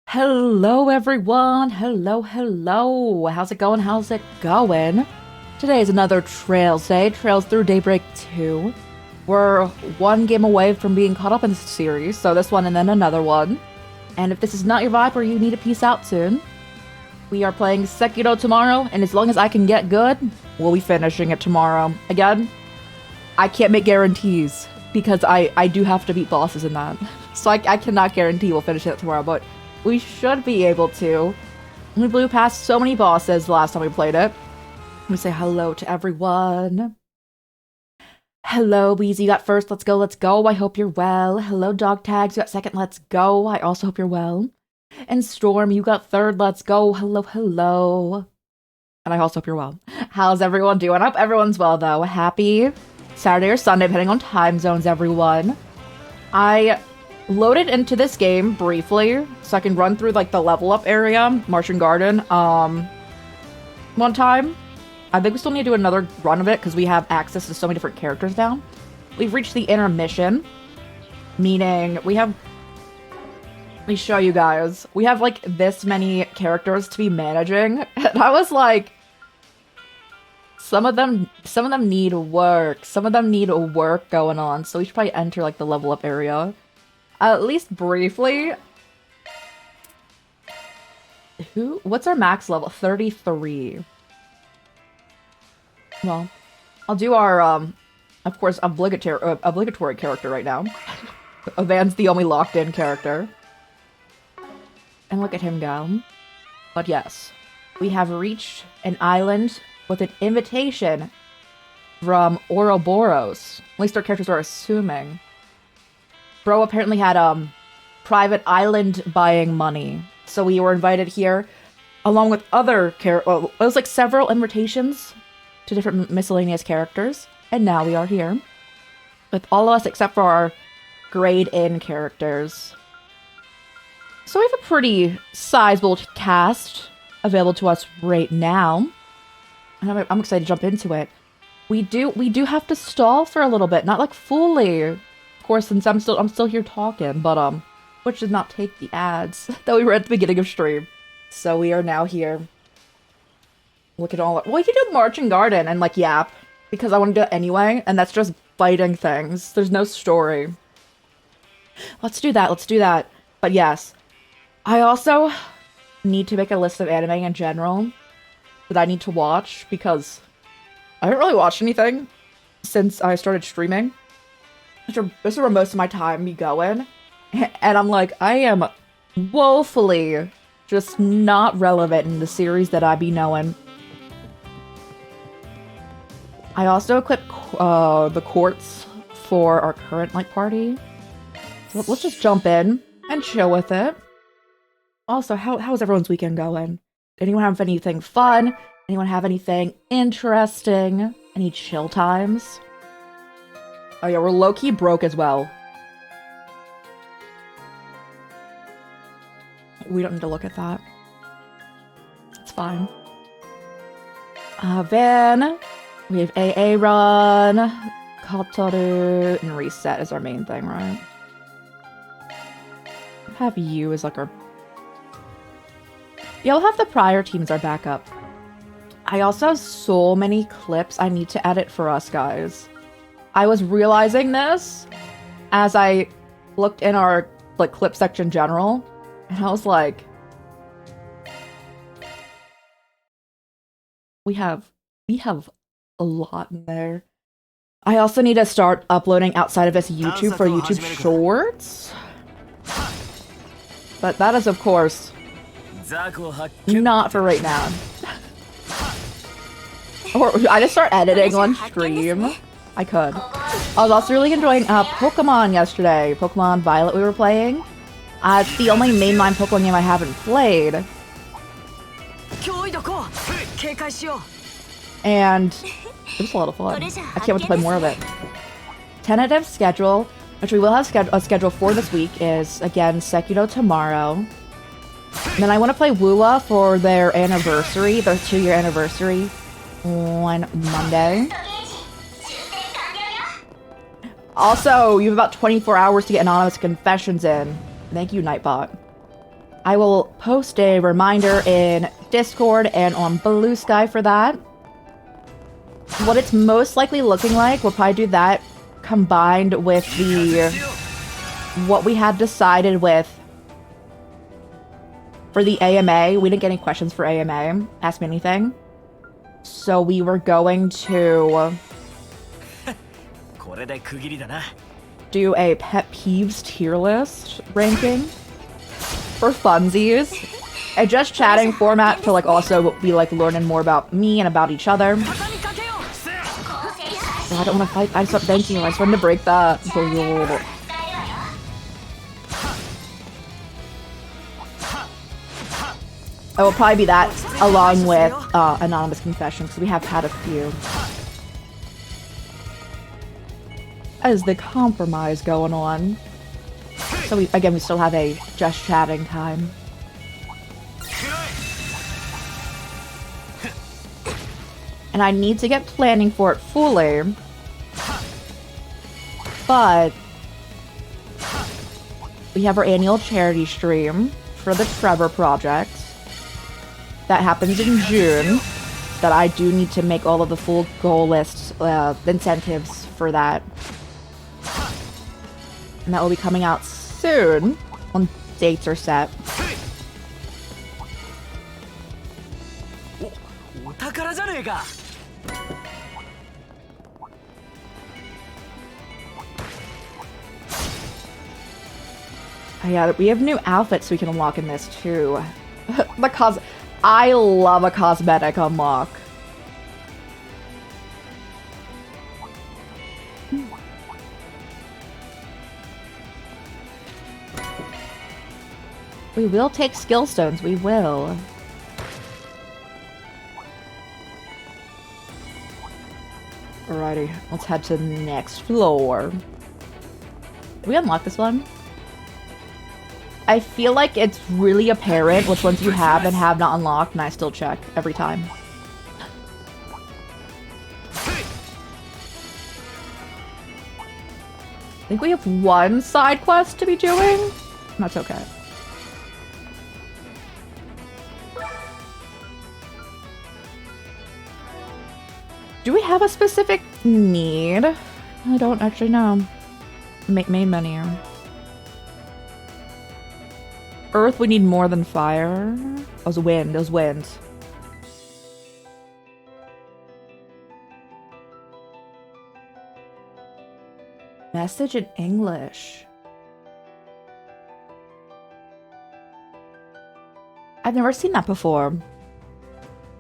Hello everyone, hello. How's it going, Today is another Trails Day, Trails through Daybreak 2. We're one game away from being caught up in this series, so this one and then another one. And if this is not your vibe or you need to peace out soon, we are playing Sekiro tomorrow, and as long as I can get good, we'll be finishing it tomorrow. Again, I can't make guarantees, because I do have to beat bosses in that. So I cannot guarantee we'll finish it tomorrow, but we should be able to. We blew past so many bosses the last time we played it. Let me say hello to everyone. Hello, Weezy, you got first. Let's go. I hope you're well. Hello, Dog Tags, you got second. Let's go. I also hope you're well. And Storm, you got third. Let's go. Hello. And I also hope you're well. How's everyone doing? I hope everyone's well, though. Happy Saturday or Sunday, depending on time zones, everyone. I loaded into this game briefly so I can run through like the level up area, Martian Garden, one time. I think we still need to do another run of it because we have access to so many different characters now. We've reached the intermission, meaning we have, let me show you guys, we have like this many characters to be managing. And I was like, some of them need work. Some of them need work going on, so we should probably enter like the level up area. At least briefly. What's our max level? 33. Well, I'll do our, of course, obligatory character right now. Van's the only locked-in character. And look at him go. But yes, we have reached an island with an invitation from Ouroboros. At least our characters are assuming. Bro apparently had private island buying money, so we were invited here, along with other it was like several invitations to different miscellaneous characters, and now we are here with all of us except for our grade-in characters. So we have a pretty sizable cast available to us right now, and I'm excited to jump into it. We do have to stall for a little bit, not like fully. Course, since I'm still here talking, but which did not take the ads that we were at the beginning of stream. So we are now here. Look at all. Well, we can do Marching Garden and like yap because I want to do it anyway, and that's just fighting things. There's no story. Let's do that. But yes, I also need to make a list of anime in general that I need to watch because I haven't really watched anything since I started streaming. This is where most of my time be going. And I'm like, I am woefully just not relevant in the series that I be knowing. I also equipped the courts for our current like party. So let's just jump in and chill with it. Also, how's everyone's weekend going? Anyone have anything fun? Anyone have anything interesting? Any chill times? Oh yeah, we're low-key broke as well. We don't need to look at that. It's fine. Van. We have AA run. Kataru. And reset is our main thing, right? Have you as like our... Yeah, we'll have the prior team as our backup. I also have so many clips I need to edit for us, guys. I was realizing this as I looked in our like clip section general, and I was like, we have a lot in there. I also need to start uploading outside of this YouTube for YouTube Shorts. But that is, of course, not for right now. Or I just start editing on stream. I could. I was also really enjoying Pokemon yesterday. Pokemon Violet we were playing. It's the only mainline Pokemon game I haven't played. And it was a lot of fun. I can't wait to play more of it. Tentative schedule, which we will have a schedule for this week, is, again, Sekiro tomorrow. And then I want to play Woowa for their anniversary, their 2-year anniversary, on Monday. Also, you have about 24 hours to get anonymous confessions in. Thank you, Nightbot. I will post a reminder in Discord and on Blue Sky for that. What it's most likely looking like, we'll probably do that combined with what we had decided with for the AMA. We didn't get any questions for AMA. Ask me anything. So we were going to do a pet peeves tier list ranking for funsies. A just chatting format to like also be like learning more about me and about each other. Oh, I don't want to fight. Thank you. I just wanted to break that. It will probably be that along with Anonymous Confession, because we have had a few. As the compromise going on. So we still have a just chatting time. And I need to get planning for it fully. But we have our annual charity stream for the Trevor Project. That happens in June. That I do need to make all of the full goal lists, incentives for that. And that will be coming out soon, when dates are set. Oh yeah, we have new outfits we can unlock in this too. I love a cosmetic unlock. We will take skill stones, we will. Alrighty, let's head to the next floor. Did we unlock this one? I feel like it's really apparent which ones you have and have not unlocked, and I still check every time. I think we have one side quest to be doing. That's okay. Do we have a specific need? I don't actually know. Main menu. Earth, we need more than fire. It was wind. It was wind. Message in English. I've never seen that before.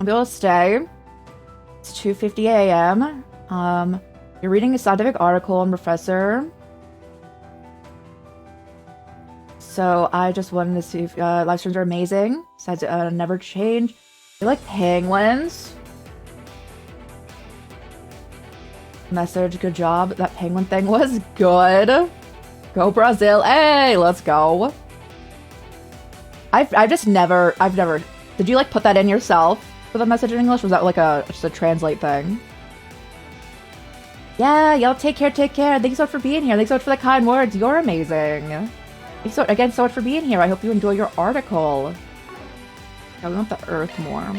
I'll be able to stay. It's 2:50 a.m. You're reading a scientific article on Professor. So I just wanted to see if live streams are amazing. Besides, never change. You like penguins? Message, good job. That penguin thing was good. Go Brazil. Hey, let's go. I've never. Did you like put that in yourself for the message in English? Was that like just a translate thing? Yeah, y'all take care, take care. Thanks so much for being here. Thanks so much for the kind words. You're amazing. Thanks so much for being here. I hope you enjoy your article. Yeah, we want the Earth more.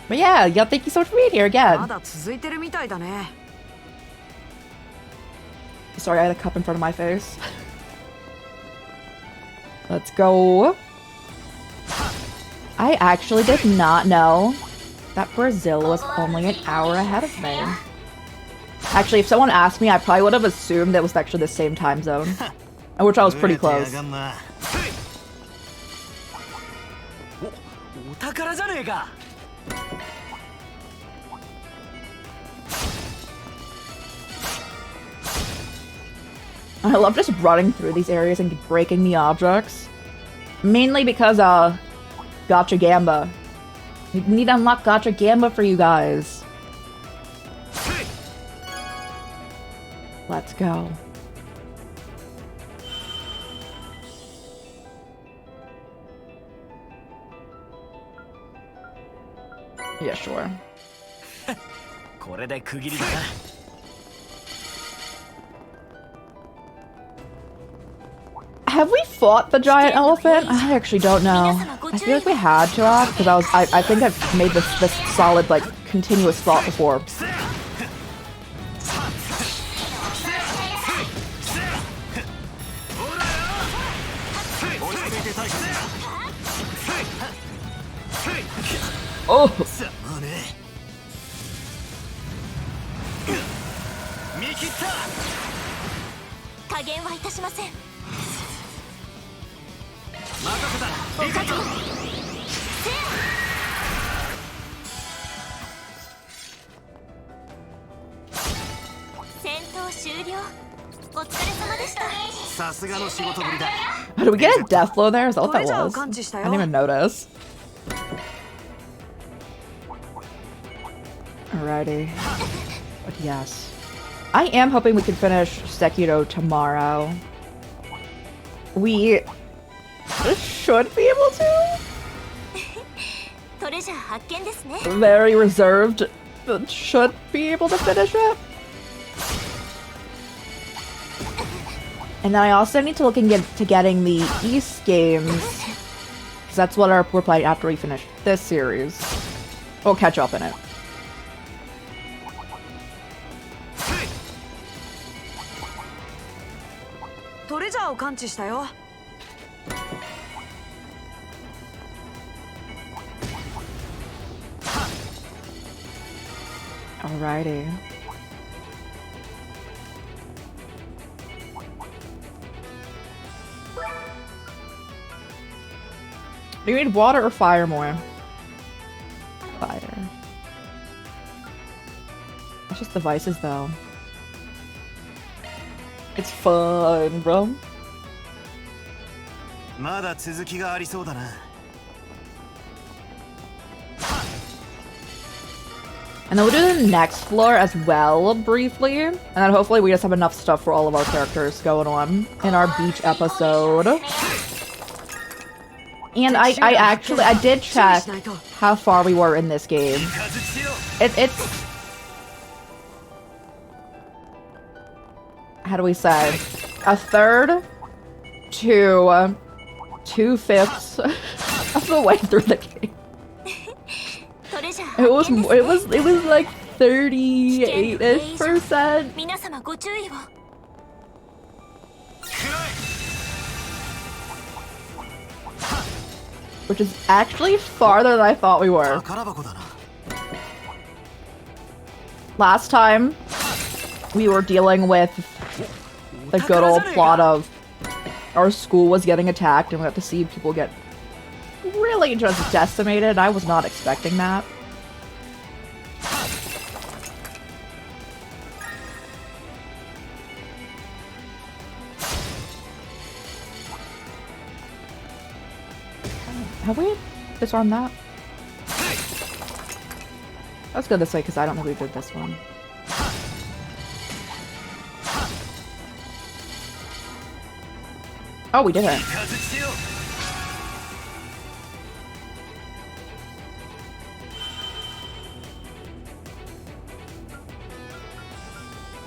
But yeah, thank you so much for being here again. Sorry, I had a cup in front of my face. Let's go. I actually did not know that Brazil was only an hour ahead of me. Actually, if someone asked me, I probably would have assumed it was actually the same time zone. Which I was pretty close. I love just running through these areas and breaking the objects. Mainly because, Gotcha Gamba. We need to unlock Gotcha Gamba for you guys. Let's go. Yeah, sure. Have we fought the giant elephant? I actually don't know. I feel like we had to have, because I think I've made this solid, like, continuous thought before. Oh! Oh, did we get a death blow there? Is that what that was? I didn't even notice. Alrighty. But yes. I am hoping we can finish Sekiro tomorrow. We should be able to. Very reserved, but should be able to finish it. And then I also need to look into getting the East games, because that's what we're playing after we finish this series. We'll catch up in it. Alrighty. Do you need water or fire more? Fire. It's just devices though. It's fun, bro. And then we'll do the next floor as well, briefly. And then hopefully we just have enough stuff for all of our characters going on in our beach episode. And I did check how far we were in this game. It's... How do we say? A third to 2/5 of the way through the game. It was like 38-ish%. Which is actually farther than I thought we were. Last time, we were dealing with the good old plot of our school was getting attacked and we got to see people get really just decimated. I was not expecting that. Have we disarmed that? Let's go this way because I don't think we did this one. Oh, we didn't.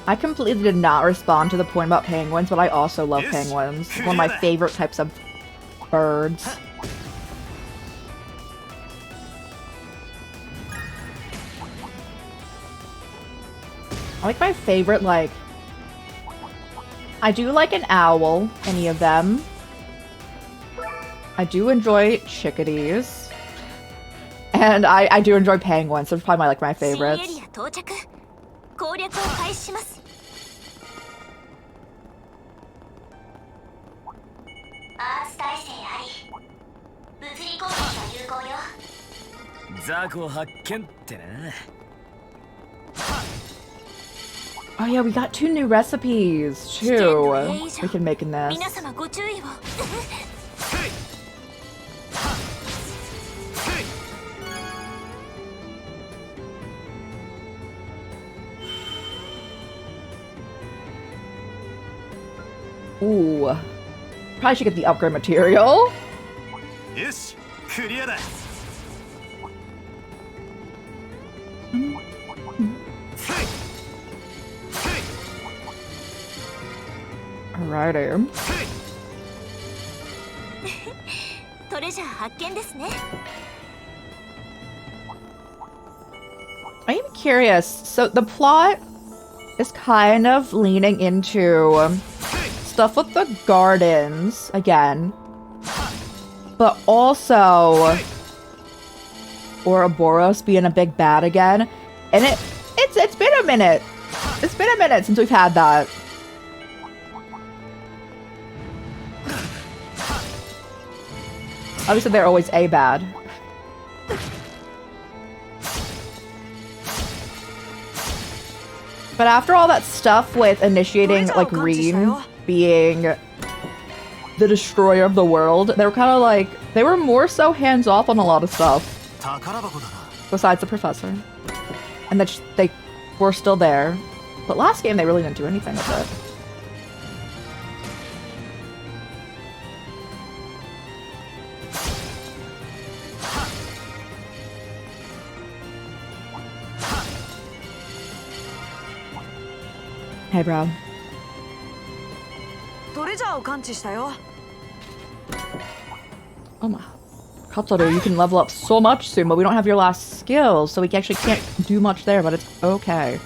I completely did not respond to the point about penguins, but I also love penguins. One of my favorite types of birds. I like my favorite, like... I do like an owl, any of them. I do enjoy chickadees. And I do enjoy penguins, so it's probably my favorites. Oh yeah, we got 2 new recipes, too. We can make in this. Ooh. Probably should get the upgrade material. Yes, clear. Alrighty. I am curious. So the plot is kind of leaning into stuff with the gardens again, but also Ouroboros being a big bad again. And it's been a minute. It's been a minute since we've had that. Obviously, they're always a bad. But after all that stuff with initiating, like, Reem being the destroyer of the world, they were kind of like, they were more so hands-off on a lot of stuff. Besides the professor. And that they were still there. But last game, they really didn't do anything with it. Hey, bro. Oh my. Katsudo, you can level up so much soon, but we don't have your last skill, so we actually can't do much there, but it's okay.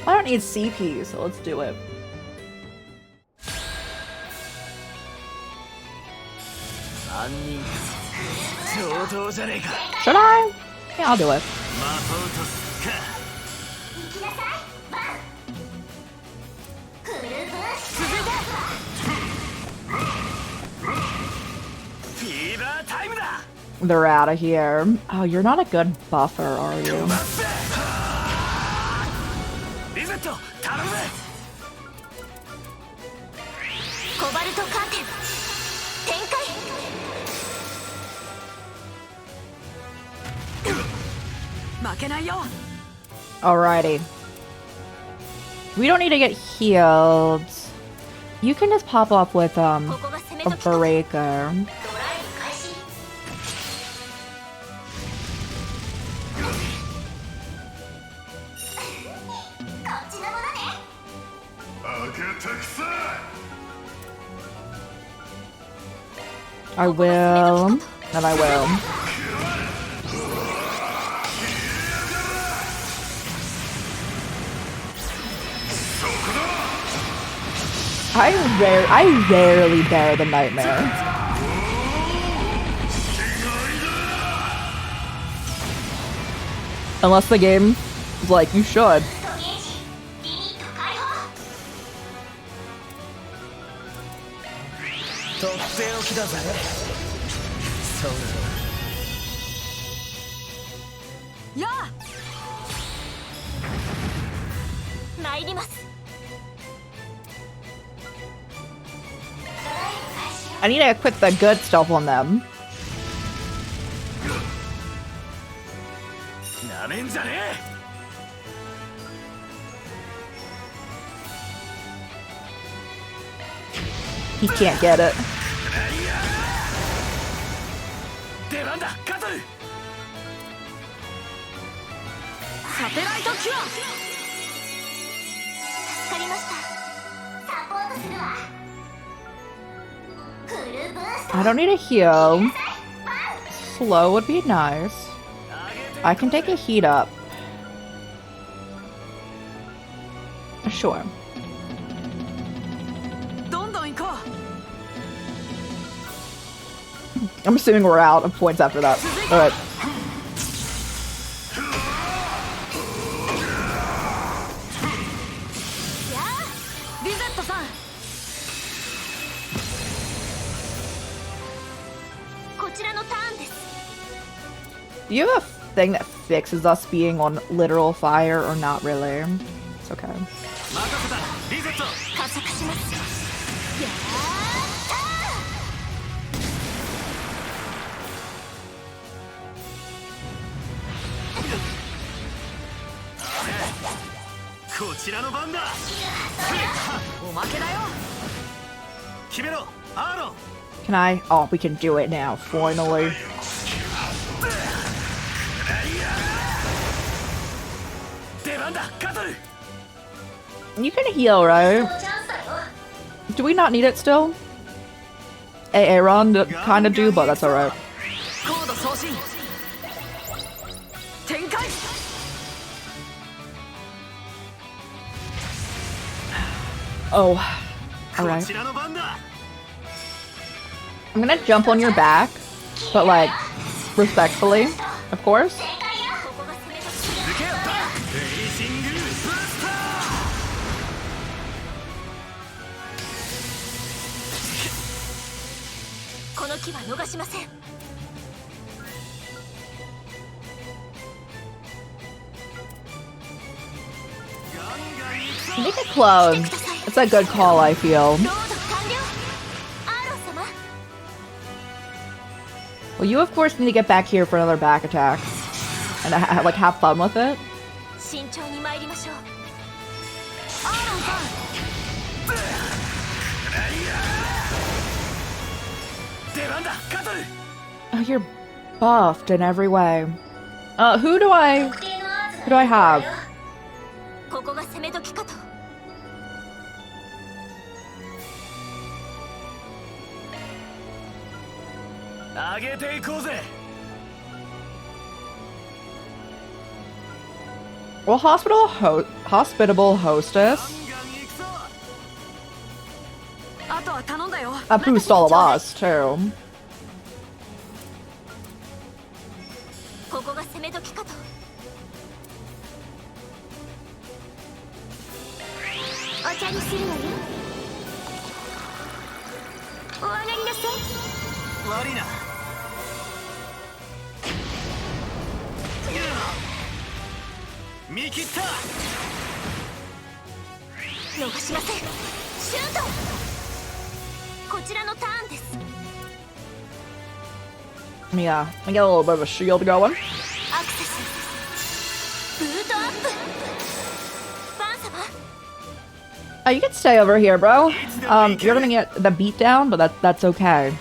I don't need CP, so let's do it. Should I? Yeah, I'll do it. They're out of here. Oh, you're not a good buffer, are you? Alrighty. We don't need to get healed. You can just pop up with a breaker. I will, and I will. I rarely bear the nightmare. Unless the game is like, you should. I need to equip the good stuff on them. He can't get it. I don't need a heal. Slow would be nice. I can take a heat up. Sure. I'm assuming we're out of points after that. Alright. Do you have a thing that fixes us being on literal fire or not really? It's okay. Can I? Oh, we can do it now, finally. You can heal, right? Do we not need it still? Aaron kinda do, but that's alright. Oh, alright. I'm gonna jump on your back, but like, respectfully, of course. Make it clone. It's a good call, I feel. Well, you of course need to get back here for another back attack. And like have fun with it. Oh, you're buffed in every way. Who do I have? Well, hospitable hostess. That boosts all of us too. Yeah, I get a little bit of a shield going. Oh, you can stay over here, bro. You're gonna get the beat down, but that's okay.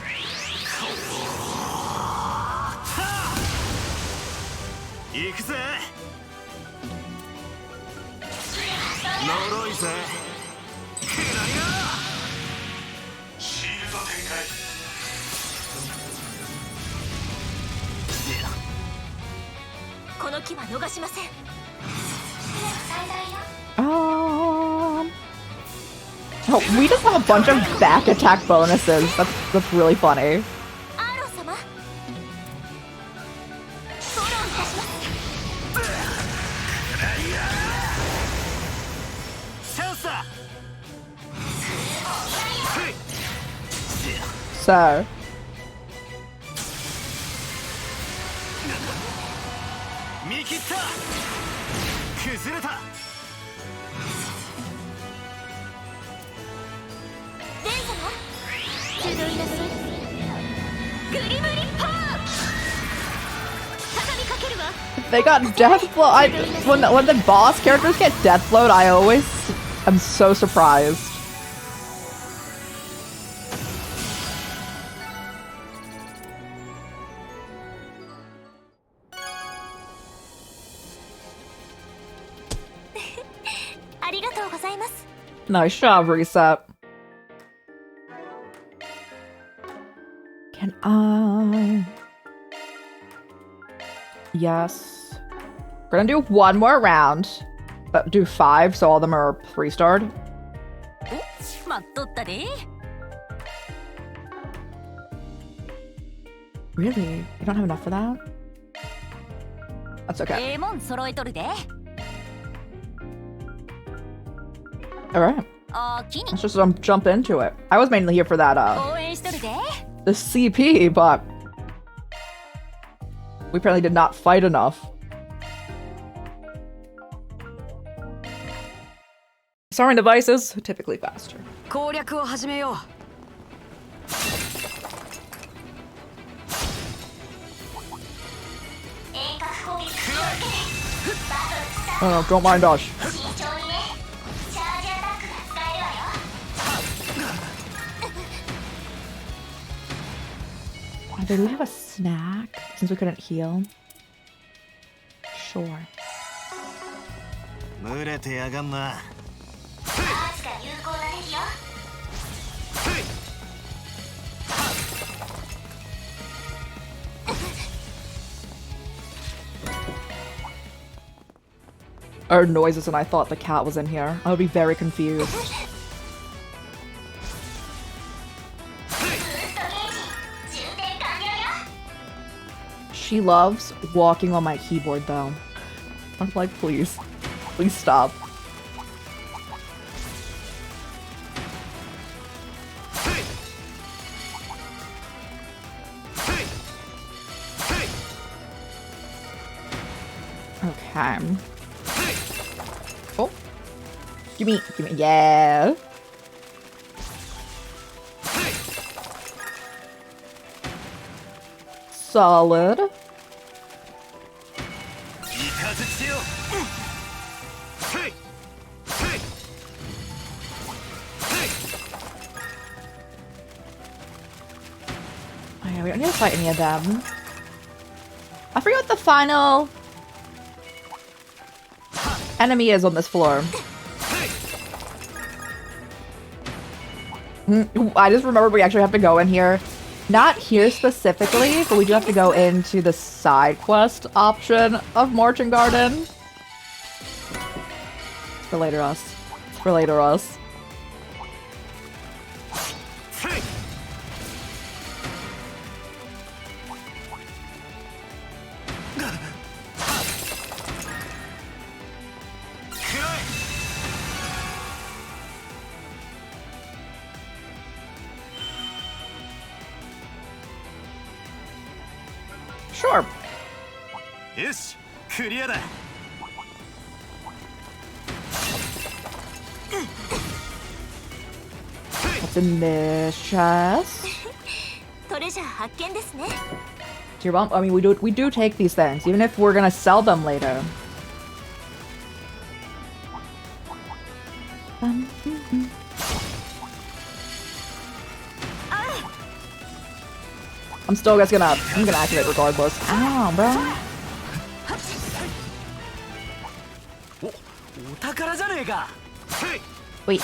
Oh, we just have a bunch of back attack bonuses. That's really funny. So. They got death blow. When the boss characters get death blowed, I always am so surprised. Nice job, Reset. Can I? Yes. We're gonna do one more round, but do 5 so all of them are 3-starred. Really? You don't have enough for that? That's okay. Alright. Let's just jump into it. I was mainly here for that, the CP, but we apparently did not fight enough. Soaring devices, typically faster. Oh no, don't mind us. Okay, do we have a snack since we couldn't heal? Sure. I heard noises and I thought the cat was in here. I would be very confused. She loves walking on my keyboard though. I'm like, please. Please stop. Okay. Oh. Gimme, yeah. Solid. Okay, we don't need to fight any of them. I forget what the final enemy is on this floor. I just remembered we actually have to go in here. Not here specifically, but we do have to go into the side quest option of Marching Garden. For later us. For later us. Sure. Yes, clear. What's in this chest? Dear Bump, I mean, we do take these things, even if we're gonna sell them later. I'm still just gonna activate regardless. Ow, bro. Wait.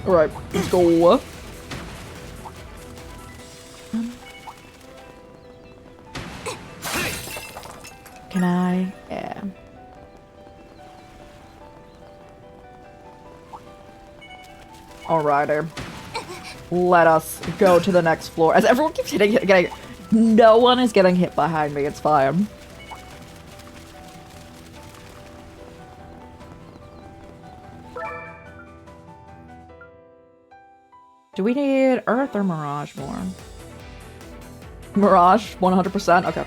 Alright, let's go. Can I? Yeah. Alrighty. Let us go to the next floor. As everyone keeps getting no one is getting hit behind me, it's fine. Do we need Earth or Mirage more? Mirage, 100%? Okay.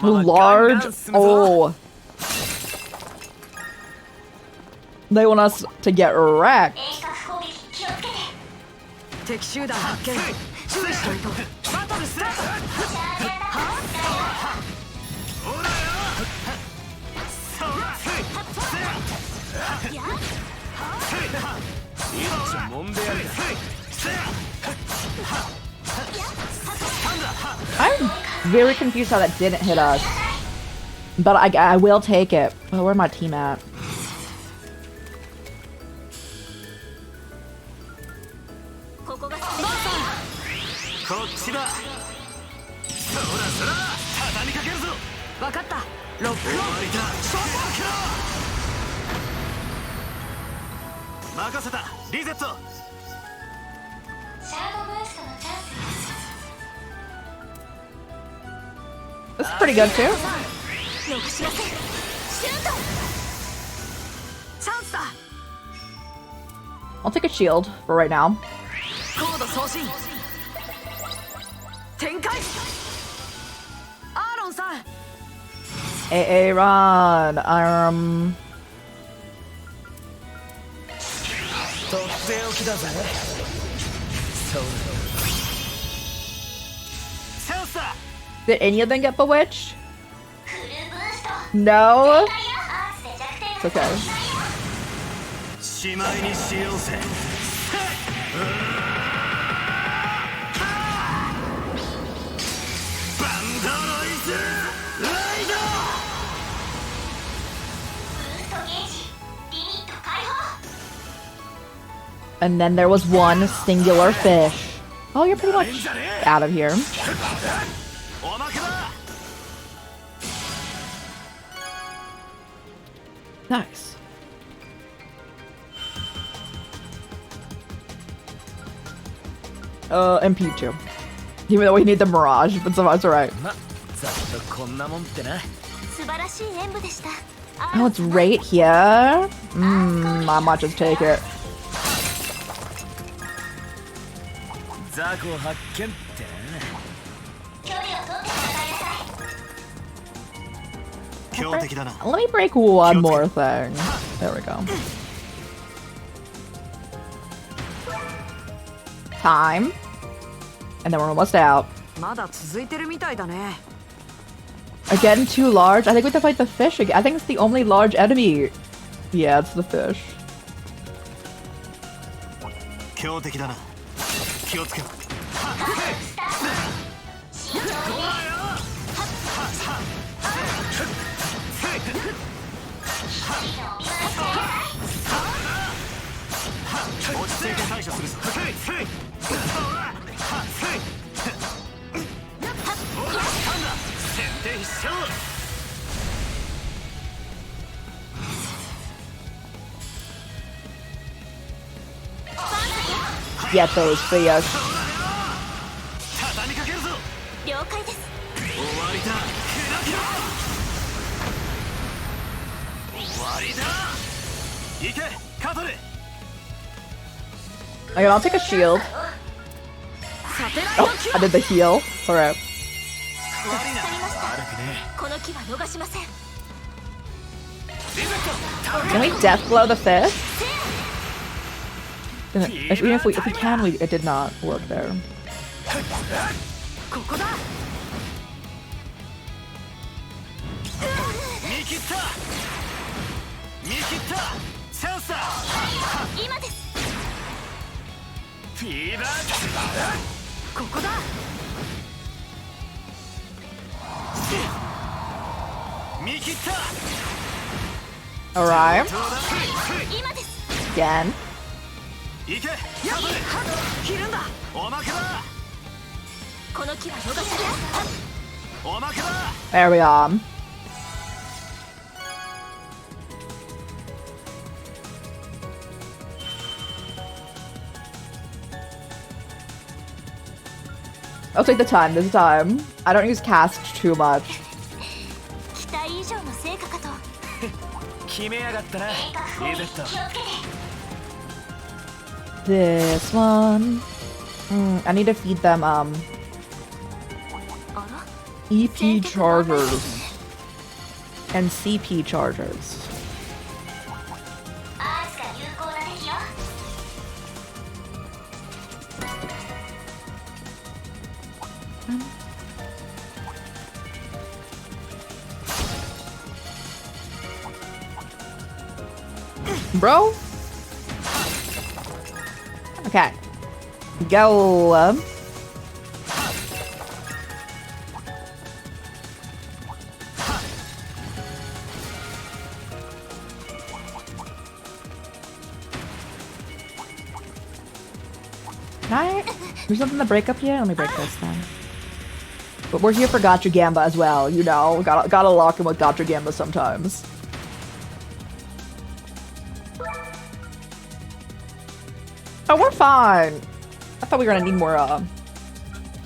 Large. Oh. They want us to get wrecked. I'm very confused how that didn't hit us. But I will take it. Oh, where's my team at? This is pretty good too. I'll take a shield for right now. Aaron, Did any of them get bewitched? No? It's okay. しまいにしようぜ。バンダロイズライド。 And then there was one singular fish. Oh, you're pretty much out of here. Nice. And P2. Even though we need the Mirage, but somehow it's alright. Oh, it's right here? I might just take it. Let me break one more thing. There we go. Time. And then we're almost out. Again, too large. I think we have to fight the fish again. I think it's the only large enemy. Yeah, it's the fish. Get those fish. Okay, I'll take a shield. Oh, I did the heal. Alright. Can we death blow the fish? Even if we can, it did not work there. Alright. Again. There we are. I'll take the time this time. I don't use cast too much. This one. I need to feed them EP chargers and CP chargers. Bro? Okay. Go. Can I? There's nothing to break up here? Let me break this then. But we're here for Gotcha Gamba as well, you know. Gotta lock in with Gotcha Gamba sometimes. Oh, we're fine. I thought we were gonna need more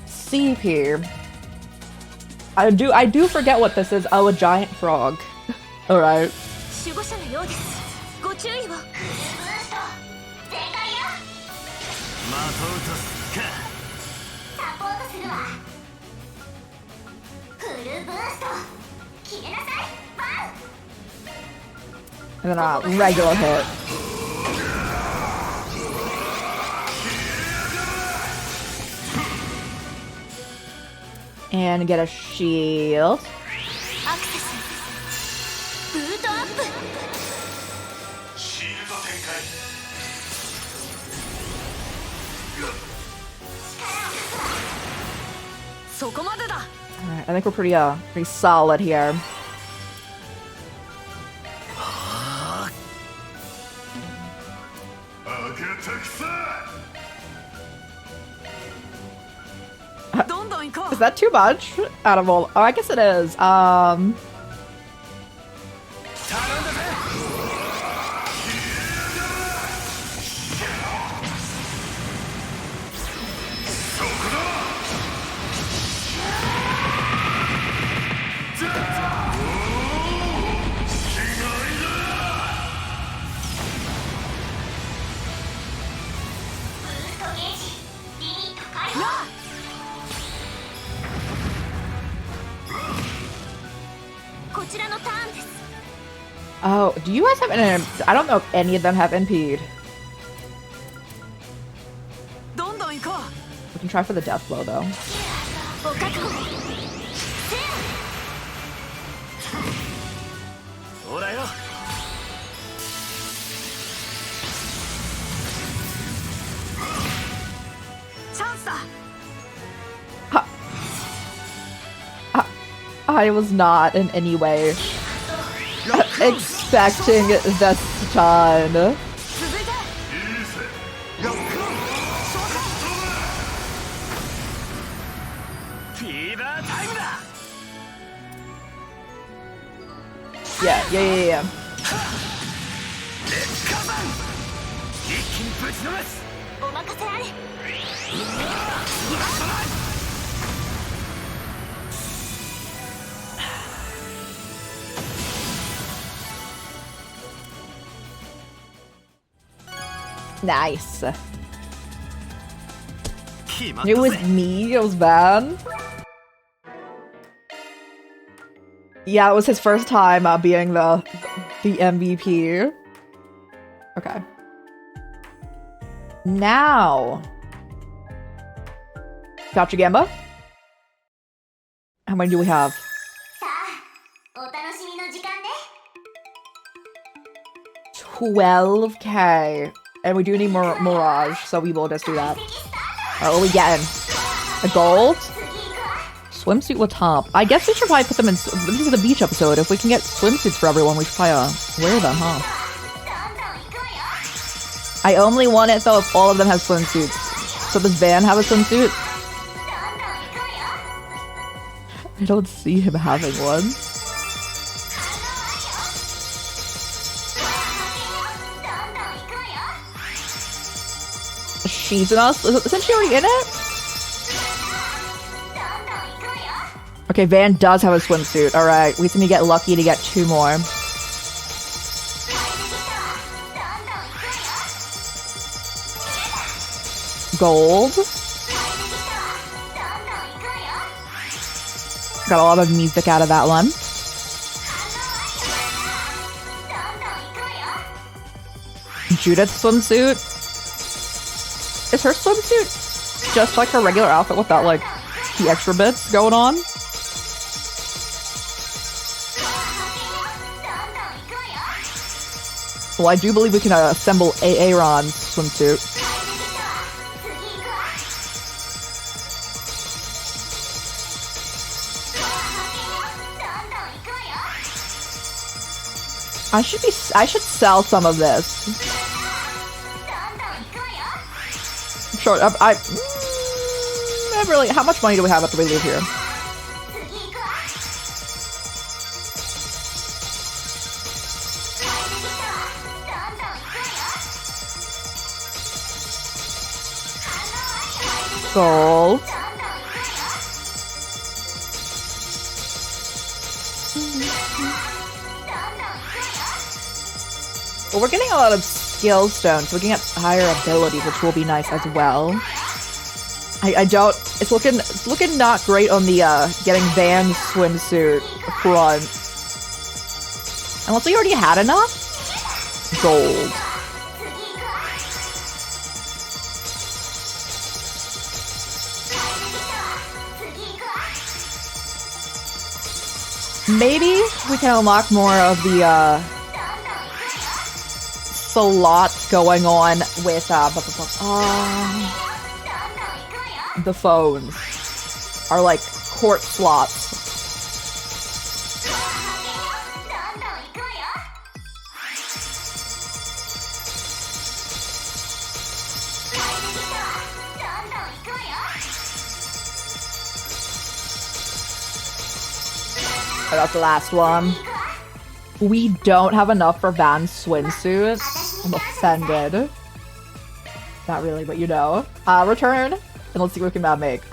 CP. I do forget what this is. Oh, a giant frog. Alright. And then a regular hit. And get a shield. トアップ。シールド展開。 そこまでだ。 Alright, I think we're pretty solid here. Is that too much? Out of all, oh, I guess it is. Oh, do you guys have an? I don't know if any of them have impede. We can try for the death blow though. I was not in any way expecting the stun. Yeah. Nice. It was me. It was bad. Yeah, it was his first time being the MVP. Okay. Now. Gotcha, Gamba. How many do we have? 12k. And we do need more Mirage, so we will just do that. Alright, what are we getting? A gold? Swimsuit with top. I guess we should probably put them in. This is the beach episode. If we can get swimsuits for everyone, we should probably wear them, huh? I only want it though if all of them have swimsuits. So does Van have a swimsuit? I don't see him having one. She's in us? Isn't she already in it? Okay, Van does have a swimsuit. Alright, we just need to get lucky to get 2 more. Gold. Got a lot of music out of that one. Judith's swimsuit. Is her swimsuit just like her regular outfit without like the extra bits going on? Well, I do believe we can assemble Aaron's swimsuit. I should sell some of this. Sure, I really. How much money do we have after we leave here? Gold. Well, we're getting a lot of skill stones, so we can get higher abilities, which will be nice as well. I don't. It's looking not great on the getting Van's swimsuit front. Unless we already had enough. Gold. Maybe we can unlock more of the slots going on with the phones are like court slots. I got the last one. We don't have enough for Van's swimsuit. I'm offended. Not really, but you know. Return, and let's see what we can make.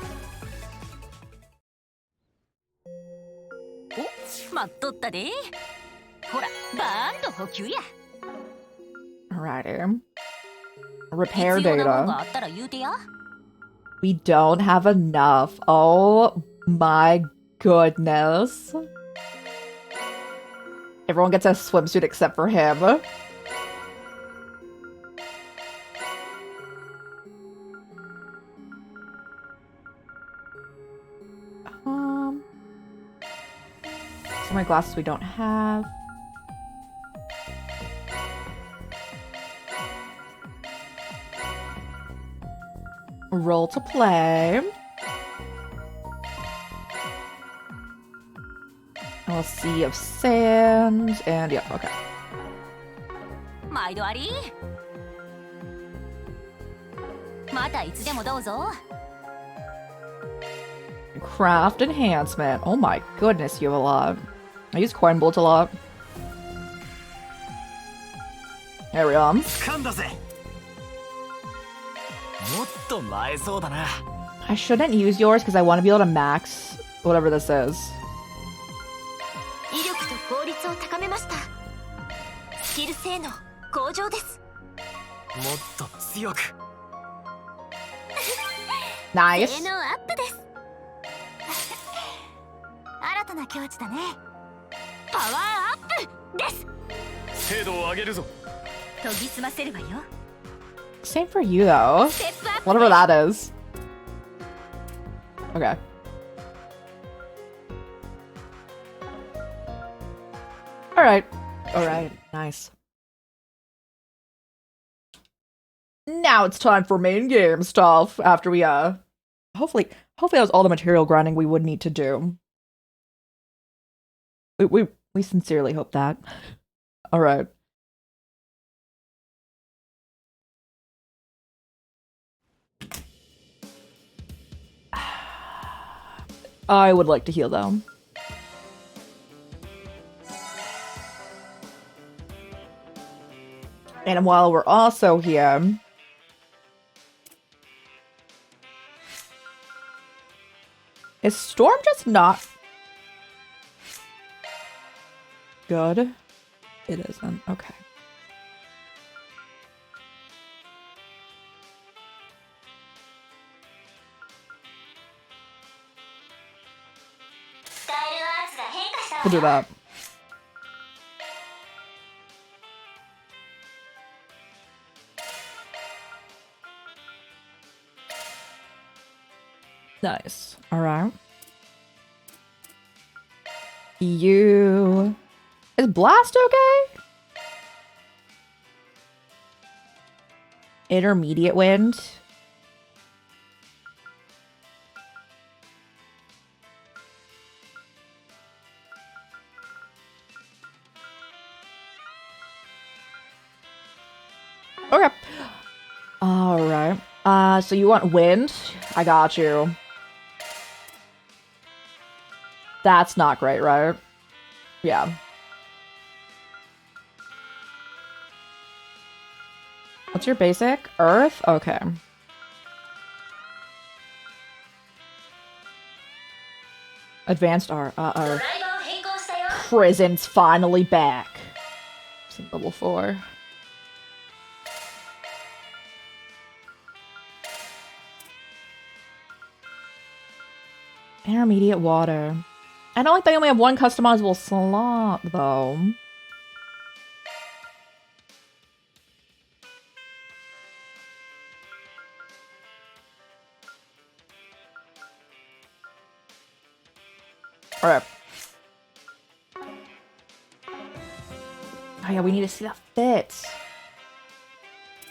Alrighty. Repair data. We don't have enough. Oh my goodness. Everyone gets a swimsuit except for him. So my glasses we don't have. Roll to play. A sea of sand, and yeah, okay. Craft enhancement. Oh my goodness, you have a lot. I use coin bullets a lot. There we go. I shouldn't use yours because I want to be able to max whatever this is. Nice. Same for you though. Whatever that is. Okay. Alright. Alright, nice. Now it's time for main game stuff after we hopefully that was all the material grinding we would need to do. We sincerely hope that. Alright. I would like to heal them. And while we're also here, is Storm just not good? It isn't. Okay. We'll do that. Nice. All right. Is Blast okay? Intermediate wind. Okay. All right. So you want wind? I got you. That's not great, right? Yeah. What's your basic? Earth? Okay. Advanced R. Prison's finally back. It's level 4. Intermediate water. I don't like they only have one customizable slot, though. Alright. Oh yeah, we need to see that fit.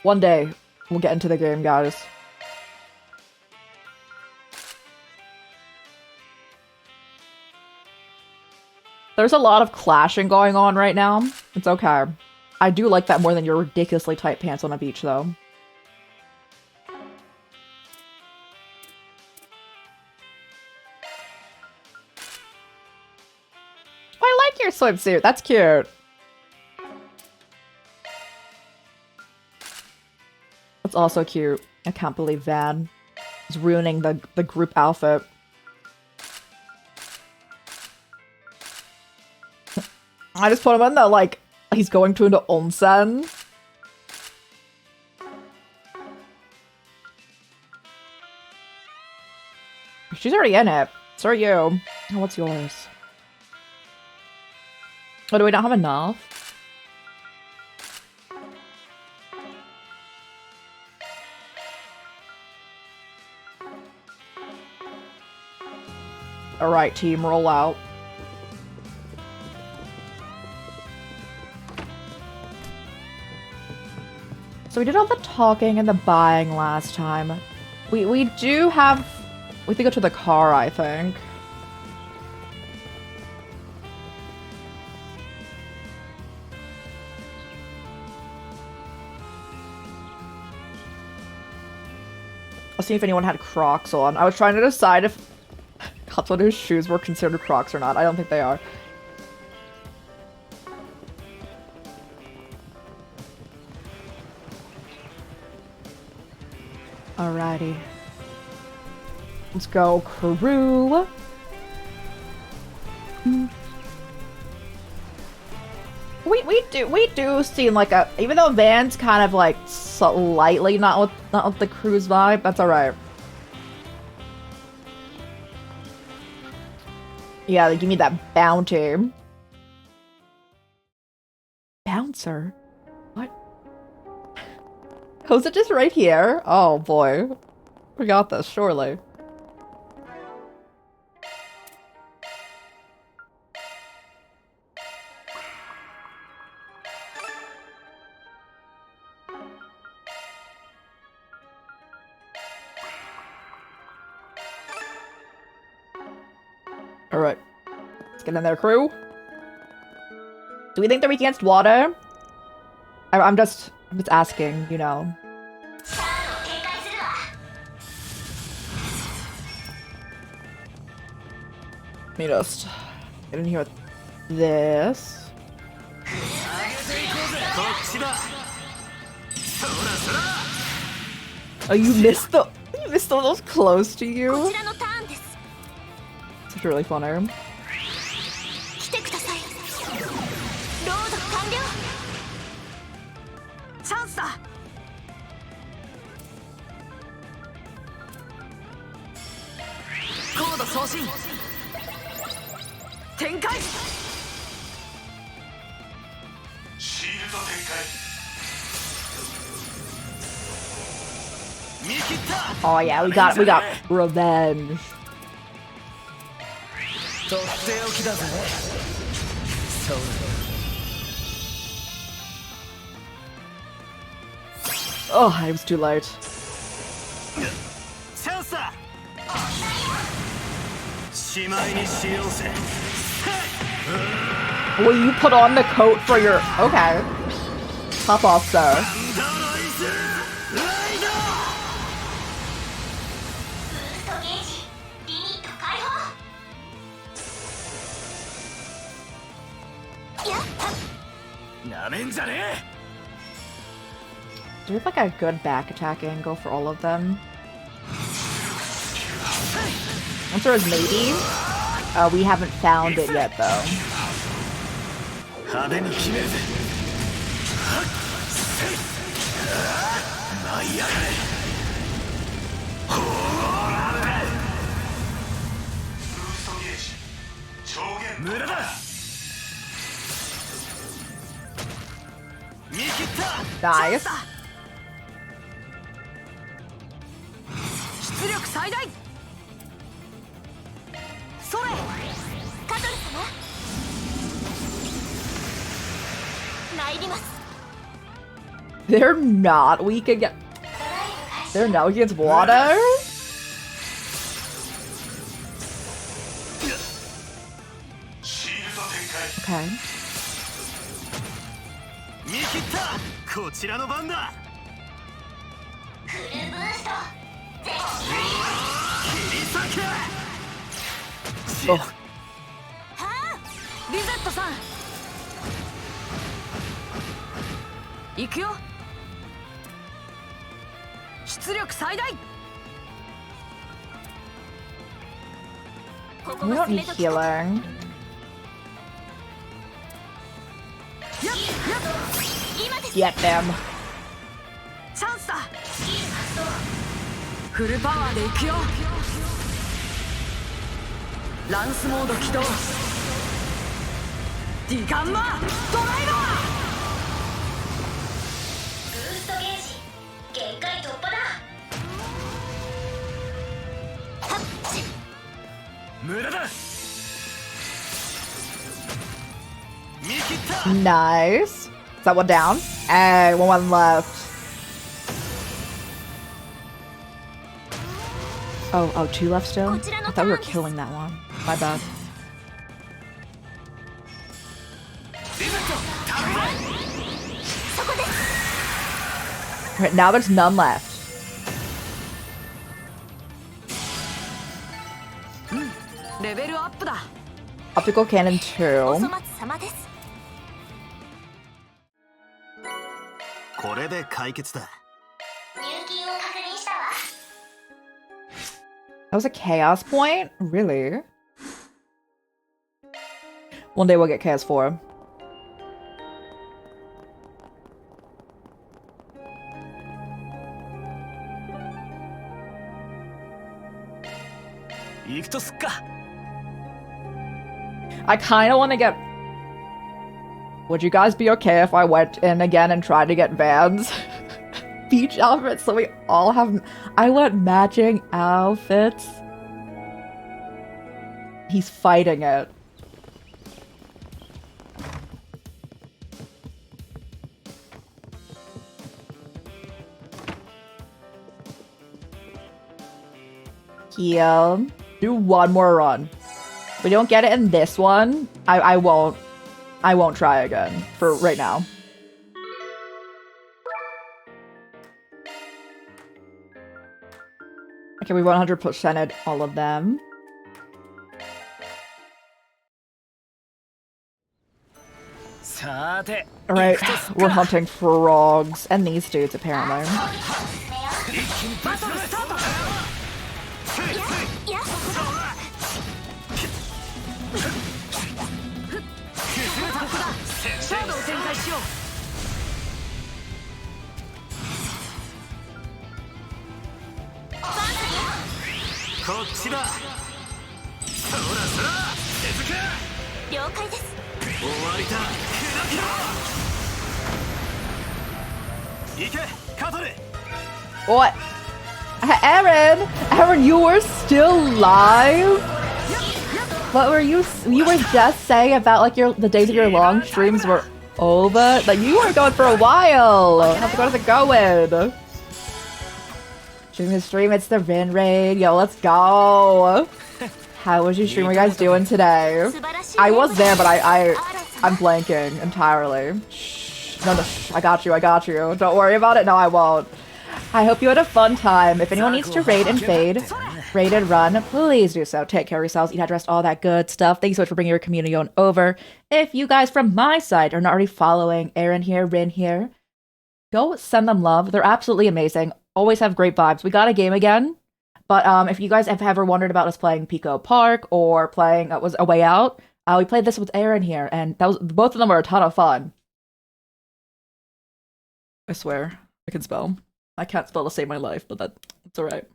One day, we'll get into the game, guys. There's a lot of clashing going on right now. It's okay. I do like that more than your ridiculously tight pants on a beach, though. I like your swimsuit. That's cute. That's also cute. I can't believe Van is ruining the group outfit. I just put him in there like he's going to an onsen. She's already in it. So are you. Oh, what's yours? Oh, do we not have enough? Alright, team, roll out. So we did all the talking and the buying last time. We do have... We have to go to the car, I think. I'll see if anyone had Crocs on. I was trying to decide if Katsuno's shoes were considered Crocs or not. I don't think they are. Alrighty. Let's go, crew. We do seem like a, even though Van's kind of like slightly not with the crew's vibe, that's alright. Yeah, they give me that bounty. Bouncer? What? Was it just right here? Oh boy. We got this, surely. Alright. Let's get in there, crew. Do we think they're weak against water? I'm just asking, you know. Let me just get in here with this. Oh, you missed those close to you? It's really fun, Aram. Oh yeah, we got revenge. Oh, I was too late. Will you put on the coat for your... Okay. Pop off, sir. Do we have like a good back attack angle for all of them? Answer is maybe. We haven't found it yet though. Nice. They're not weak against. They're not weak against water. Okay. 見切ったこちらの番だフルブースト切り裂け Oh. はあリゼットさん行くよ出力最大 We don't need healing. Get them. チャンスだフルパワーで行くよランスモード起動ディガンマードライバーブーストゲージ限界突破だ無駄だ見切った Nice. Is that one down? Hey, one left. Oh, two left still? I thought we were killing that one. My bad. Alright, now there's none left. Level up だ Optical Cannon 2. これで解決だ入金を確認したわ That was a chaos point? Really? One day we'll get chaos 4. 行くとすっか I kind of want to get... Would you guys be okay if I went in again and tried to get Van's beach outfits so we all have... I want matching outfits. He's fighting it. Heal. Do one more run. If we don't get it in this one, I won't try again for right now. Okay, we 100%ed all of them. Alright, we're hunting frogs and these dudes apparently. What? Aaron, you were still live? What were you were just saying about like the days of your long streams were over? Like you were going for a while. How's it going? Stream the stream, it's the Rin raid. Yo, let's go. How was your stream? What are you guys doing today? I was there, but I'm blanking entirely. Shh. No, shh. I got you. Don't worry about it. No, I won't. I hope you had a fun time. If anyone needs to raid and fade, raid and run, please do so. Take care of yourselves, eat, rest, all that good stuff. Thank you so much for bringing your community on over. If you guys from my side are not already following Aaron here, Rin here, go send them love. They're absolutely amazing. Always have great vibes. We got a game again. But if you guys have ever wondered about us playing Pico Park or playing was A Way Out, we played this with Aaron here, and both of them were a ton of fun. I swear, I can spell. I can't spell to save my life, but that's alright.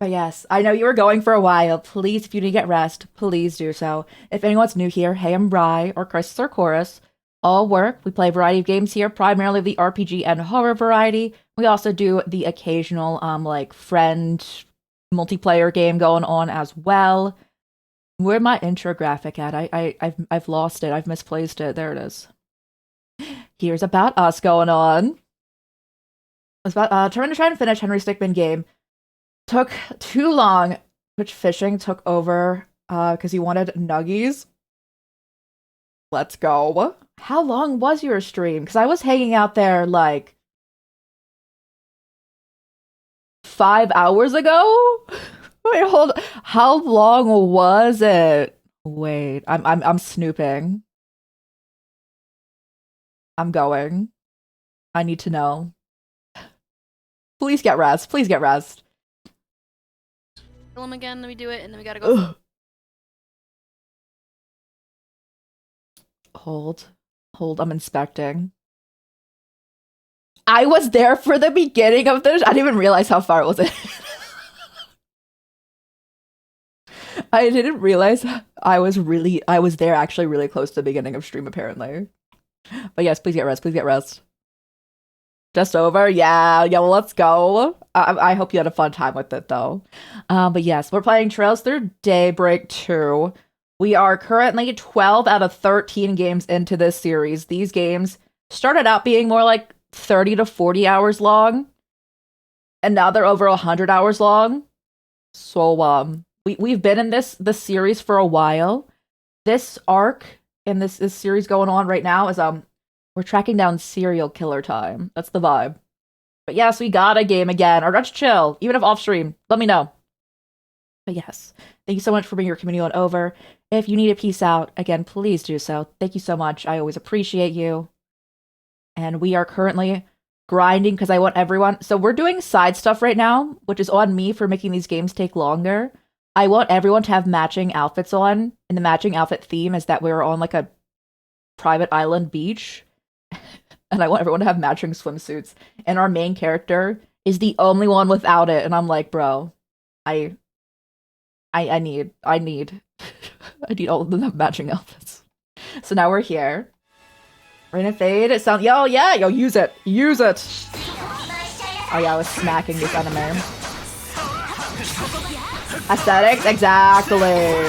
But yes, I know you were going for a while. Please, if you need to get rest, please do so. If anyone's new here, hey, I'm Bri, or Crisis or Chorus. All work. We play a variety of games here, primarily the RPG and horror variety. We also do the occasional, like, friend multiplayer game going on as well. Where'd my intro graphic at? I've lost it. I've misplaced it. There it is. Here's About Us going on. It's about trying to finish Henry Stickmin game. Took too long. Twitch Fishing took over because he wanted nuggies. Let's go. How long was your stream? Because I was hanging out there like 5 hours ago. Wait, hold. How long was it? Wait, I'm snooping. I'm going. I need to know. Please get rest. Please get rest. Kill him again. Let me do it, and then we gotta go. Hold. I'm inspecting. I was there for the beginning of this. I didn't even realize how far it was. I didn't realize I was there actually really close to the beginning of stream apparently. But yes, please get rest. Please get rest. Just over? Yeah, well, let's go. I hope you had a fun time with it, though. But yes, we're playing Trails Through Daybreak 2. We are currently 12 out of 13 games into this series. These games started out being more like 30 to 40 hours long, and now they're over 100 hours long. So, we've been in this series for a while. This arc in this series going on right now is, we're tracking down serial killer time. That's the vibe. But yes, we got a game again. Or just chill. Even if off stream, let me know. But yes, thank you so much for bringing your community on over. If you need a peace out, again, please do so. Thank you so much. I always appreciate you. And we are currently grinding because I want everyone. So we're doing side stuff right now, which is on me for making these games take longer. I want everyone to have matching outfits on. And the matching outfit theme is that we're on like a private island beach. And I want everyone to have matching swimsuits. And our main character is the only one without it. And I'm like, bro, I need I need all of them to have matching outfits. So now we're here. Rain and Fade, it sounds yo, use it. Use it. Oh yeah, I was smacking this enemy. Aesthetics, exactly.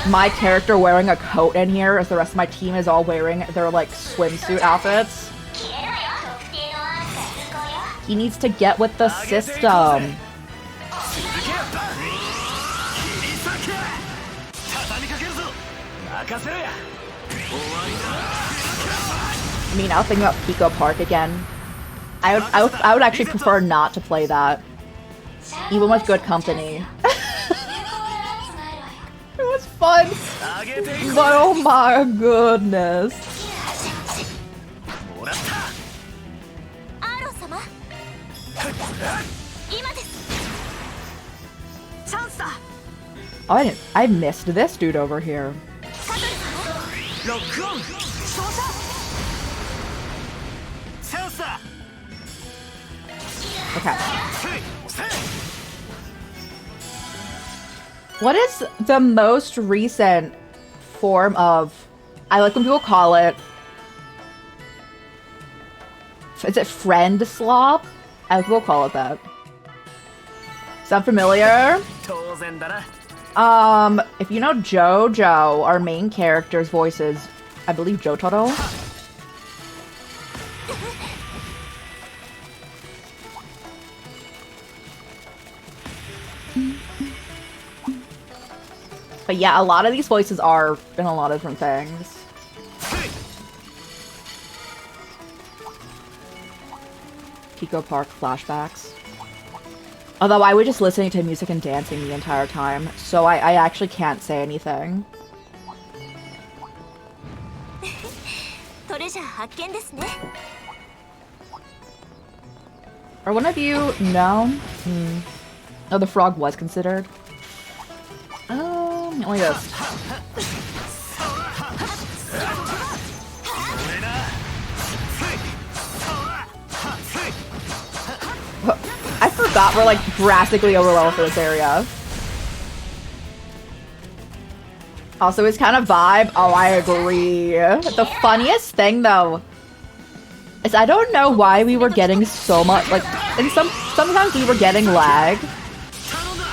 My character wearing a coat in here as the rest of my team is all wearing their like swimsuit outfits. He needs to get with the system. I mean, I was thinking about Pico Park again. I would actually prefer not to play that, even with good company. It was fun, but oh my goodness. Oh, I missed this dude over here. Okay. What is the most recent form of, I like when people call it, is it friend slop? I like when people call it that. Sound familiar? If you know JoJo, our main character's voice is, I believe, Jotaro. But yeah, a lot of these voices are in a lot of different things. Pico Park flashbacks. Although I was just listening to music and dancing the entire time, so I actually can't say anything. Are one of you? No? Oh, the frog was considered. Let me just... I forgot we're like drastically over level for this area. Also, it's kind of vibe. Oh, I agree. The funniest thing though is I don't know why we were getting so much like, and sometimes we were getting lag,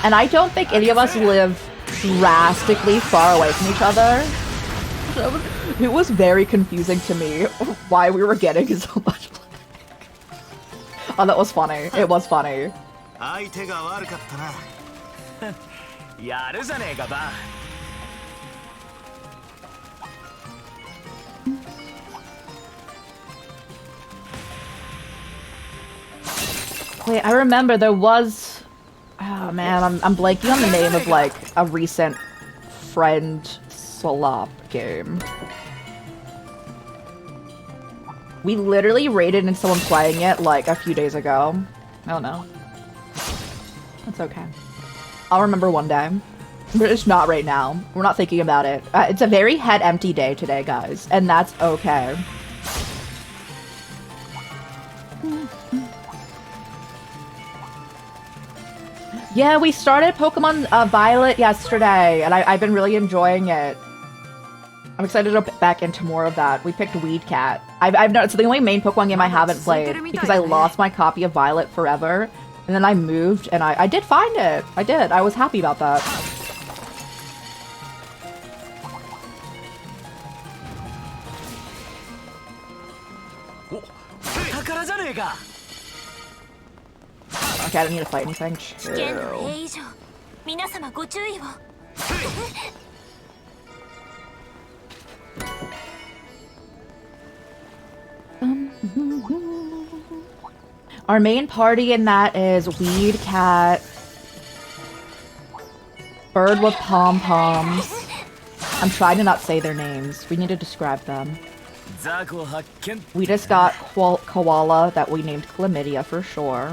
and I don't think any of us live drastically far away from each other. It was very confusing to me why we were getting so much black. Oh, that was funny. It was funny. 相手が悪かったな。やるじゃねえかバ Wait, I remember there was... Oh man, I'm blanking on the name of like a recent friend Solop game. We literally raided into someone playing it like a few days ago. I don't know. That's okay. I'll remember one day. But it's not right now. We're not thinking about it. It's a very head empty day today, guys. And that's okay. Yeah, we started Pokemon Violet yesterday, and I've been really enjoying it. I'm excited to get back into more of that. We picked Weed Cat. I've noticed it's the only main Pokemon game I haven't played because I lost my copy of Violet forever, and then I moved, and I did find it. I did. I was happy about that. Okay, I don't need to fight anything. 危険度 A 以上皆様ご注意を Our main party in that is Weed Cat, Bird with Pom-Poms. I'm trying to not say their names. We need to describe them. We just got Koala that we named Chlamydia for sure.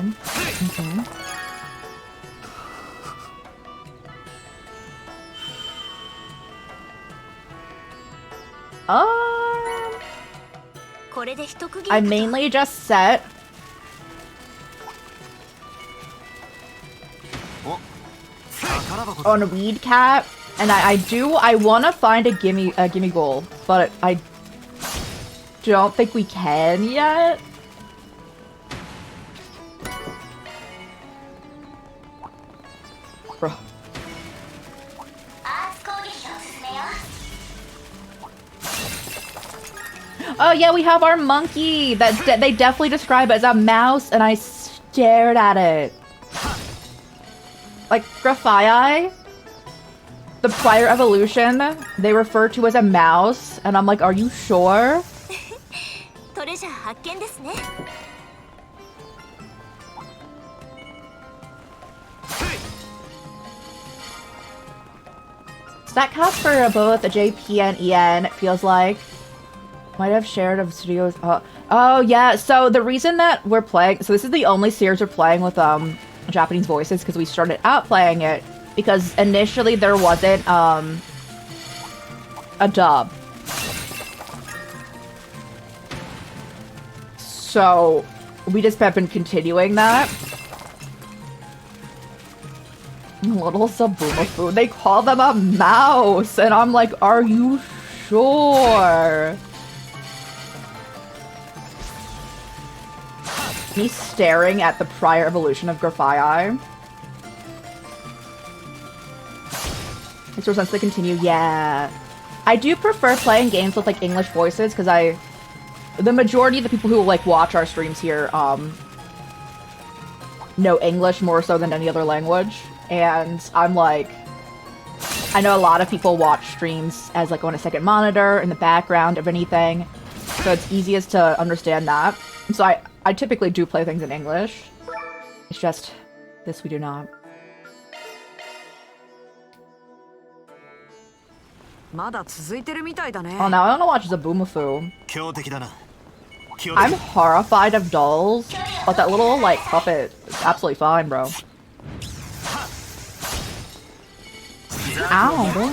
I mainly just set on a Weed Cat, and I want to find a gimme goal, but I don't think we can yet. Bro. Oh yeah, we have our monkey that they definitely describe as a mouse, and I stared at it. Like Graphii, the prior evolution, they refer to as a mouse, and I'm like, are you sure? Stat cast for both JP and EN, it feels like. Might have shared of studios. Oh yeah, so the reason that we're playing, so this is the only series we're playing with Japanese voices, because we started out playing it because initially there wasn't a dub. So we just have been continuing that. Little Zabumafu, they call them a mouse, and I'm like, are you sure? Me staring at the prior evolution of Graphii. Makes more sense to continue. Yeah. I do prefer playing games with like English voices because the majority of the people who like watch our streams here know English more so than any other language. And I'm like, I know a lot of people watch streams as like on a second monitor in the background of anything. So it's easiest to understand that. And so I typically do play things in English. It's just, this we do not. Oh, now I want to watch Zabumafu. I'm horrified of dolls, but that little, like, puppet is absolutely fine, bro. Ow, bro.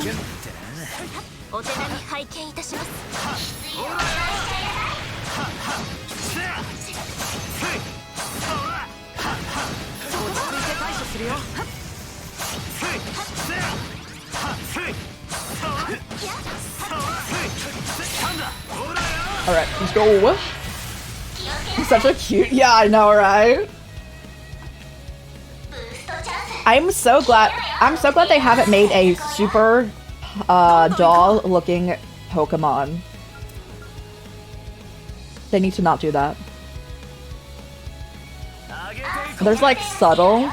Alright, let's go. Such a cute. Yeah, I know, right? I'm so glad they haven't made a super doll looking Pokemon They need to not do that. There's like subtle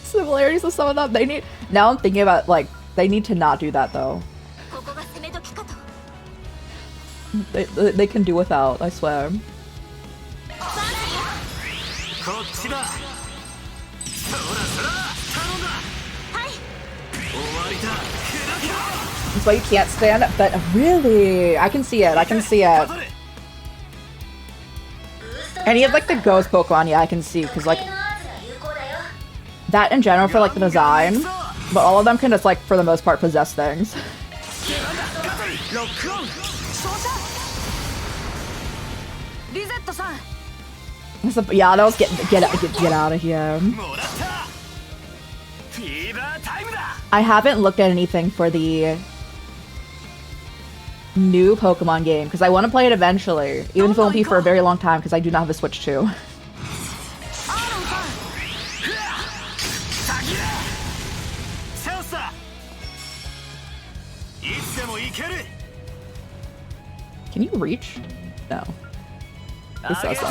similarities with some of them. They need. Now I'm thinking about like they need to not do that though. They can do without. I swear. That's why you can't stand it, but really, I can see it. I can see it. Any of like the ghost Pokemon, yeah, I can see because like that in general for like the design, but all of them can just like for the most part possess things. Yeah, those get out of here. I haven't looked at anything for the new Pokemon game because I want to play it eventually, even if it won't be for a very long time because I do not have a Switch 2. Can you reach? No. This says so.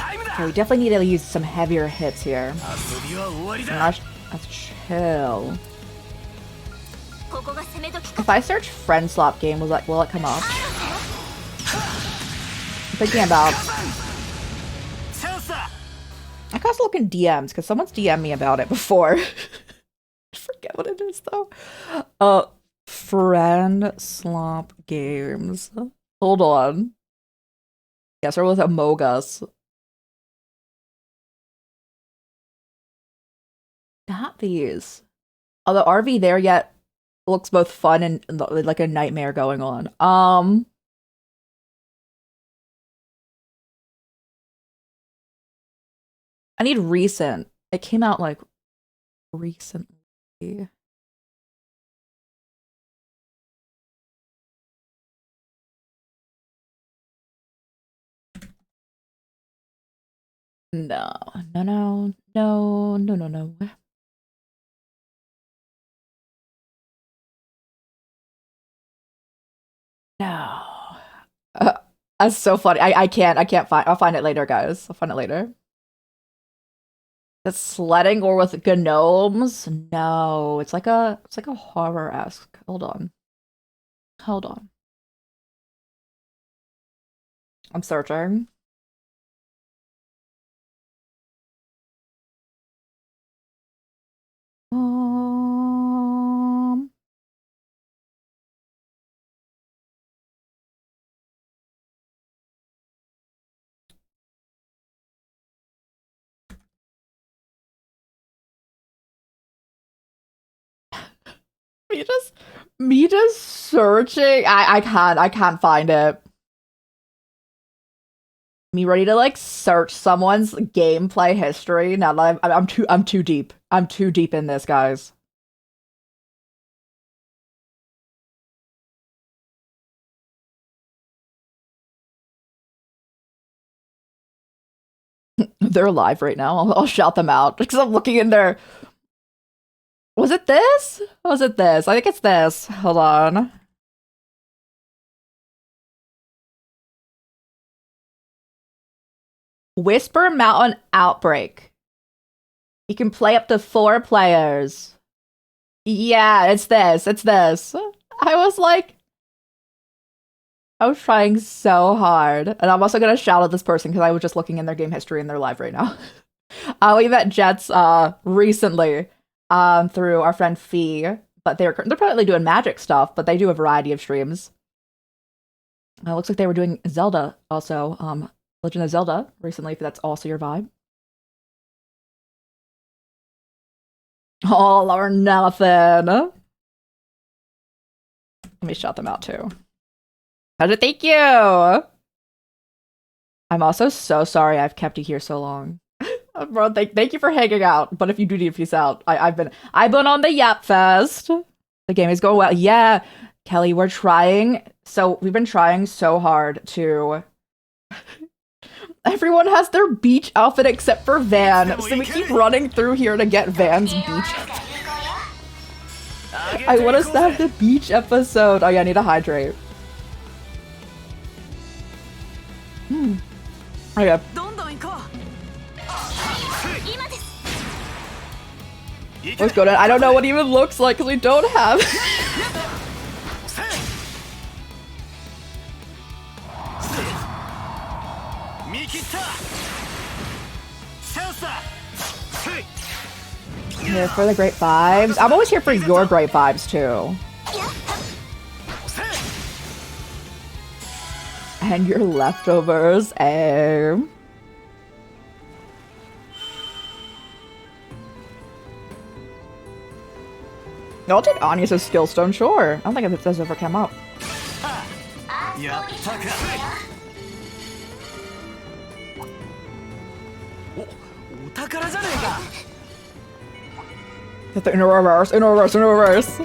Okay, we definitely need to use some heavier hits here. Let's chill. If I search friend swap game, will it come up? I'm thinking about. I can also look in DMs because someone's DM'd me about it before. I forget what it is though. Friend swap games. Hold on. Yes, or with Amogus. Not these. Although RV there yet looks both fun and like a nightmare going on. I need recent. It came out like recently. No. No. That's so funny. I can't find. I'll find it later, guys. I'll find it later. The sledding or with gnomes? No, it's like a horror-esque. Hold on. I'm searching. Me just searching. I can't find it. Me ready to like search someone's gameplay history now that I'm too deep. I'm too deep in this, guys. They're live right now. I'll shout them out because I'm looking in there. Was it this? Was it this? I think it's this. Hold on. Whisper Mountain Outbreak. You can play up to 4 players. Yeah, it's this. It's this. I was trying so hard. And I'm also going to shout at this person because I was just looking in their game history and they're live right now. We met Jets recently through our friend Fee. But they're probably doing magic stuff, but they do a variety of streams. Looks like they were doing Zelda also. Legend of Zelda recently, if that's also your vibe. All or nothing. Let me shout them out too. Thank you. I'm also so sorry I've kept you here so long. Bro, thank you for hanging out. But if you do need to peace out, I've been on the Yap Fest. The game is going well. Yeah, Kelly, we're trying. So we've been trying so hard to Everyone has their beach outfit except for Van, so we keep running through here to get Van's beach outfit. I want us to have the beach episode. Oh yeah, I need to hydrate. Okay. Let's go down. I don't know what it even looks like because we don't have. Here for the great vibes. I'm always here for your great vibes too. And your leftovers. I'll take Anya's skill stone, sure. I don't think it has ever come up. In a reverse, in a reverse, in a reverse.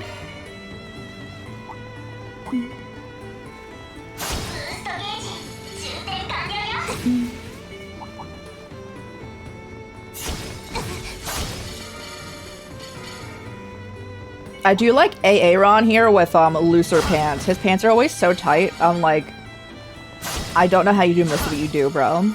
I do like Aaron here with looser pants. His pants are always so tight. I'm like, I don't know how you do most of what you do, bro.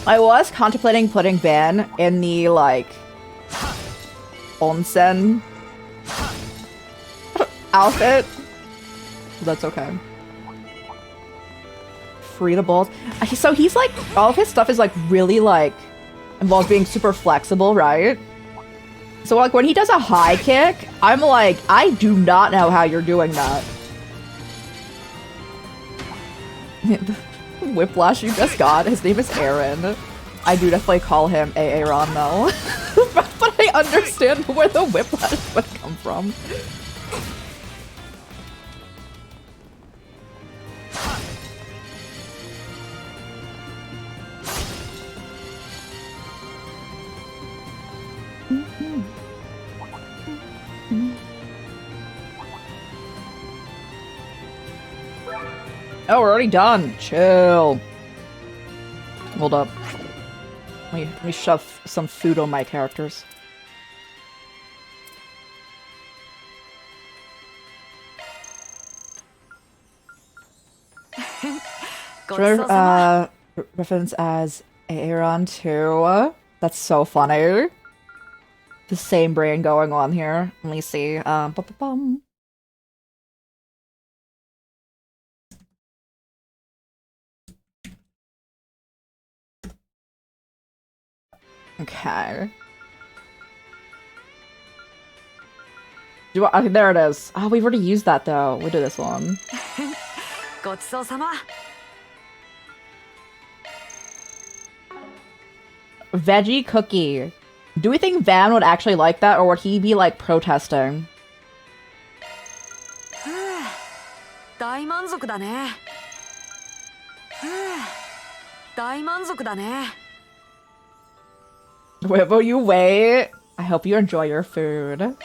I was contemplating putting Van in the, like, onsen outfit. That's okay. Free the balls. So he's like, all of his stuff is like really like, involves being super flexible, right? So like when he does a high kick, I'm like, I do not know how you're doing that. Whiplash you just got. His name is Aaron. I do definitely call him Aaron though. But I understand where the whiplash would come from. Oh, we're already done. Chill. Hold up. Let me shove some food on my characters. Reference as Aaron too. That's so funny. The same brain going on here. Let me see. Bum. Okay. There it is. Oh, we've already used that though. We'll do this one. Veggie cookie. Do we think Van would actually like that, or would he be like protesting? Whippo, you wait. I hope you enjoy your food.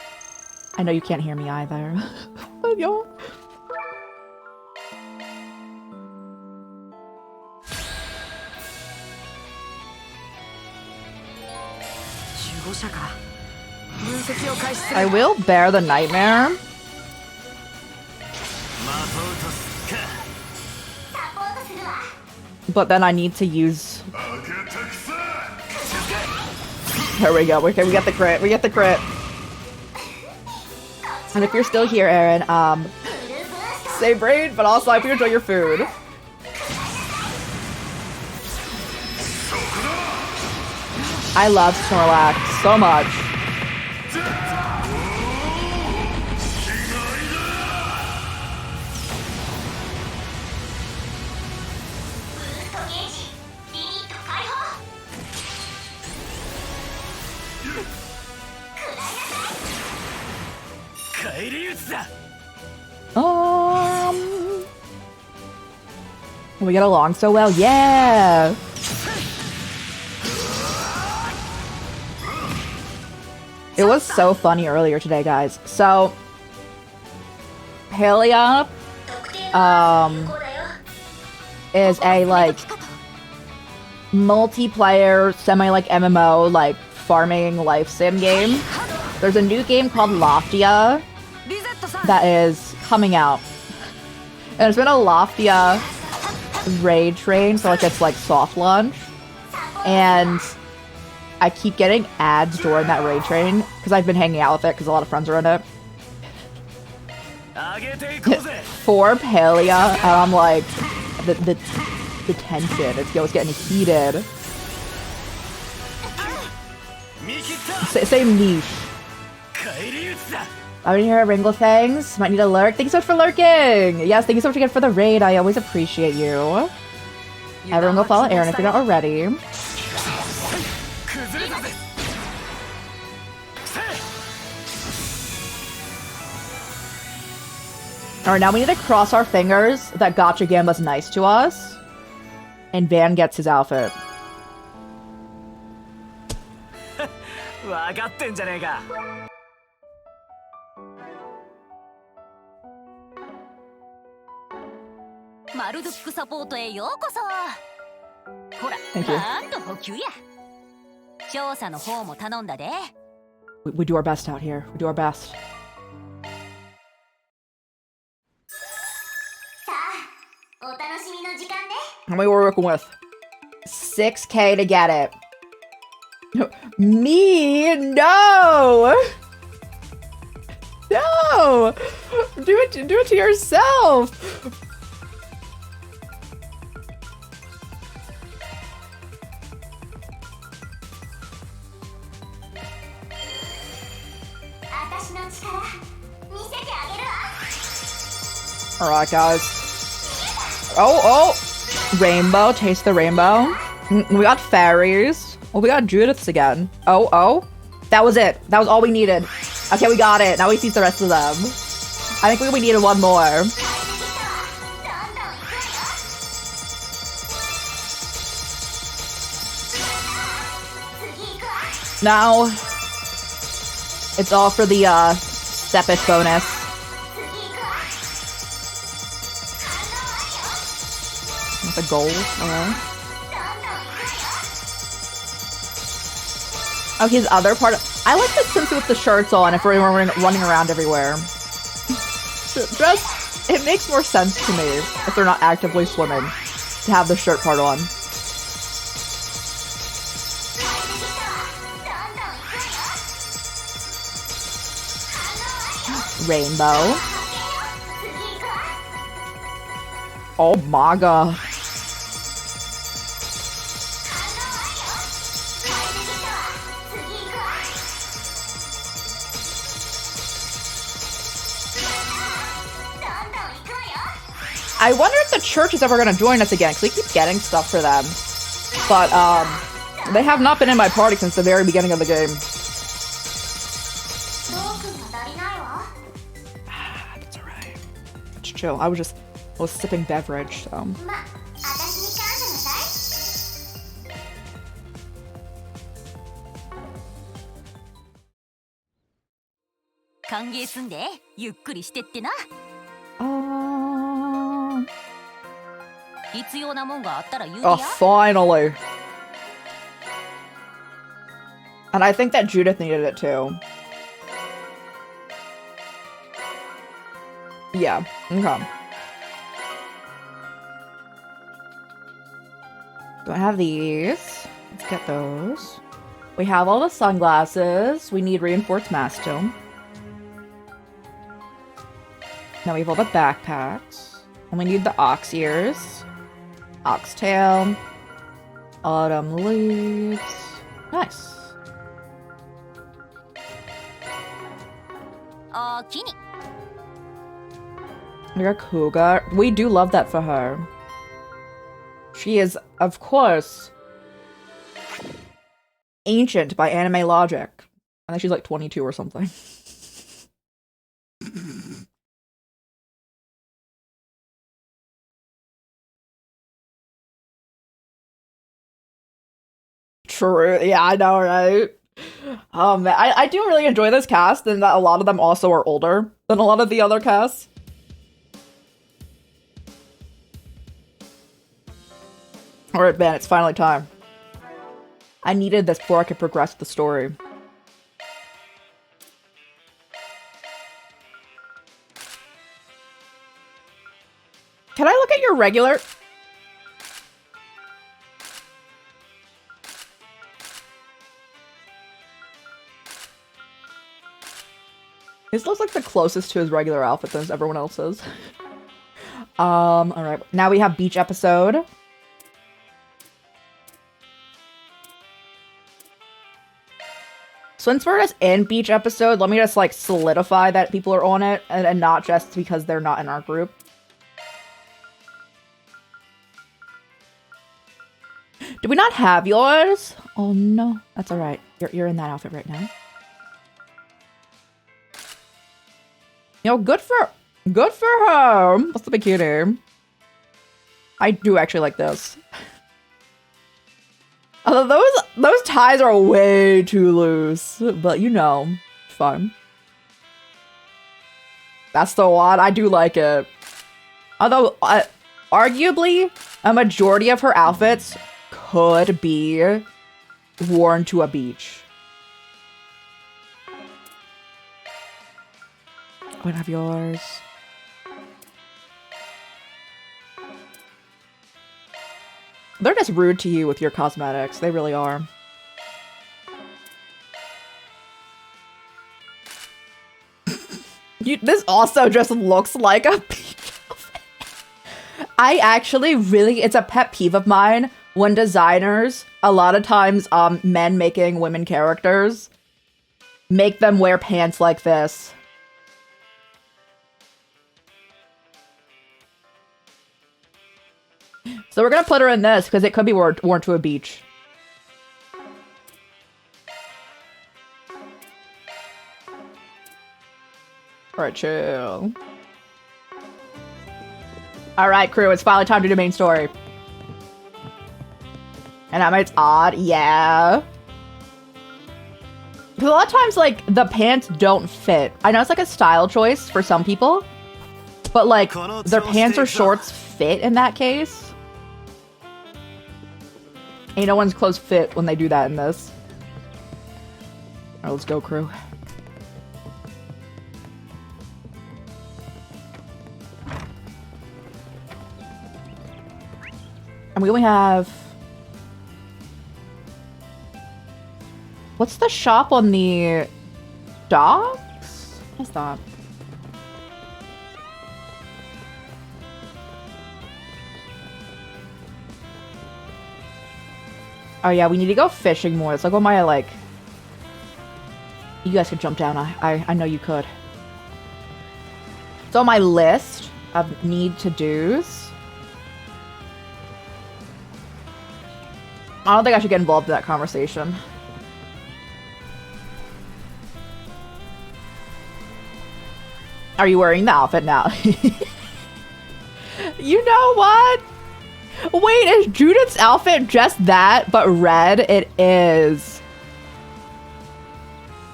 I know you can't hear me either. Yo. I will bear the nightmare. But then I need to use... There we go. Okay, we get the crit. We get the crit. And if you're still here, Aaron, stay brave, but also I hope you enjoy your food. I love Snorlax so much. We get along so well, yeah! It was so funny earlier today, guys. So, Palia, 得点は有効だよ is a, like, multiplayer, semi-like MMO, like, farming life sim game. There's a new game called Loftia リゼットさん that is coming out. And there's been a Loftia raid train, so, like, it's, like, soft launch. And I keep getting ads during that raid train, because I've been hanging out with it, because a lot of friends are in it. 上げていこうぜ For Palia, and I'm like, the tension, it's getting heated. 見切った Say niche. 返り討ちだ I'm in here, Ringle Fangs. Might need a lurk. Thank you so much for lurking. Yes, thank you so much again for the raid. I always appreciate you. Everyone go follow Aaron if you're not already. 崩れたぜせ Alright, now we need to cross our fingers that Gotcha Gamba's nice to us. And Van gets his outfit. 分かってんじゃねえかマルドックサポートへようこそほら Thank you. なんと補給や調査の方も頼んだで We do our best out here. We do our best. さあお楽しみの時間ね How many we're working with? 6K to get it. Me? No! No! Do it to yourself! 私の力見せてあげるわ Alright, guys. Oh! Rainbow. Taste the rainbow. We got fairies. Oh, we got Judiths again. Oh. That was it. That was all we needed. Okay, we got it. Now we see the rest of them. I think we needed one more. どんどん行くわよ 次行くわ Now, it's all for the, Sepith bonus. 次行くわ With the gold. Okay. どんどん行くわよ Oh, his other part. I like the swimsuit with the shirts on if we're running around everywhere. Just, it makes more sense to me if they're not actively swimming to have the shirt part on. どんどん行くわよ Rainbow. 次行くわ Oh my god. I wonder if the church is ever gonna join us again, because we keep getting stuff for them. But, they have not been in my party since the very beginning of the game. トークンが足りないわ That's alright. It's chill. I was sipping beverage, so. ま私に感謝なさい歓迎すんでゆっくりしてってな 必要なもんがあったら言うてや Oh, finally. And I think that Judith needed it too. Yeah, okay. Do I have these? Let's get those. We have all the sunglasses. We need reinforced mask too. Now we have all the backpacks. And we need the ox ears. Oxtail. Autumn leaves. Nice. おおきに Rakuga. We do love that for her. She is, of course, ancient by anime logic. I think she's like 22 or something. True. Yeah, I know, right? Man, I do really enjoy this cast, and that a lot of them also are older than a lot of the other casts. Alright, man, it's finally time. I needed this before I could progress the story. Can I look at your regular? This looks like the closest to his regular outfit than everyone else's. Alright. Now we have beach episode. Since we're just in beach episode, let me just like solidify that people are on it and not just because they're not in our group. Did we not have yours? Oh no, that's alright. You're in that outfit right now. You know, good for her. That's the bikini. I do actually like this. Although those ties are way too loose, but you know, fun. That's the one. I do like it. Although, arguably, a majority of her outfits could be worn to a beach. I'm gonna have yours. They're just rude to you with your cosmetics. They really are. This also just looks like a beach outfit. I actually really, it's a pet peeve of mine when designers, a lot of times men making women characters, make them wear pants like this. So we're gonna put her in this because it could be worn to a beach. Alright, chill. Alright, crew, it's finally time to do main story. And I mean, it's odd, yeah. Because a lot of times, like, the pants don't fit. I know it's like a style choice for some people, but like, their pants or shorts fit in that case. Ain't no one's clothes fit when they do that in this. Alright, let's go, crew. And we only have... What's the shop on the docks? What's that? Oh yeah, we need to go fishing more. It's like, what am I like? You guys could jump down. I know you could. So on my list of need to do's. I don't think I should get involved in that conversation. Are you wearing the outfit now? You know what? Wait, is Judith's outfit just that, but red? It is.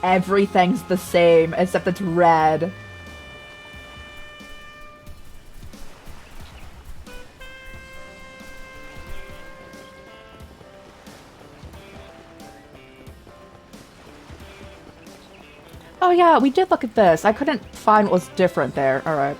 Everything's the same, except it's red. Oh yeah, we did look at this. I couldn't find what was different there. Alright.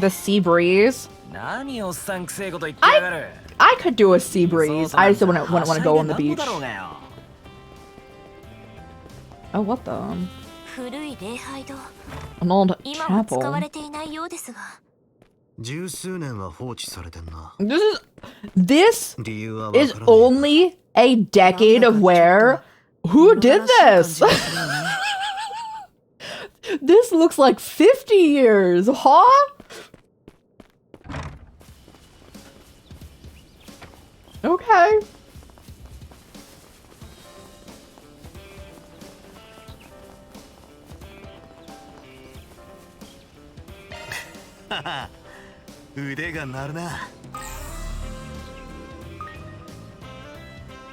The sea breeze. I could do a sea breeze. I just wouldn't want to go on the beach. Oh, what the? An old chapel. This is only a decade of wear. Who did this? This looks like 50 years, huh? Okay. 腕が鳴るな。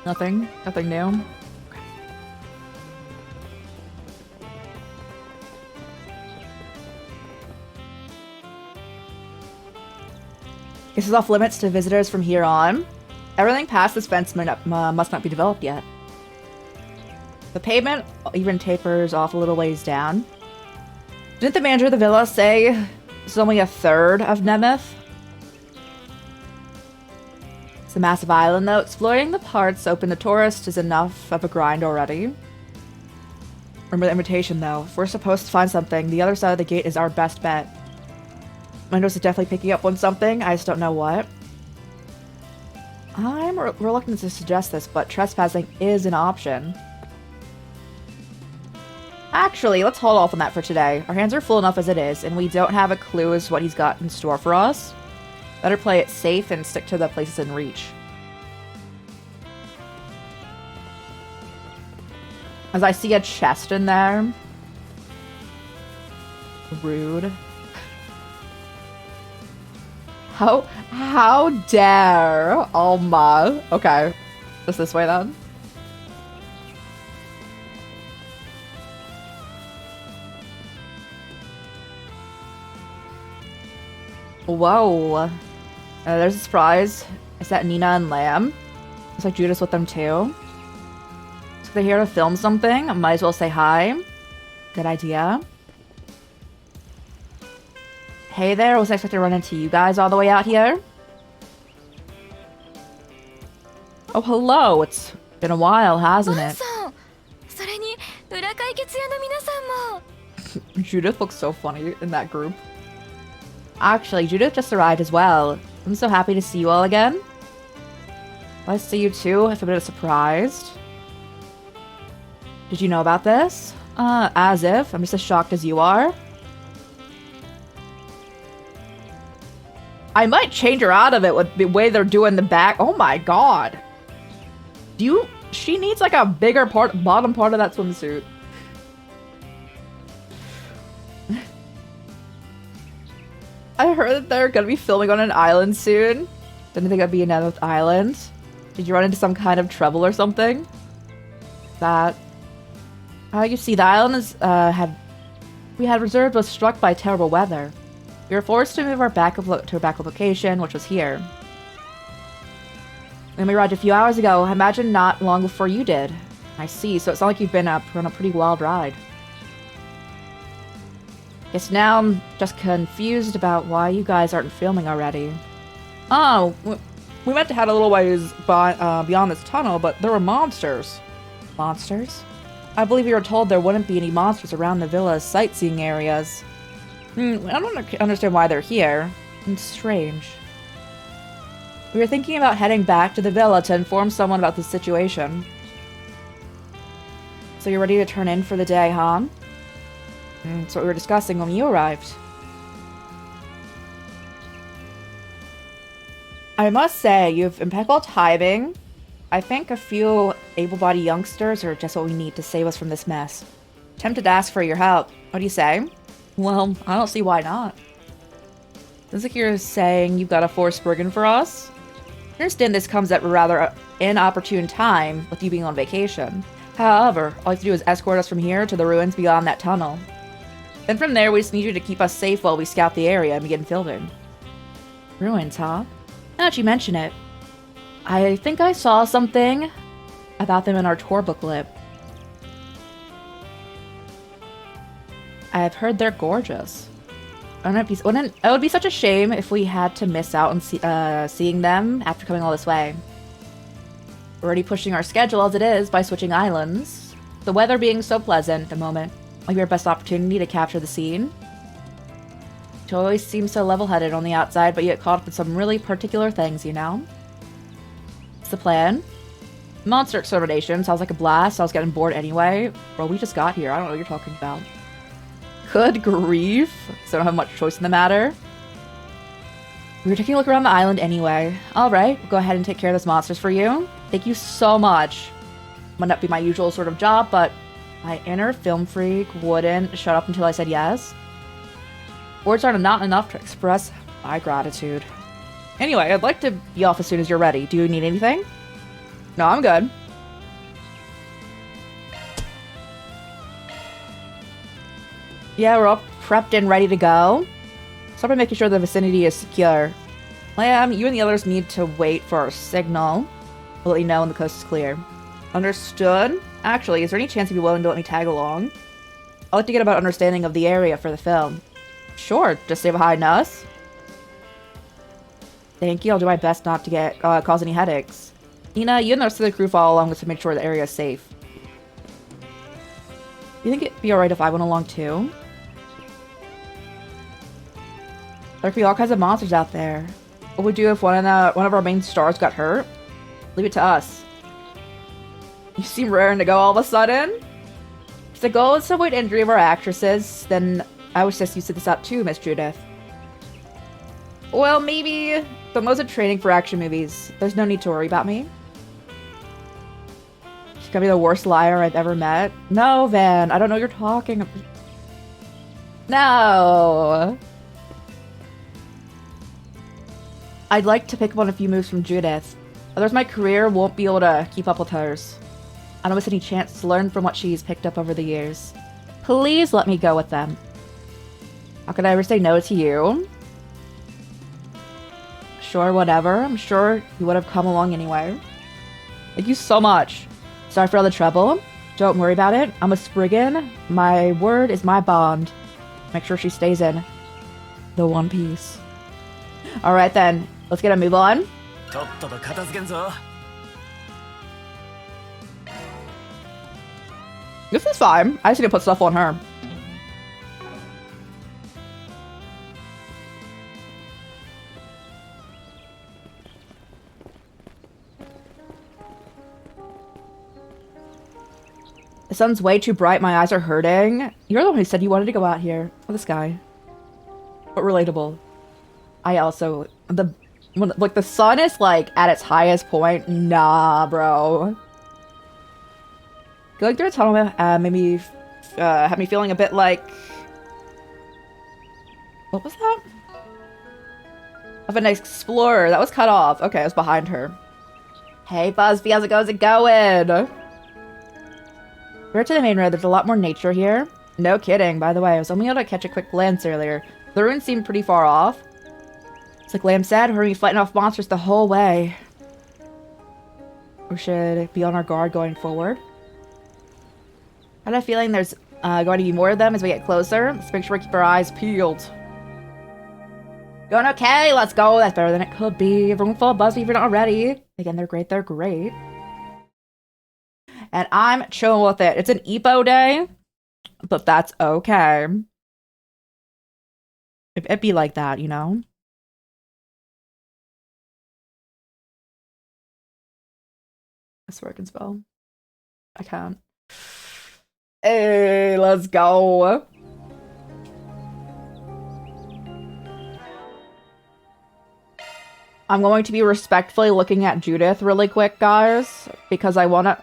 Nothing new. This is off limits to visitors from here on. Everything past this fence must not be developed yet. The pavement even tapers off a little ways down. Didn't the manager of the villa say it's only a third of Nemeth? It's a massive island, though. Exploring the parts open to tourists is enough of a grind already. Remember the invitation, though. If we're supposed to find something, the other side of the gate is our best bet. My nose is definitely picking up on something. I just don't know what. I'm reluctant to suggest this, but trespassing is an option. Actually, let's hold off on that for today. Our hands are full enough as it is, and we don't have a clue as to what he's got in store for us. Better play it safe and stick to the places in reach. As I see a chest in there. Rude. How dare Alma. Okay. Just this way then. Whoa. There's a surprise. Is that Nina and Lamb? Looks like Judith's with them too. So they're here to film something. I might as well say hi. Good idea. Hey there, I wasn't expecting to run into you guys all the way out here. Oh, hello. It's been a while, hasn't it? Judith looks so funny in that group. Actually, Judith just arrived as well. I'm so happy to see you all again. I see you too, if a bit surprised. Did you know about this? As if. I'm just as shocked as you are. I might change her out of it with the way they're doing the back. Oh my god. She needs like a bigger bottom part of that swimsuit. I heard that they're gonna be filming on an island soon. Didn't think it'd be another island. Did you run into some kind of trouble or something? You see, the island is, we had reserved was struck by terrible weather. We were forced to move our to a backup location, which was here. And we arrived a few hours ago. I imagine not long before you did. I see, so it's not like you've been on a pretty wild ride. Guess now I'm just confused about why you guys aren't filming already. Oh, we meant to head a little ways beyond this tunnel, but there were monsters. Monsters? I believe we were told there wouldn't be any monsters around the villa's sightseeing areas. I don't understand why they're here. It's strange. We were thinking about heading back to the villa to inform someone about the situation. So you're ready to turn in for the day, huh? That's what we were discussing when you arrived. I must say, you have impeccable timing. I think a few able-bodied youngsters are just what we need to save us from this mess. Tempted to ask for your help. What do you say? Well, I don't see why not. Sounds like you're saying you've got a forced brigand for us? I understand this comes at a rather inopportune time, with you being on vacation. However, all you have to do is escort us from here to the ruins beyond that tunnel. Then from there, we just need you to keep us safe while we scout the area and begin filming. Ruins, huh? Now that you mention it, I think I saw something about them in our tour booklet. I've heard they're gorgeous. It would be such a shame if we had to miss out on seeing them after coming all this way. We're already pushing our schedule as it is by switching islands. The weather being so pleasant at the moment might be our best opportunity to capture the scene. You always seem so level-headed on the outside, but you get caught up in some really particular things, you know? What's the plan? Monster extermination sounds like a blast. I was getting bored anyway. Bro, we just got here. I don't know what you're talking about. Good grief. So I don't have much choice in the matter. We were taking a look around the island anyway. Alright, we'll go ahead and take care of those monsters for you. Thank you so much. Might not be my usual sort of job, but my inner film freak wouldn't shut up until I said yes. Words are not enough to express my gratitude. Anyway, I'd like to be off as soon as you're ready. Do you need anything? No, I'm good. Yeah, we're all prepped and ready to go. Start by making sure the vicinity is secure. Lamb, you and the others need to wait for our signal. We'll let you know when the coast is clear. Understood? Actually, is there any chance you'd be willing to let me tag along? I'd like to get a better understanding of the area for the film. Sure, just stay behind us. Thank you, I'll do my best not to get cause any headaches. Ina, you and the rest of the crew follow along to make sure the area is safe. You think it'd be alright if I went along too? There could be all kinds of monsters out there. What would we do if one of our main stars got hurt? Leave it to us. You seem raring to go all of a sudden. If the goal is to avoid injury of our actresses, then I would suggest you sit this out too, Miss Judith. Well, maybe, but most of training for action movies. There's no need to worry about me. She's gonna be the worst liar I've ever met. No, Van, I don't know what you're talking about. No. I'd like to pick up on a few moves from Judith. Otherwise my career won't be able to keep up with hers. I don't miss any chance to learn from what she's picked up over the years. Please let me go with them. How could I ever say no to you? Sure, whatever. I'm sure you would have come along anyway. Thank you so much. Sorry for all the trouble. Don't worry about it. I'm a Spriggan. My word is my bond. Make sure she stays in the One Piece. Alright then, let's get a move on. This is fine. I just need to put stuff on her. The sun's way too bright, my eyes are hurting. You're the one who said you wanted to go out here. Oh, this guy. But relatable. I also... Like, the sun is, like, at its highest point. Nah, bro. Going through a tunnel made me... had me feeling a bit like... What was that? Of an explorer. That was cut off. Okay, I was behind her. Hey, Busby, how's it going? We're to the main road. There's a lot more nature here. No kidding, by the way. I was only able to catch a quick glance earlier. The ruins seemed pretty far off. It's like Lamb said, we're gonna be fighting off monsters the whole way. We should be on our guard going forward. I had a feeling there's going to be more of them as we get closer. Let's make sure we keep our eyes peeled. Going okay, let's go. That's better than it could be. Everyone full of Busby if you're not already. Again, they're great, they're great. And I'm chilling with it. It's an EPO day, but that's okay. It'd be like that, you know? I swear I can spell. I can't. Hey, let's go. I'm going to be respectfully looking at Judith really quick, guys, because I want to...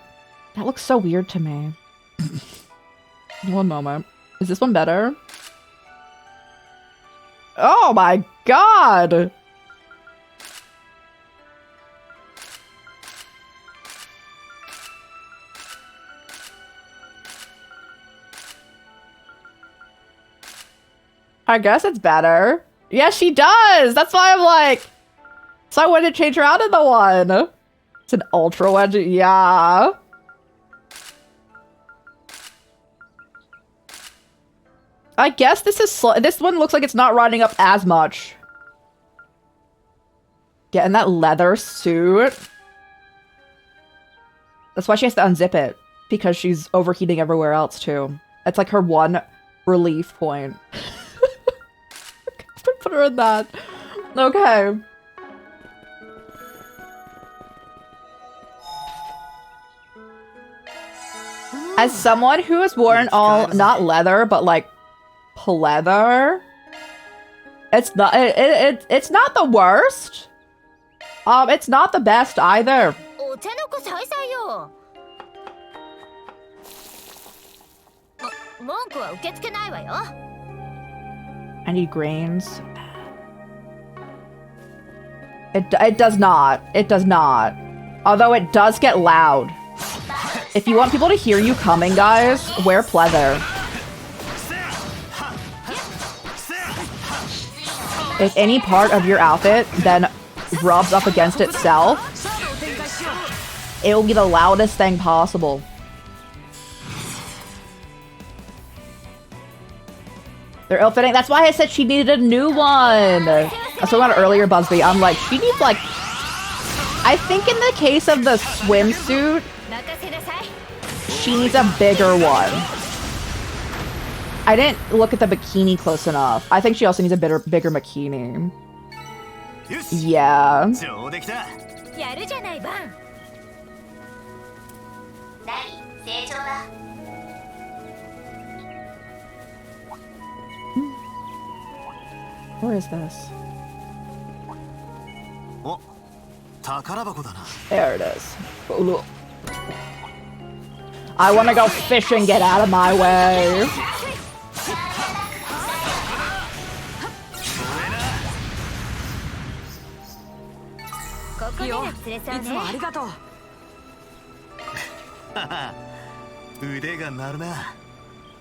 That looks so weird to me. One moment. Is this one better? Oh my god! I guess it's better. Yeah, she does! That's why I'm like... So I wanted to change her out of the one. It's an ultra wedge. Yeah. I guess this is this one looks like it's not riding up as much. Yeah, and that leather suit. That's why she has to unzip it. Because she's overheating everywhere else too. That's like her one relief point. Put her in that. Okay. As someone who has worn all, not leather, but like pleather, it's not it's not the worst. It's not the best either. I need grains. It does not. It does not. Although it does get loud. If you want people to hear you coming, guys, wear pleather. If any part of your outfit then rubs up against itself, it will be the loudest thing possible. They're ill-fitting. That's why I said she needed a new one. I was talking about it earlier, Busby. I'm like, she needs like... I think in the case of the swimsuit, she needs a bigger one. I didn't look at the bikini close enough. I think she also needs a bigger bikini. Yeah. やるじゃないバン。何成長だ Where is this? お、宝箱だな。 There it is. Oh, look. I want to go fishing. Get out of my way. ここなら釣れそういつもあね。りがとう。腕が鳴るな。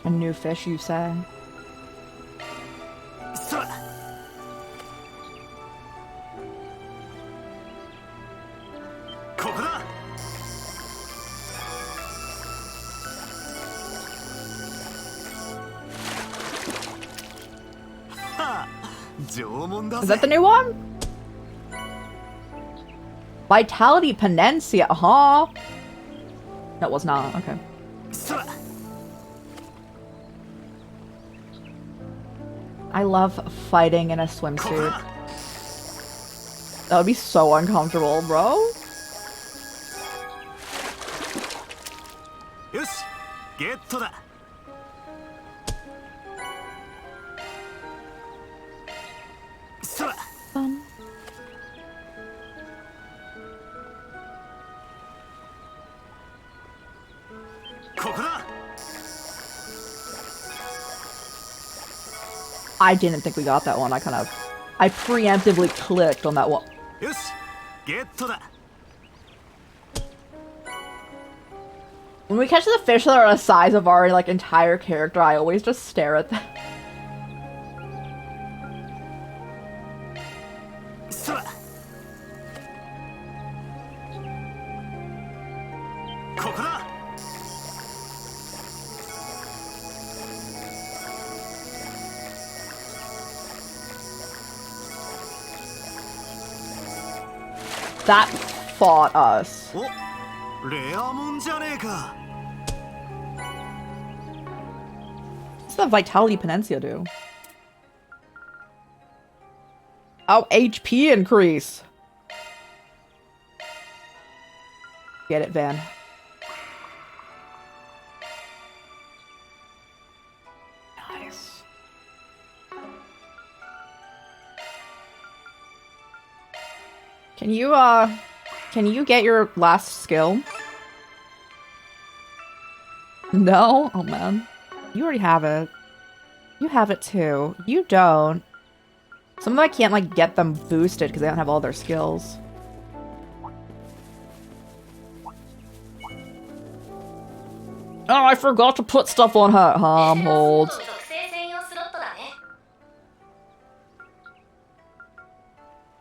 A new fish, you say? そら。ここだ。はあ、縄文だ Is ぜ。 that the new one? Vitality Penencia, huh? No, it was not. Okay. そら。 I love fighting in a ここ swimsuit. だ。 That would be so uncomfortable, bro. よし、ゲットだ。そら。 ここだ。 I didn't think we got that one. I preemptively clicked on that one. よし、ゲットだ。 When we catch the fish that are the size of our like entire character, I always just stare at them. そら。ここだ。 That fought us. お、レアもんじゃねえか。 What's the Vitality Penencia do? Oh, HP increase. Get it, Van. Nice. Can you get your last skill? No? Oh man. You already have it. You have it too. You don't. Some of them I can't like get them boosted because they don't have all their skills. Oh, I forgot to put stuff on her. Hold. 属性専用スロットだね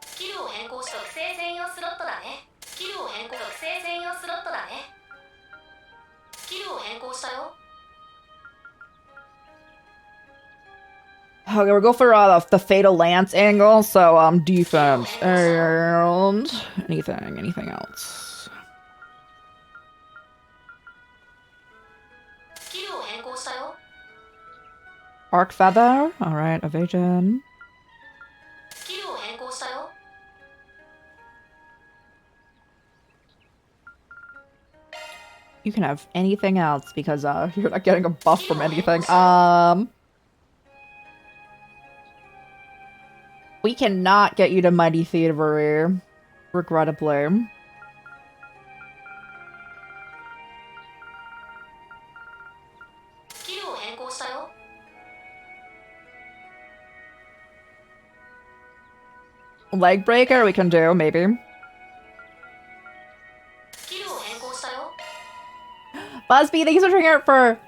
スキルを変更し属性専用スロットだねスキルを変更属性専用スロットだねスキルを変更したよ Okay, we'll go for the Fatal Lance angle, so defense and anything else. スキルを変更したよ Arc Feather, alright, evasion. スキルを変更したよ You can have anything else because you're not getting a buff from anything. We cannot get you to Mighty Thievery, regrettably. スキルを変更したよ leg breaker we can do, maybe. スキルを変更したよ Busby, thank you so much for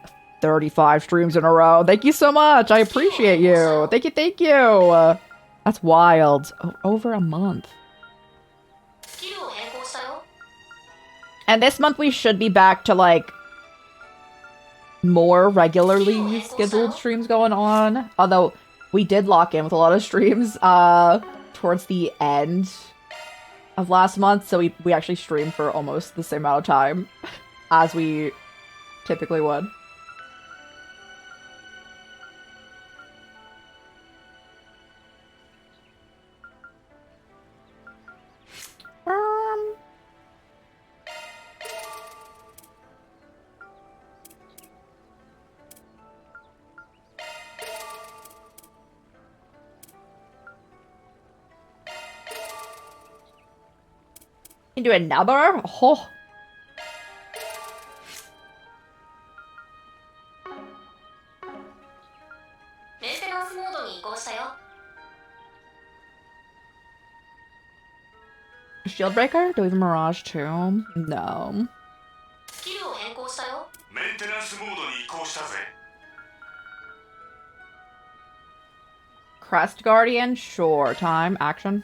35 streams in a row. Thank you so much. I appreciate you. Thank you, thank you. That's wild. Over a month. スキルを変更したよ And this month we should be back to like more regularly scheduled streams going on. Although we did lock in with a lot of streams towards the end of last month, so we actually streamed for almost the same amount of time as we typically would. You do another? Oh. メンテナンスモードに移行したよ Shield breaker? Do we have a mirage too? No. スキルを変更したよ メンテナンスモードに移行したぜ Crest Guardian? Sure. Time. Action.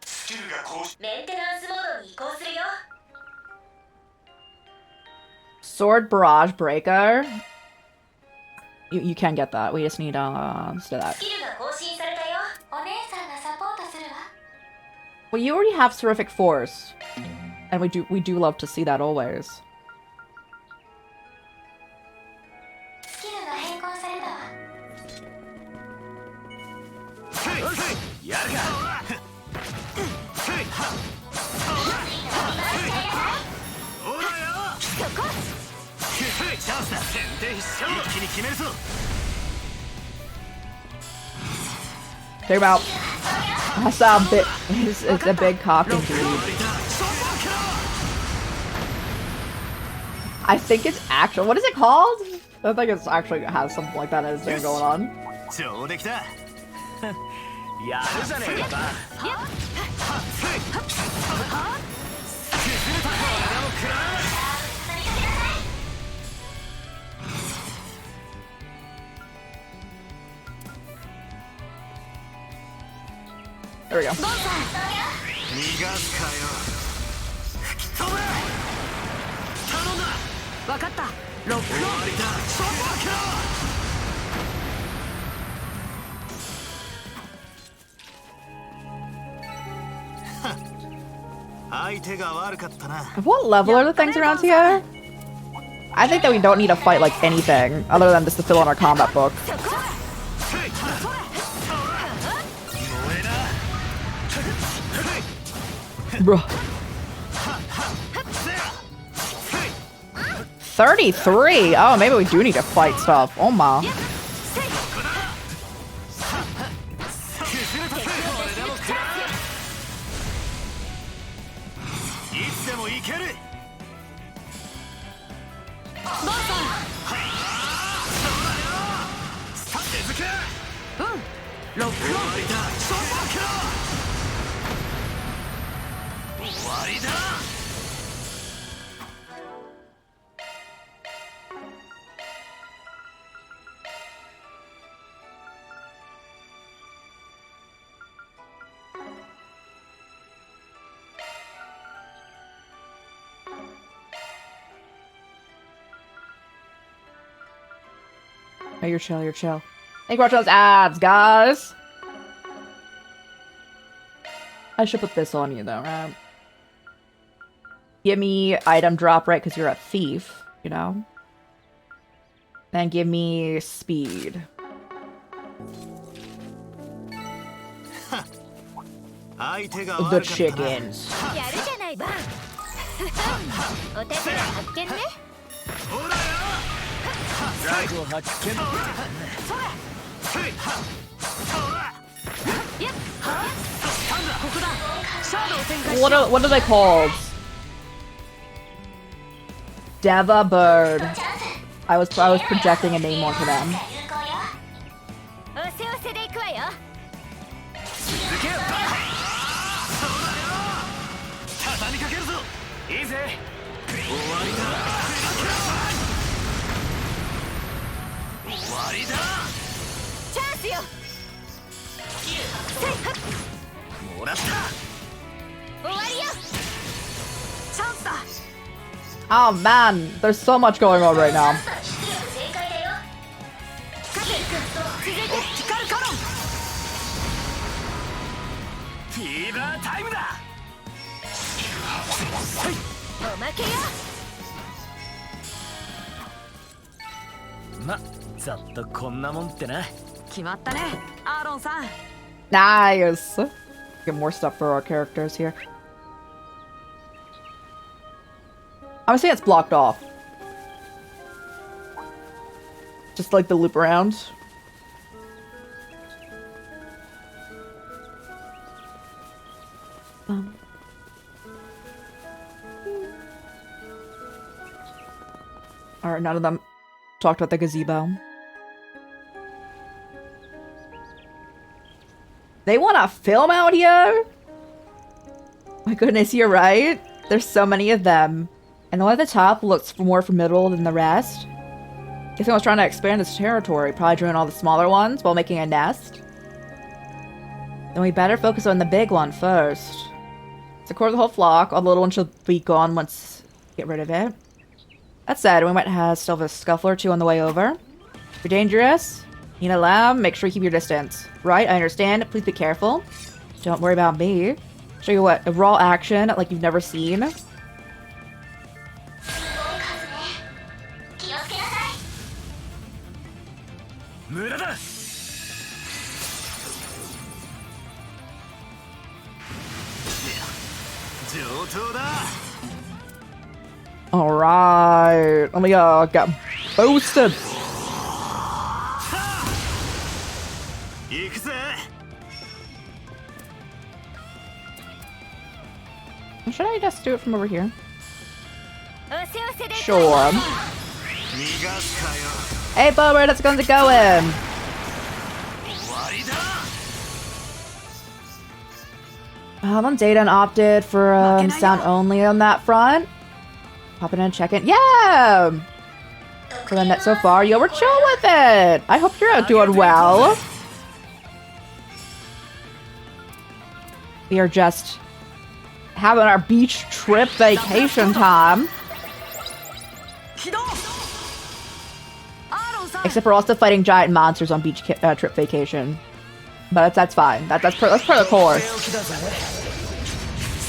スキルが更新メンテナンスモードに移行するよ Sword Barrage Breaker. You can get that. We just need let's do that. スキルが更新されたよお姉さんがサポートするわ Well, you already have Terrific Force. And we do love to see that always. スキルが変更されたわ やるかほらよチャンスだ先手必勝一気に決めるぞ Check him out. That's a bit. It's a big cock indeed. I think it's actual. What is it called? I think it's actually has something like that as thing going on. 上出来たやるじゃねえかバン There we go. 逃がすかよ吹き飛べ頼んだ分かったロック終わりだそこか相手が悪かったな What level are the things around here? I think that we don't need to fight like anything other than just to fill in our combat book. Bruh. 33? Oh, maybe we do need to fight stuff. Oh my. いつでもいける手付けロック終わりだそこか終わりだ Oh, you're chill, you're chill. Thank you for watching those ads, guys! I should put this on you, though, right? Give me item drop, right? Because you're a thief, you know? And give me speed. 相手が The 悪かったな chickens. やるじゃないバンお手伝い発見ねほらよザクを発見 What are they called? Deva Bird. I was projecting a name onto them. おせおせで行くわよいいぜ。終わりだ。終わりだ。チャンスよ。もらった。終わりよ。チャンスだ。 Oh man, there's so much going on right now. 正解だよ。続いて光るカロン。フィーバータイムだ。おまけよ。ま、ざっとこんなもんってな。決まったね、アーロンさん。 Nice. Get more stuff for our characters here. I'm saying it's blocked off. Just like the loop around. Alright, none of them talked about the gazebo. They want to film out here? My goodness, you're right. There's so many of them. And the one at the top looks more formidable than the rest. Guess I was trying to expand its territory, probably drawing all the smaller ones while making a nest. Then we better focus on the big one first. Secure the whole flock, all the little ones should be gone once we get rid of it. That said, we might have still have a scuffle or two on the way over. If you're dangerous, need a lamb, make sure you keep your distance. Right, I understand, please be careful. Don't worry about me. Show you what, a raw action like you've never seen. 気をつけなさい。無駄だ。上等だ。 Alright, let me get boosted. 行くぜ。 Should I just do it from over here? おせおせで Sure. 逃がすかよ。 Hey, Bobber, that's going to go in. 終わりだ。 On Dayton opted for sound only on that front. Pop it in and check it. Yeah! For the net so far, yo, we're chill with it. I hope you're doing well. We are just having our beach trip vacation time. 起動。アーロンさん。 Except we're also fighting giant monsters on beach trip vacation. But that's fine. That's part of the course.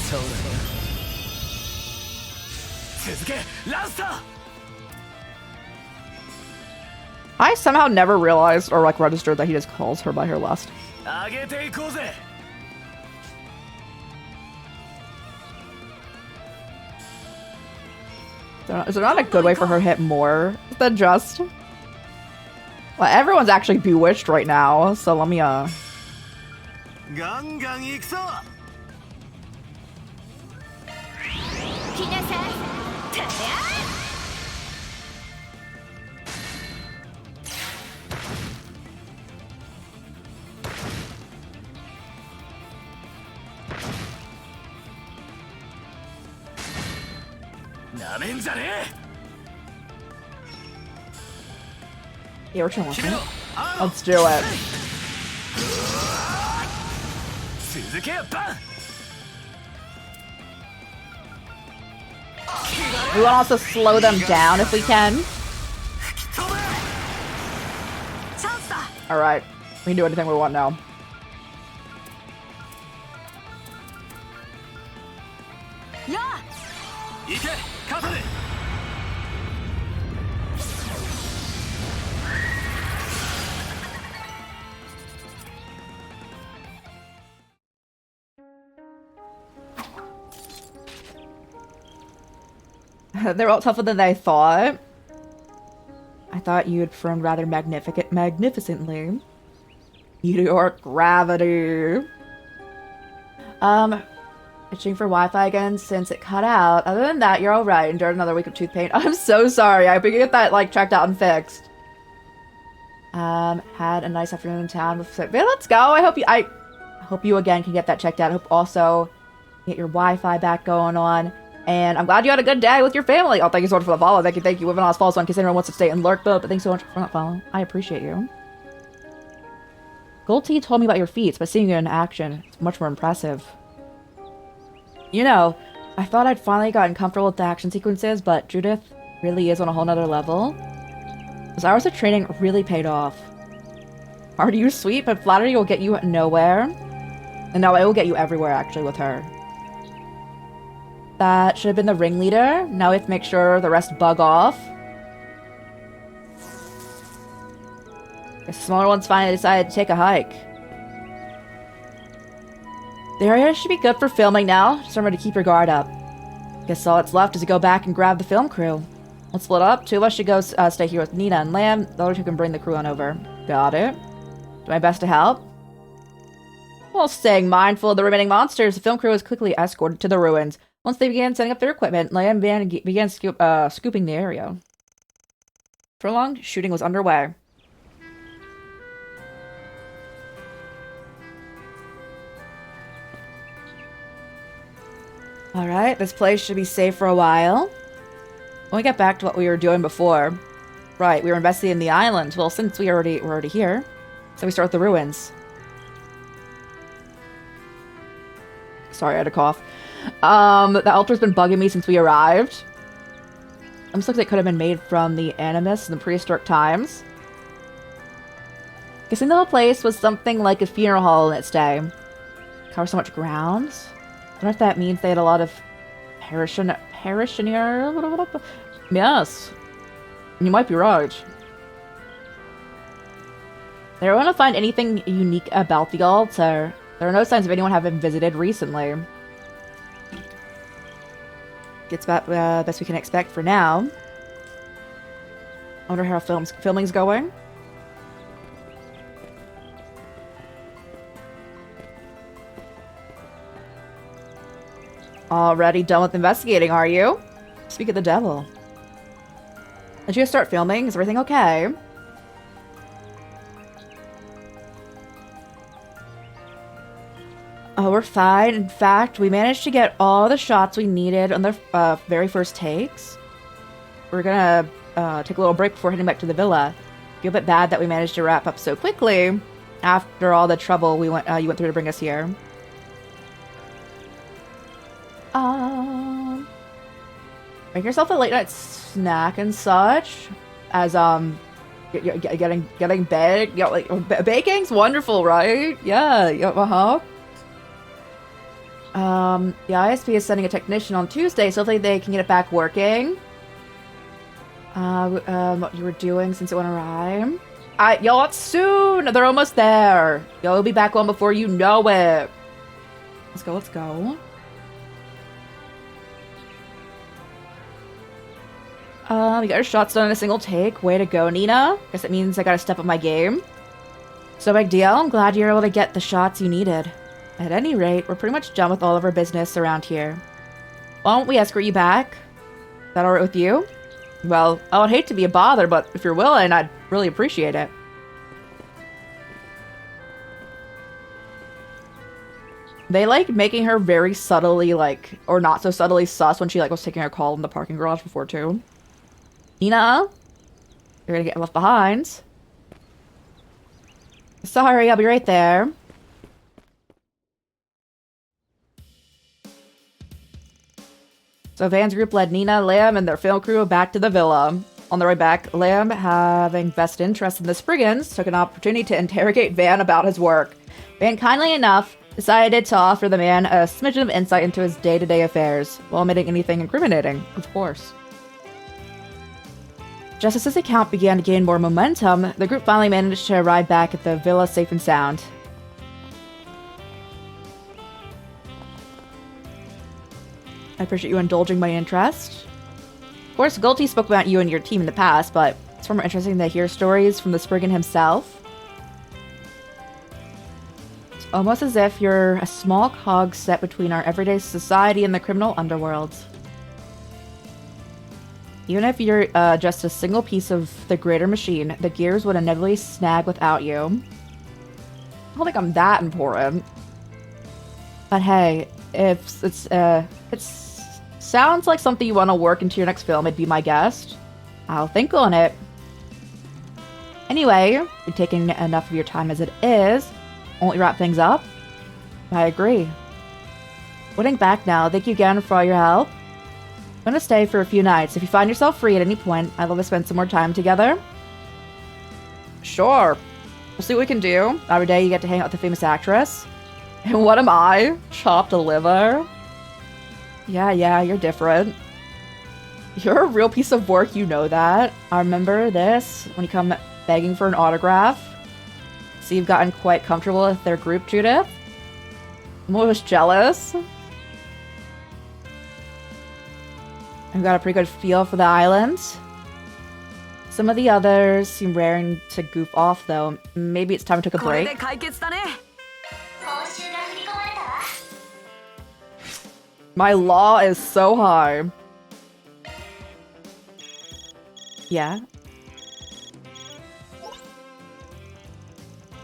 そうだね。続け、ランスター。 I somehow never realized or like registered that he just calls her by her last. 上げていこうぜ。 Is there not a good way for her to hit more than just? Well, everyone's actually bewitched right now, so let me ガンガン行くぞ。来なさい。てりゃなめんじゃね Yeah, we're chilling. 決めろ。 Let's do it. 続けバン。 We want to also slow them down if we can. 飛べ。チャンスだ。 Alright. We can do anything we want now. やあ。行け。肩で。 They're all tougher than I thought. I thought you'd performed rather magnificently. Meteoric gravity. Itching for Wi-Fi again since it cut out. Other than that, you're alright. Endured another week of tooth pain. I'm so sorry. I hope you can get that, like, checked out and fixed. Had a nice afternoon in town with... Yeah, let's go. I hope you again can get that checked out. I hope also get your Wi-Fi back going on. And I'm glad you had a good day with your family. Oh, thank you so much for the follow. Thank you. Living on us follow, so considering wants to stay and lurk, but thanks so much for not following. I appreciate you. Gold Tea told me about your feats, but seeing you in action, it's much more impressive. You know, I thought I'd finally gotten comfortable with the action sequences, but Judith really is on a whole nother level. Those hours of training really paid off. Hard to use sweet, but flattery will get you nowhere. And no, it will get you everywhere, actually, with her. That should have been the ringleader. Now we have to make sure the rest bug off. The smaller ones finally decided to take a hike. The area should be good for filming now. Just remember to keep your guard up. Guess all that's left is to go back and grab the film crew. We'll split up. 2 of us should go stay here with Nina and Lamb. The other 2 can bring the crew on over. Got it. Do my best to help. While staying mindful of the remaining monsters, the film crew was quickly escorted to the ruins. Once they began setting up their equipment, Lamb began scooping the area. Prolonged shooting was underway. Alright, this place should be safe for a while. When we get back to what we were doing before. Right, we were investigating the island. Well, since we're already here, so we start with the ruins. Sorry, I had a cough. The altar's been bugging me since we arrived. Almost looks like it could have been made from the animus in the prehistoric times. Guessing the whole place was something like a funeral hall in its day. Cover so much ground. I wonder if that means they had a lot of parishioner. Yes. You might be right. They don't want to find anything unique about the altar. There are no signs of anyone having visited recently. Gets about best we can expect for now. I wonder how filming's going. Already done with investigating, are you? Speak of the devil. Did you guys start filming? Is everything okay? Oh, we're fine. In fact, we managed to get all the shots we needed on the very first takes. We're gonna take a little break before heading back to the villa. Feel a bit bad that we managed to wrap up so quickly after all the trouble you went through to bring us here. Make yourself a late night snack and such, as getting baked. You know, like baking's wonderful, right? Yeah. The ISP is sending a technician on Tuesday, so hopefully they can get it back working. What you were doing since it went awry? Yo, it's soon. They're almost there. Yo, we'll be back on before you know it. Let's go. You got your shots done in a single take. Way to go, Nina. Guess it means I gotta step up my game. So big deal. I'm glad you're able to get the shots you needed. At any rate, we're pretty much done with all of our business around here. Why don't we escort you back? Is that alright with you? Well, I would hate to be a bother, but if you're willing, I'd really appreciate it. They like making her very subtly, like, or not so subtly sus when she like was taking her call in the parking garage before too. Nina, you're gonna get left behind. Sorry, I'll be right there. So Van's group led Nina, Lamb, and their film crew back to the villa. On the way back, Lamb, having best interest in the Spriggans, took an opportunity to interrogate Van about his work. Van, kindly enough, decided to offer the man a smidgen of insight into his day-to-day affairs, while omitting anything incriminating, of course. Just as his account began to gain more momentum, the group finally managed to arrive back at the villa safe and sound. I appreciate you indulging my interest. Of course, Gulty spoke about you and your team in the past, but it's far more interesting to hear stories from the Spriggan himself. It's almost as if you're a small cog set between our everyday society and the criminal underworld. Even if you're just a single piece of the greater machine, the gears would inevitably snag without you. I don't think I'm that important. But hey, if it's Sounds like something you want to work into your next film. It'd be my guest. I'll think on it. Anyway, you're taking enough of your time as it is. Won't you wrap things up? I agree. Waiting back now, thank you again for all your help. I'm gonna stay for a few nights. If you find yourself free at any point, I'd love to spend some more time together. Sure. We'll see what we can do. Every day you get to hang out with the famous actress. And what am I? Chopped liver? Yeah, you're different. You're a real piece of work, you know that. I remember this when you come begging for an autograph. So you've gotten quite comfortable with their group, Judith? I'm always jealous. I've got a pretty good feel for the island. Some of the others seem raring to goof off, though. Maybe it's time to take a break. My law is so high. Yeah?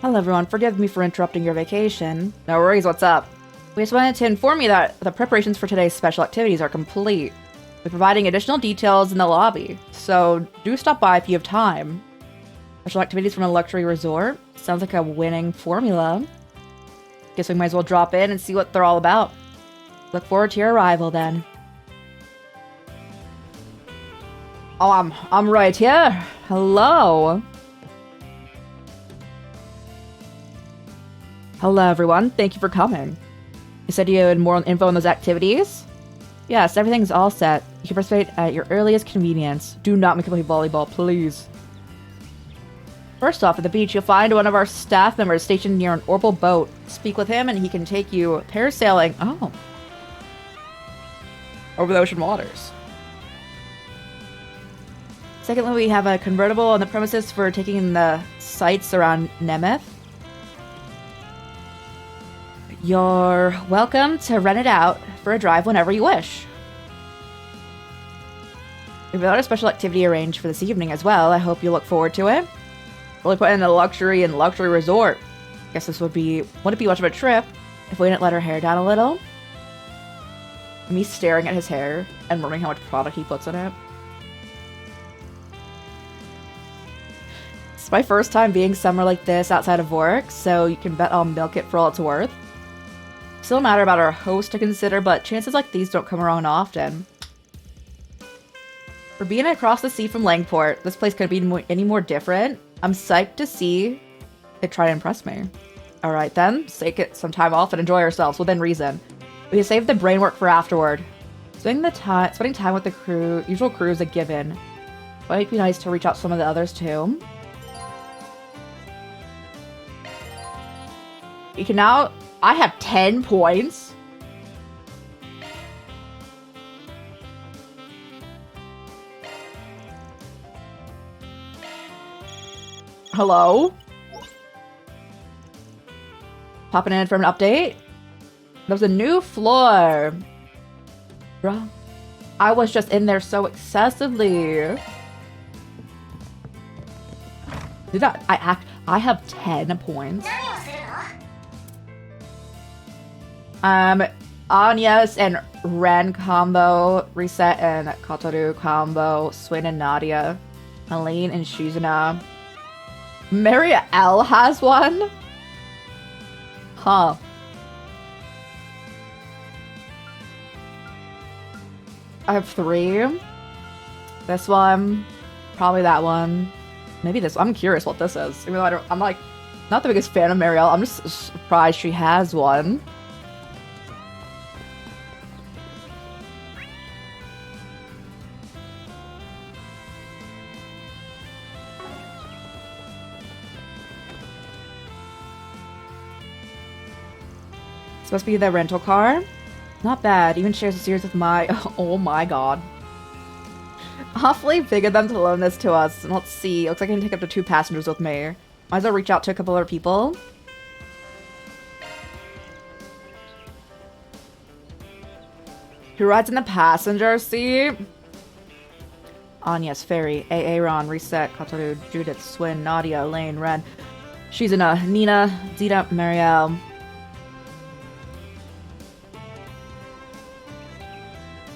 Hello everyone, forgive me for interrupting your vacation. No worries, what's up? We just wanted to inform you that the preparations for today's special activities are complete. We're providing additional details in the lobby, so do stop by if you have time. Special activities from a luxury resort? Sounds like a winning formula. Guess we might as well drop in and see what they're all about. Look forward to your arrival then. Oh, I'm right here. Hello. Hello everyone, thank you for coming. You said you had more info on those activities? Yes, everything's all set. You can participate at your earliest convenience. Do not make me play volleyball, please. First off, at the beach, you'll find one of our staff members stationed near an orbital boat. Speak with him and he can take you parasailing. Oh. Over the ocean waters. Secondly, we have a convertible on the premises for taking in the sights around Nemeth. You're welcome to rent it out for a drive whenever you wish. We've got a special activity arranged for this evening as well. I hope you look forward to it. Really put in a luxury resort. Guess this wouldn't be much of a trip if we didn't let her hair down a little. Me staring at his hair and wondering how much product he puts in it. It's my first time being somewhere like this outside of work, so you can bet I'll milk it for all it's worth. Still a matter about our host to consider, but chances like these don't come around often. For being across the sea from Langport, this place couldn't be any more different. I'm psyched to see it try to impress me. Alright then, let's take it some time off and enjoy ourselves within reason. We can save the brain work for afterward. Spending time with the usual crew is a given. But it'd be nice to reach out to some of the others too. You can now... I have 10 points. Hello? Popping in for an update. There's a new floor. Bruh. I was just in there so excessively. Did I have 10 points. Anya's and Ren combo, Reset and Kotoru combo, Swin and Nadia, Helene and Shizuna. Maria L has one? Huh. I have 3. This one, probably that one. Maybe this. I'm curious what this is. Even though I'm like, not the biggest fan of Marielle. I'm just surprised she has one. Supposed to be the rental car? Not bad. Even shares a series with my... Oh my god. Awfully big of them to loan this to us. Let's see. Looks like I can take up to 2 passengers with me. Might as well reach out to a couple other people. Who rides in the passenger seat? Anya's Ferry, Aaron, Reset, Kotoru, Judith, Swin, Nadia, Lane, Ren. Shizuna, Nina, Zeta, Marielle.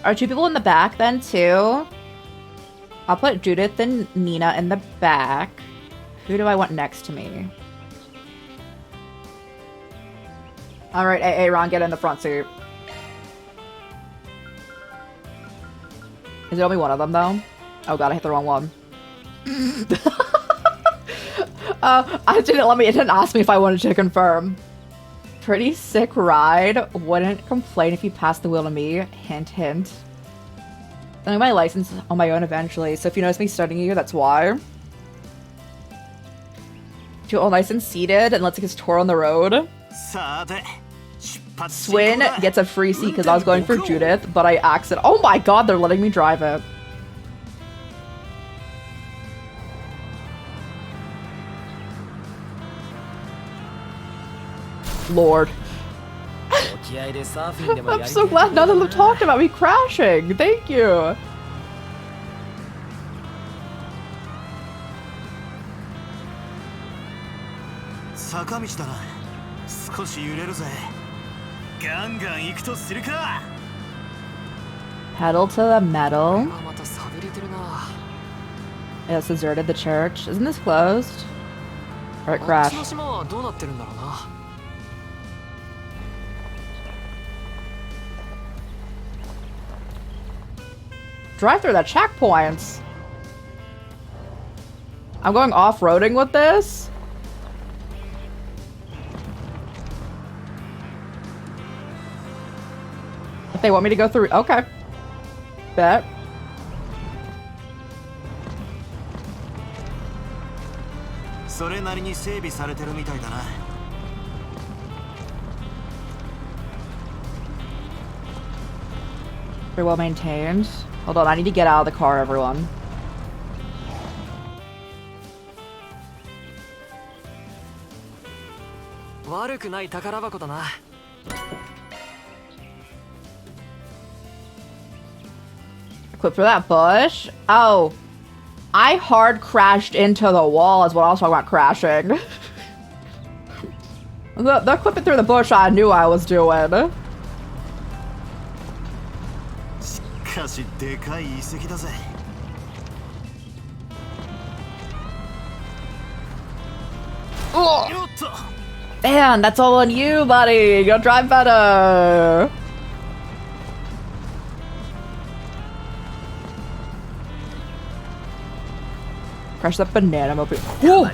Are two people in the back then too? I'll put Judith and Nina in the back. Who do I want next to me? Alright, AA Ron, get in the front seat. Is it only one of them though? Oh god, I hit the wrong one. It didn't ask me if I wanted to confirm. Pretty sick ride. Wouldn't complain if you passed the wheel to me. Hint, hint. I need my license on my own eventually, so if you notice me studying you, that's why. Feel all nice and seated and let's take his tour on the road. Swin gets a free seat because I was going for Judith, but I accident. Oh my god, they're letting me drive it. Lord. I'm so glad none of them talked about me crashing. Thank you. Pedal to the metal. Yeah, it's deserted the church. Isn't this closed? Or it crashed. Drive through the checkpoints. I'm going off-roading with this. If they want me to go through, okay. Bet. Very well maintained. Hold on, I need to get out of the car, everyone. Equip for that bush. Oh. I hard crashed into the wall is what I was talking about crashing. the equipment through the bush I knew I was doing. Oh. Man, that's all on you, buddy. You gotta drive better. Crash that banana mobile. Whoa.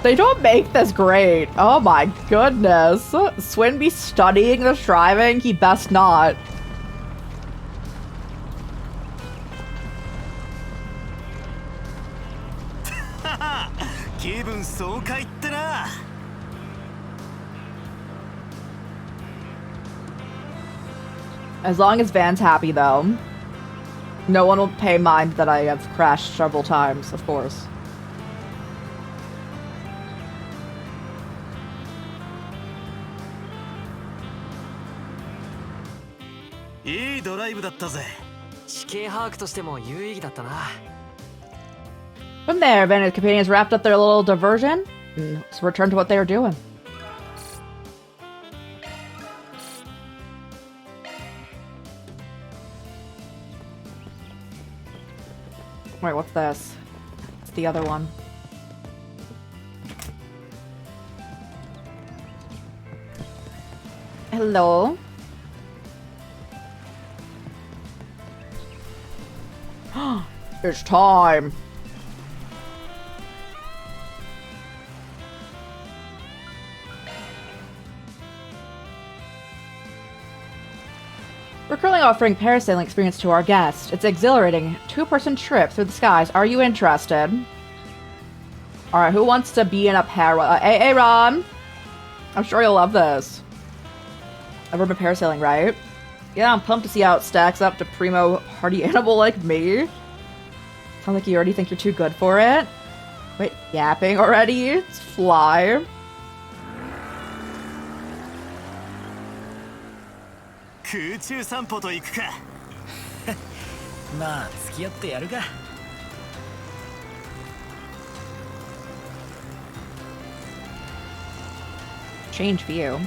They don't make this great. Oh my goodness. Swin be studying this driving? He best not. As long as Van's happy though. No one will pay mind that I have crashed several times, of course. From there, Van and his companions wrapped up their little diversion and returned to what they were doing. Wait, what's this? It's the other one. Hello? It's time. We're currently offering parasailing experience to our guests. It's exhilarating. 2-person trip through the skies. Are you interested? Alright, who wants to be in a hey, Ron! I'm sure you'll love this. Ever been parasailing, right? Yeah, I'm pumped to see how it stacks up to primo hardy animal like me. Sounds like you already think you're too good for it. Wait, yapping already? Let's fly. 空中散歩と行くか。まあ付き合ってやるか。Change view.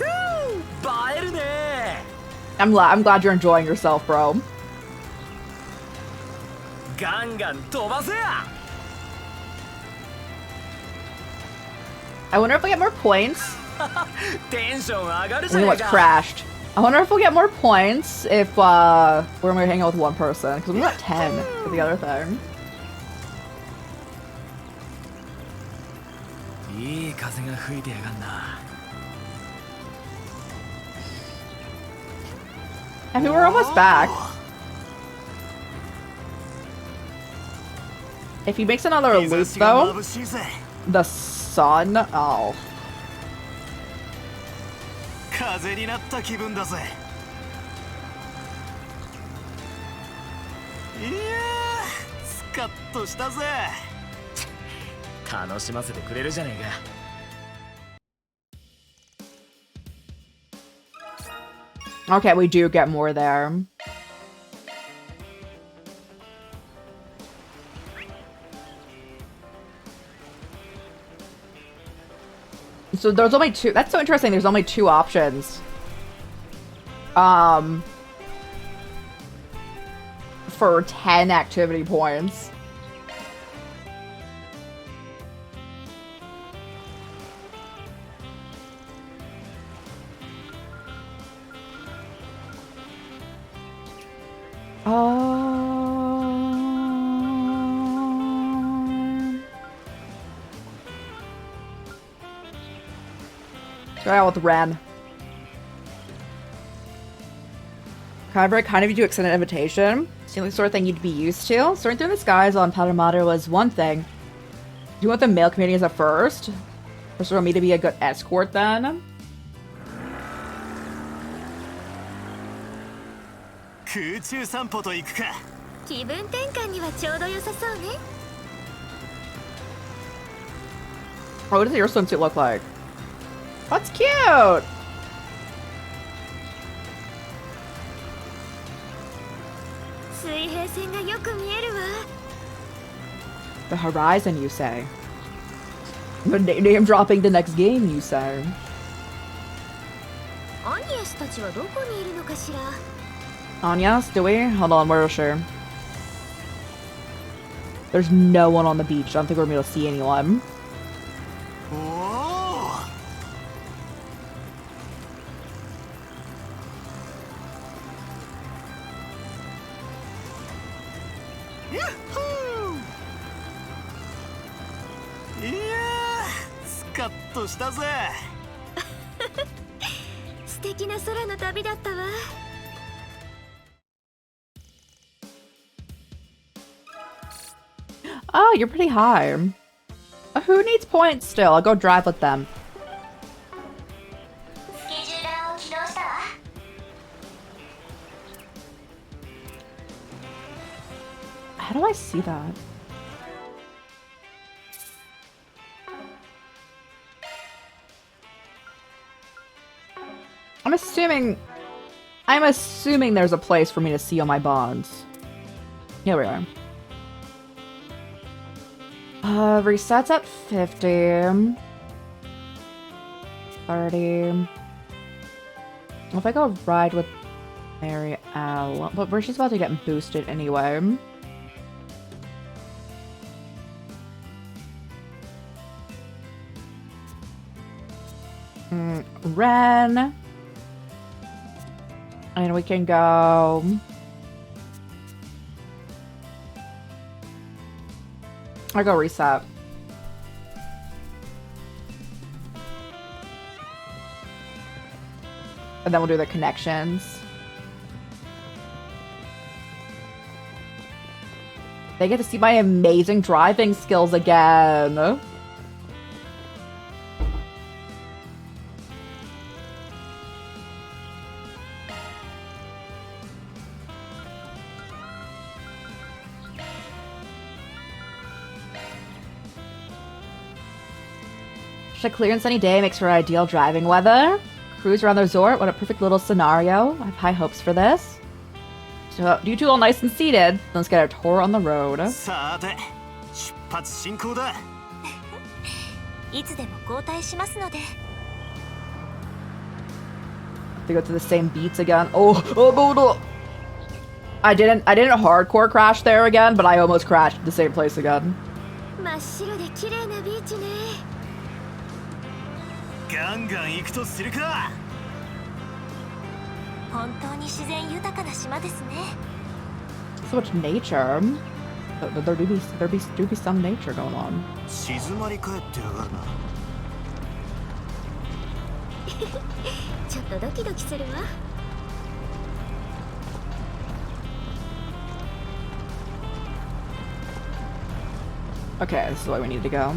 映えるね。 I'm glad you're enjoying yourself, bro. ガンガン飛ばせや。 I wonder if we get more points. テンション上がるじ We ゃねえ almost か。 crashed. I wonder if we'll get more points if we're only hanging out with one person. Because we got 10 for the other thing. いい風が吹いてやがんな。 I mean, we're almost back. If he makes another 日差 loop, しが though, 眩しいぜ。 the sun. Oh. 風になった気分だぜ。いやー、スカッとしたぜ。楽しませてくれるじゃねえか。 Okay, we do get more there. So there's only two. That's so interesting. There's only two options. For 10 activity points. Try out with Ren. However, kind of do extended invitation. It's the only sort of thing you'd be used to. Soaring through the skies on Patamata was one thing. Do you want the male comedians at first? Or sort of me to be a good escort then? 空中散歩と行くか。気分転換にはちょうど良さそうね。 Oh, what does your swimsuit look like? That's cute! 水平線がよく見えるわ。 The horizon, you say. The name dropping the next game, you say. アニエスたちはどこにいるのかしら。 Anyas, do we? Hold on, where is she? There's no one on the beach. I don't think we're gonna be able to see anyone. おお。ヤッホー。いやー、スカッとしたぜ。素敵な空の旅だったわ。 Oh, you're pretty high. Who needs points still? I'll go drive with them. スケジューラーを起動したわ。 How do I see that? I'm assuming there's a place for me to see all my bonds. Here we are. Resets at 50. 30. If I go ride with Mary L. But where she's about to get boosted anyway. Ren. And we can go... I'll go reset. And then we'll do the connections. They get to see my amazing driving skills again. Such a clear and sunny day makes for ideal driving weather. Cruise around the resort. What a perfect little scenario. I have high hopes for this. So, you two all nice and seated. Let's get a tour on the road. さて出発進行だ。いつでも交代しますので。 They go to the same beats again. Oh. I didn't hardcore crash there again, but I almost crashed at the same place again. 真っ白で綺麗なビーチね。ガンガン行くとするか。本当に自然豊かな島ですね。 So much nature. There do be some nature going on. 静まり返ってやがるな。ちょっとドキドキするわ。 Okay, this is the way we need to go.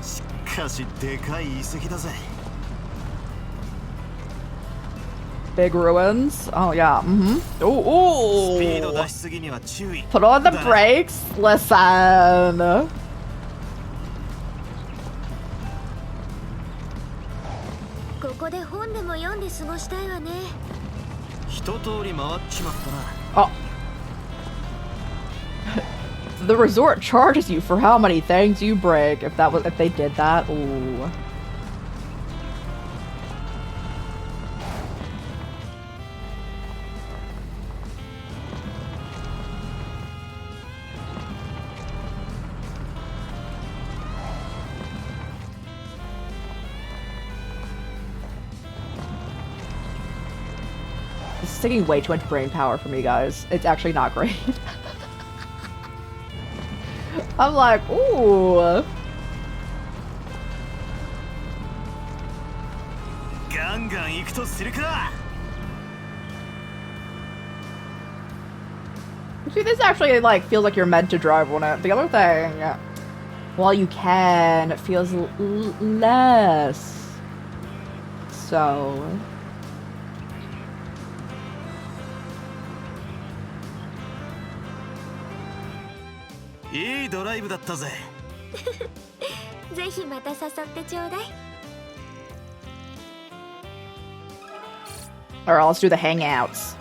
しかしでかい遺跡だぜ。 Big ruins. Oh yeah. Oh. スピード出しすぎには注意。 Put on the brakes. Listen. ここで本でも読んで過ごしたいわね。一通り回っちまったな。 Oh. The resort charges you for how many things you break. If they did that, ooh. This is taking way too much brain power for me, guys. It's actually not great. I'm like, ooh. ガンガン行くとするか。 See, this actually like feels like you're meant to drive on it. The other thing, while you can, it feels less. So.いいドライブだったぜ。ぜひまた誘ってちょうだい。 Alright, let's do the hangouts.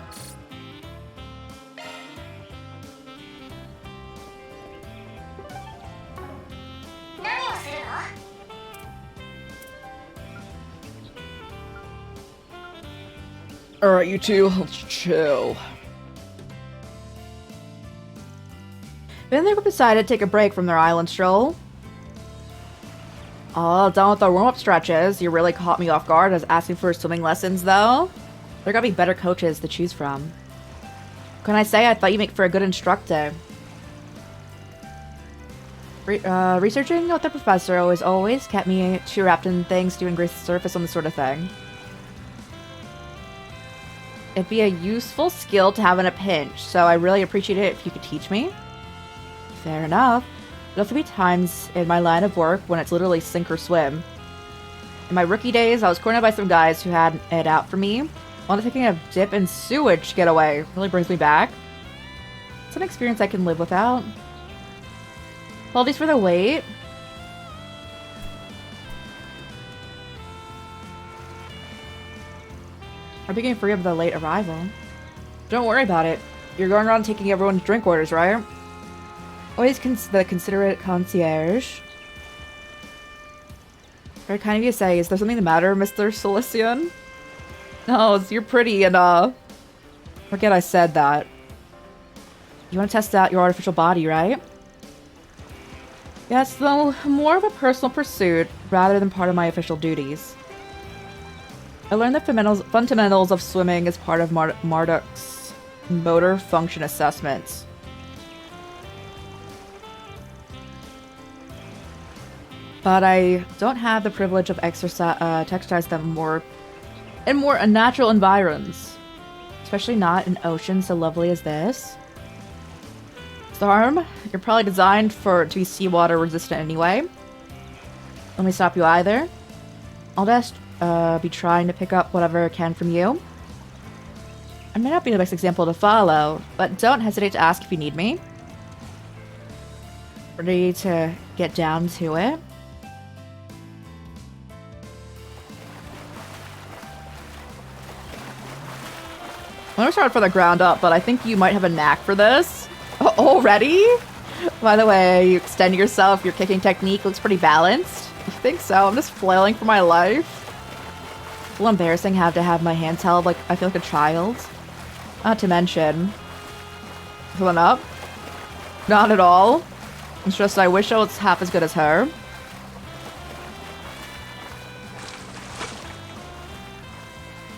Alright, you two, let's chill. Then the group decided to take a break from their island stroll. All done with the warm-up stretches. You really caught me off guard as asking for swimming lessons, though. There gotta be better coaches to choose from. Can I say I thought you make for a good instructor? Researching with the professor always kept me too wrapped in things to grace the surface on this sort of thing. It'd be a useful skill to have in a pinch, so I really appreciate it if you could teach me. Fair enough. There'll also be times in my line of work when it's literally sink or swim. In my rookie days, I was cornered by some guys who had it out for me. While taking a dip in sewage to get away really brings me back. It's an experience I can live without. Apologies for the wait. I'm being free of the late arrival. Don't worry about it. You're going around taking everyone's drink orders, right? Always the considerate concierge. Very kind of you to say, is there something the matter, Mr. Silician? No, you're pretty and, forget I said that. You want to test out your artificial body, right? Yes, though more of a personal pursuit rather than part of my official duties. I learned the fundamentals of swimming as part of Marduk's motor function assessments. But I don't have the privilege of exercise them in more unnatural environs, especially not in oceans so lovely as this. Storm, you're probably designed to be seawater resistant anyway. Let me stop you either. I'll just be trying to pick up whatever I can from you. I may not be the best example to follow, but don't hesitate to ask if you need me. Ready to get down to it. I'm gonna start from the ground up, but I think you might have a knack for this. Already? By the way, you extend yourself, your kicking technique looks pretty balanced. You think so? I'm just flailing for my life. It's a little embarrassing to have my hands held like I feel like a child. Not to mention. Filling up? Not at all. It's just I wish I was half as good as her.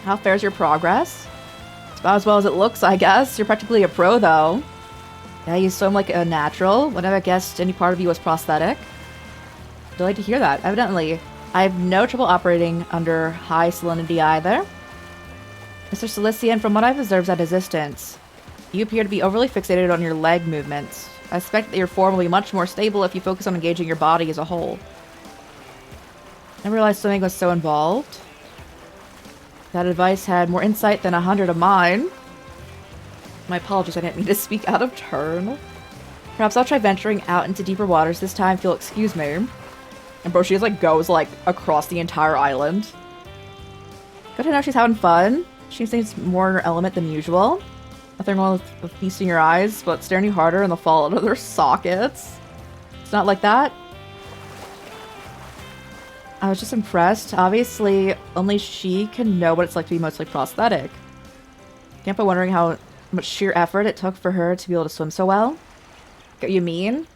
How fares your progress? It's about as well as it looks, I guess. You're practically a pro, though. Yeah, you swim like a natural. Would never guessed any part of you was prosthetic. I'd like to hear that. Evidently, I have no trouble operating under high salinity either. Mr. Cilician, from what I've observed at a distance, you appear to be overly fixated on your leg movements. I suspect that your form will be much more stable if you focus on engaging your body as a whole. I realized swimming was so involved. That advice had more insight than 100 of mine. My apologies, I didn't mean to speak out of turn. Perhaps I'll try venturing out into deeper waters this time if you'll excuse me. And bro, she just like goes like across the entire island. Good to know she's having fun. She seems more in her element than usual. Nothing wrong with feasting your eyes, but staring you harder and they'll fall out of their sockets. It's not like that. I was just impressed. Obviously, only she can know what it's like to be mostly prosthetic. Can't be wondering how much sheer effort it took for her to be able to swim so well. Get what you mean?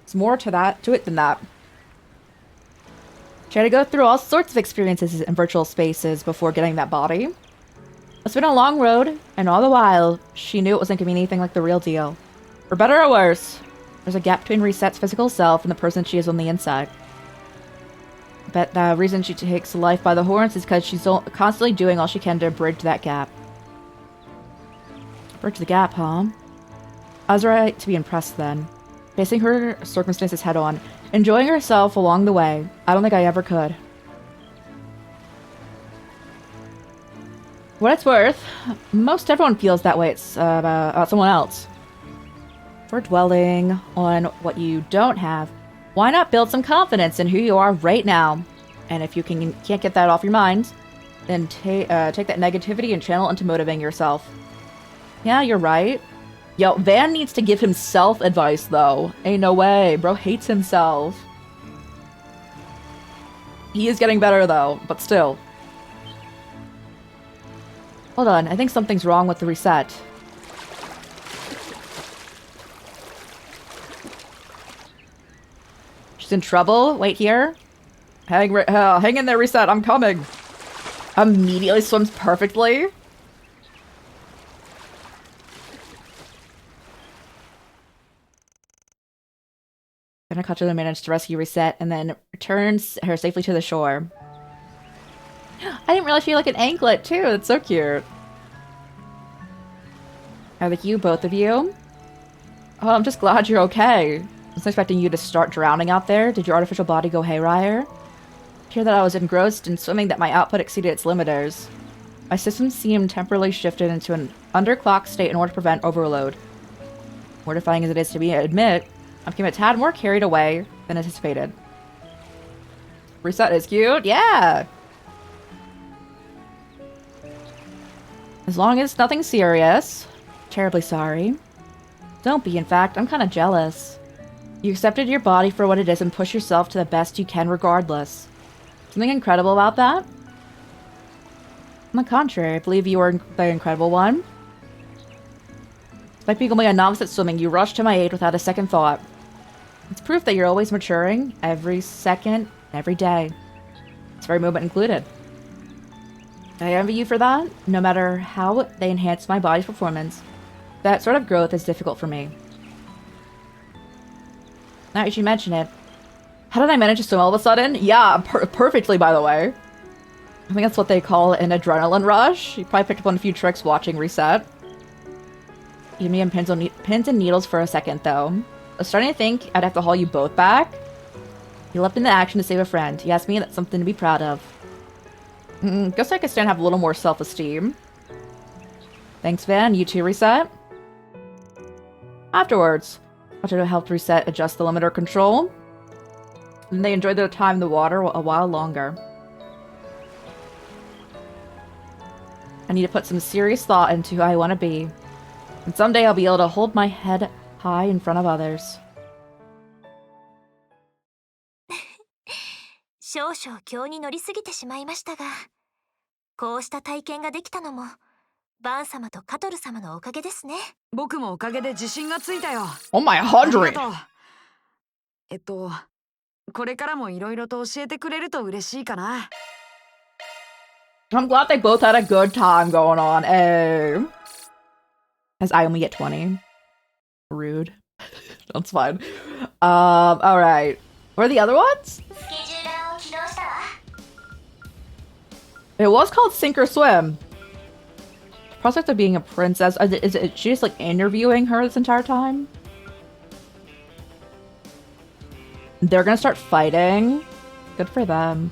There's more to it than that. She had to go through all sorts of experiences in virtual spaces before getting that body. It's been a long road, and all the while, she knew it wasn't going to be anything like the real deal. For better or worse, there's a gap between Reset's physical self and the person she is on the inside. I bet the reason she takes life by the horns is because she's constantly doing all she can to bridge that gap. Bridge the gap, huh? I was right to be impressed then. Facing her circumstances head on, enjoying herself along the way, I don't think I ever could. What it's worth, most everyone feels that way about someone else. For dwelling on what you don't have, why not build some confidence in who you are right now? And if you can't get that off your mind, then take that negativity and channel into motivating yourself. Yeah, you're right. Yo, Van needs to give himself advice, though. Ain't no way. Bro hates himself. He is getting better, though, but still. Hold on, I think something's wrong with the reset. She's in trouble? Wait here. Hang in there, Reset, I'm coming. Immediately swims perfectly. Kanakacha managed to rescue Reset and then returns her safely to the shore. I didn't realize she had like an anklet too. That's so cute. How like you, both of you? Oh, I'm just glad you're okay. I was expecting you to start drowning out there. Did your artificial body go haywire? I hear that I was engrossed in swimming that my output exceeded its limiters. My system seemed temporarily shifted into an underclock state in order to prevent overload. Mortifying as it is to me, I admit, I became a tad more carried away than anticipated. Reset is cute, yeah! As long as nothing serious. Terribly sorry. Don't be, in fact, I'm kind of jealous. You accepted your body for what it is and push yourself to the best you can regardless. Something incredible about that? On the contrary, I believe you are the incredible one. Despite being only a novice at swimming, you rushed to my aid without a second thought. It's proof that you're always maturing, every second, every day. This very moment included. I envy you for that. No matter how they enhance my body's performance, that sort of growth is difficult for me. Now you should mention it. How did I manage to swim all of a sudden? Yeah, perfectly, by the way. I think that's what they call an adrenaline rush. You probably picked up on a few tricks watching Reset. You me on pins and needles for a second, though. I was starting to think I'd have to haul you both back. You leapt into action to save a friend. Yes, me, that's something to be proud of. Guess I could stand to have a little more self-esteem. Thanks, Van. You too, Reset? Afterwards, Auto helped reset, adjust the limiter control. And they enjoyed their time in the water a while longer. I need to put some serious thought into who I want to be. And someday I'll be able to hold my head high in front of others. 少々興に乗りすぎてしまいましたが、こうした体験ができたのもバン様とカトル様のおかげですね。僕もおかげで自信がついたよ。Oh my あり 100! がとう。これからもいろいろと教えてくれると嬉しいかな。I'm glad they both had a good time going on. Hey. As I only get 20. Rude. That's fine. Alright. What are the other ones? スケジューラーを起動したわ。 It was called Sink or Swim. Prospect of being a princess. Is she just like interviewing her this entire time? They're gonna start fighting. Good for them.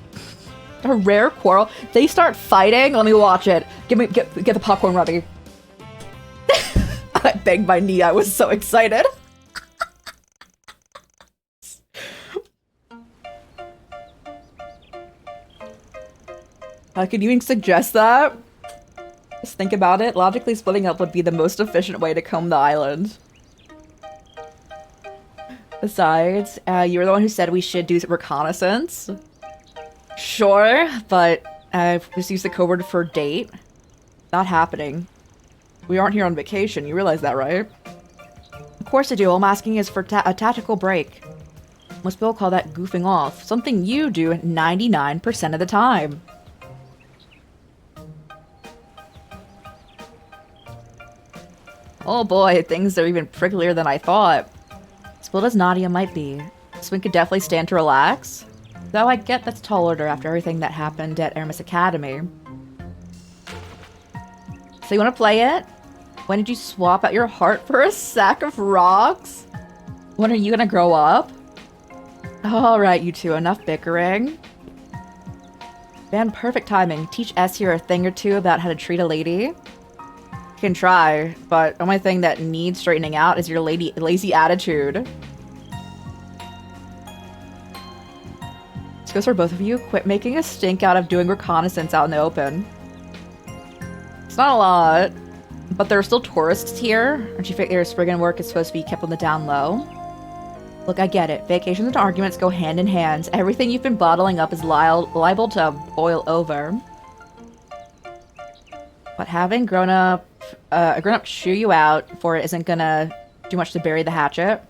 A rare quarrel. They start fighting. Let me watch it. Get the popcorn ready. I banged my knee. I was so excited. Could you even suggest that? Just think about it. Logically splitting up would be the most efficient way to comb the island. Besides, you were the one who said we should do reconnaissance. Sure, but I've just used the code word for date. Not happening. We aren't here on vacation, you realize that, right? Of course I do. All I'm asking is for a tactical break. Most people call that goofing off. Something you do 99% of the time. Oh boy, things are even pricklier than I thought. Spilled as Nadia might be, Swing could definitely stand to relax. Though I get that's tall order after everything that happened at Aramis Academy. So you want to play it? When did you swap out your heart for a sack of rocks? When are you gonna grow up? Alright, you two, enough bickering. Man, perfect timing. Teach S here a thing or two about how to treat a lady. Can try, but the only thing that needs straightening out is your lazy attitude. This goes for both of you. Quit making a stink out of doing reconnaissance out in the open. It's not a lot, but there are still tourists here. Aren't you figure Spriggan work is supposed to be kept on the down low? Look, I get it. Vacations and arguments go hand in hand. Everything you've been bottling up is liable to boil over. But having a grown-up chew you out for it isn't gonna do much to bury the hatchet.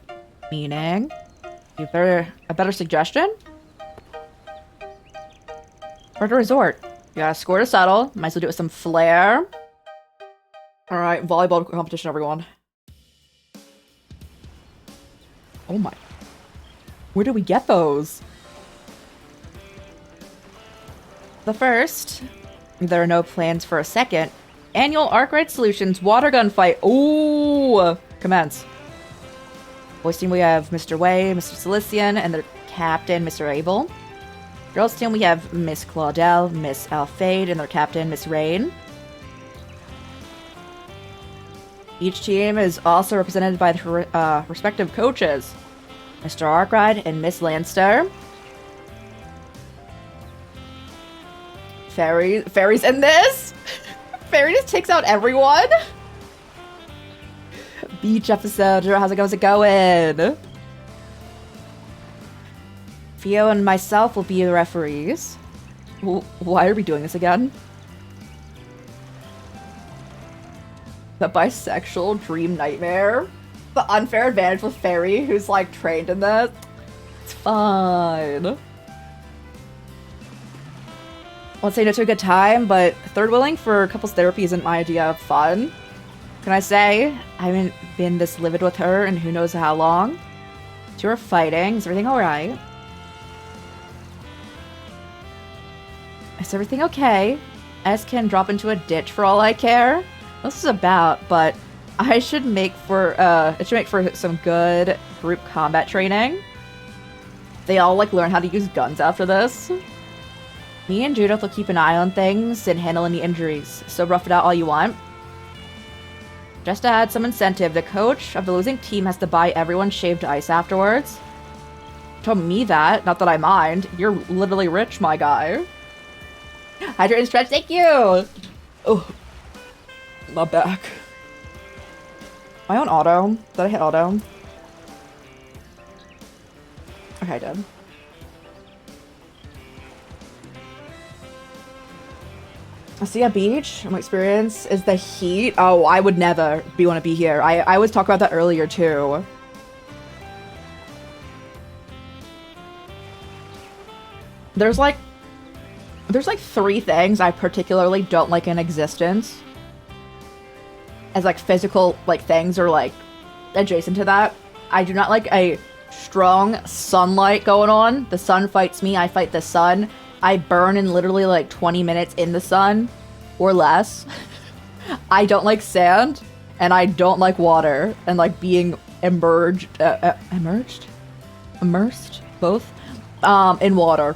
Meaning, a better suggestion? Where to resort? You gotta score to settle. Might as well do it with some flair. Alright, volleyball competition, everyone. Oh my. Where do we get those? The first, there are no plans for a second. Annual Arkwright Solutions water gun fight. Ooh! Commence. Boys team, we have Mr. Way, Mr. Cilician, and their captain, Mr. Abel. Girls team, we have Miss Claudel, Miss Alfade, and their captain, Miss Rain. Each team is also represented by their respective coaches, Mr. Arkwright and Miss Lanster. Fairy's in this? Fairy just takes out everyone? Beach episode. How's it going? Theo and myself will be the referees. Why are we doing this again? The bisexual dream nightmare? The unfair advantage with Fairy, who's like trained in this? It's fine. I won't say no to a good time, but third wheeling for couples therapy isn't my idea of fun. Can I say, I haven't been this livid with her in who knows how long. You were fighting. Is everything alright? Is everything okay? S can drop into a ditch for all I care. This is about, but I should make for it should make for some good group combat training. They all like learn how to use guns after this. Me and Judith will keep an eye on things and handle any injuries, so rough it out all you want. Just to add some incentive, the coach of the losing team has to buy everyone shaved ice afterwards. Told me that, not that I mind. You're literally rich, my guy. Hydrate and stretch, thank you! Oh, my back. Am I on auto? Did I hit auto? Okay, I did. See a beach? My experience is the heat. Oh, I would never want to be here. I was talking about that earlier too. There's like 3 things I particularly don't like in existence. As like physical like things or like adjacent to that. I do not like a strong sunlight going on. The sun fights me, I fight the sun. I burn in literally like 20 minutes in the sun or less. I don't like sand and I don't like water and like being immersed both in water.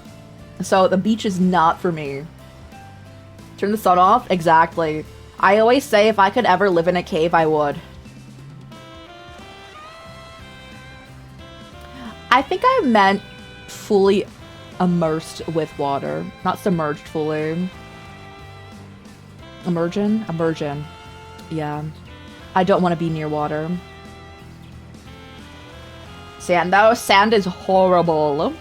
So the beach is not for me. Turn the sun off? Exactly. I always say if I could ever live in a cave, I would. I think I meant fully immersed with water, not submerged fully. Immersion. Yeah. I don't want to be near water. Sand though, sand is horrible.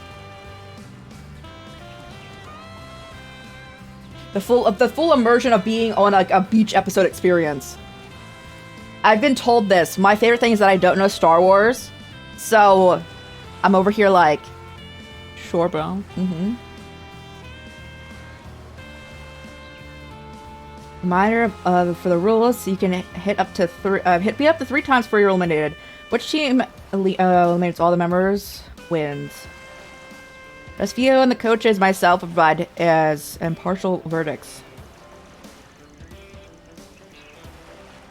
The full immersion of being on like a beach episode experience. I've been told this. My favorite thing is that I don't know Star Wars, so I'm over here like, sure, bro. Reminder for the rules: so you can hit me up to 3 times before you're eliminated. Which team eliminates all the members wins. Best view and the coaches myself provide as impartial verdicts.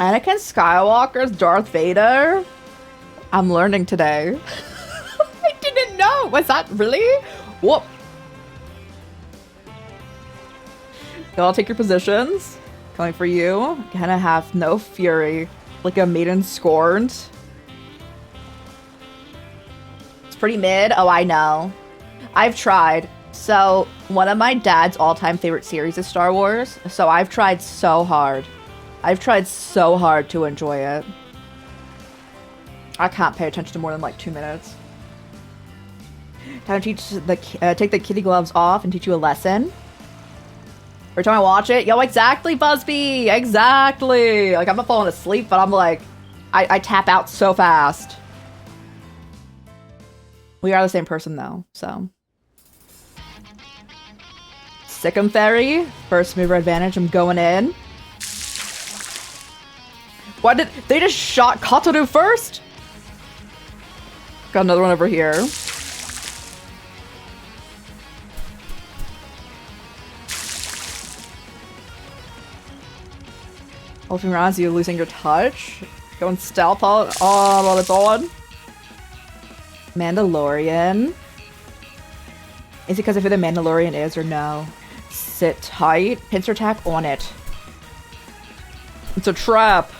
Anakin Skywalker's Darth Vader? I'm learning today. I didn't know! Was that really? Whoop! Y'all take your positions. Coming for you. Gonna have no fury. Like a maiden scorned. It's pretty mid. Oh, I know. I've tried. So, one of my dad's all-time favorite series is Star Wars. So I've tried so hard. I've tried so hard to enjoy it. I can't pay attention to more than like 2 minutes. Time to take the kitty gloves off and teach you a lesson. Every time I watch it, yo, exactly, Busby! Exactly! Like, I'm not falling asleep, but I'm like, I tap out so fast. We are the same person, though, so. Sikkim Ferry. First mover advantage, I'm going in. What did- they just shot Kataru first? Got another one over here. Ultimate rounds, you losing your touch. Going stealth all while it's on. Mandalorian. Is it because of who the Mandalorian is or no? Sit tight. Pincer attack on it. It's a trap.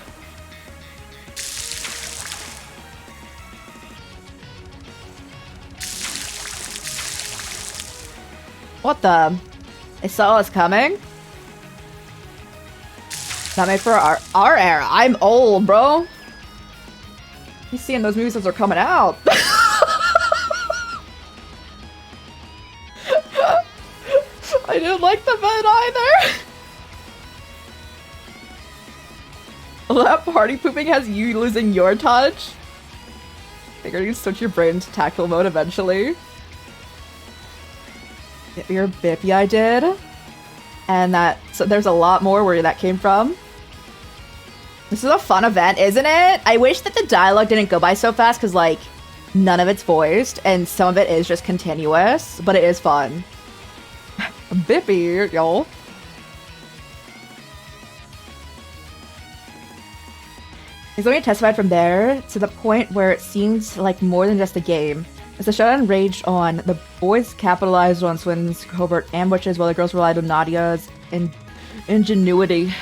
What the? They saw us coming? Not made for our era. I'm old, bro. You seeing those movies as they're coming out. I didn't like the bed either. Well, that party pooping has you losing your touch. Figured you'd switch your brain to tactile mode eventually. Get your bippy, I did. And that, so there's a lot more where that came from. This is a fun event, isn't it? I wish that the dialogue didn't go by so fast because, like, none of it's voiced and some of it is just continuous, but it is fun. Bippy, y'all. He's only testified from there to the point where it seems like more than just a game. As the showdown raged on, the boys capitalized on Swin's covert ambushes while the girls relied on Nadia's ingenuity.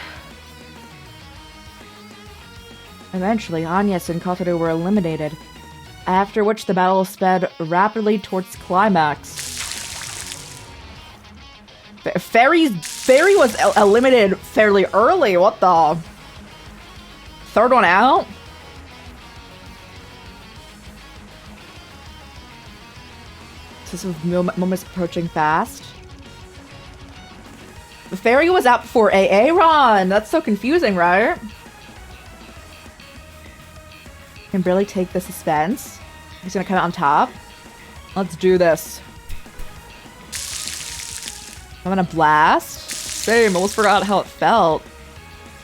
Eventually, Agnes and Kotaru were eliminated, after which the battle sped rapidly towards climax. Fairy was eliminated fairly early. What the? Third one out? This is moments approaching fast. The Fairy was out before AA Ron. That's so confusing, right? Can barely take the suspense. He's gonna come out on top. Let's do this. I'm gonna blast. Same, almost forgot how it felt.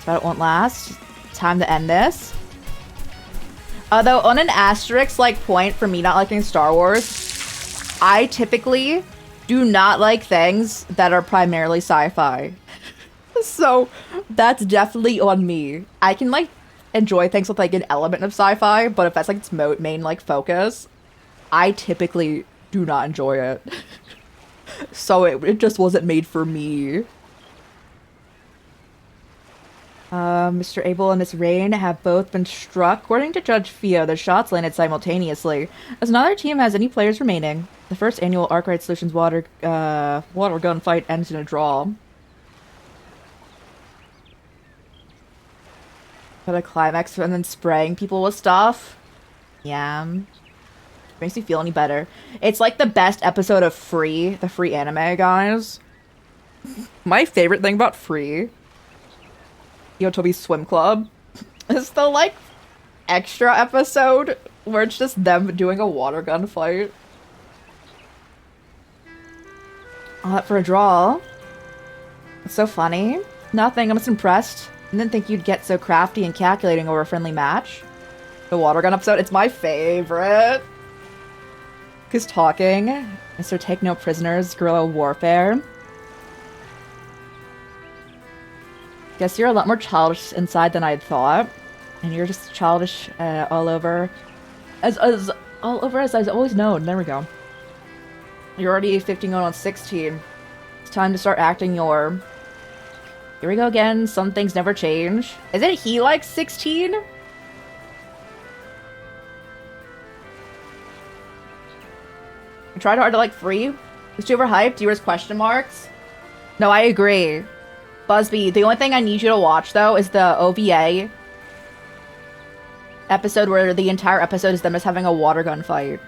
But it won't last. Time to end this. Although on an asterisk like point for me not liking Star Wars, I typically do not like things that are primarily sci-fi. So that's definitely on me. I can like enjoy things with like an element of sci-fi, but if that's like its main like focus, I typically do not enjoy it. So it just wasn't made for me. Mr. Abel and Miss Rain have both been struck. According to Judge Fio, the shots landed simultaneously, as neither team has any players remaining. The first annual Arkwright Solutions water gun fight ends in a draw. But a climax and then spraying people with stuff. Yeah. Makes me feel any better. It's like the best episode of Free, the Free anime, guys. My favorite thing about Free, Yotobi's Swim Club, is the like extra episode where it's just them doing a water gun fight. All that for a draw. It's so funny. Nothing, I'm just impressed. I didn't think you'd get so crafty and calculating over a friendly match. The water gun episode, it's my favorite. Who's talking? Mr. Take No Prisoners, Guerrilla Warfare. Guess you're a lot more childish inside than I'd thought. And you're just childish all over. As I've always known. There we go. You're already 15 going on 16. It's time to start acting your... Here we go again. Some things never change. Isn't he like 16? I tried hard to like Free. Was too overhyped? Viewers question marks? No, I agree. Busby, the only thing I need you to watch though is the OVA episode where the entire episode is them just having a water gun fight.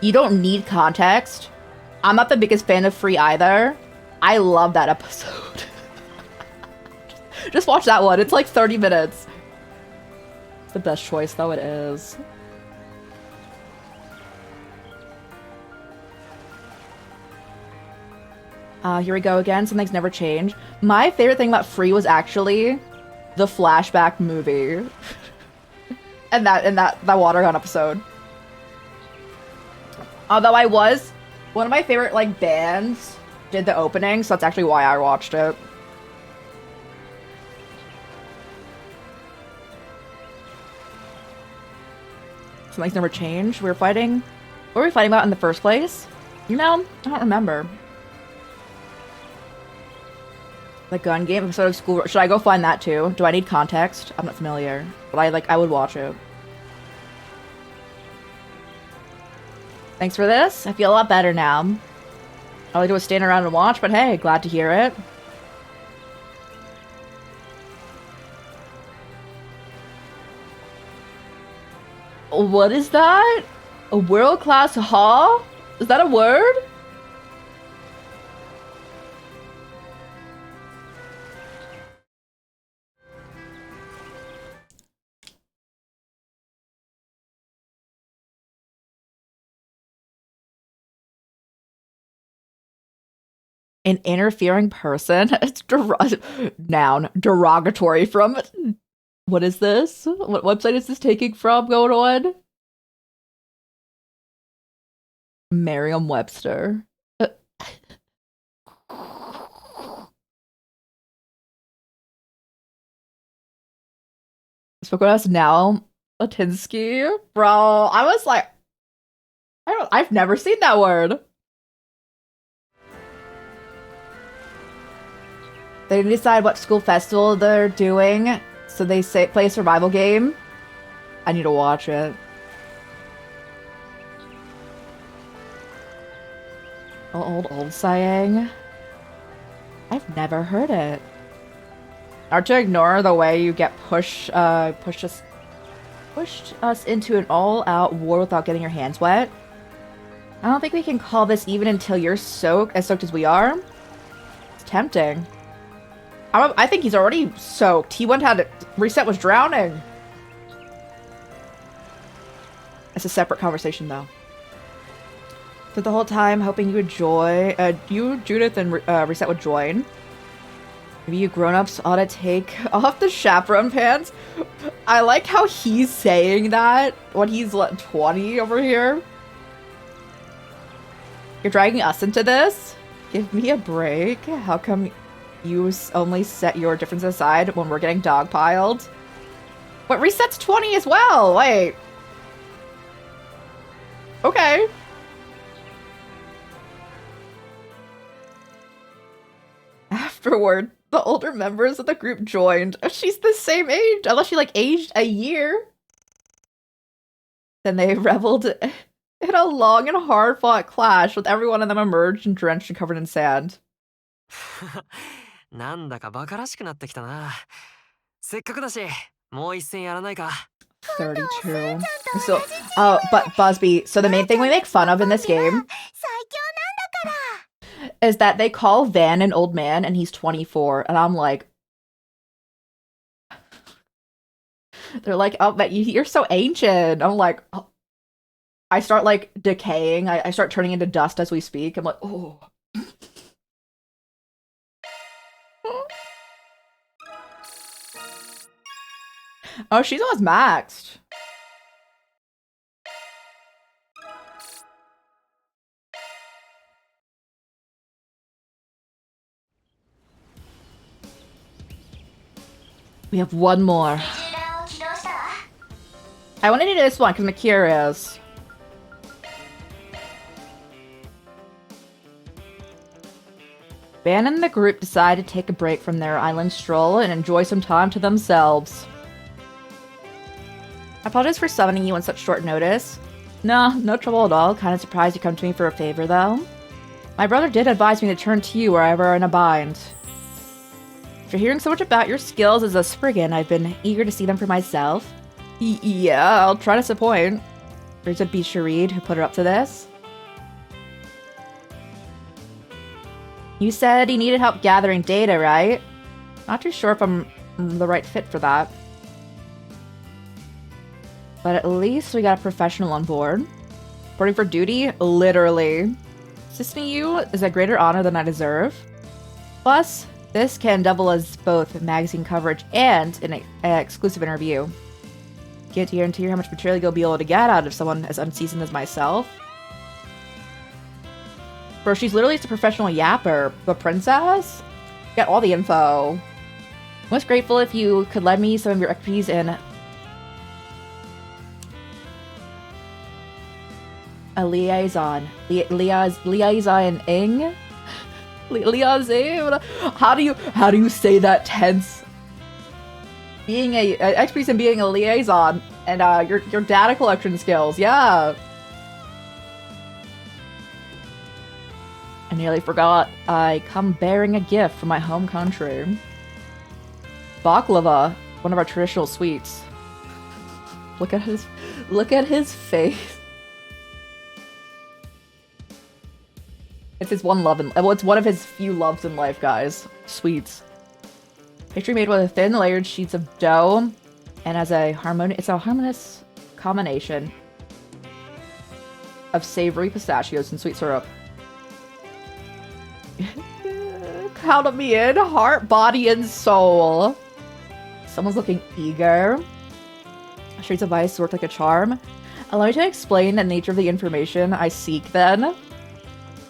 You don't need context. I'm not the biggest fan of Free either. I love that episode. Just watch that one. It's like 30 minutes. It's the best choice though, it is. Here we go again. Some things never change. My favorite thing about Free was actually the flashback movie. and that water gun episode. Although one of my favorite like bands did the opening, so that's actually why I watched it. Some things never change. What were we fighting about in the first place? You know, I don't remember. The gun game episode of School. Should I go find that too? Do I need context? I'm not familiar, but I would watch it. Thanks for this. I feel a lot better now. All I do is stand around and watch, but hey, glad to hear it. What is that? A world-class haul? Is that a word? An interfering person? It's noun. Derogatory from... What is this? What website is this taking from going on? Merriam-Webster. Spoke with us now, Latinsky. Bro, I was like... I've never seen that word. They decide what school festival they're doing, so they play a survival game. I need to watch it. Old saying. I've never heard it. Or to ignore the way you get pushed us into an all-out war without getting your hands wet. I don't think we can call this even until you're as soaked as we are. It's tempting. I think he's already soaked. He went had to reset was drowning. It's a separate conversation though. For the whole time, hoping you would Judith, and Reset would join. Maybe you grown-ups ought to take off the chaperone pants. I like how he's saying that when he's 20 over here. You're dragging us into this? Give me a break. How come you only set your differences aside when we're getting dogpiled? But Reset's 20 as well. Wait. Okay. Afterward, the older members of the group joined. She's the same age, unless she like aged a year. Then they reveled in a long and hard-fought clash, with every one of them emerged and drenched and covered in sand. なんだかバカらしくなってきたな。せっかくだし、もう一戦やらないか。 32. So, but Busby, so the main thing we make fun of in this game is that they call Van an old man and he's 24, and I'm like, they're like, oh, but you're so ancient. I'm like, oh. I start like decaying. I start turning into dust as we speak. I'm like, oh. Oh, she's almost maxed. We have one more. I want to do this one because I'm curious. Van and the group decide to take a break from their island stroll and enjoy some time to themselves. I apologize for summoning you on such short notice. No trouble at all. Kind of surprised you come to me for a favor, though. My brother did advise me to turn to you wherever I'm in a bind. After hearing so much about your skills as a Spriggan, I've been eager to see them for myself. Yeah, I'll try to disappoint. There's a Bisharid who put her up to this. You said he needed help gathering data, right? Not too sure if I'm the right fit for that. But at least we got a professional on board. Reporting for duty? Literally. Assisting you is a greater honor than I deserve. Plus, this can double as both magazine coverage and an exclusive interview. Can't guarantee how much material you'll be able to get out of someone as unseasoned as myself. Bro, she's literally just a professional yapper. But princess? Get all the info. Most grateful if you could lend me some of your expertise in a liaison. Liaison-ing? Liaison? How do you say that tense? Being a expertise in being a liaison and your data collection skills, yeah. I nearly forgot. I come bearing a gift from my home country. Baklava, one of our traditional sweets. Look at his face. It's his one love it's one of his few loves in life, guys. Sweets. Pastry made with thin layered sheets of dough and it's a harmonious combination of savory pistachios and sweet syrup. Count me in, heart, body, and soul. Someone's looking eager. Shades of ice work like a charm. Allow me to explain the nature of the information I seek then.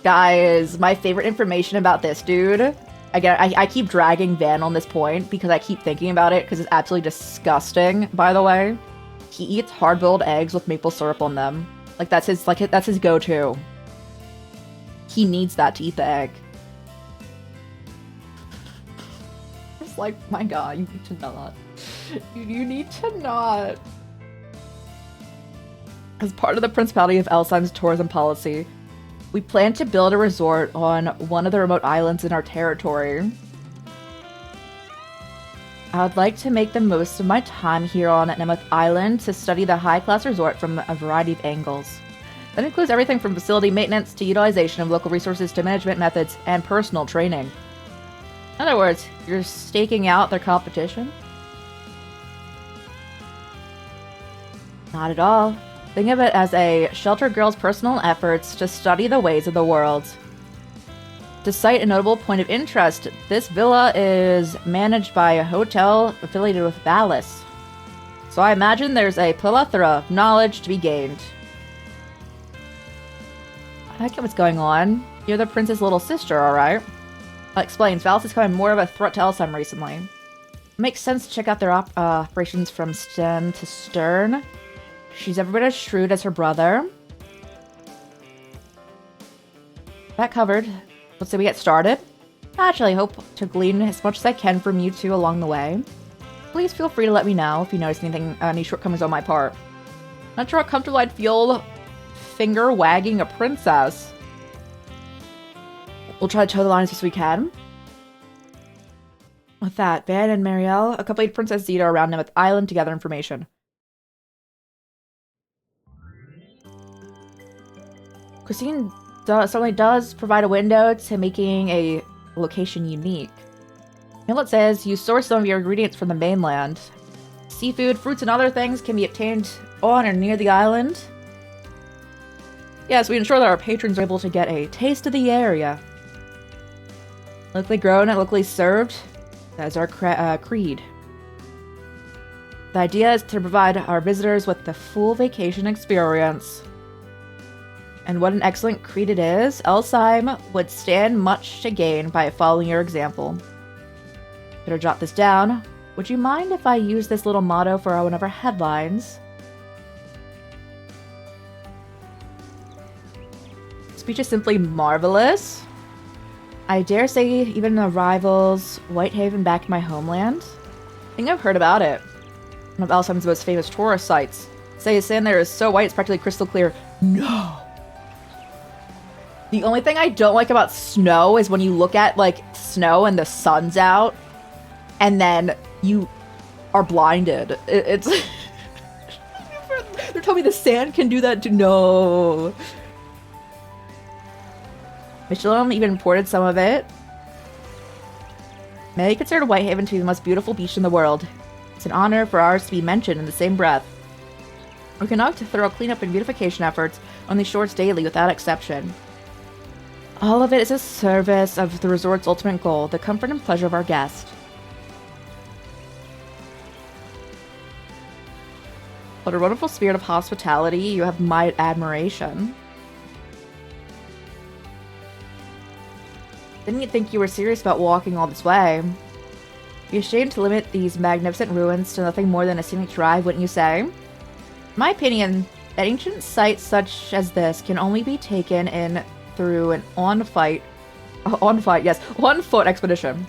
Guys, my favorite information about this dude. Again, I keep dragging Van on this point because I keep thinking about it because it's absolutely disgusting, by the way. He eats hard-boiled eggs with maple syrup on them. That's his go-to. He needs that to eat the egg. It's like, my god, you need to not. You need to not. As part of the Principality of Elsine's tourism policy, we plan to build a resort on one of the remote islands in our territory. I would like to make the most of my time here on Nemeth Island to study the high-class resort from a variety of angles. That includes everything from facility maintenance to utilization of local resources to management methods and personal training. In other words, you're staking out their competition? Not at all. Think of it as a sheltered girl's personal efforts to study the ways of the world. To cite a notable point of interest, this villa is managed by a hotel affiliated with Valis. So I imagine there's a plethora of knowledge to be gained. I get what's going on. You're the prince's little sister, alright? That explains. Valis is becoming more of a threat to Elsheim recently. It makes sense to check out their operations from stem to stern. She's every bit as shrewd as her brother. That covered. Let's say we get started. I actually hope to glean as much as I can from you two along the way. Please feel free to let me know if you notice anything, any shortcomings on my part. Not sure how comfortable I'd feel finger wagging a princess. We'll try to toe the line as best we can. With that, Van and Marielle accompanied Princess Zeta around Nemeth Island to gather information. Christine certainly does provide a window to making a location unique. It says you source some of your ingredients from the mainland. Seafood, fruits, and other things can be obtained on or near the island. Yes, we ensure that our patrons are able to get a taste of the area. Locally grown and locally served. That is our creed. The idea is to provide our visitors with the full vacation experience. And what an excellent creed it is. Elsheim would stand much to gain by following your example. Better jot this down. Would you mind if I use this little motto for one of our headlines? Speech is simply marvelous. I dare say even the rivals Whitehaven back in my homeland. I think I've heard about it. One of Elsheim's most famous tourist sites. Say the sand there is so white it's practically crystal clear. No! The only thing I don't like about snow is when you look at, like, snow and the sun's out, and then you are blinded. It's... They're telling me the sand can do that too. No. Michelin even imported some of it. Many consider Whitehaven to be the most beautiful beach in the world. It's an honor for ours to be mentioned in the same breath. We conduct thorough cleanup and beautification efforts on these shores daily without exception. All of it is a service of the resort's ultimate goal, the comfort and pleasure of our guests. What a wonderful spirit of hospitality. You have my admiration. Didn't you think you were serious about walking all this way? Be ashamed to limit these magnificent ruins to nothing more than a scenic drive, wouldn't you say? In my opinion, an ancient site such as this can only be taken in through an on-foot expedition.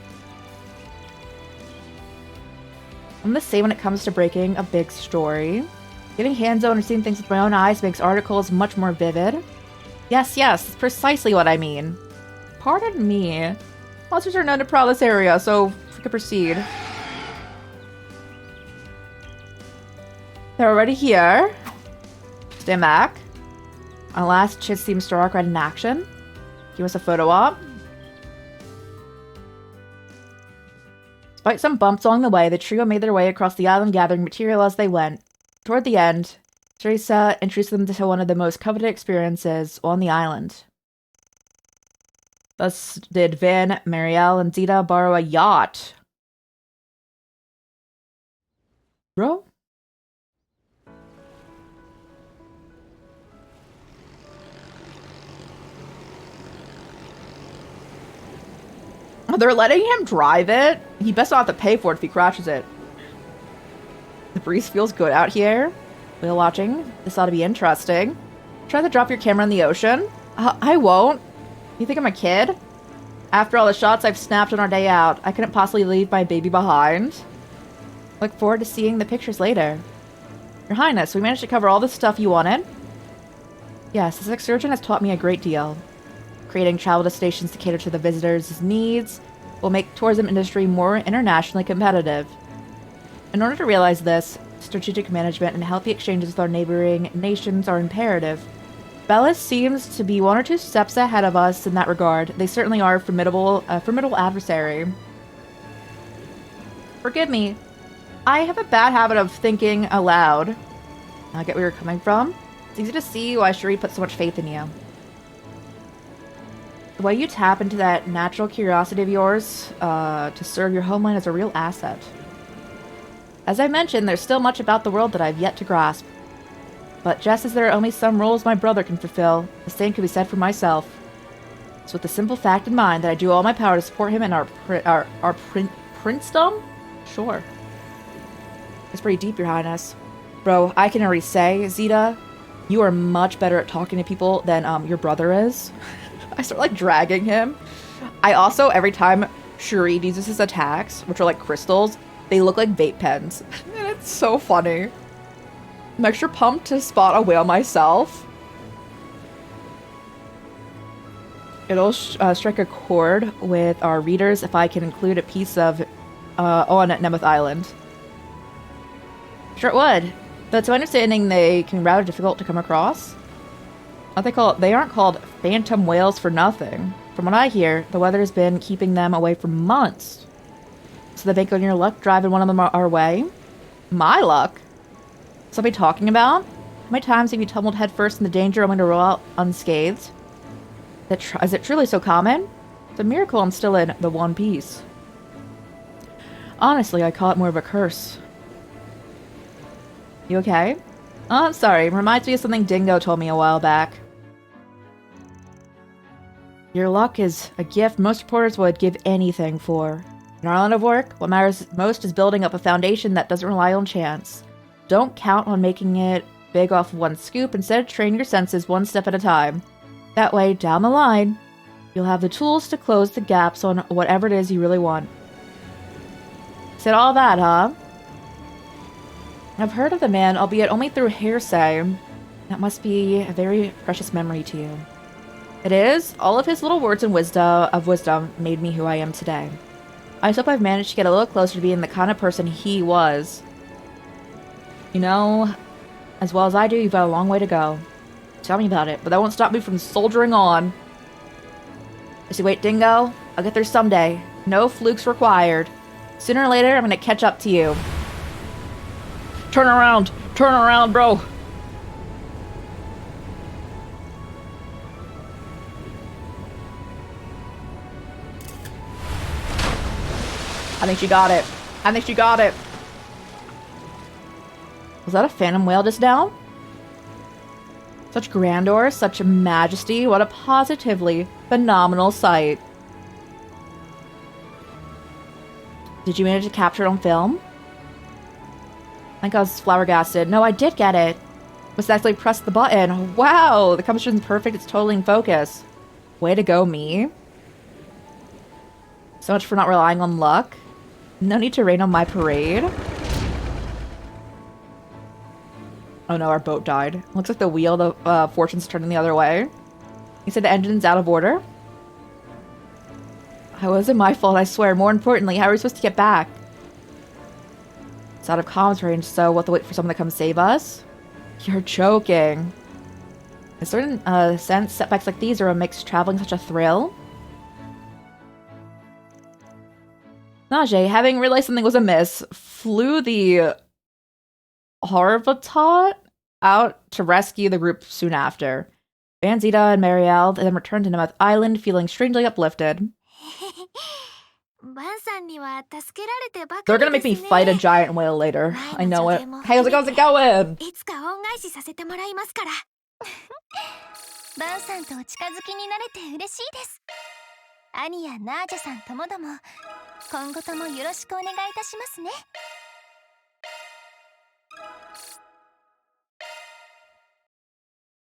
I'm the same when it comes to breaking a big story. Getting hands-on and seeing things with my own eyes makes articles much more vivid. Yes, that's precisely what I mean. Pardon me. Monsters are known to prowl this area, so we could proceed. They're already here. Stand back. Our last chance to see Mr. Arkwright in action. Give us a photo op. Despite some bumps along the way, the trio made their way across the island gathering material as they went. Toward the end, Teresa introduced them to one of the most coveted experiences on the island. Thus did Van, Marielle, and Zeta borrow a yacht. Bro? They're letting him drive it? He best not have to pay for it if he crashes it. The breeze feels good out here. Whale watching. This ought to be interesting. Try to drop your camera in the ocean. I won't. You think I'm a kid? After all the shots I've snapped on our day out, I couldn't possibly leave my baby behind. Look forward to seeing the pictures later. Your Highness, we managed to cover all the stuff you wanted. Yes, this excursion has taught me a great deal. Creating travel destinations to cater to the visitors' needs will make tourism industry more internationally competitive. In order to realize this, strategic management and healthy exchanges with our neighboring nations are imperative. Bellis seems to be one or two steps ahead of us in that regard. They certainly are a formidable adversary. Forgive me. I have a bad habit of thinking aloud. I get where you're coming from. It's easy to see why Cherie put so much faith in you. The way you tap into that natural curiosity of yours to serve your homeland is a real asset. As I mentioned, there's still much about the world that I've yet to grasp. But just as there are only some roles my brother can fulfill, the same can be said for myself. It's with the simple fact in mind that I do all my power to support him in our princedom? Sure. It's pretty deep, Your Highness. Bro, I can already say, Zeta, you are much better at talking to people than your brother is. I start, like, dragging him. I also, every time Cherie uses his attacks, which are like crystals, they look like vape pens. And it's so funny. I'm extra pumped to spot a whale myself. It'll strike a chord with our readers if I can include a piece of on Nemeth Island. Sure it would. But to my understanding, they can be rather difficult to come across. They aren't called phantom whales for nothing. From what I hear, the weather has been keeping them away for months. So they bank on your luck driving one of them our way? My luck? Somebody talking about? How many times have you tumbled headfirst in the danger only to roll out unscathed? Is it truly so common? It's a miracle I'm still in the one piece. Honestly, I call it more of a curse. You okay? Oh, I'm sorry. It reminds me of something Dingo told me a while back. Your luck is a gift most reporters would give anything for. In our line of work, what matters most is building up a foundation that doesn't rely on chance. Don't count on making it big off one scoop. Instead, train your senses one step at a time. That way, down the line, you'll have the tools to close the gaps on whatever it is you really want. Said all that, huh? I've heard of the man, albeit only through hearsay. That must be a very precious memory to you. It is. All of his little words and wisdom made me who I am today. I just hope I've managed to get a little closer to being the kind of person he was. You know, as well as I do, you've got a long way to go. Tell me about it, but that won't stop me from soldiering on. I see, wait, Dingo, I'll get there someday. No flukes required. Sooner or later, I'm gonna catch up to you. Turn around! Turn around, bro! I think she got it. I think she got it. Was that a phantom whale just now? Such grandeur, such majesty, what a positively phenomenal sight. Did you manage to capture it on film? I think I was flabbergasted. No, I did get it. Must actually press the button. Wow, the composition's perfect. It's totally in focus. Way to go, me. So much for not relying on luck. No need to rain on my parade. Oh no, our boat died. Looks like the wheel of fortune's turning the other way. You said the engine's out of order? It wasn't my fault, I swear. More importantly, how are we supposed to get back? It's out of comms range, so we'll have to wait for someone to come save us? You're joking. In a certain sense, setbacks like these are what makes traveling such a thrill. Najee, having realized something was amiss, flew the Harvatot out to rescue the group soon after. Banzita and Marielle then returned to Nemeth Island, feeling strangely uplifted. They're gonna make me fight a giant whale later. I know it. Hey, how's it going?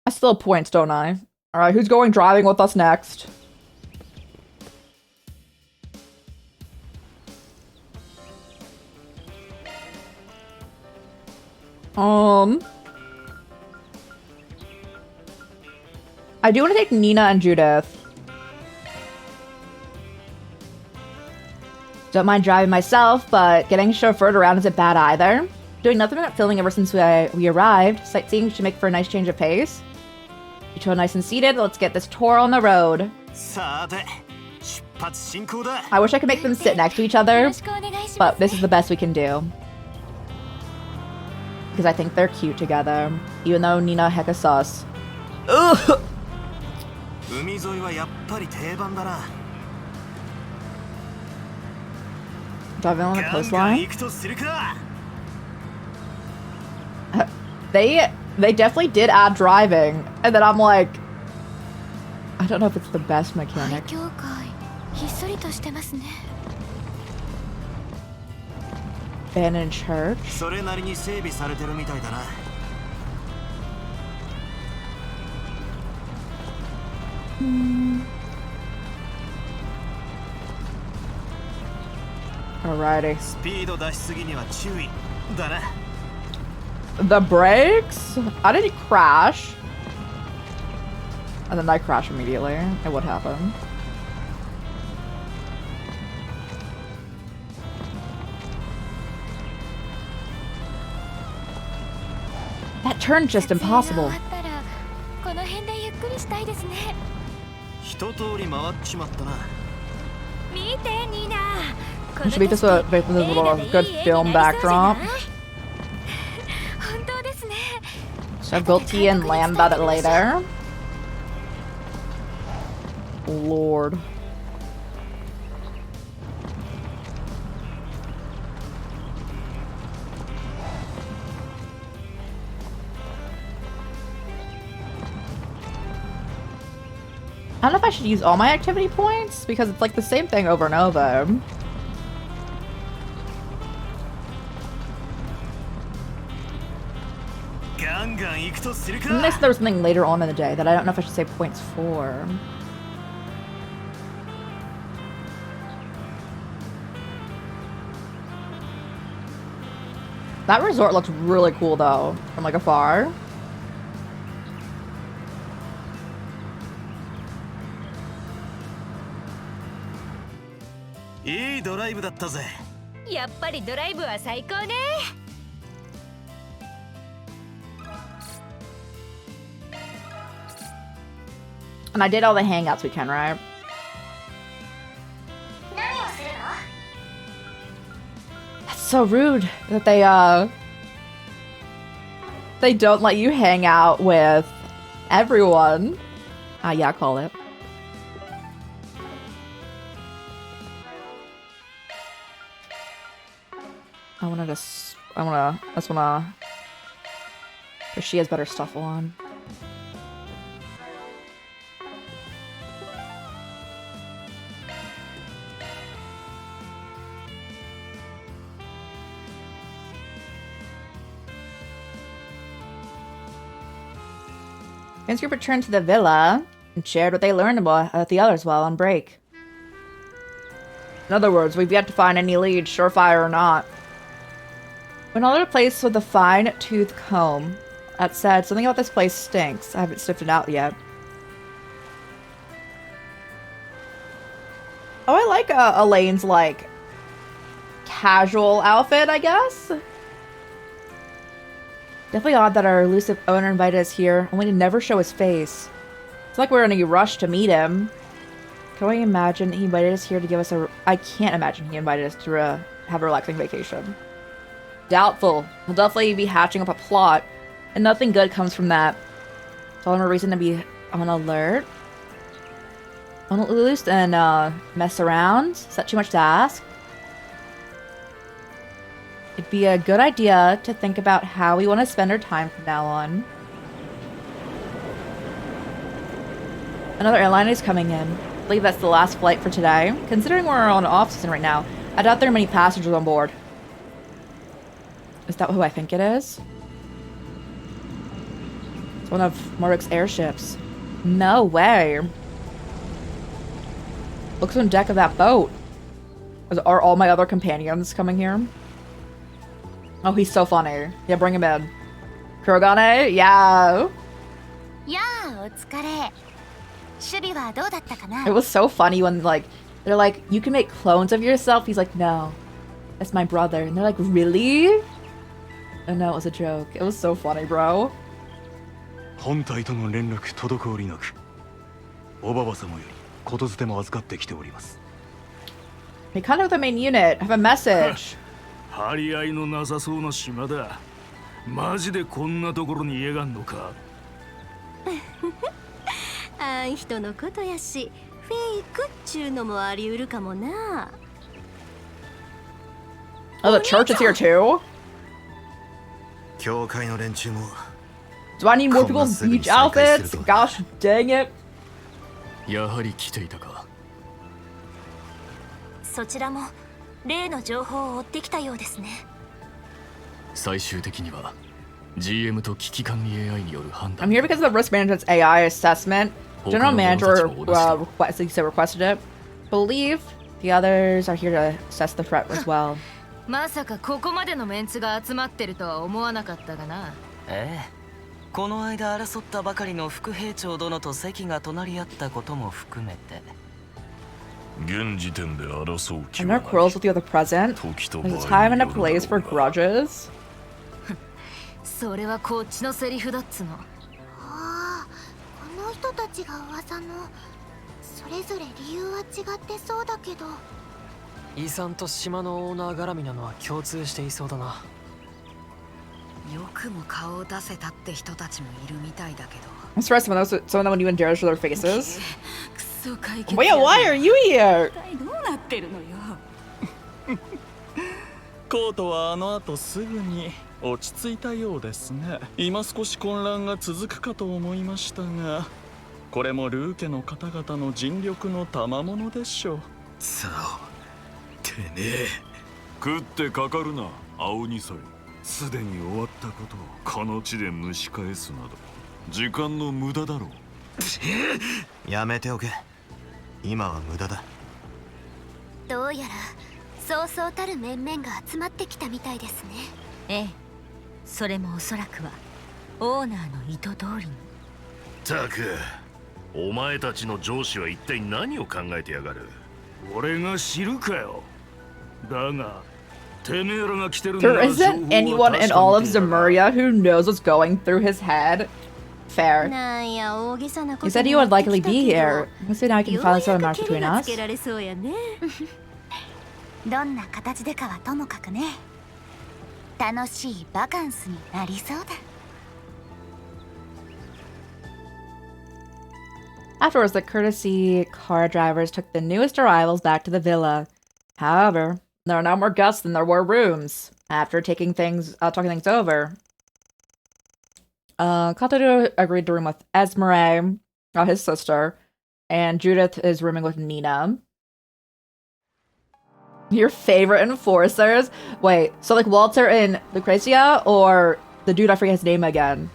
I still have points, don't I? Alright, who's going driving with us next? I do want to take Nina and Judith. Don't mind driving myself, but getting chauffeured around isn't bad either. Doing nothing but filming ever since we arrived. Sightseeing should make for a nice change of pace. You two are nice and seated. Let's get this tour on the road. I wish I could make them sit next to each other, but this is the best we can do. Because I think they're cute together, even though Nina hecka sus. Ugh! Driving on the coastline? They definitely did add driving, and then I'm like, I don't know if it's the best mechanic. Abandoned church. Alrighty. The brakes? I didn't crash. And then I crash immediately. And what happened? That turn's just impossible. We should make this a good film backdrop. Should I build tea and land about it later? Lord. I don't know if I should use all my activity points, because it's like the same thing over and over. Unless there was something later on in the day that I don't know if I should save points for. That resort looks really cool though, from like afar. And I did all the hangouts we can, right? That's so rude that they don't let you hang out with everyone. Yeah, call it. I just wanna, cause she has better stuff on. Fans group returned to the villa and shared what they learned about the others while on break. In other words, we've yet to find any leads, surefire or not. Went all over the place with a fine-tooth comb. That said, something about this place stinks. I haven't sniffed it out yet. Oh, I like Elaine's, like, casual outfit, I guess? Definitely odd that our elusive owner invited us here, only to never show his face. It's like we're in a rush to meet him. Can I imagine he invited us here to give us a... I can't imagine he invited us to have a relaxing vacation. Doubtful. He'll definitely be hatching up a plot, and nothing good comes from that. It's all more reason to be on alert. On loose and mess around. Is that too much to ask? It'd be a good idea to think about how we want to spend our time from now on. Another airline is coming in. I believe that's the last flight for today. Considering we're on off-season right now, I doubt there are many passengers on board. Is that who I think it is? It's one of Morik's airships. No way. Looks on deck of that boat. Are all my other companions coming here? Oh, he's so funny. Yeah, bring him in. Kurogane? Yeah. Yeah, It was so funny when like they're like, you can make clones of yourself. He's like, no, that's my brother. And they're like, really? Oh no, it was a joke. It was so funny, bro. 本体との連絡滞りなく、おばば様よりことづても預かってきております。Hey, contact the main unit. Have a message. 張り合いのなさそうな島だ。マジでこんなところに家がんのか。あん人のことやし、フェイクっちゅうのもありうるかもな。Oh, the church is here too? 教会の連中も Do I need more people in beach outfits? Gosh dang it. やはり来ていたか。そちらも例の情報を追ってきたようですね。最終的には GM と危機管理 AI による判断。I'm here because of the risk management's AI assessment. General manager requested it. Believe the others are here to assess the threat as well. まさかここまでのメンツが集まってるとは思わなかったがな。ええ。この間争ったばかりの副兵長殿と席が隣り合ったことも含めて。現時点で争う気 And は there ない。 quarrels with the other present. There's a time and a place for grudges. それはこっちのセリフだっつの。ああ、この人たちが噂のそれぞれ理由は違ってそうだけど。遺産と島のオーナー絡みなのは共通していそうだな。よくも顔を出せたって人たちもいるみたいだけど。I'm surprised some of them would even dare to show their faces. クソ解決。Wait, why are you here? 一体どうなってるのよ。コートはあの後すぐに落ち着いたようですね。今少し混乱が続くかと思いましたが、これもルーケの方々の尽力の賜物でしょう。さあ、てめえ。食ってかかるな、青二歳。すでに終わったことをこの地で蒸し返すなど時間の無駄だろう。やめておけ。今は無駄だ。どうやらそうそうたる面々が集まってきたみたいですね。ええ、それもおそらくはオーナーの意図通りに。たく、お前たちの上司は一体何を考えてやがる。俺が知るかよ。だが There isn't anyone in all of Zemuria who knows what's going through his head. Fair. He said he would likely be here. So now I can finally sort of match between us. どんな形でかはともかくね。楽しいバカンスになりそうだ。Afterwards, the courtesy car drivers took the newest arrivals back to the villa. However, there are now more guests than there were rooms. After talking things over, Katoru agreed to room with Esmeralda, his sister, and Judith is rooming with Nina. Your favorite enforcers? Wait, so like Walter and Lucrezia, or the dude I forget his name again?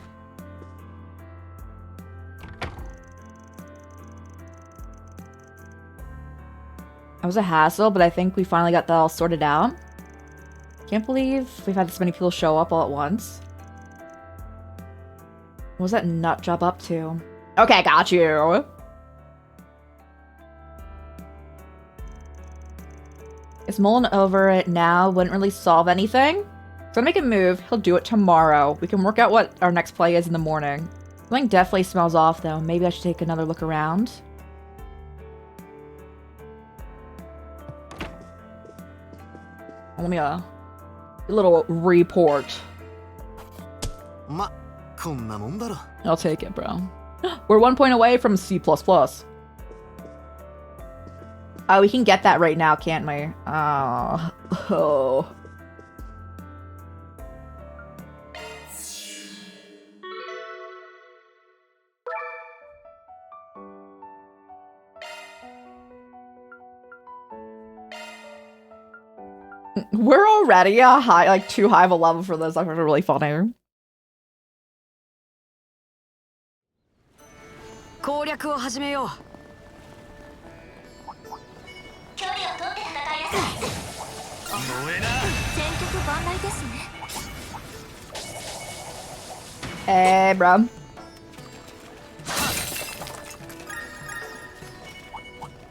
It was a hassle, but I think we finally got that all sorted out. Can't believe we've had this many people show up all at once. What was that nut job up to? Okay, got you! Is mulling over it now wouldn't really solve anything? So make a move, he'll do it tomorrow. We can work out what our next play is in the morning. Something definitely smells off though. Maybe I should take another look around. Let me a little report. I'll take it, bro. We're 1 point away from C++. Oh, we can get that right now, can't we? Oh. We're already a high, like too high of a level for this. That's really funny. 攻略を始めよう。距離を取って戦いなさい。戦局万来ですね。Hey, bro.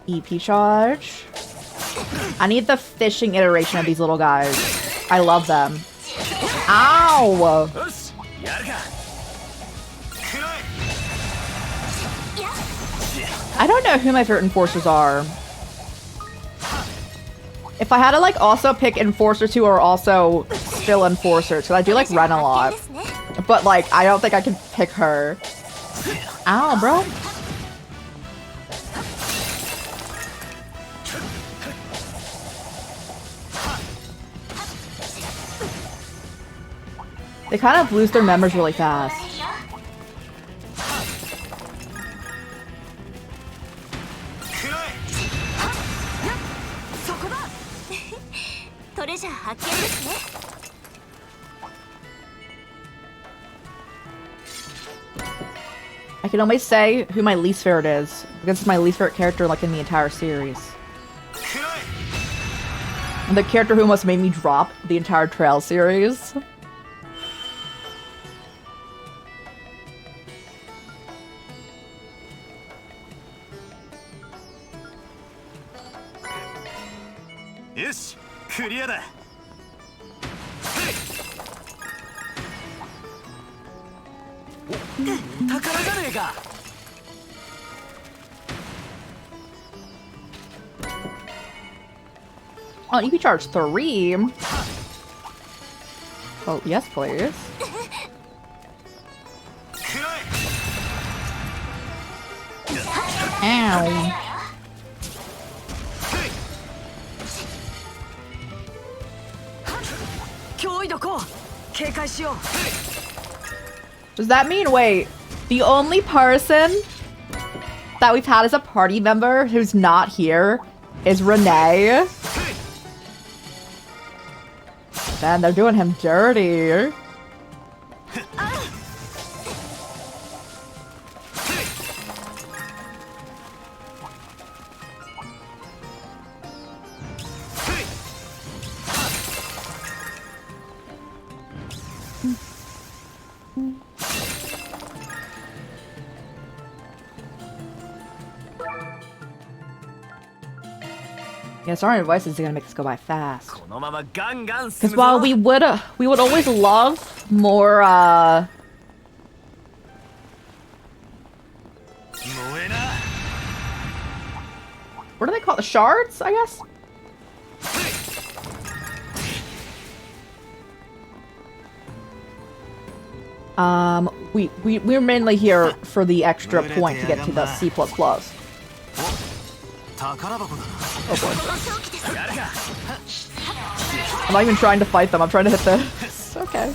EP charge. I need the fishing iteration of these little guys. I love them. Ow! I don't know who my favorite enforcers are. If I had to like also pick enforcers who are also still enforcers, because I do like Ren a lot. But like, I don't think I can pick her. Ow, bro. They kind of lose their members really fast. トレジャー発見ですね。 I can only say who my least favorite is, because it's my least favorite character like in the entire series. And the character who almost made me drop the entire Trail series. Yes, clear だ。宝じゃねえか。 Oh, you can charge 3. Oh, yes, please. Ow. Does that mean, wait, the only person that we've had as a party member who's not here is Renee? Man, they're doing him dirty. Yeah, sorry, advice is gonna make us go by fast. Because while we would always love more what do they call it? The shards, I guess? We're mainly here for the extra point to get to the C++. Oh boy. I'm not even trying to fight them, I'm trying to hit the... Okay.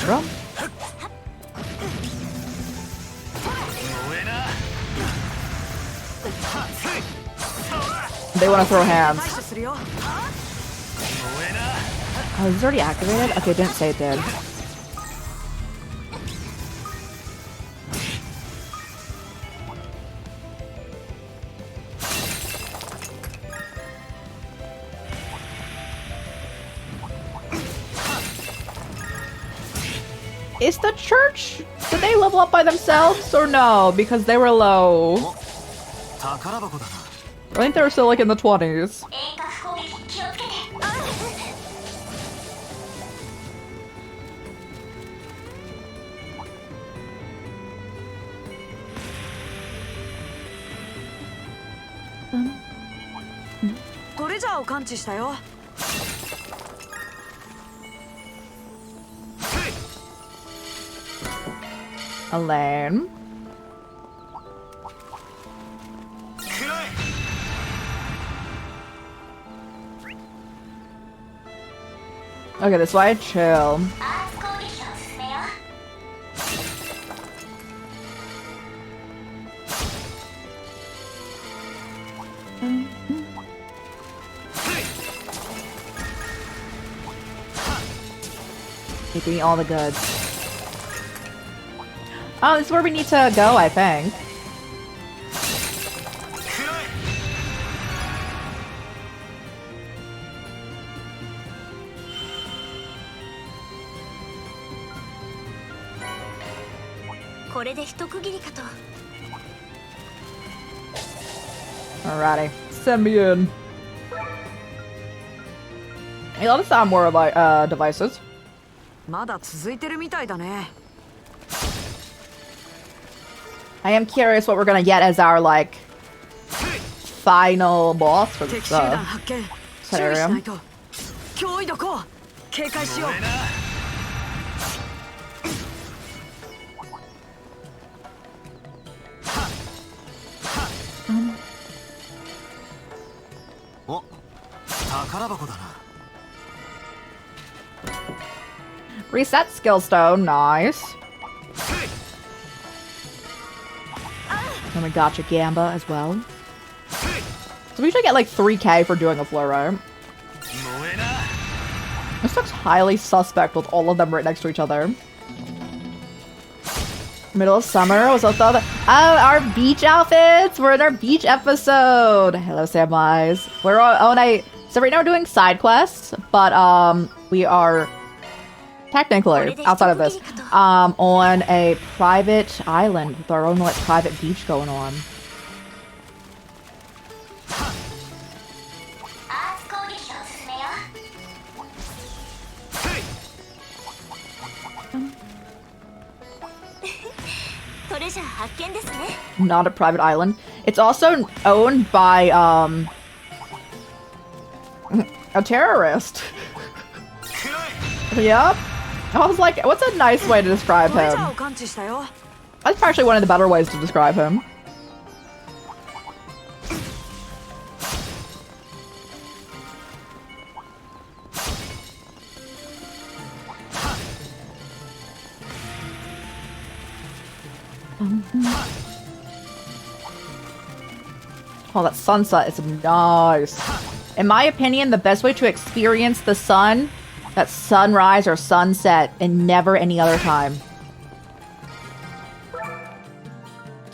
Bro. They want to throw hands. Oh, is this already activated? Okay, it didn't say it did. Is the church, did they level up by themselves or no? Because they were low. I think they were still like in the 20s. Elaine. Okay, that's why I chill. Give me all the goods. Oh, this is where we need to go, I think. Alrighty. Send me in. Hey, let us sound more about devices. まだ続いてるみたいだね。 I am curious what we're gonna get as our, like, final boss for this area. 脅威どこ警戒しよう。お、宝箱だな。 Reset skill stone, nice. And we gotcha Gamba as well. So we usually get like 3k for doing a floor, right? This looks highly suspect with all of them right next to each other. Middle of summer was also the our beach outfits. We're in our beach episode. Hello, Samwise. We're on a so right now we're doing side quests, but we are technically outside of this on a private island with our own like private beach going on. Not a private island. It's also owned by a terrorist. Yep. I was like, what's a nice way to describe him? That's actually one of the better ways to describe him. Oh, that sunset is nice. In my opinion, the best way to experience the sun, that sunrise or sunset, and never any other time.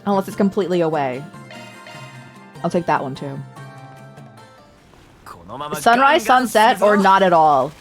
Unless it's completely away. I'll take that one too. Sunrise, sunset, or not at all.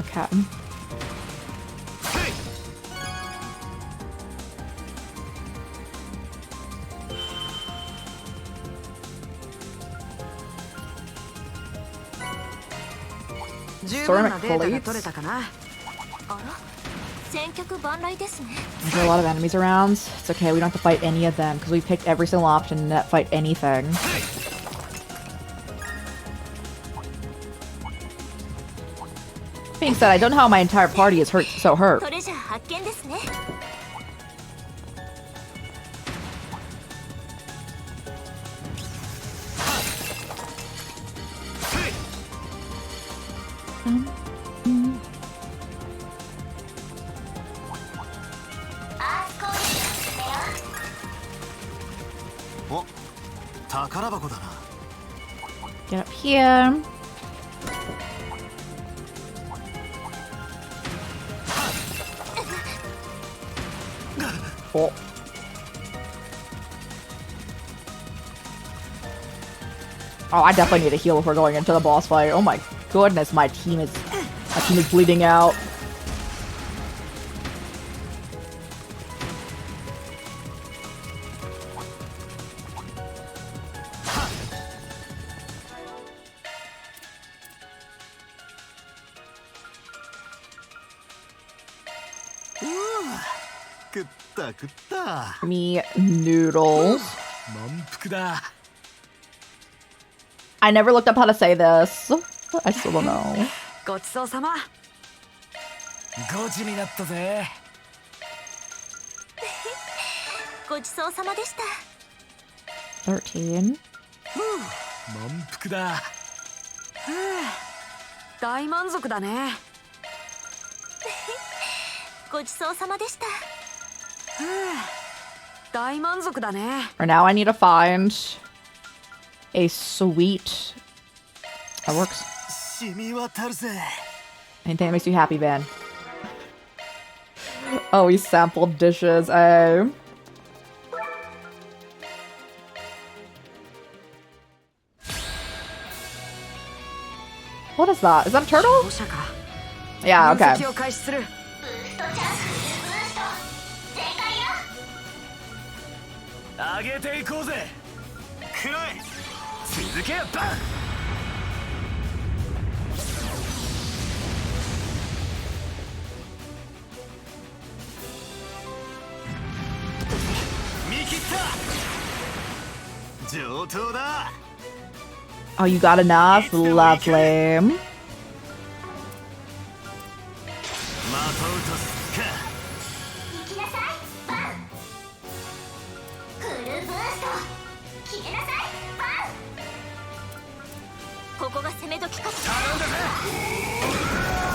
Okay. Ceramic plates. There's a lot of enemies around. It's okay, we don't have to fight any of them because we picked every single option and not fight anything. Being said, I don't know how my entire party is so hurt. Get up here. Oh. Oh, I definitely need a heal if we're going into the boss fight. Oh my goodness, my team is bleeding out. Me noodles. I never looked up how to say this. I still don't know. ゴチになったぜ。ごちそうさまでした。13. 満腹だ。大満足だね。ごちそうさまでした。大満足だね。Or now I need to find a sweet. That works. 染み渡るぜ。 Anything that makes you happy, Van. Oh, we sampled dishes, eh? What is that? Is that a turtle? Yeah, okay. 分析を開始する。ブーストチャンス、ブースト全開よ。上げていこうぜ。くらえ。続けやバン。見切った。上等だ。 Oh, you got enough? Lovely. まとうとすか。行きなさいバン。フルブースト決めなさいバン。ここが攻め時かと。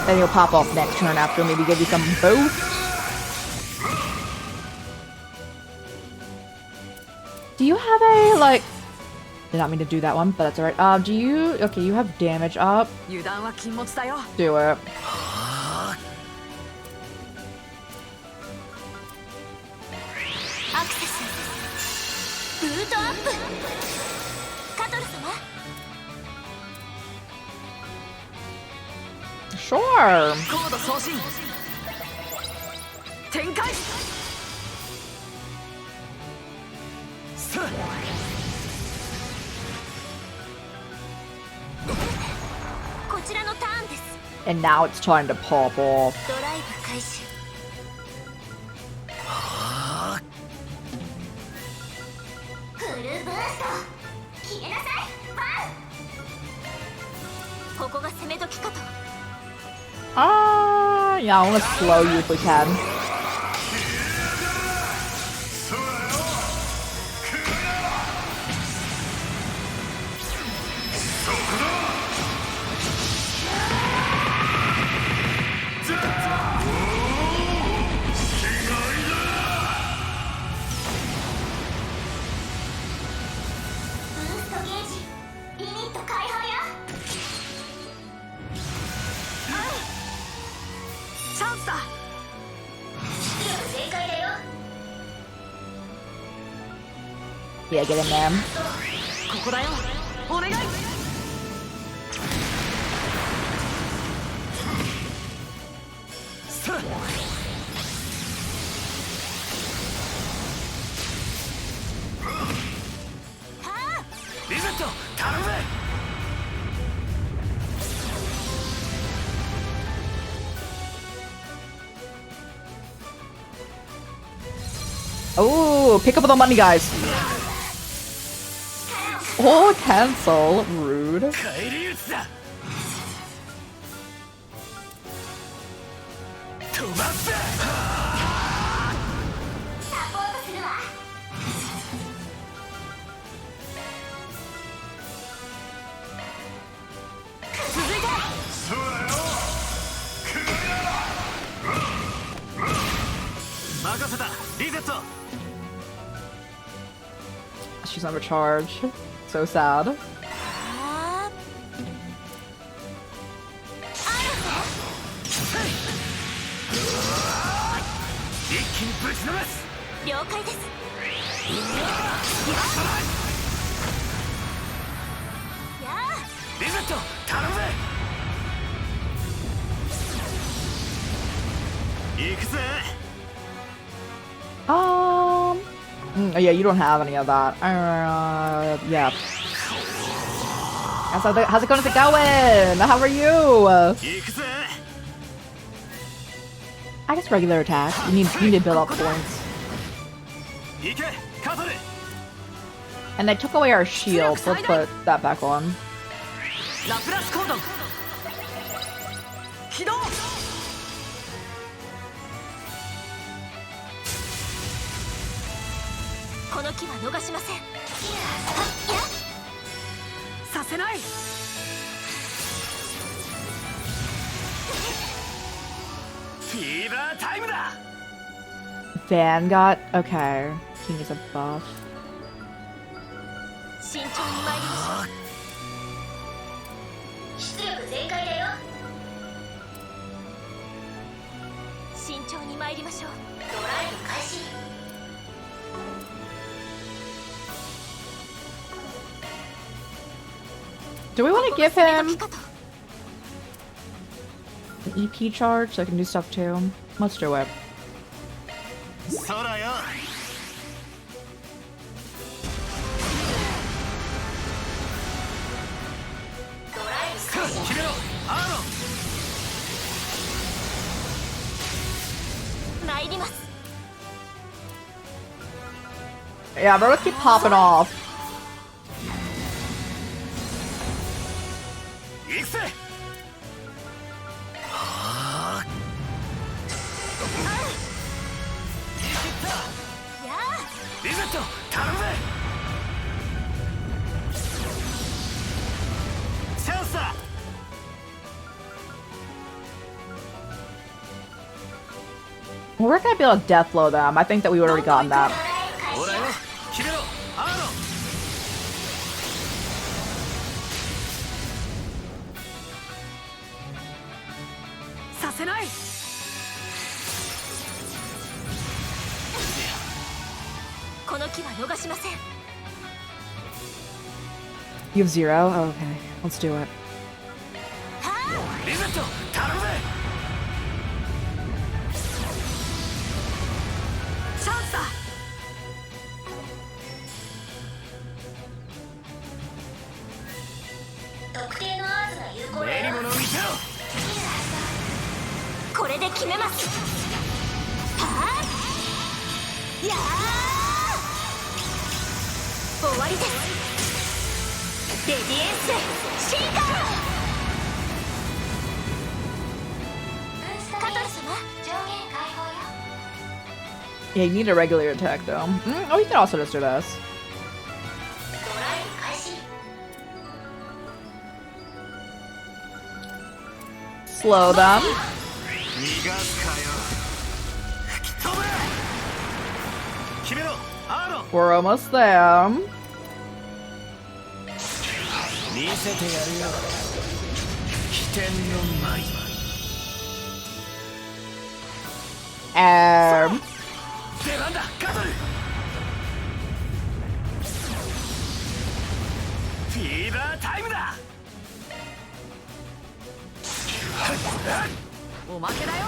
Then you'll pop off next turn after maybe give you some boost. Do you have a, like... Did not mean to do that one, but that's alright. Do you... Okay, you have damage up. 油断は禁物だよ。 Do it. アクセスブートアップ。カトル様 Sure. コード送信。展開。さあ。 こちらのターンです。 And now it's time to pop off. ドライブ開始。フルブースト決めなさいバン。ここが攻め時かと。 Yeah, I want to slow you if we can. Yeah, get in there. ここだよ。お願い。さあ。リゼット、頼むぜ。 Oh, pick up the money, guys. Oh, cancel. Rude. She's under charge. So sad. Oh, yeah, you don't have any of that. Yeah. How's it going? How are you? I guess regular attack. You need to build up points. And they took away our shield, so let's put that back on. の機は逃しません。させない。フィーバータイムだ。 Van got okay. He needs a buff. 慎重に参りましょう。出力全開だよ。慎重に参りましょう。ドライブ開始。 Do we want to give him an EP charge so I can do stuff too? Let's do it. 空よ。ドライブ開始。決めろアーロン。参ります。 Yeah, bro, let's keep popping off. 行くぜ。リゼット頼むぜ。チャンスだ。 We're gonna be able to death blow them. I think that we would already gotten that. ほらよ決めろアーロン。 させない。この機は逃しません。 You have 0? Oh, okay, let's do it. リゼット頼むぜ。 チャンスだ。 特定のアーツが有効だ目によ。物を見せろ。これで決めます。はあ、やあ、終わりです。レディエンスシーカー。カトル様、上限解放よ。 Yeah, you need a regular attack though. Oh, you can also just do this. ドライブ開始。 Slow them. 逃がすかよ。吹き飛べ。決めろアーロン。 We're almost there. 見せてやるよ。起点の舞。 出番だカトル。フィーバータイムだ。 おまけだよ。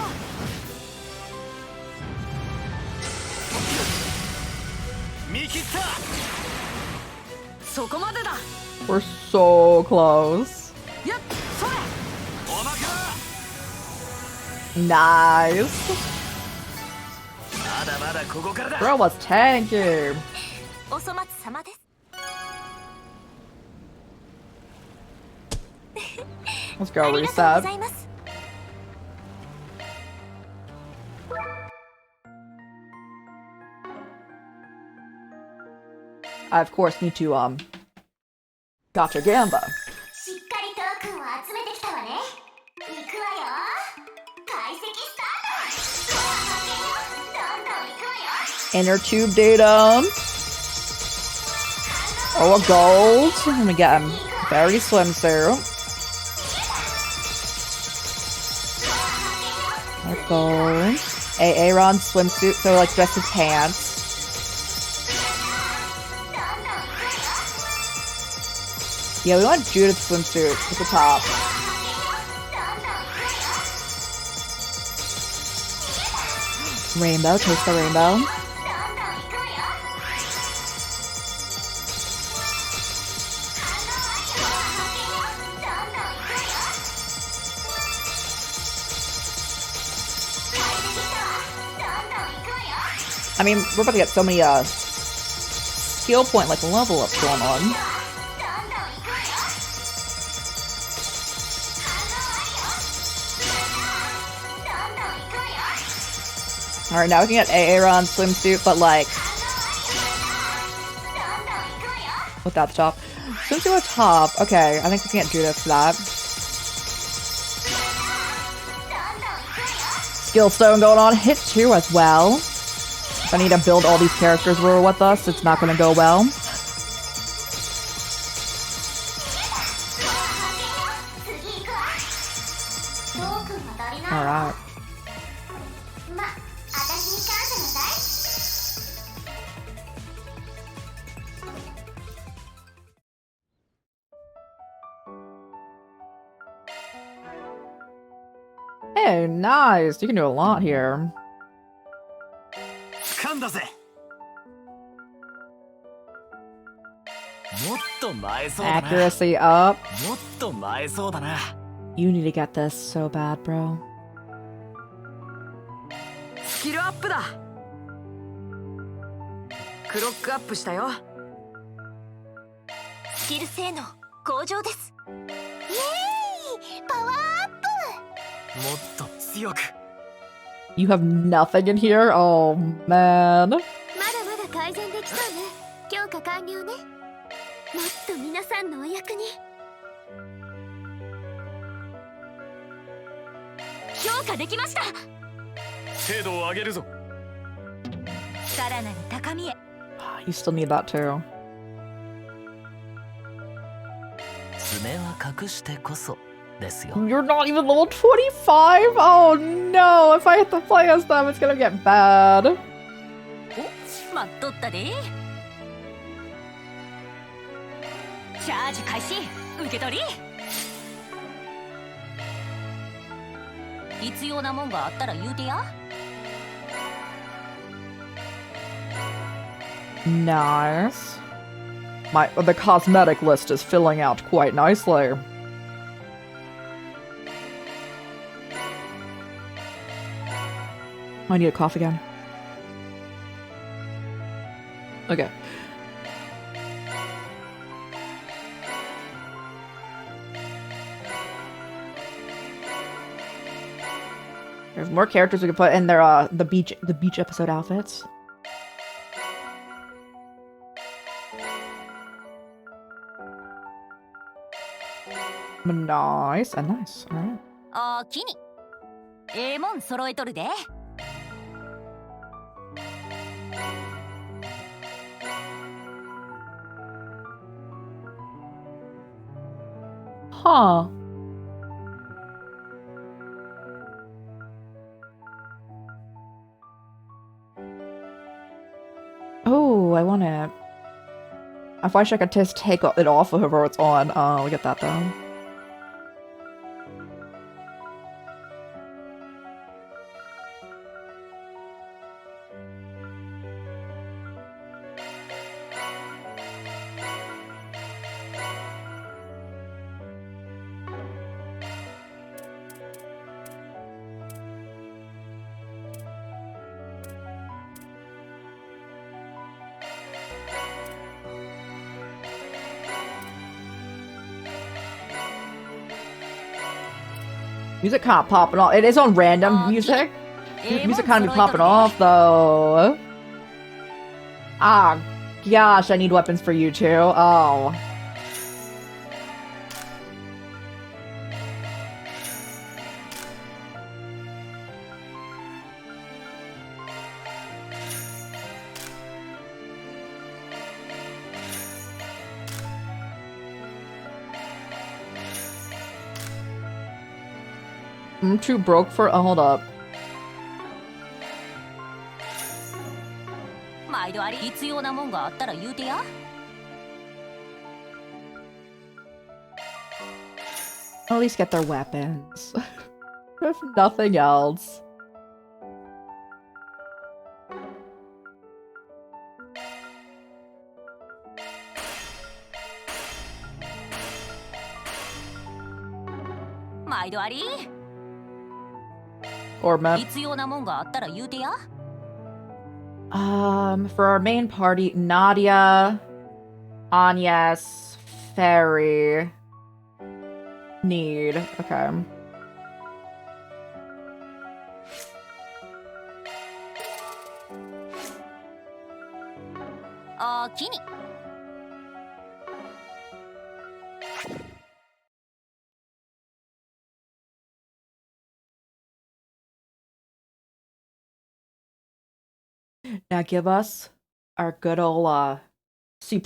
見切った。そこまでだ。 We're so close. やっ、それ。おまけだ。 Nice. まだまだここからだ。 Bro was tanky. お粗末様です。 Let's go ありがとうご reset. ざいます。 I of course need to gotcha gamba. しっかりトークンを集めてきたわね。行くわよ。解析スタート。どんどん行くわよ。 Inner tube data. Oh, a gold. Let me get him. Very swimsuit. A gold. Aaron swimsuit, so like just his pants. Yeah, we want Judith's swimsuit at the top. Rainbow, taste the rainbow. I mean, we're about to get so many skill point like level ups going on. Alright, now we can get Aaron swimsuit, but like without the top. Swim to a top. Okay, I think we can't do this for that. Skill stone going on. Hit 2 as well. If I need to build all these characters who are with us, it's not going to go well. Alright. Hey, nice. You can do a lot here. Accuracy up. You need to get this so bad, bro. スキルアップだ。クロックアップしたよ。スキル性能向上です。イエーイ、パワーアップ。もっと強く。You have nothing in here? Oh, man. まだまだ改善できそうね。強化完了ね。もっと皆さんのお役に。評価できました。精度を上げるぞ。さらなる高みへ。You still need that too. 爪は隠してこそですよ。 You're not even level 25? Oh no, if I have to play as them, it's gonna get bad. お、待っとったで。チャージ開始。受け取り。必要なもんがあったら言うてや。Nice. The cosmetic list is filling out quite nicely. I need a cough again. Okay. There's more characters we can put in their the beach episode outfits. Nice and nice. All right. あきに。ええもん揃えとるで。Huh. Oh, I want it. I wish I could just take it off of whoever it's on. Oh, we get that though. Music kind of popping off. It is on random music. Music kind of be popping off though. Ah, gosh, I need weapons for you too. Oh. I'm too broke for. Oh, hold up. 毎度あり。必要なもんがあったら言うてや。At least get their weapons. If nothing else. Or map. For our main party, Nadia, Agnes, Fairy. Need. Okay. Now give us our good old C++.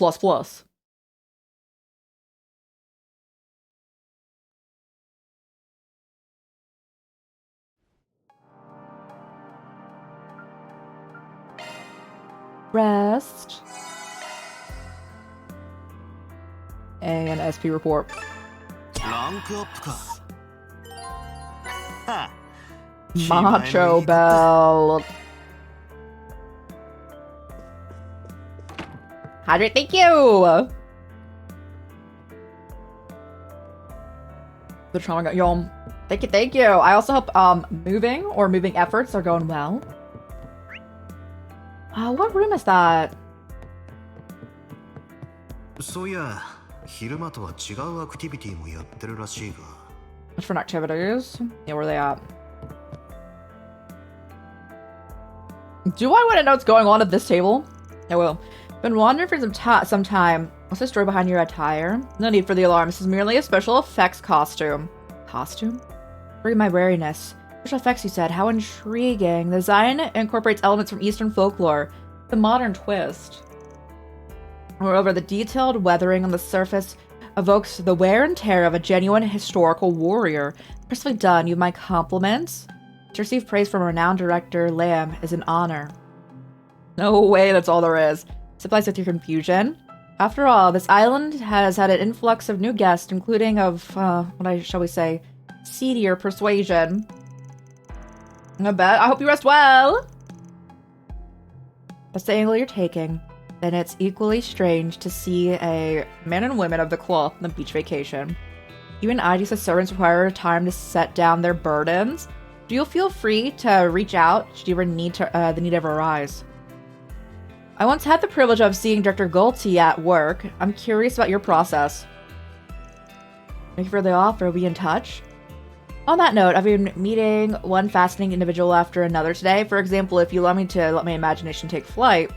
Rest. And SP report. ランクアップか。はあ Macho Bell. Hydrate, thank you! The trauma got y'all. Thank you. I also hope moving efforts are going well. What room is that? そういや、昼間とは違うアクティビティもやってるらしいが。Different activities? Yeah, where are they at? Do I want to know what's going on at this table? I will. Been wandering for some time. What's the story behind your attire? No need for the alarm. This is merely a special effects costume. Costume? Free my wariness. Special effects, you said. How intriguing. The design incorporates elements from Eastern folklore. The modern twist. Moreover, the detailed weathering on the surface evokes the wear and tear of a genuine historical warrior. Impressively done. You have my compliments. To receive praise from renowned director Lamb is an honor. No way, that's all there is. Supplies with your confusion. After all, this island has had an influx of new guests, including of, shall we say, seedier persuasion. I bet. I hope you rest well! That's the angle you're taking. Then it's equally strange to see a men and women of the cloth on a beach vacation. Even ID's servants require time to set down their burdens. Do you feel free to reach out should you ever need the need ever arise? I once had the privilege of seeing Director Golty at work. I'm curious about your process. Thank you for the offer. We'll be in touch. On that note, I've been meeting one fascinating individual after another today. For example, if you allow me to let my imagination take flight,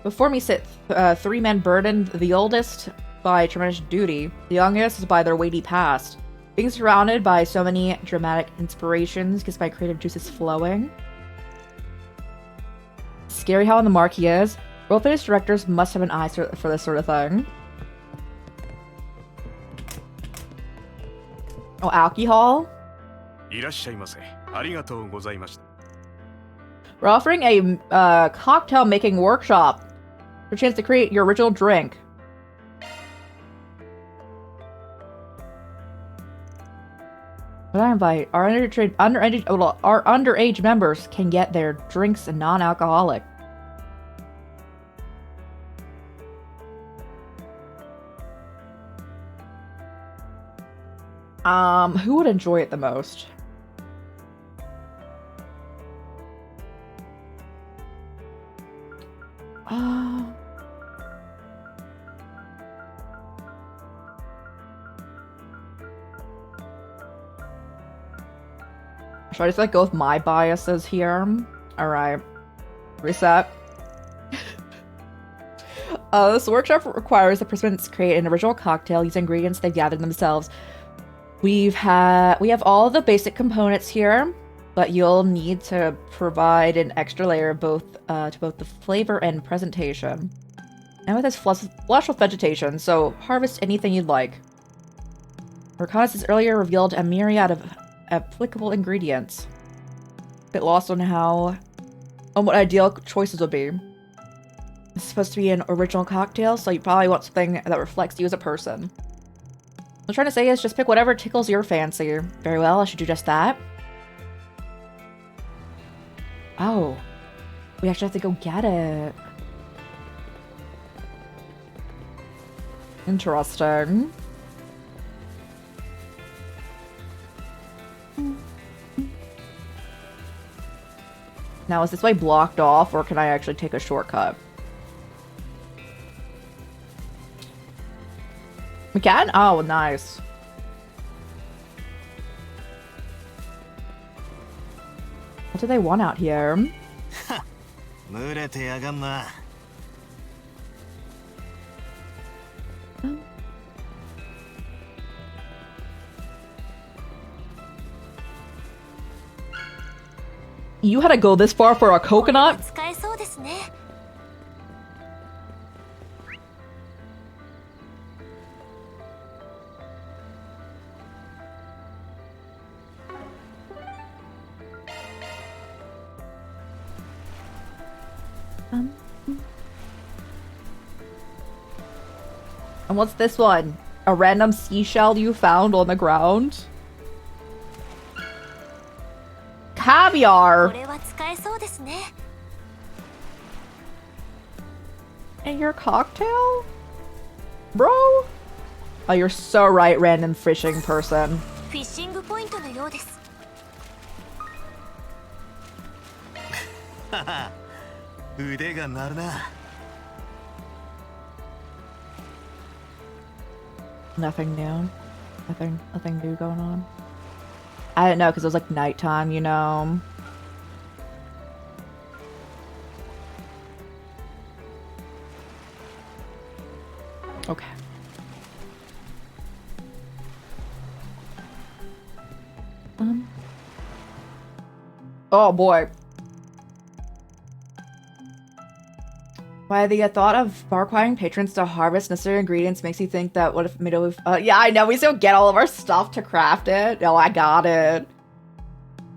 before me sit 3 men burdened, the oldest by tremendous duty, the youngest by their weighty past. Being surrounded by so many dramatic inspirations gets my creative juices flowing. Scary how on the mark he is. World-famous directors must have an eye for this sort of thing. Oh, alcohol? We're offering a cocktail making workshop for a chance to create your original drink. But I invite our underage members can get their drinks non-alcoholic. Who would enjoy it the most? Should I just go with my biases here? Alright. Reset. This workshop requires the participants create an original cocktail using ingredients they've gathered themselves. We have all the basic components here, but you'll need to provide an extra layer to both the flavor and presentation. And with this flush with vegetation, so harvest anything you'd like. Reconnaissance earlier revealed a myriad of applicable ingredients. A bit lost on what ideal choices would be. It's supposed to be an original cocktail, so you probably want something that reflects you as a person. What I'm trying to say is just pick whatever tickles your fancy. Very well, I should do just that. Oh. We actually have to go get it. Interesting. Now, is this way blocked off, or can I actually take a shortcut? We can? Oh, nice. What do they want out here? You had to go this far for a coconut? And what's this one? A random seashell you found on the ground? Caviar! これは使えそうですね。 And your cocktail? Bro? Oh, you're so right, random fishing person. フィッシングポイントのようです。腕が鳴るな。 Nothing new. Nothing new going on. I didn't know because it was like nighttime, you know. Okay. Oh boy. Why the thought of requiring patrons to harvest necessary ingredients makes you think that what if maybe yeah, I know we still get all of our stuff to craft it. No, I got it.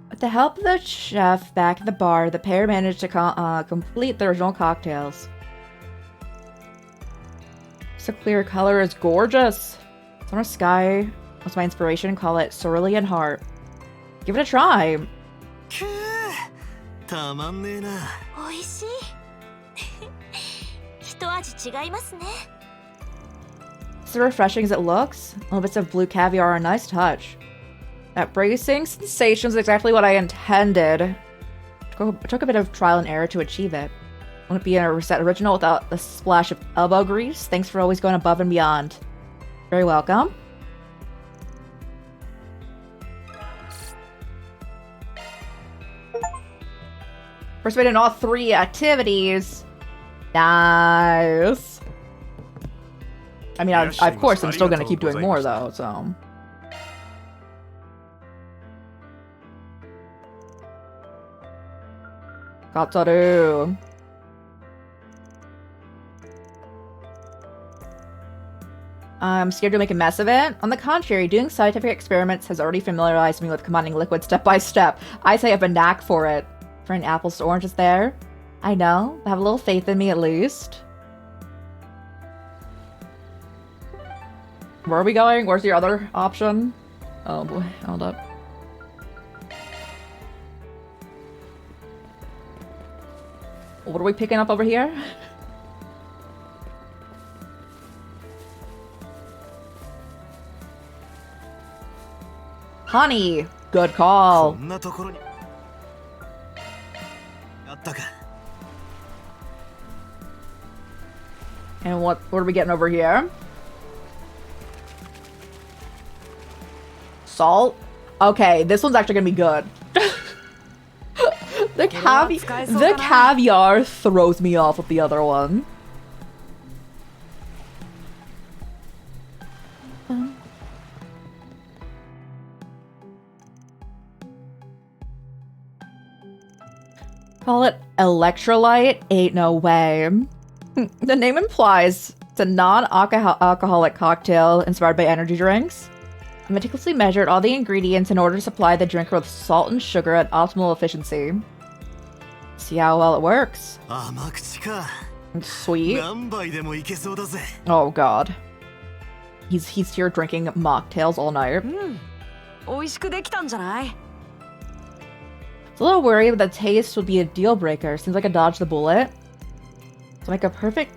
With the help of the chef back at the bar, the pair managed to complete their original cocktails. So clear color is gorgeous. Summer sky was my inspiration. Call it cerulean heart. Give it a try. たまんねえな。美味しい。一味違いますね。 It's as refreshing as it looks. Little bits of blue caviar are a nice touch. That bracing sensation is exactly what I intended. It took a bit of trial and error to achieve it. Won't be a reset original without the splash of elbow grease. Thanks for always going above and beyond. Very welcome. First, we did all 3 activities. Nice. I mean, of course, I'm still gonna keep doing more though, so. Kataru. I'm scared to make a mess of it. On the contrary, doing scientific experiments has already familiarized me with combining liquid step by step. I say I have a knack for it. Turning apples to oranges there. I know, but have a little faith in me at least. Where are we going? Where's your other option? Oh boy, hold up. What are we picking up over here? Honey! Good call. And what are we getting over here? Salt? Okay, this one's actually gonna be good. The caviar throws me off with the other one. Call it electrolyte? Ain't no way. The name implies it's a non-alcoholic cocktail inspired by energy drinks. I meticulously measured all the ingredients in order to supply the drinker with salt and sugar at optimal efficiency. See how well it works. It's sweet. Oh god. He's here drinking mocktails all night. 美味しくできたんじゃない? It's a little worried that the taste would be a deal breaker. Seems like I dodged the bullet. It's like a perfect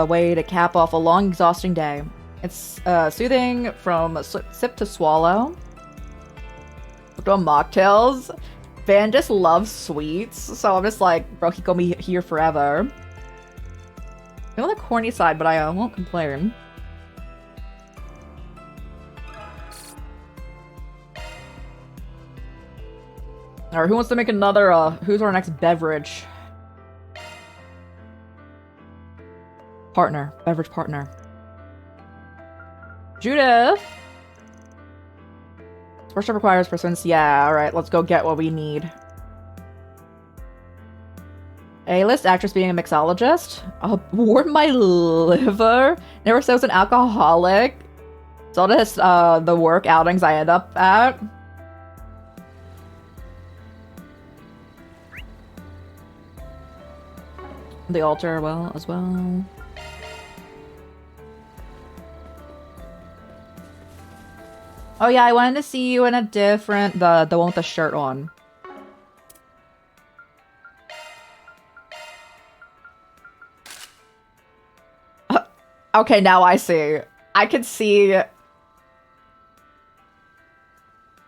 way to cap off a long, exhausting day. It's soothing from sip to swallow. Doing mocktails. Van just loves sweets, so I'm just like, bro, he gonna be here forever. I'm on the corny side, but I won't complain. Alright, who wants to make another, who's our next beverage? Partner. Beverage partner. Judith! Worship requires persons. Yeah, alright, let's go get what we need. A-list actress being a mixologist? I'll warm my liver. Never says an alcoholic. So does the work outings I end up at. The altar as well. Oh yeah, I wanted to see you in a different, the one with the shirt on. Okay, now I see. I can see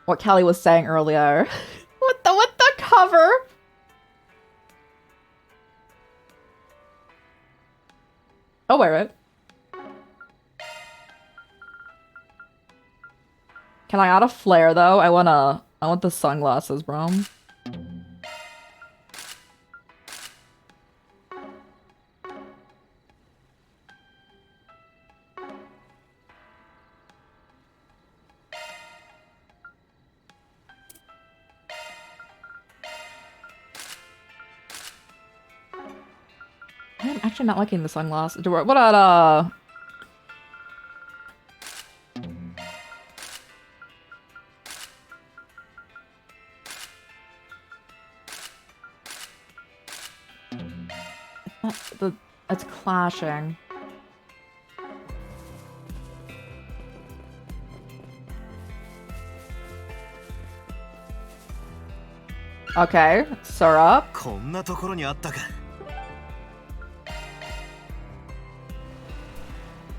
what Kelly was saying earlier. With the cover. I'll wear it. Can I add a flare though? I want the sunglasses, bro. I'm actually not liking the sunglasses. What about it's clashing. Okay, syrup. こんなところにあったか。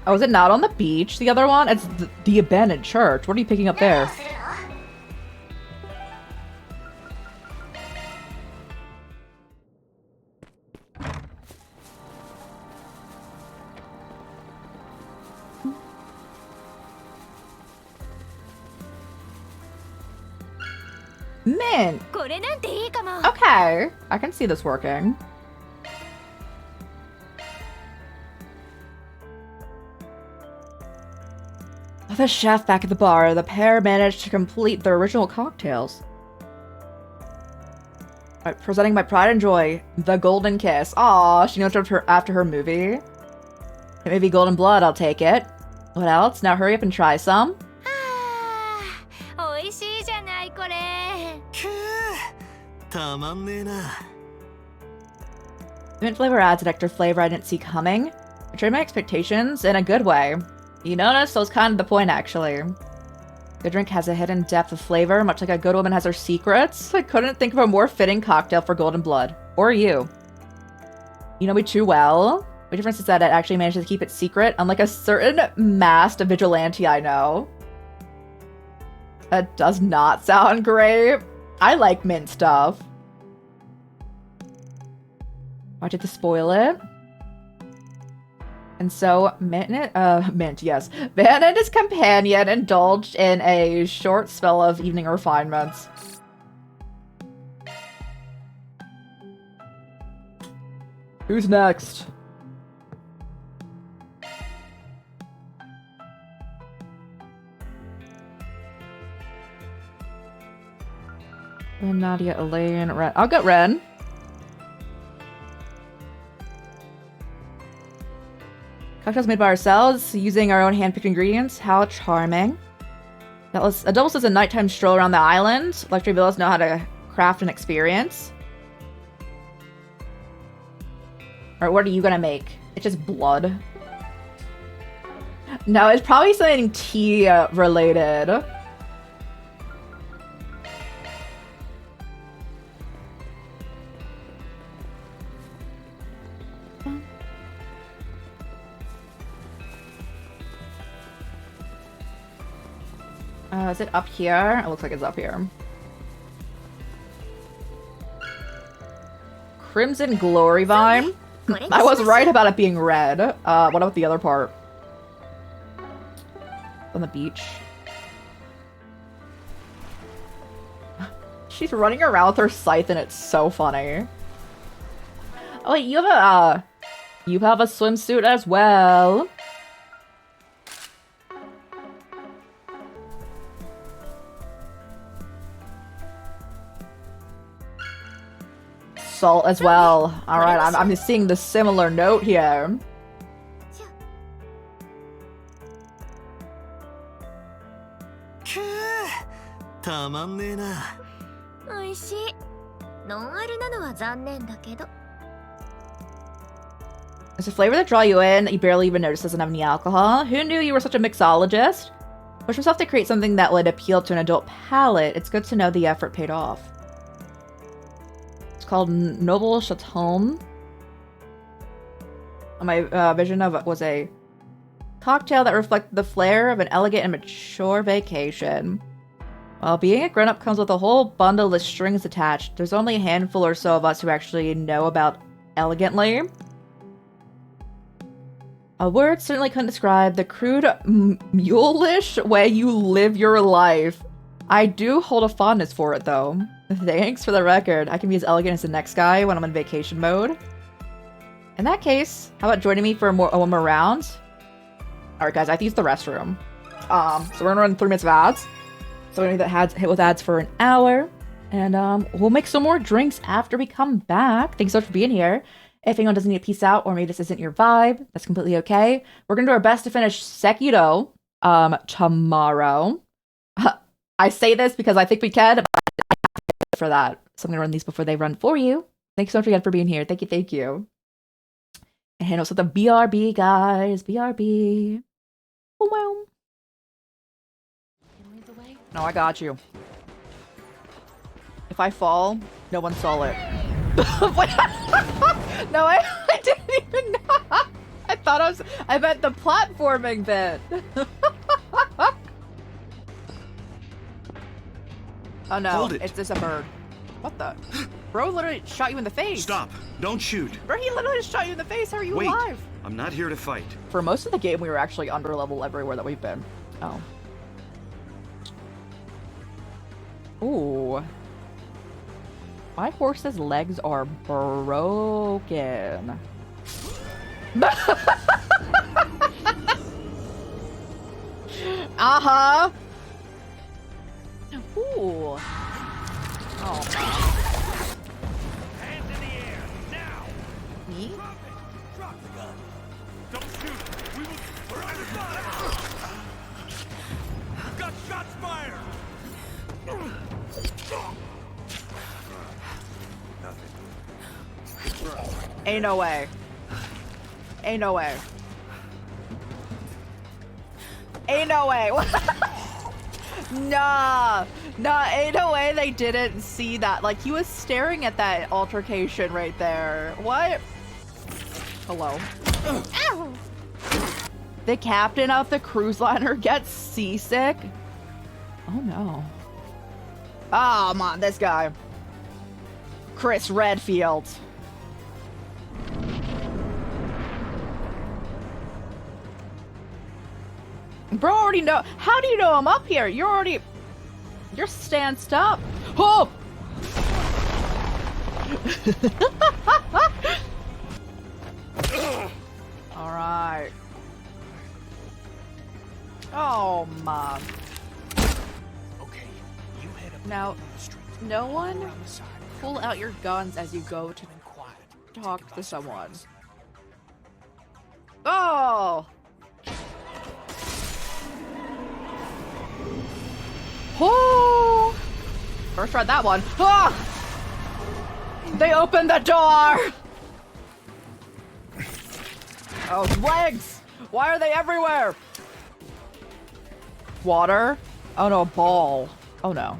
Oh, is it not on the beach? The other one? It's the abandoned church. What are you picking up there? Mint! Okay, I can see this working. With the chef back at the bar, the pair managed to complete their original cocktails. Right, presenting my pride and joy, the Golden Kiss. Aw, she knows after her movie. It may be Golden Blood, I'll take it. What else? Now hurry up and try some. Mint flavor adds an extra flavor I didn't see coming. Betrayed my expectations in a good way. You notice? That was kind of the point, actually. The drink has a hidden depth of flavor, much like a good woman has her secrets. I couldn't think of a more fitting cocktail for Golden Blood. Or you. You know me too well. The difference is that it actually manages to keep it secret, unlike a certain masked vigilante I know. That does not sound great. I like mint stuff. Why did to spoil it? And so, Mint, yes. Van and his companion indulged in a short spell of evening refinements. Who's next? Nadia, Elaine, Ren. I'll get Ren. Cocktails made by ourselves, using our own hand-picked ingredients. How charming. A double says a nighttime stroll around the island. Luxury villas know how to craft an experience. Alright, what are you gonna make? It's just blood. No, it's probably something tea related. Is it up here? It looks like it's up here. Crimson Glory Vine? I was right about it being red. What about the other part? On the beach. She's running around with her scythe and it's so funny. Oh wait, you have a swimsuit as well. Salt as well. Alright, I'm just seeing the similar note here. Delicious. 美味しい。ノンアルなのは残念だけど。 Delicious. 美味しい。 Delicious. ノンアルなのは残念だけど。 Delicious. 美味しい。 Delicious. ノンアルなのは残念だけど。 Delicious. It's a flavor that draw you in that you barely even notice doesn't have any alcohol. Who knew you were such a mixologist? Push yourself to create something that would appeal to an adult palate. It's good to know the effort paid off. It's called Noble Chaton. My vision of it was a cocktail that reflected the flair of an elegant and mature vacation. Well, being a grown-up comes with a whole bundle of strings attached. There's only a handful or so of us who actually know about elegantly. A word certainly couldn't describe the crude, mulish way you live your life. I do hold a fondness for it, though. Thanks for the record. I can be as elegant as the next guy when I'm in vacation mode. In that case, how about joining me for a one more round? Alright, guys, I have to use the restroom. So we're gonna run 3 minutes of ads. So we're gonna hit with ads for an hour. And we'll make some more drinks after we come back. Thanks so much for being here. If anyone doesn't need to peace out, or maybe this isn't your vibe, that's completely okay. We're gonna do our best to finish Sekiro tomorrow. I say this because I think we can, but for that. So I'm gonna run these before they run for you. Thanks so much again for being here. Thank you, thank you. And also the BRB, guys. BRB. Oh, wow. No, I got you. If I fall, no one saw it. No, I didn't even know. I meant the platforming bit. Oh no, Hold it. it's just a bird. What the? Bro literally shot you in the face. Stop. Don't shoot. Bro, he literally just shot you in the face. How are you Wait. alive? I'm not here to fight. For most of the game, we were actually under level everywhere that we've been. Oh. Ooh. My horse's legs are broken. Uh-huh. Ooh. Oh, Hands in the air, now! me? Drop the gun. Don't shoot. We're under fire. Got shots fired. Ain't no way. Ain't no way. Ain't no way. Nah. Nah, ain't no way they didn't see that. Like, he was staring at that altercation right there. What? Hello. Ow. The captain of the cruise liner gets seasick? Oh no. Oh, man, this guy. Chris Redfield. Bro already know. How do you know I'm up here? You're stanced up. Oh! Alright. Oh, Mom. Okay, you head up Now, on the street. no one Around the side. pull out your guns as you go to And quiet. talk to someone. Oh! Oh! First tried that one. Ah! They opened the door! Oh, legs! Why are they everywhere? Water? Oh no, a ball. Oh no.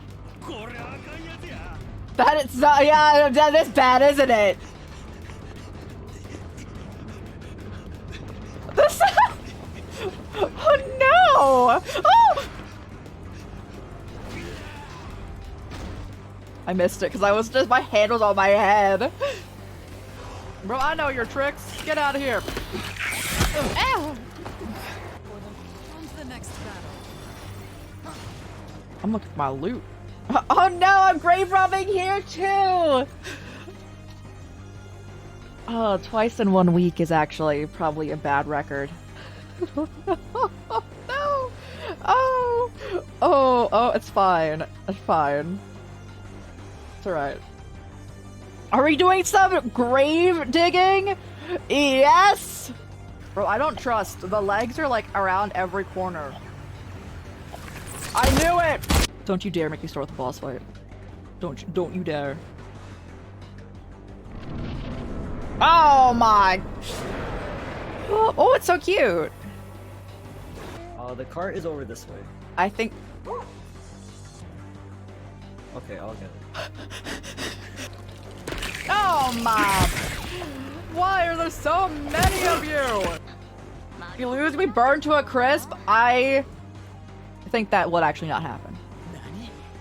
That is not, yeah, that is bad, isn't it? This. Oh no! Oh! I missed it because my hand was on my head. Bro, I know your tricks. Get out of here. Ow! I'm looking for my loot. Oh no, I'm grave robbing here too! Oh, twice in 1 week is actually probably a bad record. Oh no! Oh, it's fine. It's fine. It's alright. Are we doing some grave digging? Yes! Bro, I don't trust. The legs are like around every corner. I knew it! Don't you dare make me start with the boss fight. Don't you dare. Oh my! Oh, it's so cute. The cart is over this way. I think. Okay, I'll get it. Oh, Mom! Why are there so many of you? You lose, we burn to a crisp. I think that would actually not happen.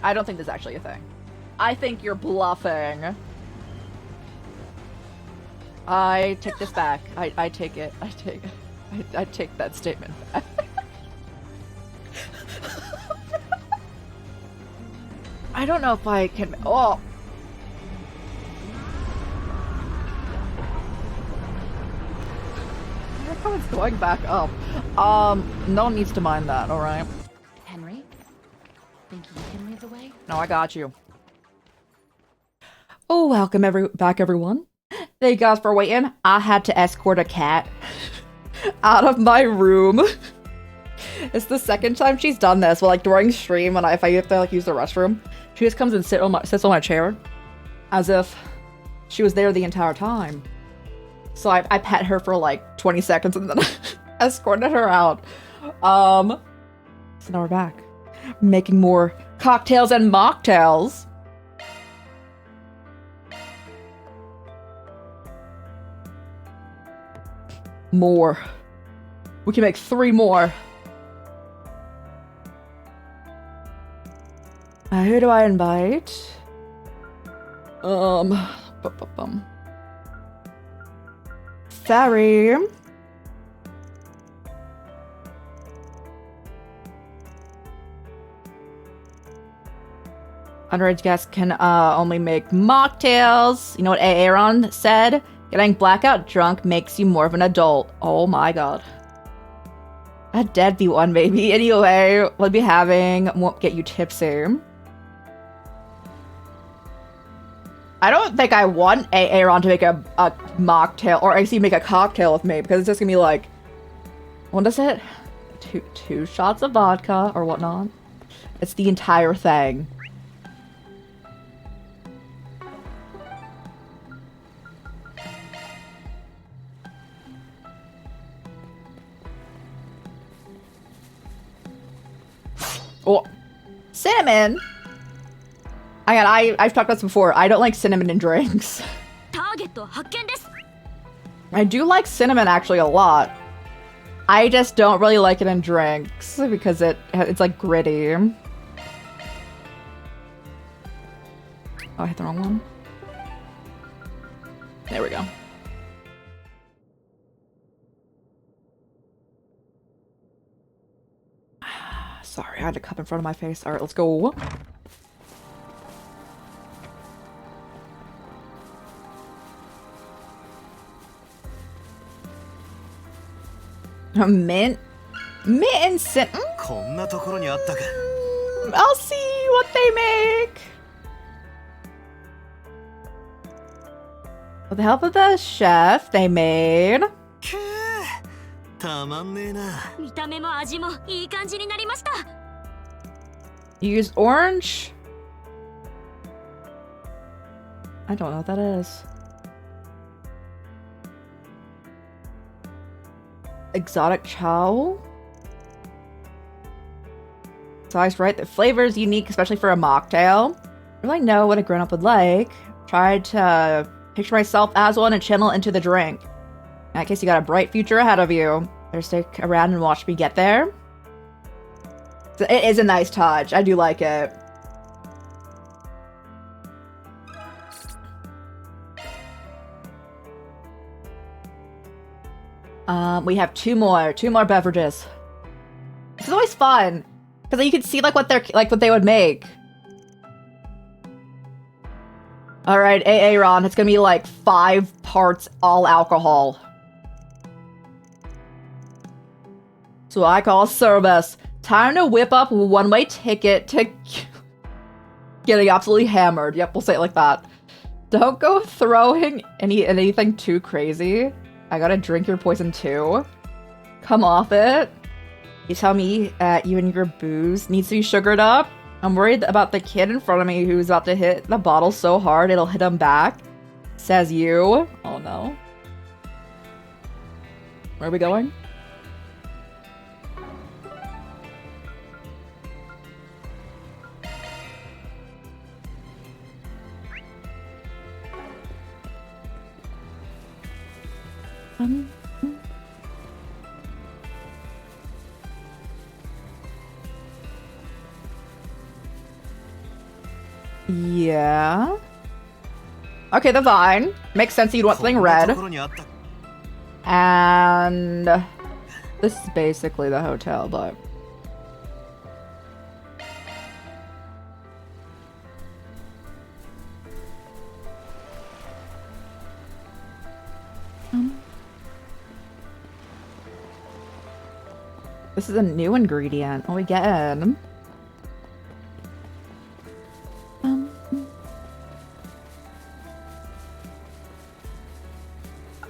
I don't think this is actually a thing. I think you're bluffing. I take this back. I take it. I take that statement back. I don't know if I can. Oh. I know it's going back up. No one needs to mind that, alright? Henry? Think you can lead the way? No, I got you. Oh, welcome back, everyone. Thank you guys for waiting. I had to escort a cat out of my room. It's the second time she's done this. Well, like during stream, when if I have to like use the restroom, she just comes and sits on my chair, as if she was there the entire time. So I pet her for like 20 seconds and then escorted her out. So now we're back, making more cocktails and mocktails. More. We can make 3 more. Who do I invite? Ferry. Underage guests can only make mocktails. You know what Aaron said? Getting blackout drunk makes you more of an adult. Oh my god. A deadbeat one, maybe. Anyway, we'll be having won't get you tipsy. I don't think I want Aaron to make a mocktail, or actually make a cocktail with me, because it's just gonna be like, what is it? Two shots of vodka or whatnot. It's the entire thing. Oh, cinnamon. I've talked about this before. I don't like cinnamon in drinks. I do like cinnamon actually a lot. I just don't really like it in drinks because it's like gritty. Oh, I hit the wrong one. There we go. Sorry, I had a cup in front of my face. All right, let's go. Mint and cinnamon. I'll see what they make. With the help of the chef, they made. You used orange? I don't know what that is. Exotic chow? Size right. The flavor is unique, especially for a mocktail. I really know what a grown-up would like. Tried to picture myself as one and channel into the drink. In that case, you got a bright future ahead of you. Better stick around and watch me get there. So it is a nice touch. I do like it. We have two more beverages. This is always fun because you can see like what they would make. All right, Aaron, it's gonna be like 5 parts all alcohol. So I call service. Time to whip up a one-way ticket to getting absolutely hammered. Yep, we'll say it like that. Don't go throwing anything too crazy. I gotta drink your poison too. Come off it. You tell me you and your booze needs to be sugared up. I'm worried about the kid in front of me who's about to hit the bottle so hard it'll hit him back. Says you. Oh no. Where are we going? Yeah. Okay, the vine. Makes sense that you'd want something red. And this is basically the hotel, but this is a new ingredient. What are we getting?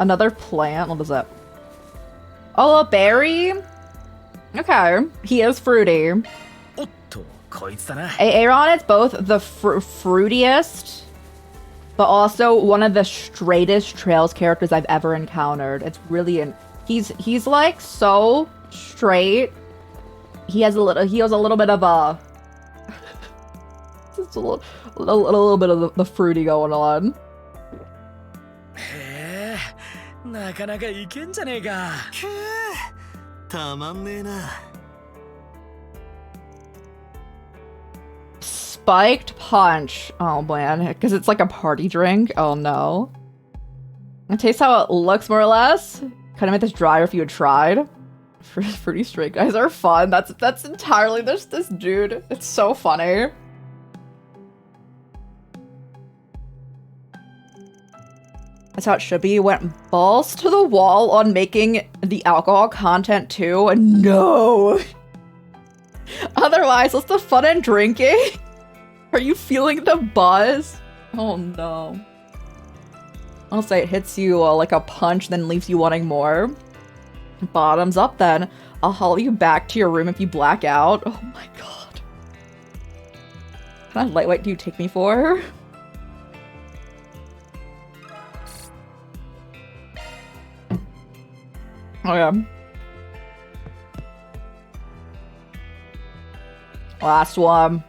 Another plant? What is that? Oh, a berry? Okay. He is fruity. Aaron is both the fruitiest, but also one of the straightest Trails characters I've ever encountered. It's really he's like so straight. He has a little bit of a just a little bit of the fruity going on. なかなかいけんじゃねえか。たまんねえな。 Spiked punch. Oh man, because it's like a party drink. Oh no. It tastes how it looks more or less. Kind of make this drier if you had tried. Fruity straight guys are fun. That's entirely this dude. It's so funny. That's how it should be. Went balls to the wall on making the alcohol content too. No. Otherwise, what's the fun in drinking? Are you feeling the buzz? Oh no. I'll say it hits you like a punch, then leaves you wanting more. Bottoms up then. I'll haul you back to your room if you black out. Oh my god. What kind of lightweight do you take me for? Oh yeah. Last one.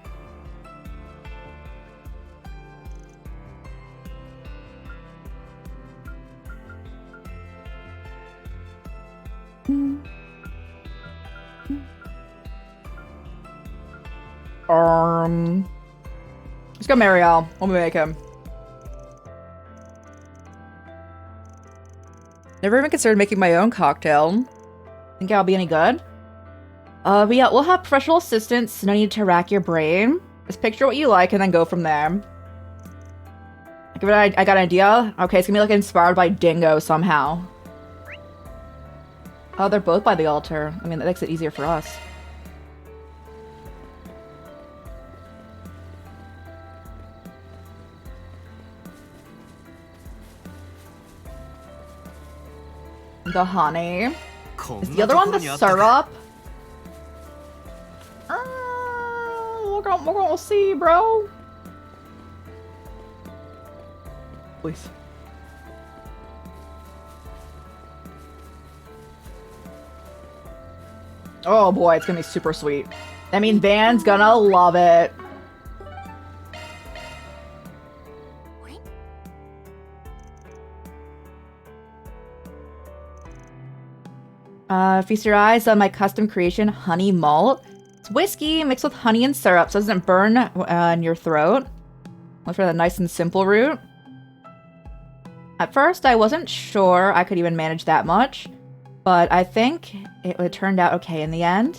Let's go Marielle. Let me make him. Never even considered making my own cocktail. Think I'll be any good? But yeah, we'll have professional assistants. No need to rack your brain. Just picture what you like and then go from there. I got an idea. Okay, it's gonna be like inspired by Dingo somehow. Oh, they're both by the altar. I mean, that makes it easier for us. The honey. Is the other one the syrup? We're gonna see, bro. Please. Oh boy, it's gonna be super sweet. I mean, Van's gonna love it. Feast your eyes on my custom creation, honey malt. It's whiskey mixed with honey and syrup, so it doesn't burn in your throat. Look for the nice and simple route. At first, I wasn't sure I could even manage that much, but I think it turned out okay in the end.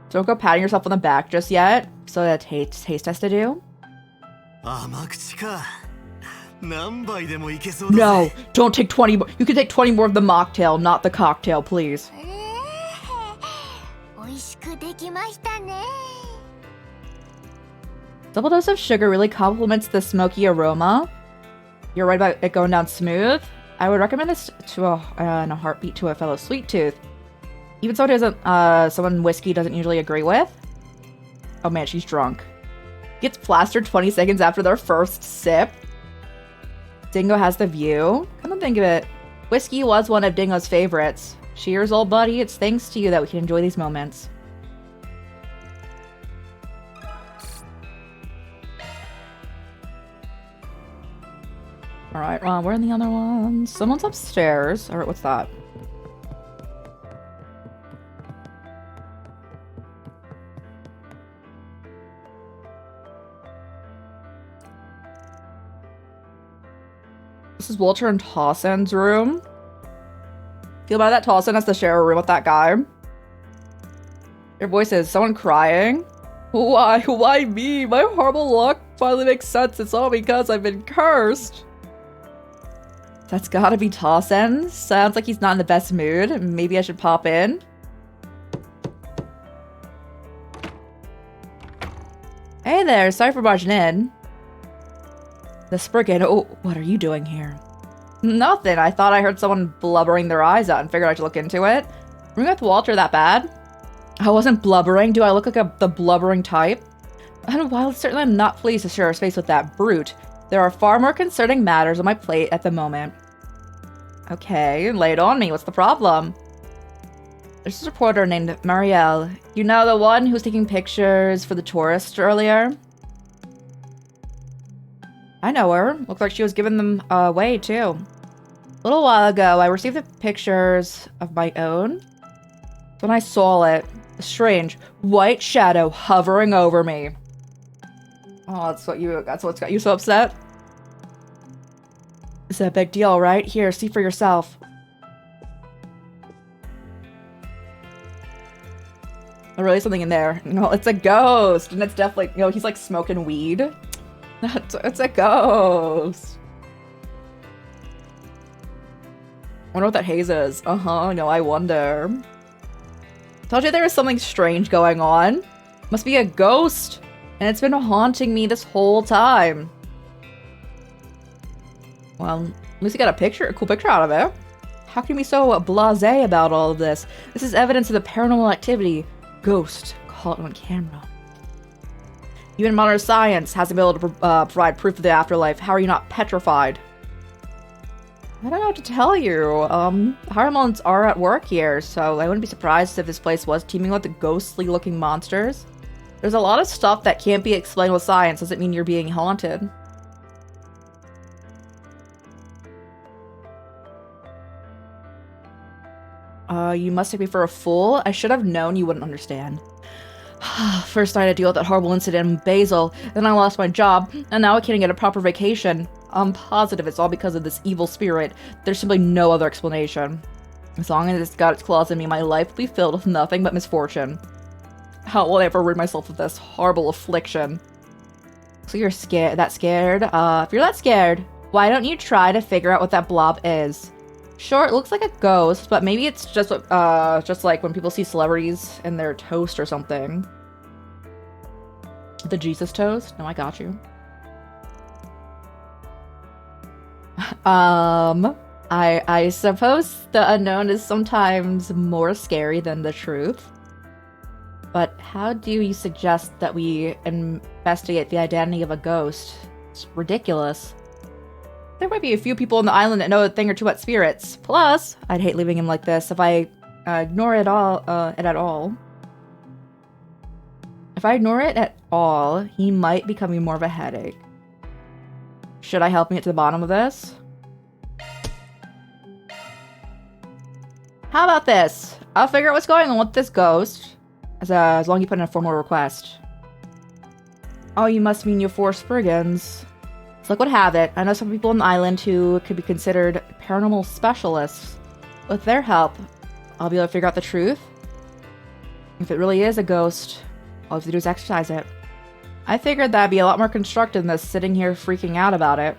Don't go patting yourself on the back just yet, so that taste test to do. No, don't take 20 more. You can take 20 more of the mocktail, not the cocktail, please. Double dose of sugar really complements the smoky aroma. You're right about it going down smooth. I would recommend this to in a heartbeat to a fellow sweet tooth. Even so, it isn't someone whiskey doesn't usually agree with. Oh man, she's drunk. Gets plastered 20 seconds after their first sip. Dingo has the view. Come to think of it, Whiskey was one of Dingo's favorites. Cheers, old buddy. It's thanks to you that we can enjoy these moments. Alright, well, where are the other ones? Someone's upstairs. Alright, what's that? This is Walter and Towson's room. Feel bad that Towson has to share a room with that guy. Your voice is someone crying? Why? Why me? My horrible luck finally makes sense. It's all because I've been cursed. That's gotta be Towson. Sounds like he's not in the best mood. Maybe I should pop in. Hey there, sorry for barging in. The Spriggan, oh, what are you doing here? Nothing, I thought I heard someone blubbering their eyes out and figured I should look into it. Were you with Walter that bad? I wasn't blubbering. Do I look like the blubbering type? And while certainly I'm not pleased to share a space with that brute, there are far more concerning matters on my plate at the moment. Okay, lay it on me. What's the problem? There's a reporter named Marielle. You know, the one who was taking pictures for the tourists earlier? I know her. Looks like she was giving them away, too. A little while ago, I received the pictures of my own. When I saw it, a strange white shadow hovering over me. Oh, that's what's got you so upset? It's a big deal, right? Here, see for yourself. There's really something in there. No, it's a ghost, and it's definitely, you know, he's like smoking weed. It's a ghost. Wonder what that haze is. No, I wonder. Told you there was something strange going on. Must be a ghost, and it's been haunting me this whole time. Well, at least you got a cool picture out of it. How can you be so blasé about all of this? This is evidence of the paranormal activity. Ghost caught on camera. Even modern science hasn't been able to provide proof of the afterlife. How are you not petrified? I don't know what to tell you. Harlemans are at work here, so I wouldn't be surprised if this place was teeming with ghostly-looking monsters. There's a lot of stuff that can't be explained with science. Doesn't mean you're being haunted. You must take me for a fool? I should have known you wouldn't understand. First I had to deal with that horrible incident in Basel, then I lost my job, and now I can't get a proper vacation. I'm positive it's all because of this evil spirit. There's simply no other explanation. As long as it's got its claws in me, my life will be filled with nothing but misfortune. How will I ever rid myself of this horrible affliction? So you're scared? If you're that scared, why don't you try to figure out what that blob is? Sure, it looks like a ghost, but maybe it's just like when people see celebrities in their toast or something. The Jesus toast? No, I got you. I suppose the unknown is sometimes more scary than the truth. But how do you suggest that we investigate the identity of a ghost? It's ridiculous. There might be a few people on the island that know a thing or two about spirits. Plus, I'd hate leaving him like this if I ignore it at all. If I ignore it at all, he might become me more of a headache. Should I help him get to the bottom of this? How about this? I'll figure out what's going on with this ghost. As long as you put in a formal request. Oh, you must mean your 4 Spriggans. So luck would have it, I know some people on the island who could be considered paranormal specialists. With their help, I'll be able to figure out the truth. If it really is a ghost, all I have to do is exercise it. I figured that'd be a lot more constructive than sitting here freaking out about it.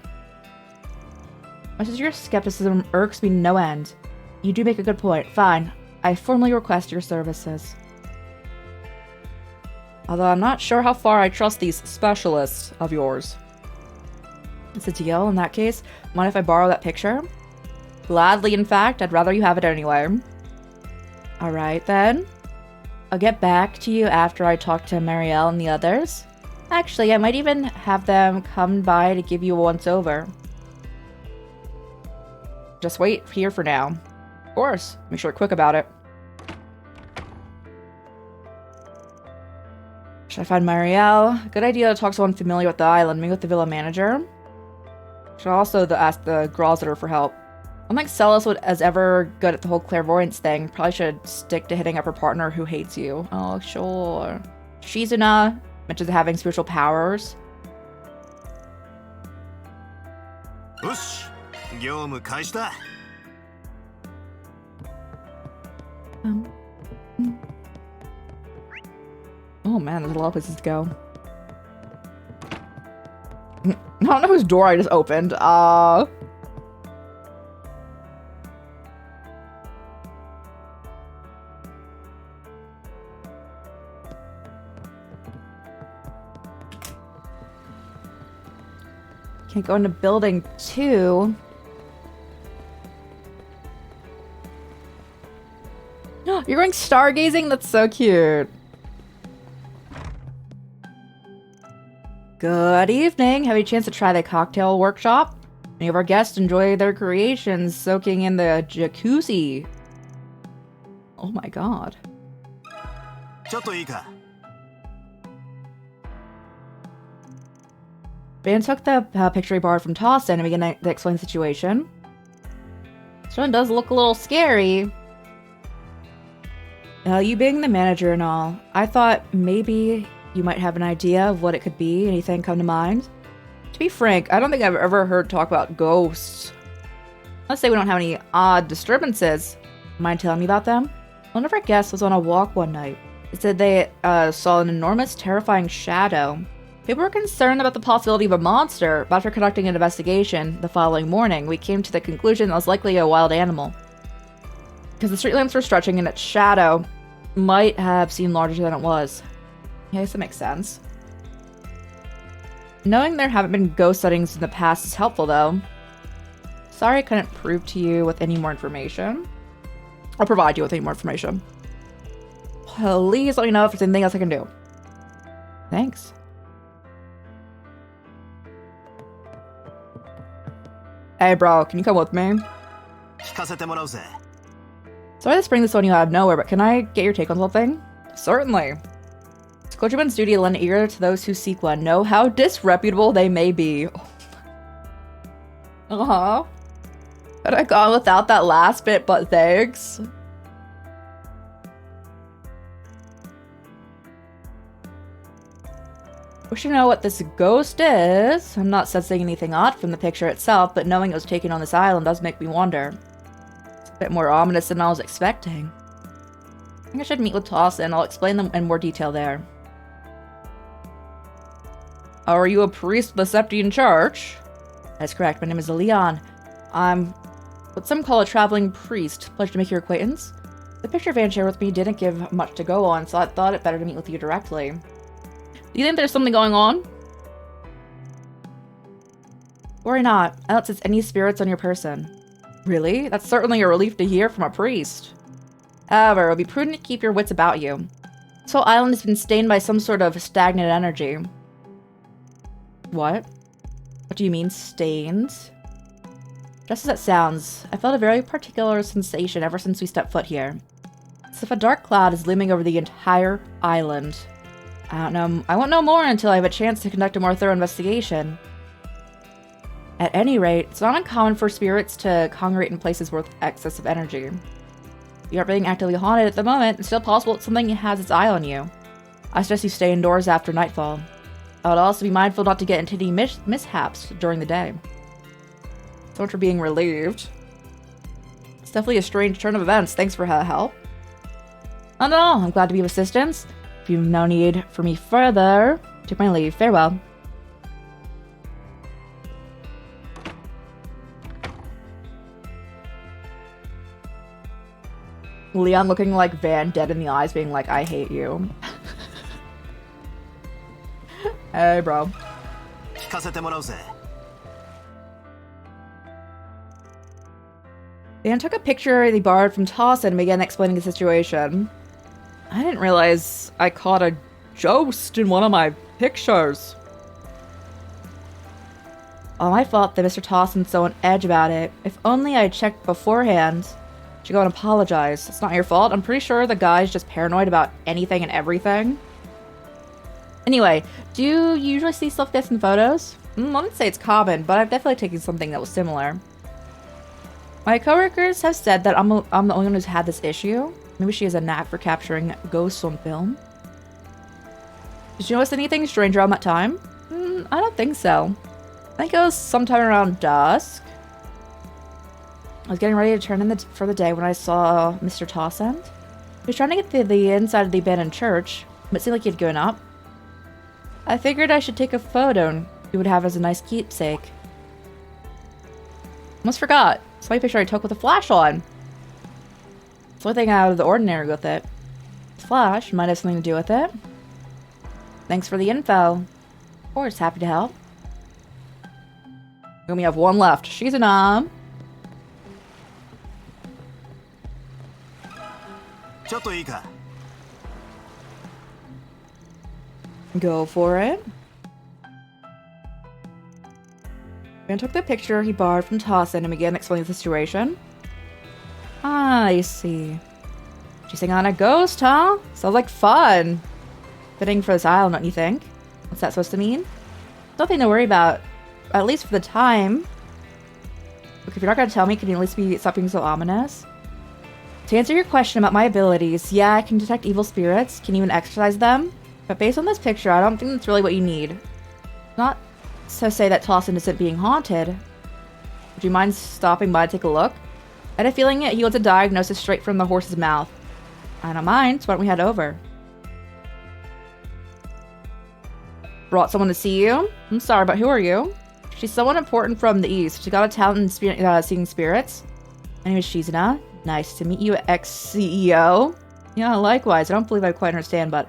Much as your skepticism irks me no end. You do make a good point. Fine. I formally request your services. Although I'm not sure how far I trust these specialists of yours. It's a deal in that case. Mind if I borrow that picture? Gladly, in fact. I'd rather you have it anyway. Alright then. I'll get back to you after I talk to Marielle and the others. Actually, I might even have them come by to give you a once-over. just wait here for now. Of course. Make sure you're quick about it. Should I find Marielle? Good idea to talk to someone familiar with the island. Maybe with the villa manager. Should also ask the Grosseter for help. I don't think Celis is ever good at the whole clairvoyance thing. Probably should stick to hitting up her partner who hates you. Oh, sure. Shizuna mentions having spiritual powers. よし、業務開始だ。Oh man, there's a lot of places to go. I don't know whose door I just opened. Can't go into building 2. You're going stargazing? That's so cute. Good evening. Have you a chance to try the cocktail workshop? Many of our guests enjoy their creations soaking in the jacuzzi. Oh my god. ちょっといいか。 Van took the picture he borrowed from Tossin and began to explain the situation. This one does look a little scary. You being the manager and all, I thought maybe you might have an idea of what it could be. Anything come to mind? To be frank, I don't think I've ever heard talk about ghosts. Let's say we don't have any odd disturbances. Mind telling me about them? One of our guests was on a walk one night. They said they saw an enormous, terrifying shadow. People were concerned about the possibility of a monster, but after conducting an investigation the following morning, we came to the conclusion that it was likely a wild animal. Because the street lamps were stretching and its shadow might have seemed larger than it was. Yeah, I guess that makes sense. Knowing there haven't been ghost sightings in the past is helpful, though. Sorry I couldn't prove to you with any more information. I'll provide you with any more information. Please let me know if there's anything else I can do. Thanks. Hey bro, can you come with me? 聞かせてもらうぜ。 Sorry to bring this on you out of nowhere, but can I get your take on something? Certainly. It's clergyman's duty to lend ear to those who seek one, know how disreputable they may be. Uh-huh. Could I gone without that last bit, but thanks. Wish to know what this ghost is. I'm not sensing anything odd from the picture itself, but knowing it was taken on this island does make me wonder. It's a bit more ominous than I was expecting. I think I should meet with Toss and I'll explain them in more detail there. Oh, are you a priest of the Septian Church? That's correct. My name is Leon. I'm what some call a traveling priest. Pleasure to make your acquaintance. The picture Van shared with me didn't give much to go on, so I thought it better to meet with you directly. Do you think there's something going on? Worry not. I don't sense any spirits on your person. Really? That's certainly a relief to hear from a priest. However, it would be prudent to keep your wits about you. This whole island has been stained by some sort of stagnant energy. What? What do you mean, stained? Just as it sounds, I felt a very particular sensation ever since we stepped foot here. As if a dark cloud is looming over the entire island. I don't know. I won't know more until I have a chance to conduct a more thorough investigation. At any rate, it's not uncommon for spirits to congregate in places with excessive energy. You aren't being actively haunted at the moment. It's still possible that something has its eye on you. I suggest you stay indoors after nightfall. I would also be mindful not to get into any mishaps during the day. So much for being relieved. It's definitely a strange turn of events. Thanks for help. Oh no, I'm glad to be of assistance. If you've no need for me further, take my leave. Farewell. Leon looking like Van, dead in the eyes, being like, I hate you. Hey, bro. Van took a picture they borrowed from Toss and began explaining the situation. I didn't realize I caught a ghost in one of my pictures. Oh, my fault that Mr. Towson's so on edge about it. If only I had checked beforehand. Should go and apologize. It's not your fault. I'm pretty sure the guy's just paranoid about anything and everything. Anyway, do you usually see stuff like this in photos? I wouldn't say it's common, but I've definitely taken something that was similar. My coworkers have said that I'm the only one who's had this issue. Maybe she has a knack for capturing ghosts on film. Did you notice anything strange around that time? I don't think so. I think it was sometime around dusk. I was getting ready to turn in for the day when I saw Mr. Tossend. He was trying to get to the inside of the abandoned church, but it seemed like he had given up. I figured I should take a photo and he would have as a nice keepsake. Almost forgot. It's my picture I took with a flash on. It's one thing out of the ordinary with it. The flash might have something to do with it. Thanks for the info. Of course, happy to help. We only have one left. She's an Go for it. Man took the picture he borrowed from Tossin and began explaining the situation. Ah, I see. Chasing on a ghost, huh? Sounds like fun. Fitting for this island, don't you think? What's that supposed to mean? Nothing to worry about. At least for the time. Look, if you're not gonna tell me, can you at least stop being so ominous? To answer your question about my abilities, yeah, I can detect evil spirits, can even exorcise them. But based on this picture, I don't think that's really what you need. Not to say that Tossin isn't being haunted. Would you mind stopping by to take a look? I had a feeling he wants a diagnosis straight from the horse's mouth. I don't mind, so why don't we head over? Brought someone to see you? I'm sorry, but who are you? She's someone important from the east. She got a talent in seeing spirits. My name is Shizuna. Nice to meet you, ex-CEO. Yeah, likewise. I don't believe I quite understand, but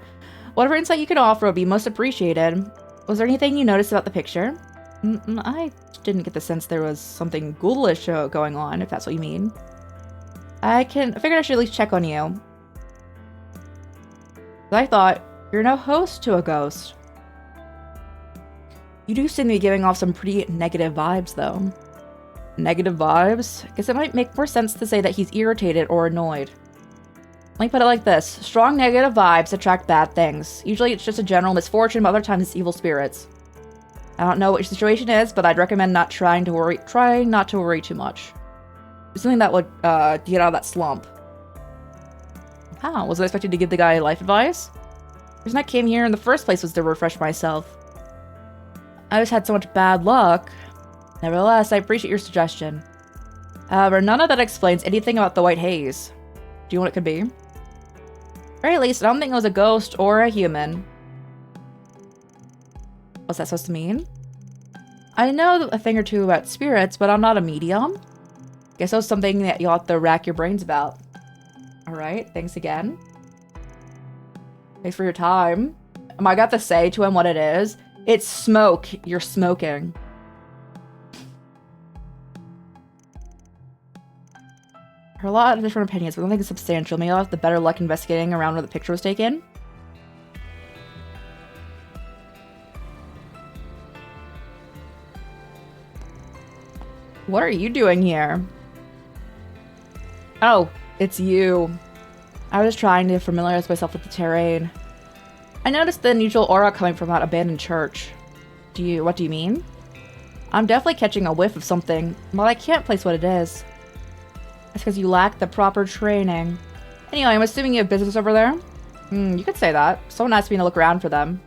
whatever insight you can offer would be most appreciated. Was there anything you noticed about the picture? I didn't get the sense there was something ghoulish going on, if that's what you mean. I figured I should at least check on you. But I thought, you're no host to a ghost. You do seem to be giving off some pretty negative vibes, though. Negative vibes? Guess it might make more sense to say that he's irritated or annoyed. Let me put it like this. Strong negative vibes attract bad things. Usually it's just a general misfortune, but other times it's evil spirits. I don't know what your situation is, but I'd recommend trying not to worry too much. It's something that would get out of that slump. Huh, wasn't expected to give the guy life advice? The reason I came here in the first place was to refresh myself. I just had so much bad luck. Nevertheless, I appreciate your suggestion. However, none of that explains anything about the white haze. Do you know what it could be? Or at least, I don't think it was a ghost or a human. What's that supposed to mean? I know a thing or two about spirits, but I'm not a medium. Guess that was something that you'll have to rack your brains about. Alright, thanks again. Thanks for your time. I got to say to him what it is. It's smoke. You're smoking. There are a lot of different opinions, but I don't think it's substantial. Maybe I'll have the better luck investigating around where the picture was taken. What are you doing here? Oh, it's you. I was trying to familiarize myself with the terrain. I noticed the unusual aura coming from that abandoned church. What do you mean? I'm definitely catching a whiff of something, but I can't place what it is. It's because you lack the proper training. Anyway, I'm assuming you have business over there? You could say that. Someone asked me to look around for them.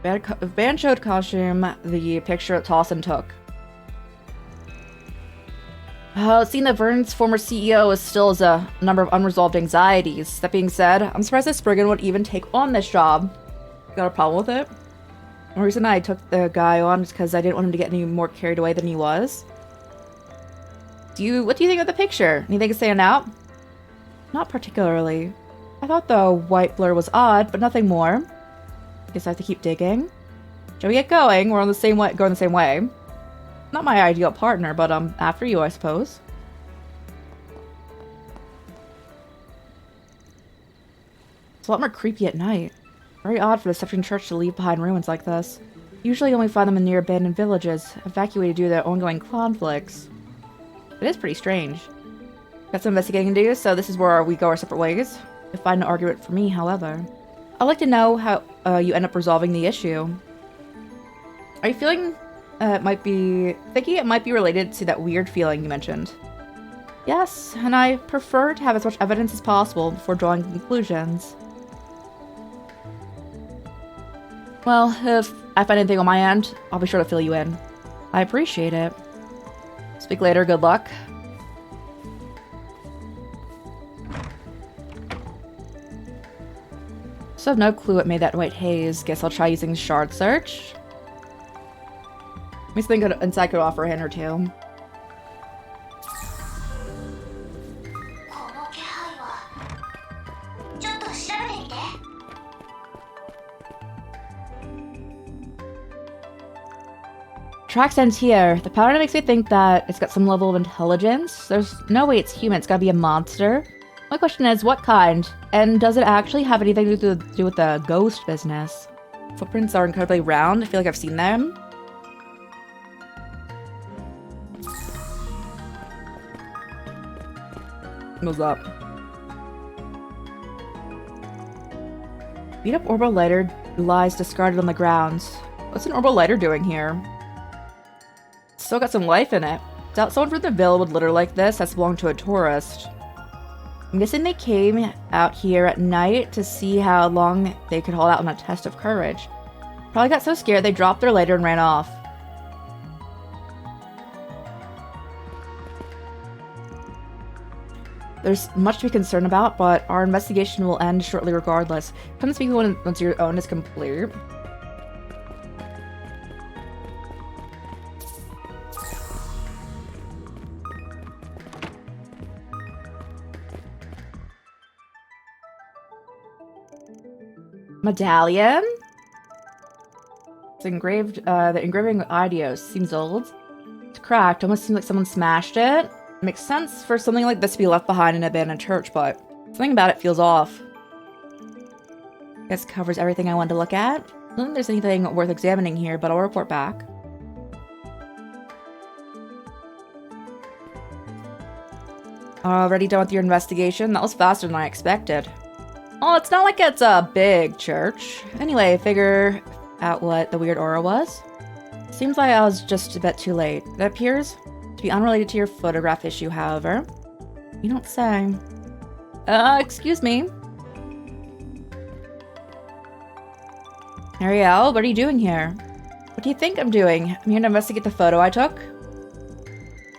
Van showed costume the picture that Tossin took. It seemed that Vern's former CEO still has a number of unresolved anxieties. That being said, I'm surprised that Spriggan would even take on this job. Got a problem with it? The reason I took the guy on is because I didn't want him to get any more carried away than he was. What do you think of the picture? Anything stand out? Not particularly. I thought the white blur was odd, but nothing more. Guess I have to keep digging. Shall we get going? We're on the same way, going the same way. Not my ideal partner, but after you, I suppose. It's a lot more creepy at night. Very odd for the Deception Church to leave behind ruins like this. Usually only find them in near abandoned villages, evacuated due to their ongoing conflicts. It is pretty strange. Got some investigating to do, so this is where we go our separate ways. To find an argument for me, however. I'd like to know how you end up resolving the issue. Are you feeling thinking it might be related to that weird feeling you mentioned? Yes, and I prefer to have as much evidence as possible before drawing conclusions. Well, if I find anything on my end, I'll be sure to fill you in. I appreciate it. Speak later, good luck. So I have no clue what made that white haze. Guess I'll try using shard search. Maybe something good inside could offer a hint or two. Tracks ends here. The pattern makes me think that it's got some level of intelligence. There's no way it's human. It's gotta be a monster. My question is, what kind? And does it actually have anything to do with the ghost business? Footprints are incredibly round. I feel like I've seen them. What's up? Beat up orbital lighter lies discarded on the ground. What's an orbital lighter doing here? Still got some life in it. Doubt someone from the villa would litter like this. That's belonged to a tourist. I'm guessing they came out here at night to see how long they could hold out on a test of courage. Probably got so scared they dropped their lighter and ran off. There's much to be concerned about, but our investigation will end shortly regardless. Come speak once your own is complete. Medallion? It's engraved, the engraving ideos seems old. It's cracked, almost seems like someone smashed it. It makes sense for something like this to be left behind in an abandoned church, but something about it feels off. Guess covers everything I wanted to look at. I don't think there's anything worth examining here, but I'll report back. Already done with your investigation? That was faster than I expected. Oh, it's not like it's a big church. Anyway, figure out what the weird aura was. Seems like I was just a bit too late. It appears to be unrelated to your photograph issue, however. You don't say. Excuse me. Ariel, what are you doing here? What do you think I'm doing? I'm here to investigate the photo I took.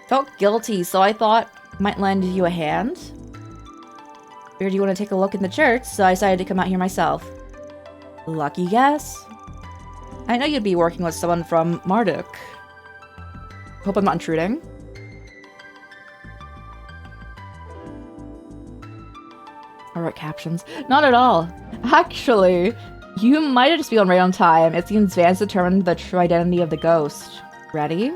Felt guilty, so I thought I might lend you a hand. Figured you want to take a look in the church, so I decided to come out here myself. Lucky guess. I know you'd be working with someone from Marduk. Hope I'm not intruding. I wrote captions. Not at all. Actually, you might just be on right on time. It seems Vance determined the true identity of the ghost. Ready?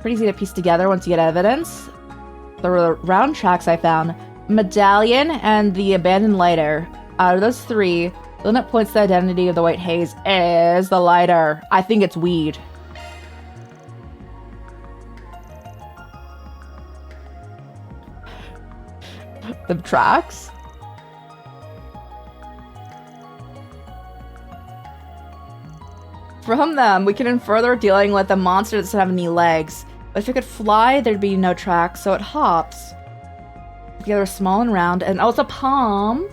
Pretty easy to piece together once you get evidence. The round tracks I found. Medallion and the abandoned lighter. Out of those three, the one that points to the identity of the white haze is the lighter. I think it's weed. The tracks? From them, we can infer they're dealing with a monster that doesn't have any legs. But if it could fly, there'd be no tracks, so it hops. Together small and round, and oh, it's a palm.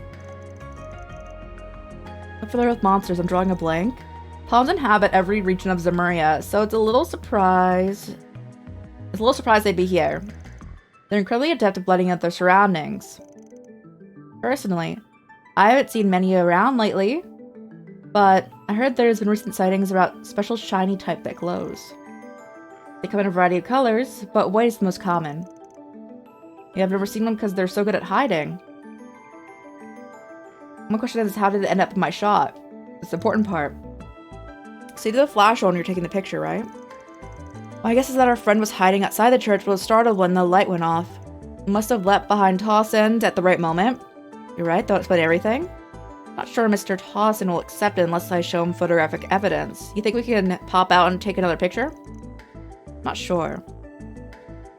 I'm familiar with monsters, I'm drawing a blank. Palms inhabit every region of Zemuria, so it's a little surprised they'd be here. They're incredibly adept at blending out their surroundings. Personally, I haven't seen many around lately, but I heard there's been recent sightings about special shiny type that glows. They come in a variety of colors, but white is the most common. Yeah, I've never seen one because they're so good at hiding. My question is, how did it end up in my shot? It's the important part. So you did a flash on when you're taking the picture, right? My guess is that our friend was hiding outside the church but was startled when the light went off. He must have leapt behind Toss End at the right moment. You're right, that would explain everything. Not sure Mr. Towson will accept it unless I show him photographic evidence. You think we can pop out and take another picture? Not sure.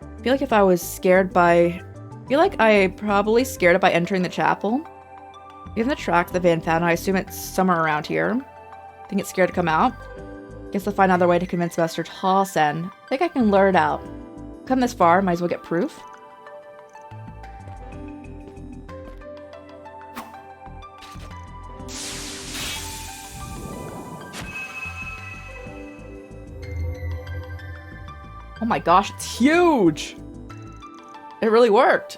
I feel like I probably scared it by entering the chapel. Given the track the van found, I assume it's somewhere around here. Think it's scared to come out? Guess I'll find another way to convince Mr. Towson. I think I can lure it out. Come this far, might as well get proof. Oh my gosh, it's huge! It really worked.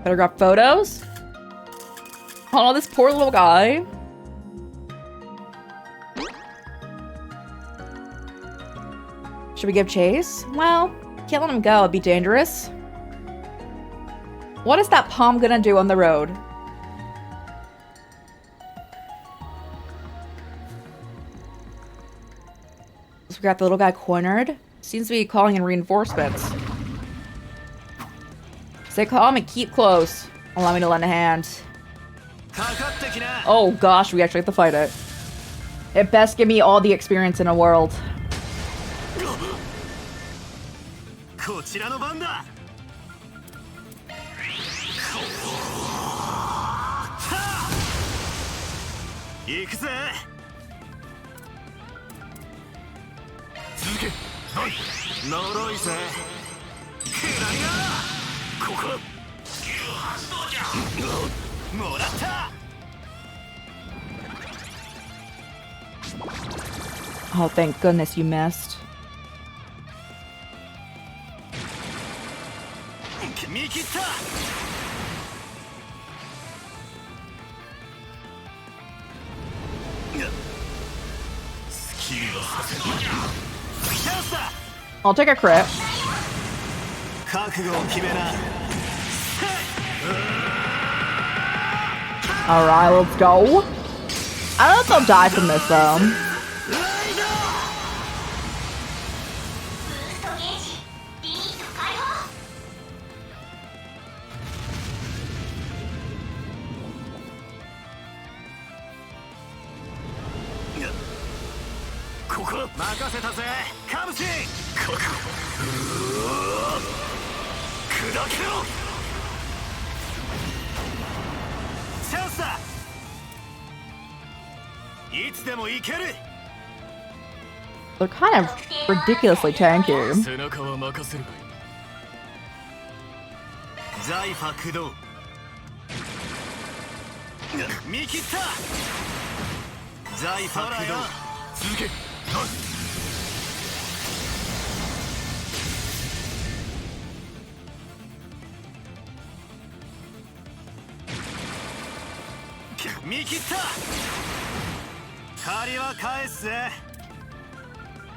Better grab photos. Oh, this poor little guy. Should we give chase? Well, can't let him go, it'd be dangerous. What is that palm gonna do on the road? So we got the little guy cornered. Seems to be calling in reinforcements. Stay calm and keep close. Allow me to lend a hand. Oh gosh, we actually have to fight it. It best give me all the experience in a world. Oh, thank goodness you missed. I'll take a crit. Alright, let's go. I don't know if they'll die from this though. They're kind of ridiculously tanky.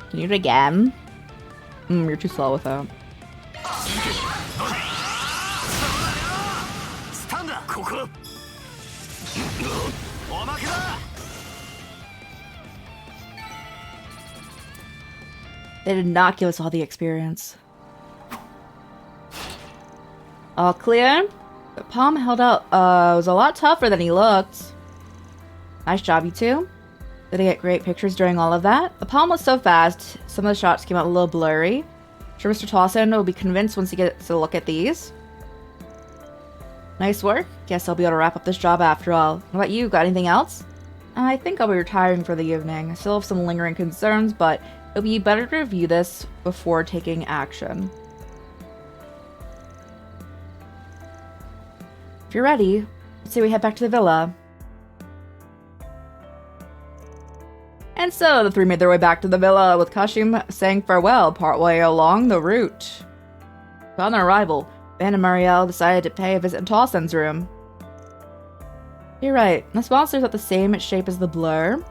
Can you do it again? You're too slow with that. They did not give us all the experience. All clear? The palm held out. Was a lot tougher than he looked. Nice job, you two. Did I get great pictures during all of that? The palm was so fast, some of the shots came out a little blurry. Sure, Mr. Towson will be convinced once he gets a look at these. Nice work. Guess I'll be able to wrap up this job after all. What about you? Got anything else? I think I'll be retiring for the evening. I still have some lingering concerns, but it'll be better to review this before taking action. If you're ready, let's say we head back to the villa. And so the three made their way back to the villa, with Kashim saying farewell partway along the route. Upon their arrival, Ben and Marielle decided to pay a visit in Towson's room. You're right, this monster's not the same shape as the blur.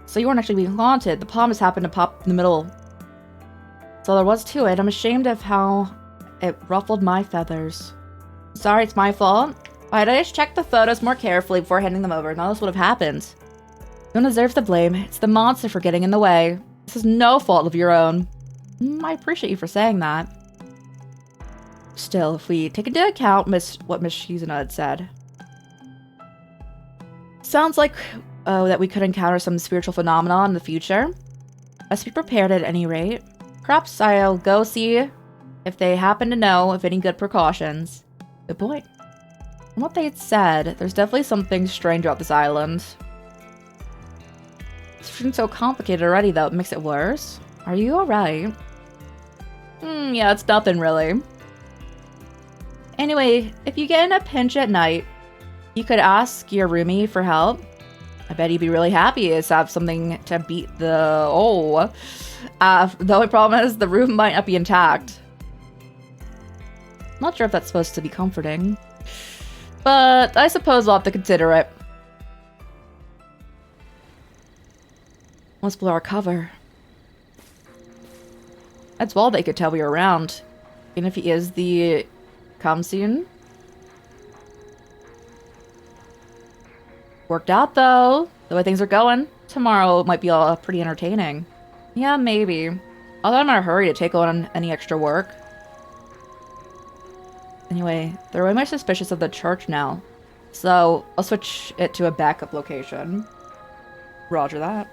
So you weren't actually being haunted, the palm just happened to pop in the middle. That's all there was to it. I'm ashamed of how it ruffled my feathers. Sorry, it's my fault. I'd just check the photos more carefully before handing them over, none of this would have happened. You don't deserve the blame. It's the monster for getting in the way. This is no fault of your own. I appreciate you for saying that. Still, if we take into account what Miss Shizuna had said. sounds like that we could encounter some spiritual phenomena in the future. Let's be prepared at any rate. Perhaps I'll go see if they happen to know of any good precautions. Good point. From what they had said, there's definitely something strange about this island. It's been so complicated already, though. It makes it worse. Are you alright? Yeah, it's nothing, really. Anyway, if you get in a pinch at night, you could ask your roomie for help. I bet he'd be really happy to have something to beat the... the only problem is the room might not be intact. Not sure if that's supposed to be comforting. But I suppose I'll have to consider it. Let's blow our cover. That's well they could tell we were around. Even if he is the... come soon. Worked out, though. The way things are going. Tomorrow might be all pretty entertaining. Yeah, maybe. Although I'm in a hurry to take on any extra work. Anyway, they're way more suspicious of the church now. So, I'll switch it to a backup location. Roger that.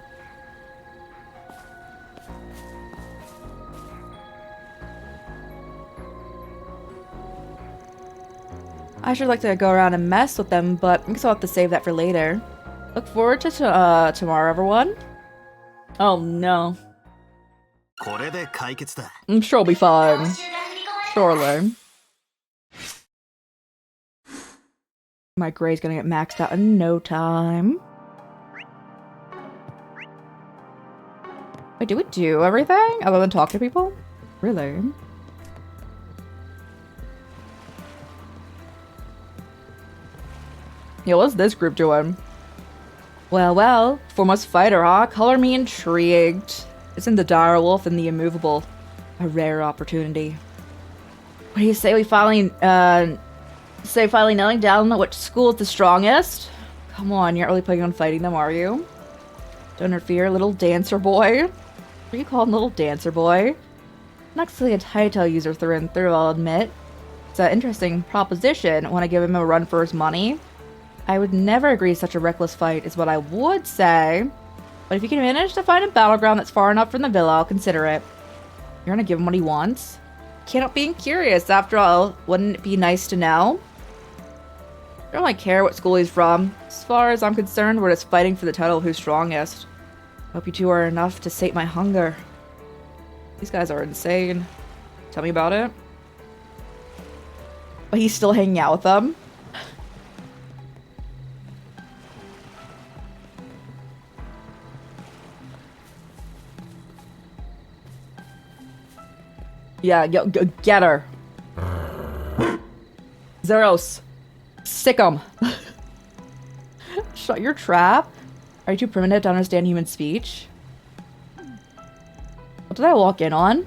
I should like to go around and mess with them, but I guess I'll have to save that for later. Look forward to tomorrow, everyone. Oh no. I'm sure it'll be fine. Surely. My grade's gonna get maxed out in no time. Wait, do we do everything other than talk to people? Really? Yeah, what's this group doing? Well, foremost fighter, huh? Color me intrigued. Isn't the dire wolf and the immovable a rare opportunity? What do you say we finally nailing down which school is the strongest? Come on, you're not really planning on fighting them, are you? Don't interfere, little dancer boy. What are you calling little dancer boy? I'm not actually a title user through and through, I'll admit. It's an interesting proposition when I give him a run for his money. I would never agree to such a reckless fight, is what I would say. But if you can manage to find a battleground that's far enough from the villa, I'll consider it. You're gonna give him what he wants? Can't help being curious, after all. Wouldn't it be nice to know? I don't really care what school he's from. As far as I'm concerned, we're just fighting for the title of who's strongest. Hope you two are enough to sate my hunger. These guys are insane. Tell me about it. But he's still hanging out with them? Yeah, get her. Zeros. Sick 'em. Shut your trap. Are you too primitive to understand human speech? What did I walk in on?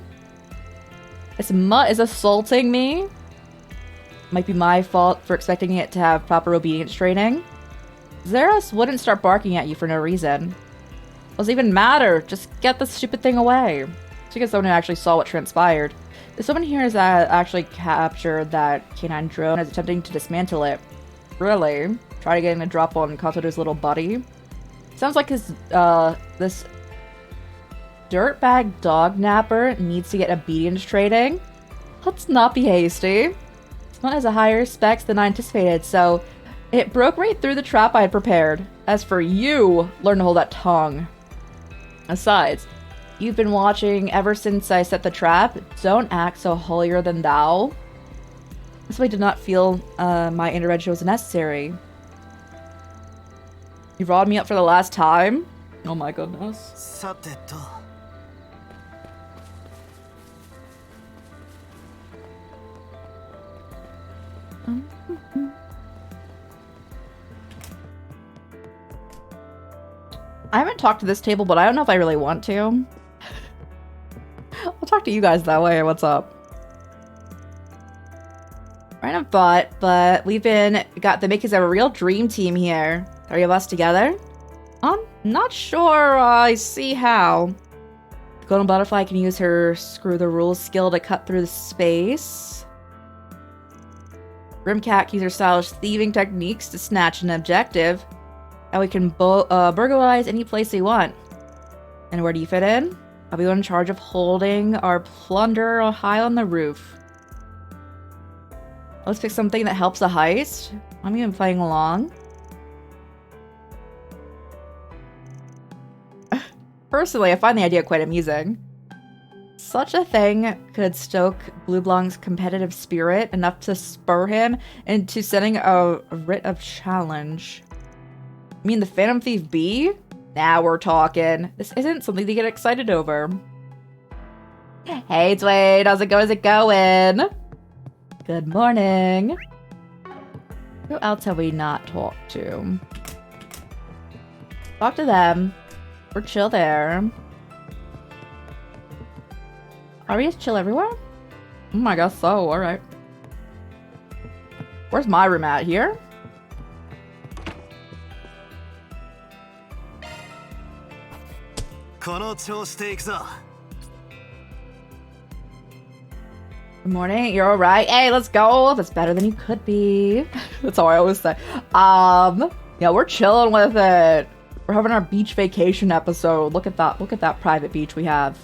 This mutt is assaulting me. Might be my fault for expecting it to have proper obedience training. Zeros wouldn't start barking at you for no reason. Doesn't even matter. Just get the stupid thing away. So you guys someone who actually saw what transpired. If someone here has actually captured that canine drone and is attempting to dismantle it. Really? Try to get a drop on Katoto's little buddy. Sounds like his, this dirtbag dog napper needs to get obedience training. Let's not be hasty. This one has a higher specs than I anticipated, so it broke right through the trap I had prepared. As for you, learn to hold that tongue. Besides, you've been watching ever since I set the trap. Don't act so holier than thou. This way I did not feel my intervention was necessary. You brought me up for the last time? Oh my goodness. I haven't talked to this table, but I don't know if I really want to. I'll talk to you guys that way. What's up? Random thought, but we've got the makers of a real dream team here. 3 of us together? I'm not sure I see how. The Golden Butterfly can use her screw the rules skill to cut through the space. Grimcat can use her stylish thieving techniques to snatch an objective. And we can burglarize any place we want. And where do you fit in? I'll be in charge of holding our plunder high on the roof. Let's pick something that helps the heist. I'm even playing along. Personally, I find the idea quite amusing. Such a thing could stoke Blue Blanc's competitive spirit enough to spur him into setting a writ of challenge. I mean, the Phantom Thief B? Now we're talking. This isn't something to get excited over. Hey, Dwayne, how's it going? Good morning. Who else have we not talked to? Talk to them. We're chill there. Are we just chill everywhere? I guess so, alright. Where's my room at? Here? Good morning, you're alright. Hey, let's go. That's better than you could be. That's how I always say. Yeah, we're chilling with it. We're having our beach vacation episode. Look at that private beach we have.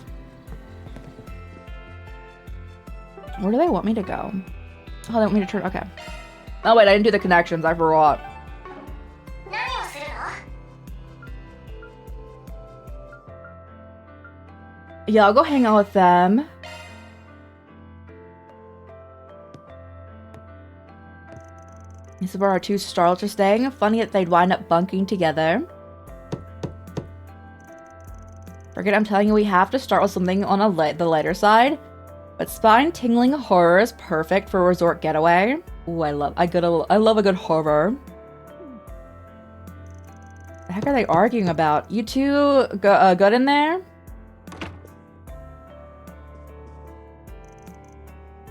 Where do they want me to go? Oh, they want me to turn. Okay. Oh, wait, I didn't do the connections. I forgot. Yeah, I'll go hang out with them. This is where our two starlets are staying. Funny that they'd wind up bunking together. Forget I'm telling you, we have to start with something on the lighter side. But spine-tingling horror is perfect for a resort getaway. Ooh, I love a good horror. The heck are they arguing about? You two good in there?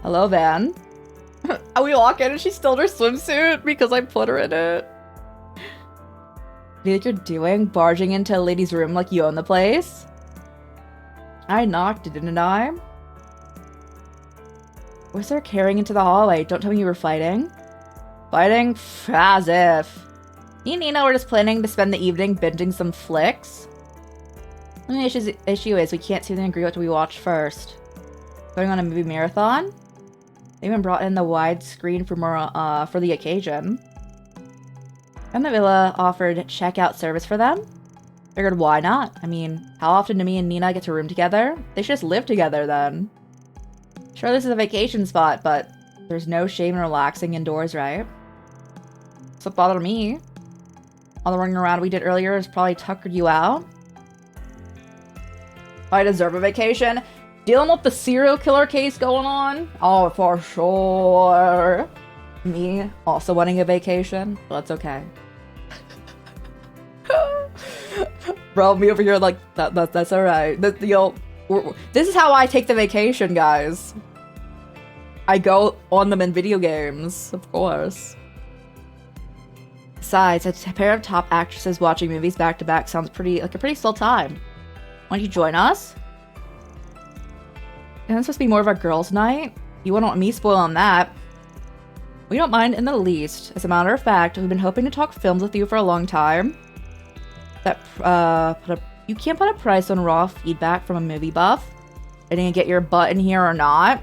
Hello, Van. We walk in and she's still in her swimsuit because I put her in it. What do you think you're doing? Barging into a lady's room like you own the place? I knocked, didn't I? Was there carrying into the hallway? Don't tell me you were fighting. Fighting? As if. Me and Nina were just planning to spend the evening binging some flicks. The only issue is we can't seem to agree what we watch first. Going on a movie marathon? They even brought in the widescreen for the occasion. And the villa offered checkout service for them. Figured why not? I mean, how often do me and Nina get to room together? They should just live together then. Sure, this is a vacation spot, but there's no shame in relaxing indoors, right? That's what bothered me. All the running around we did earlier has probably tuckered you out. I deserve a vacation. Dealing with the serial killer case going on? Oh, for sure. Me also wanting a vacation? Well, that's okay. Bro, me over here like, that's alright. This is how I take the vacation, guys. I go on them in video games, of course. Besides, a pair of top actresses watching movies back to back sounds like a pretty still time. Why don't you join us? Isn't this supposed to be more of a girls' night? You wouldn't want me spoiling that. We don't mind in the least. As a matter of fact, we've been hoping to talk films with you for a long time. You can't put a price on raw feedback from a movie buff. Are you gonna get your butt in here or not?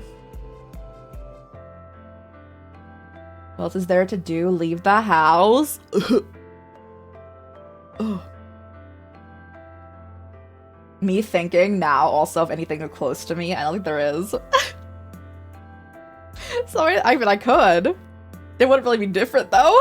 What else is there to do? Leave the house. Me thinking now also of anything close to me. I don't think there is. Sorry, I mean, I could. It wouldn't really be different though.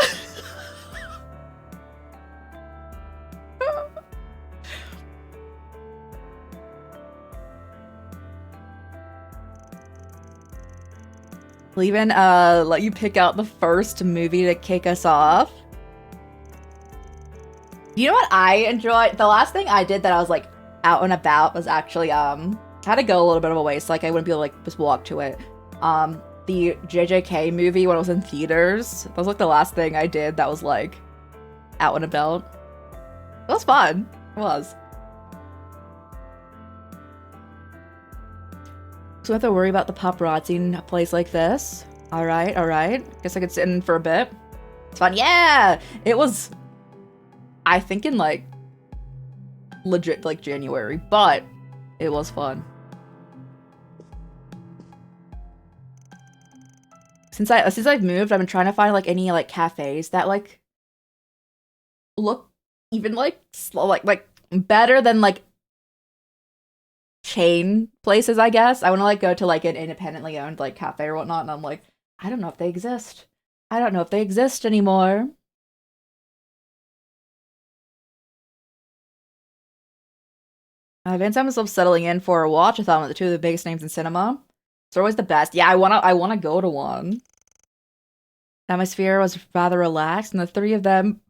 We'll even let you pick out the first movie to kick us off. You know what I enjoyed? The last thing I did that I was like out and about was actually I had to go a little bit of a way, so like I wouldn't be able to like just walk to it. The JJK movie when it was in theaters. That was like the last thing I did that was like out and about. It was fun. It was. So I have to worry about the paparazzi in a place like this. Alright, alright. Guess I could sit in for a bit. It's fun. Yeah! It was I think in like legit like January, but it was fun. Since I've moved, I've been trying to find like any like cafes that like look even like like better than like chain places, I guess. I want to like go to like an independently owned like cafe or whatnot, and I'm like, I don't know if they exist. I don't know if they exist anymore. Vance myself settling in for a watch-a-thon with the two of the biggest names in cinema. It's always the best. Yeah, I wanna go to one. The atmosphere was rather relaxed, and the three of them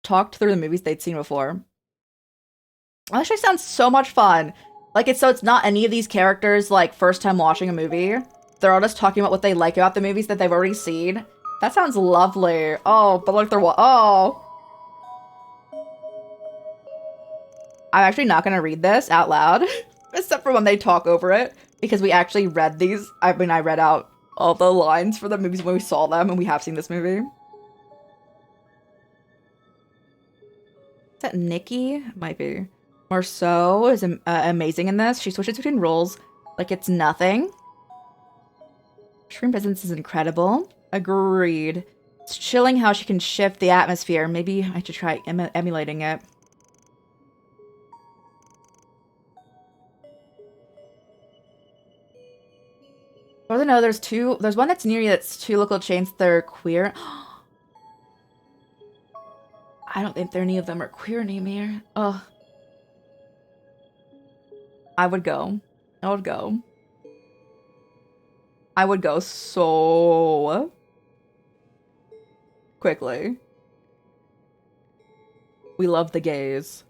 talked through the movies they'd seen before. That actually sounds so much fun. Like, it's not any of these characters, like, first time watching a movie. They're all just talking about what they like about the movies that they've already seen. That sounds lovely. Oh, but like, oh. I'm actually not gonna read this out loud, except for when they talk over it, because we actually read these. I mean, I read out all the lines for the movies when we saw them, and we have seen this movie. Is that Nikki? Might be. Marceau is amazing in this. She switches between roles like it's nothing. Screen presence is incredible. Agreed. It's chilling how she can shift the atmosphere. Maybe I should try emulating it. I don't know, there's one that's near you that's two local chains that are queer. I don't think any of them are queer anymore. Ugh. I would go. I would go. I would go so quickly. We love the gays.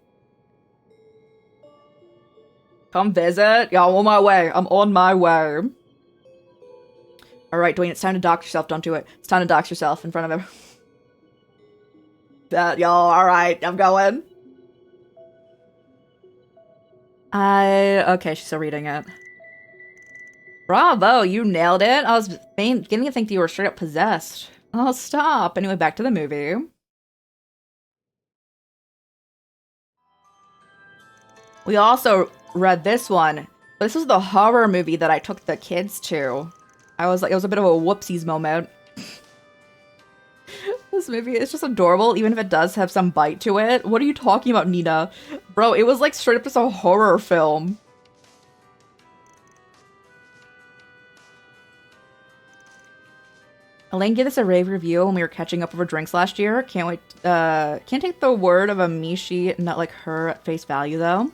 Come visit? Yeah, I'm on my way. I'm on my way. Alright, Dwayne, it's time to dox yourself. Don't do it. It's time to dox yourself in front of him. Y'all, alright, I'm going. Okay, she's still reading it. Bravo, you nailed it. I was beginning to think that you were straight up possessed. Oh, stop. Anyway, back to the movie. We also read this one. This was the horror movie that I took the kids to. I was like, it was a bit of a whoopsies moment. This movie is just adorable, even if it does have some bite to it. What are you talking about, Nina? Bro, it was like straight up just a horror film. Elaine gave us a rave review when we were catching up over drinks last year. Can't wait. Can't take the word of a Mishi, not like her at face value, though.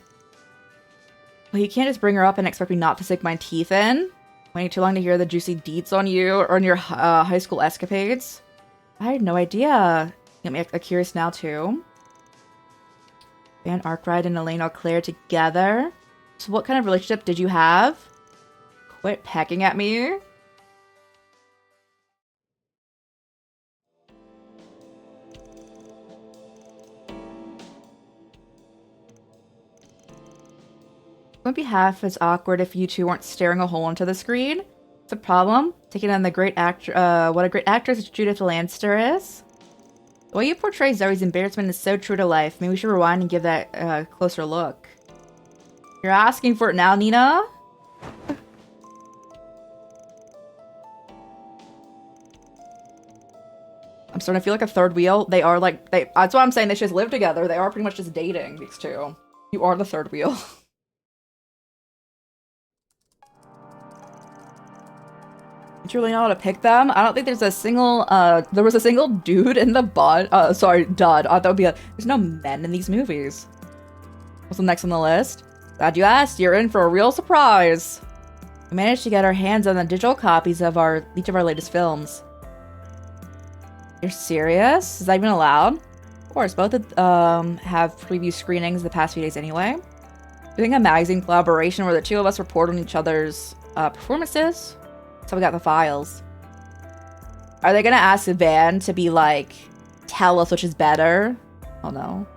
Well, you can't just bring her up and expect me not to sink my teeth in. Waiting too long to hear the juicy deets on you or on your high school escapades. I had no idea. Get me curious now, too. Van Arkwright and Elaine Claire together. So what kind of relationship did you have? Quit pecking at me. It wouldn't be half as awkward if you two weren't staring a hole into the screen. It's a problem. Taking on the great actor, what a great actress Judith Lancaster is. The way you portray Zoe's embarrassment is so true to life. Maybe we should rewind and give that a closer look. You're asking for it now, Nina? I'm starting to feel like a third wheel. They are like, that's why I'm saying they should just live together. They are pretty much just dating, these two. You are the third wheel. Did you really know how to pick them? I don't think there's a single, there was a single dude in the dud. I thought that would be there's no men in these movies. What's the next on the list? Glad you asked. You're in for a real surprise. We managed to get our hands on the digital copies of each of our latest films. You're serious? Is that even allowed? Of course, both have preview screenings the past few days anyway. Doing a magazine collaboration where the two of us report on each other's performances. So we got the files. Are they gonna ask Van to be like, tell us which is better? Oh no.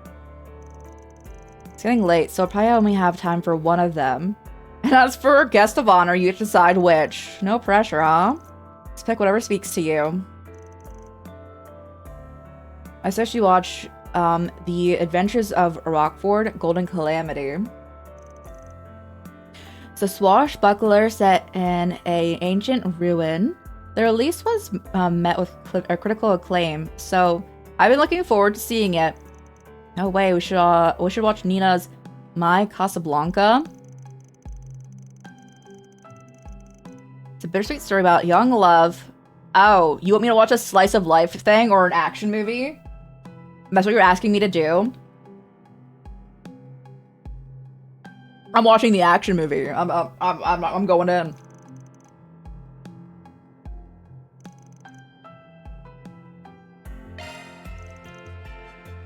It's getting late, so I'll probably only have time for one of them. And as for guest of honor, you get to decide which. No pressure, huh? Just pick whatever speaks to you. I suggest you watch The Adventures of Rockford, Golden Calamity. It's a swashbuckler set in an ancient ruin. The release was met with critical acclaim, so I've been looking forward to seeing it. No way, we should watch Nina's My Casablanca. It's a bittersweet story about young love. Oh, you want me to watch a slice of life thing or an action movie? That's what you're asking me to do? I'm watching the action movie. I'm going in.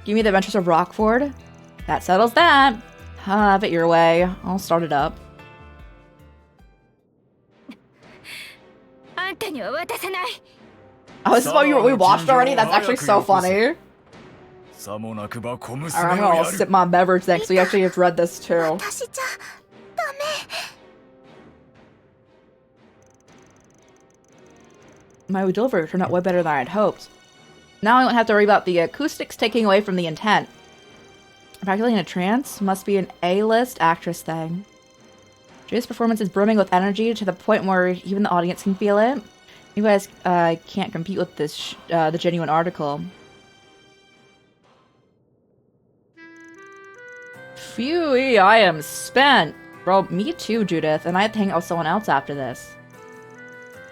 Give me the Adventures of Rockford. That settles that. Have it your way. I'll start it up. Oh, this is what we watched already? That's actually so funny. Alright, I'm gonna sip my beverage next. We actually have read this too. My delivery turned out way better than I had hoped. Now I don't have to worry about the acoustics taking away from the intent. Practically in a trance? Must be an A-list actress thing. Jay's performance is brimming with energy to the point where even the audience can feel it. You guys can't compete with this the genuine article. Phew, I am spent. Bro, me too, Judith, and I had to hang out with someone else after this.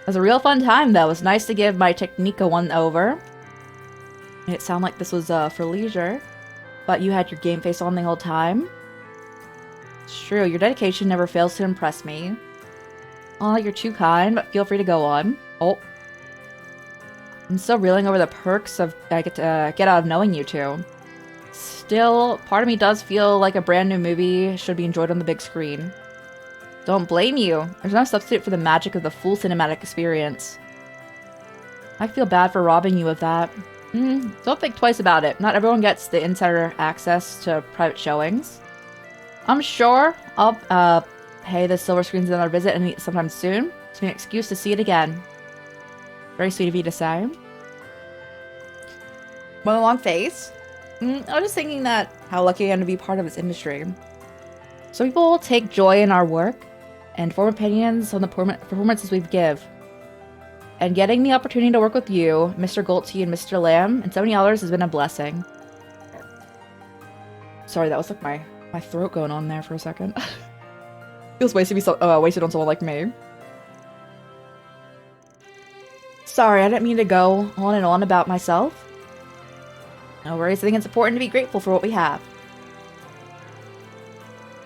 It was a real fun time, though. It was nice to give my Technica one over. It sounded like this was for leisure, but you had your game face on the whole time. It's true, your dedication never fails to impress me. Oh, you're too kind, but feel free to go on. Oh. I'm still reeling over the perks of I get out of knowing you two. Still, part of me does feel like a brand new movie should be enjoyed on the big screen. Don't blame you. There's no substitute for the magic of the full cinematic experience. I feel bad for robbing you of that. Don't think twice about it. Not everyone gets the insider access to private showings. I'm sure I'll pay the silver screens another visit and meet sometime soon. It's an excuse to see it again. Very sweet of you to say. With a long face. I was just thinking that how lucky I am to be part of this industry. So people take joy in our work and form opinions on the performances we give. And getting the opportunity to work with you, Mr. Goltzy and Mr. Lamb, and so many others has been a blessing. Sorry, that was like my throat going on there for a second. Feels wasted on someone like me. Sorry, I didn't mean to go on and on about myself. No worries, I think it's important to be grateful for what we have.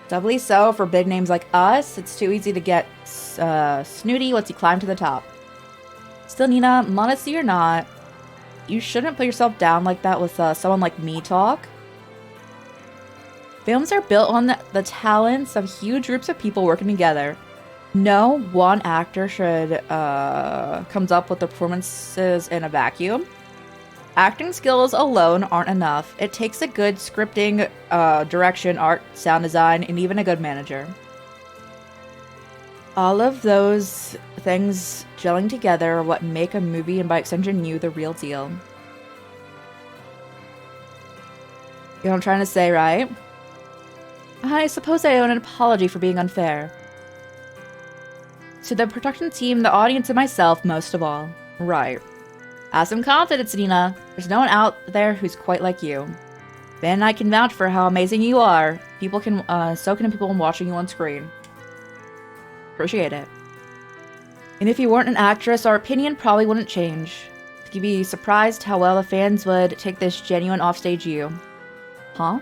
Doubly so for big names like us. It's too easy to get snooty once you climb to the top. Still, Nina, modesty or not, you shouldn't put yourself down like that with someone like me talk. Films are built on the talents of huge groups of people working together. No one actor should comes up with the performances in a vacuum. Acting skills alone aren't enough. It takes a good scripting, direction, art, sound design, and even a good manager. All of those things gelling together are what make a movie, and by extension you, the real deal. You know what I'm trying to say, right? I suppose I owe an apology for being unfair. To the production team, the audience, and myself, most of all. Right. Have some confidence, Nina. There's no one out there who's quite like you. Ben and I can vouch for how amazing you are. So can people watching you on screen. Appreciate it. And if you weren't an actress, our opinion probably wouldn't change. You'd be surprised how well the fans would take this genuine offstage you. Huh?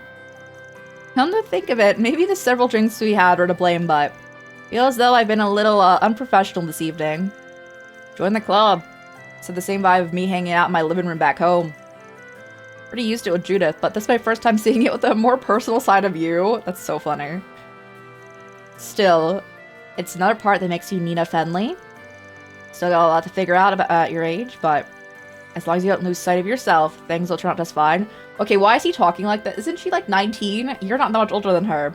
Come to think of it, maybe the several drinks we had were to blame, but feel as though I've been a little unprofessional this evening. Join the club. It's the same vibe of me hanging out in my living room back home. Pretty used to it with Judith, but this is my first time seeing it with a more personal side of you. That's so funny. Still, it's another part that makes you Nina Fenley. Still got a lot to figure out about your age, but as long as you don't lose sight of yourself, things will turn out just fine. Okay, why is he talking like that? Isn't she like 19? You're not that much older than her.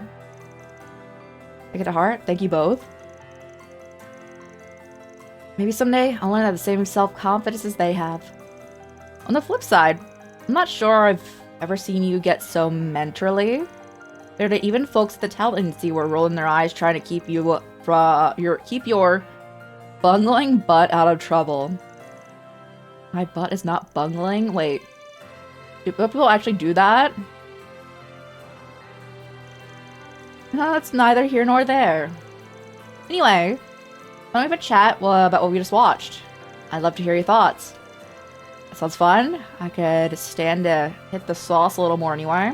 Take it to heart. Thank you both. Maybe someday I'll learn to have the same self-confidence as they have. On the flip side, I'm not sure I've Ever seen you get so mentally? There are even folks at the talent agency were rolling their eyes trying to keep you keep your bungling butt out of trouble. My butt is not bungling? Wait. Do people actually do that? No, that's neither here nor there. Anyway, why don't we have a chat about what we just watched? I'd love to hear your thoughts. That sounds fun. I could stand to hit the sauce a little more anyway.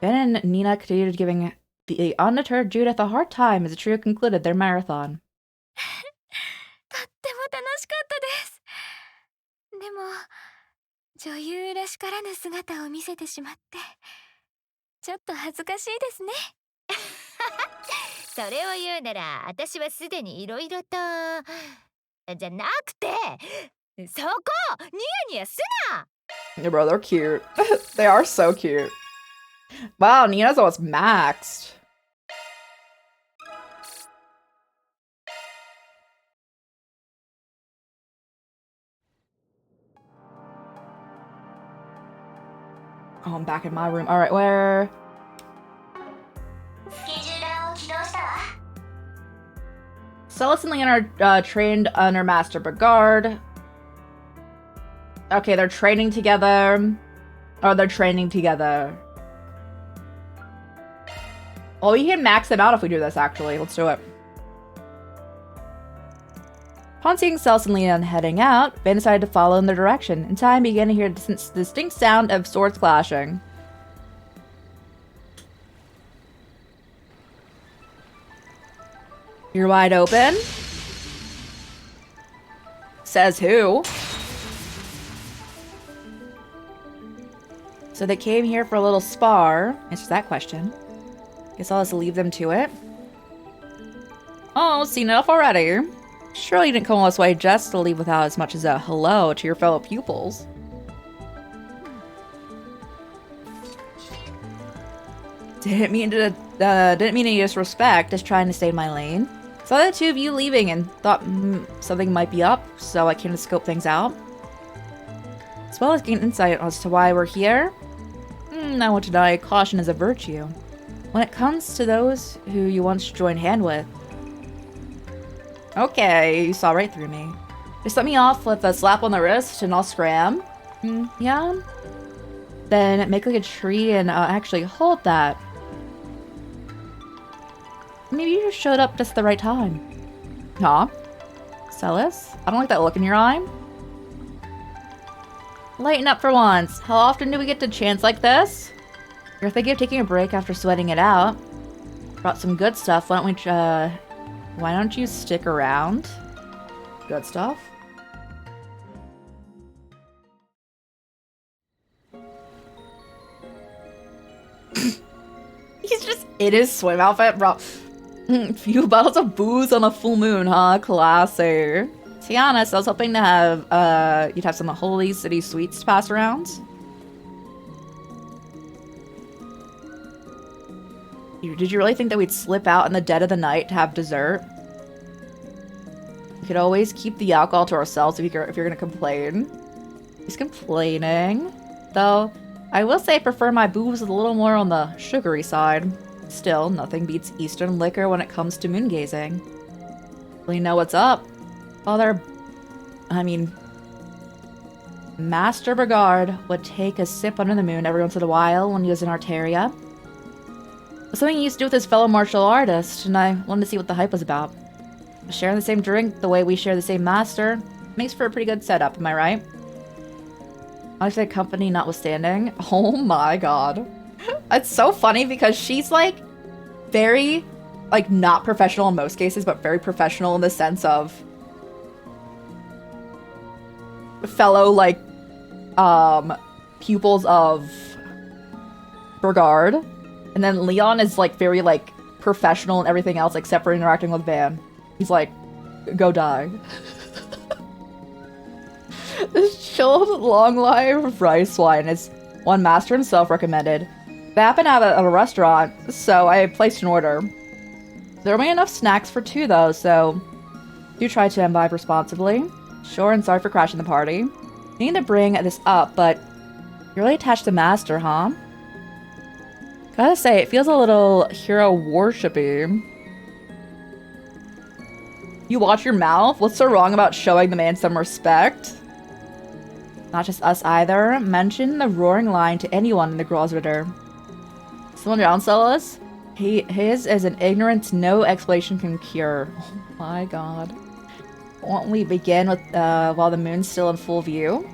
Ben and Nina continued giving the undeterred Judith a hard time as the trio concluded their marathon. とっても楽しかったです。でも、女優らしからぬ姿を見せてしまって、ちょっと恥ずかしいですね。それを言うなら、私はすでにいろいろと。じゃなくて、そこ、ニヤニヤすな。 Yeah, bro, they're cute. They are so cute. Wow, Nina's almost maxed. Oh, I'm back in my room. Alright, where? Celis and Leon are trained under Master Brigard. Okay, they're training together. Oh, they're training together. Oh, we can max them out if we do this, actually. Let's do it. Upon seeing Celis and Leon heading out, Van decided to follow in their direction. In time, he began to hear a distinct sound of swords clashing. You're wide open? Says who? So they came here for a little spar. Answers that question. Guess I'll just leave them to it. Oh, seen enough already. Surely you didn't come all this way just to leave without as much as a hello to your fellow pupils. Didn't mean any disrespect, just trying to stay in my lane. Saw the two of you leaving and thought something might be up, so I came to scope things out. As well as gain insight as to why we're here. I want to die. Caution is a virtue. When it comes to those who you once joined hand with. Okay, you saw right through me. Just let me off with a slap on the wrist and I'll scram. Yeah? Then make like a tree and actually hold that. Maybe you just showed up just at the right time. Huh? Celis? I don't like that look in your eye. Lighten up for once. How often do we get to chance like this? You're thinking of taking a break after sweating it out. Brought some good stuff. Why don't you stick around? Good stuff. He's just in his swim outfit, bro. Few bottles of booze on a full moon, huh? Classy. To be honest, I was hoping to have, you'd have some Holy City sweets to pass around. Did you really think that we'd slip out in the dead of the night to have dessert? We could always keep the alcohol to ourselves if you're gonna complain. He's complaining. Though, I will say I prefer my booze a little more on the sugary side. Still, nothing beats Eastern liquor when it comes to moon gazing. Really know what's up? Master Brigard would take a sip under the moon every once in a while when he was in Arteria. It was something he used to do with his fellow martial artist, and I wanted to see what the hype was about. Sharing the same drink the way we share the same master makes for a pretty good setup, am I right? Honestly, company notwithstanding. Oh my god. It's so funny because she's like very not professional in most cases, but very professional in the sense of fellow pupils of Brigard. And then Leon is very professional and everything else except for interacting with Van. He's like, go die. This chilled long life rice wine is one master himself recommended. They happen to have it at a restaurant, so I placed an order. There will be enough snacks for two though, so do try to imbibe responsibly. Sure, and sorry for crashing the party. Need to bring this up, but you're really attached to Master, huh? Gotta say, it feels a little hero worshipy. You watch your mouth? What's so wrong about showing the man some respect? Not just us either. Mention the roaring line to anyone in the Grosritter. Someone downsell us? His is an ignorance no explanation can cure. Oh my god. Won't we begin with while the moon's still in full view?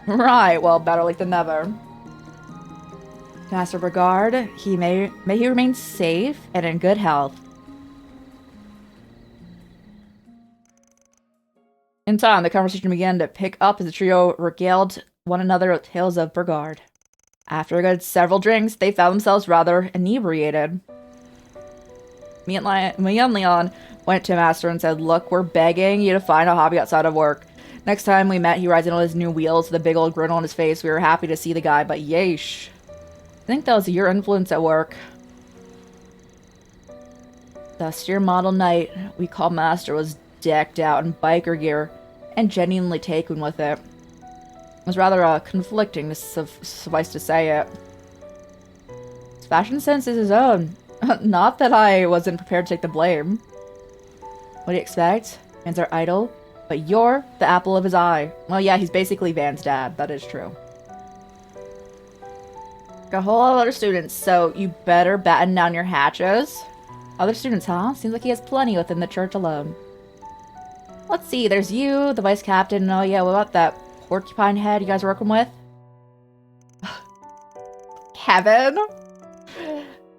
Right, well, better late than never. Master Brigard, may he remain safe and in good health. In time, the conversation began to pick up as the trio regaled one another with tales of Brigard. After a good several drinks, they found themselves rather inebriated. Me and Leon went to Master and said, "Look, we're begging you to find a hobby outside of work. Next time we met, he rides in on his new wheels with a big old grin on his face. We were happy to see the guy, but yeesh. I think that was your influence at work." The austere model knight we called Master was decked out in biker gear and genuinely taken with it. It was rather conflicting, to suffice to say it. His fashion sense is his own. Not that I wasn't prepared to take the blame. What do you expect? Van's our idol, but you're the apple of his eye. Well, yeah, he's basically Van's dad. That is true. Got a whole lot of other students, so you better batten down your hatches. Other students, huh? Seems like he has plenty within the church alone. Let's see, there's you, the vice captain. Oh yeah, what about that porcupine head you guys are working with? Kevin?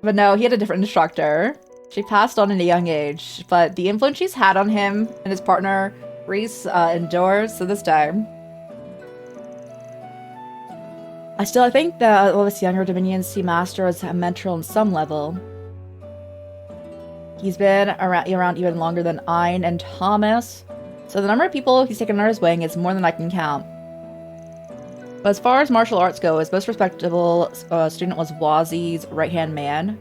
But no, he had a different instructor. She passed on at a young age, but the influence she's had on him and his partner, Reese, endures to this time. I think that all of us younger Dominions see Master as a mentor on some level. He's been around even longer than Ein and Thomas, so the number of people he's taken under his wing is more than I can count. But as far as martial arts go, his most respectable student was Wazi's right-hand man.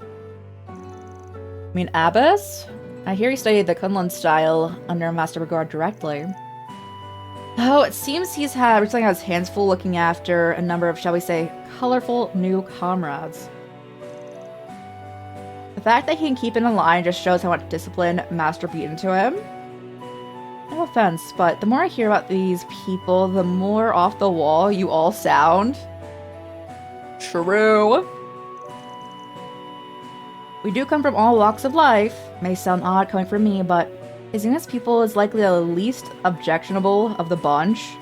I mean, Abbas? I hear he studied the Kunlun style under Master Brigard directly. Oh, it seems he's recently had his hands full looking after a number of, shall we say, colorful new comrades. The fact that he can keep it in line just shows how much discipline Master beat into him. No offense, but the more I hear about these people, the more off the wall you all sound. True. We do come from all walks of life. May sound odd coming from me, but his youngest pupil is likely the least objectionable of the bunch.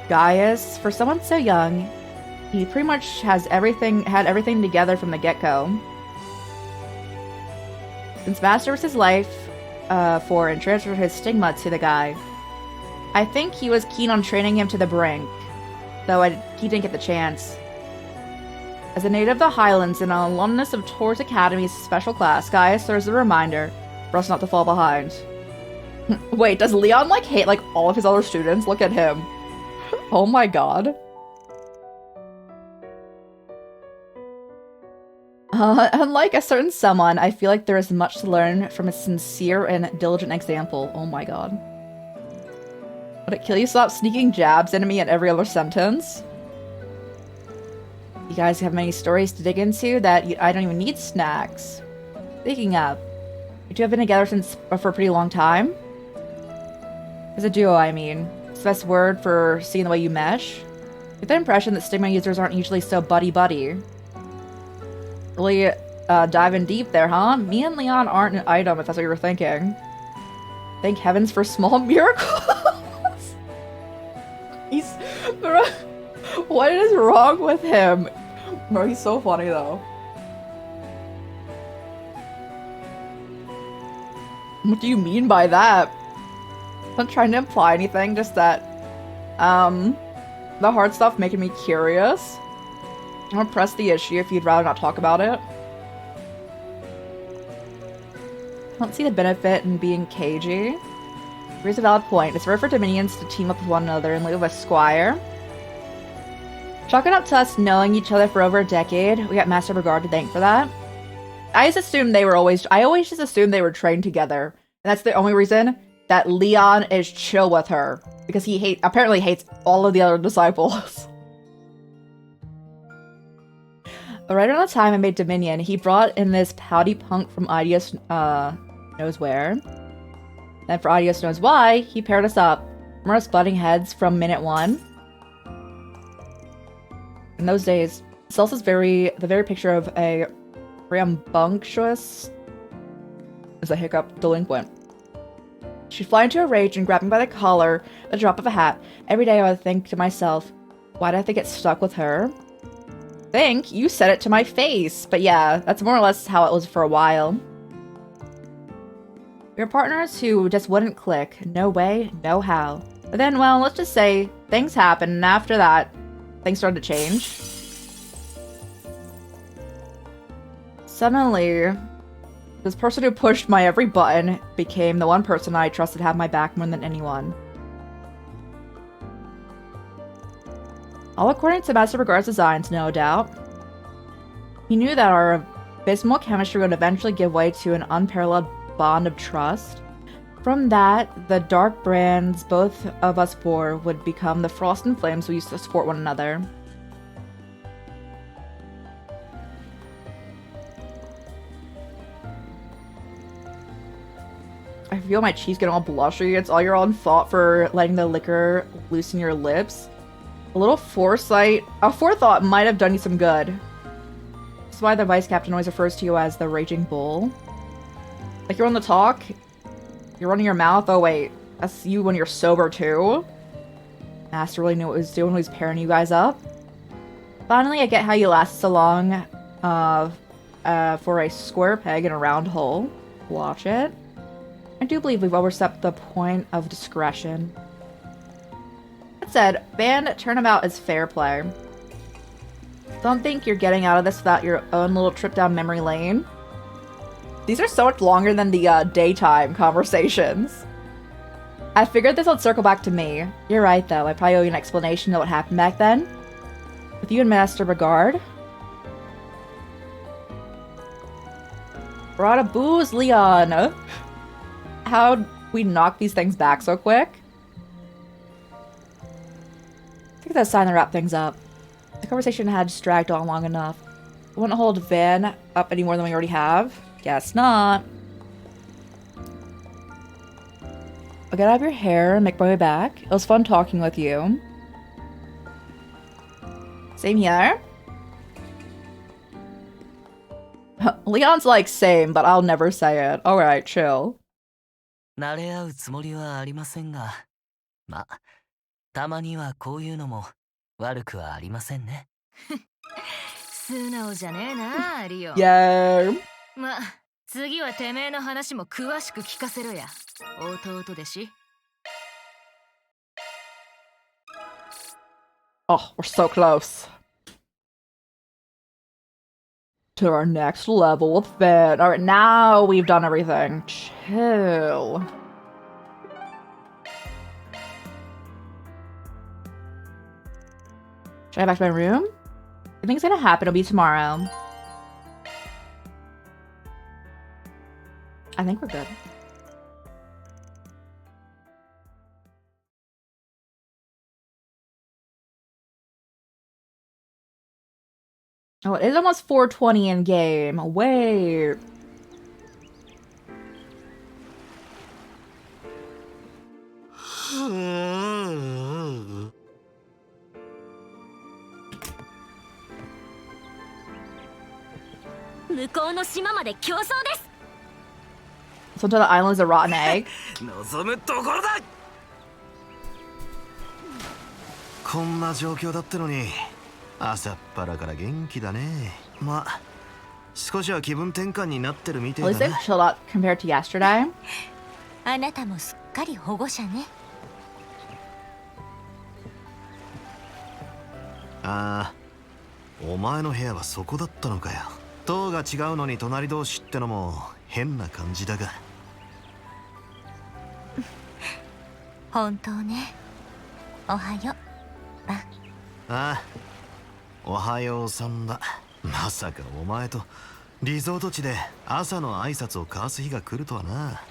Gaius, for someone so young, he pretty much had everything together from the get-go. Since Master risked his life for and transferred his stigma to the guy, I think he was keen on training him to the brink, though he didn't get the chance. As a native of the Highlands and an alumnus of Tor's Academy's special class, Gaius serves as a reminder for us not to fall behind. Wait, does Leon hate all of his other students? Look at him. Oh my god. Unlike a certain someone, I feel like there is much to learn from a sincere and diligent example. Oh my god. Would it kill you to stop sneaking jabs into me at every other sentence? You guys have many stories to dig into that I don't even need snacks. Speaking of, you two have been together for a pretty long time? As a duo, I mean. It's the best word for seeing the way you mesh. I get the impression that Stigma users aren't usually so buddy-buddy. Really diving deep there, huh? Me and Leon aren't an item, if that's what you were thinking. Thank heavens for small miracles! What is wrong with him? Bro, he's so funny though. What do you mean by that? I'm not trying to imply anything, just that the hard stuff making me curious. I'm gonna press the issue if you'd rather not talk about it. I don't see the benefit in being cagey. Here's a valid point. It's rare for Dominions to team up with one another in lieu of a squire. Chalk it up to us knowing each other for over a decade. We got Master Brigard to thank for that. I always just assumed they were trained together. And that's the only reason that Leon is chill with her because he apparently hates all of the other disciples. But right around the time I made Dominion, he brought in this pouty punk from Ideas knows where. Then for Ideas knows why, he paired us up. Remember us butting heads from minute 1? In those days, Celsa's the very picture of a rambunctious is a hiccup delinquent. She'd fly into a rage and grab me by the collar at the drop of a hat. Every day I would think to myself, why did I have to get stuck with her? Think? You said it to my face. But yeah, that's more or less how it was for a while. We were partners who just wouldn't click. No way, no how. But then, well, let's just say things happened, and after that, things started to change. Suddenly, this person who pushed my every button became the one person I trusted to have my back more than anyone. All according to Master Regard's designs, no doubt. He knew that our abysmal chemistry would eventually give way to an unparalleled bond of trust. From that, the dark brands both of us bore would become the frost and flames we used to support one another. I feel my cheeks getting all blushy. It's all your own fault for letting the liquor loosen your lips. A little foresight, a forethought might have done you some good. That's why the vice captain always refers to you as the Raging Bull. Like you're on the talk, you're running your mouth. Oh wait, that's you when you're sober too. Master really knew what he was doing when he was pairing you guys up. Finally, I get how you lasted so long for a square peg in a round hole. Watch it. I do believe we've overstepped the point of discretion. That said, band turnabout is fair play. Don't think you're getting out of this without your own little trip down memory lane. These are so much longer than the daytime conversations. I figured this would circle back to me. You're right though, I probably owe you an explanation of what happened back then. With you and Master Regard. We're out of booze, Leon! How'd we knock these things back so quick? I think that's time to wrap things up. The conversation had just dragged on long enough. We won't hold Van up any more than we already have. Guess not. I'll get out of your hair and make my way back. It was fun talking with you. Same here. Leon's like, same, but I'll never say it. Alright, chill. 慣れ合うつもりはありませんが、ま、たまにはこういうのも悪くはありませんね。素直じゃねえな、リオ。Yeah. ま、次はてめえの話も詳しく聞かせろや。弟弟子。Oh, we're so close. To our next level with Van. Alright, now we've done everything. Chill. Should I go back to my room? I think it's gonna happen. It'll be tomorrow. I think we're good. Oh, it is almost 4:20 in game. Wait. So to the island is a rotten egg. 望むところだ。こんな状況だったのに朝っぱらから元気だね。まあ少しは気分転換になってるみたい At だ least な。 they've chilled out compared to yesterday. あなたもすっかり保護者ね。ああ、お前の部屋はそこだったのかよ。塔が違うのに隣同士ってのも変な感じだが。本当ね。おはよう。ああ、おはようさんだ。まさかお前とリゾート地で朝の挨拶を交わす日が来るとはな。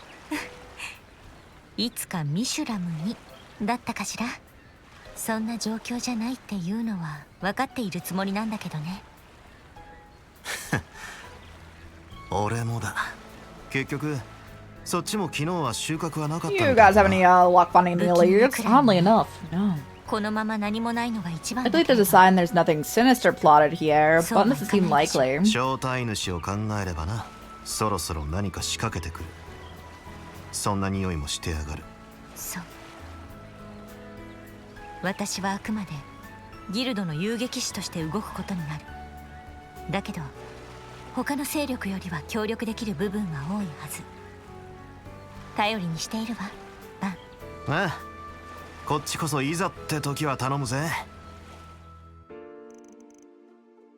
いつかミシュラムにだったかしら。そんな状況じゃないっていうのは分かっているつもりなんだけどね。俺もだ。結局そっちも昨日は収穫はなかった。 You guys have any luck finding any leads? Oddly enough, no. このまま何もないのが一番 I believe there's a sign there's nothing sinister plotted here, but this doesn't seem likely. 正体主を考えればな、そろそろ何か仕掛けてくる。そんな匂いもしてやがる。そう。私はあくまでギルドの遊撃士として動くことになる。だけど他の勢力よりは協力できる部分は多いはず。頼りにしているわ、バン。ああ、こっちこそいざって時は頼むぜ。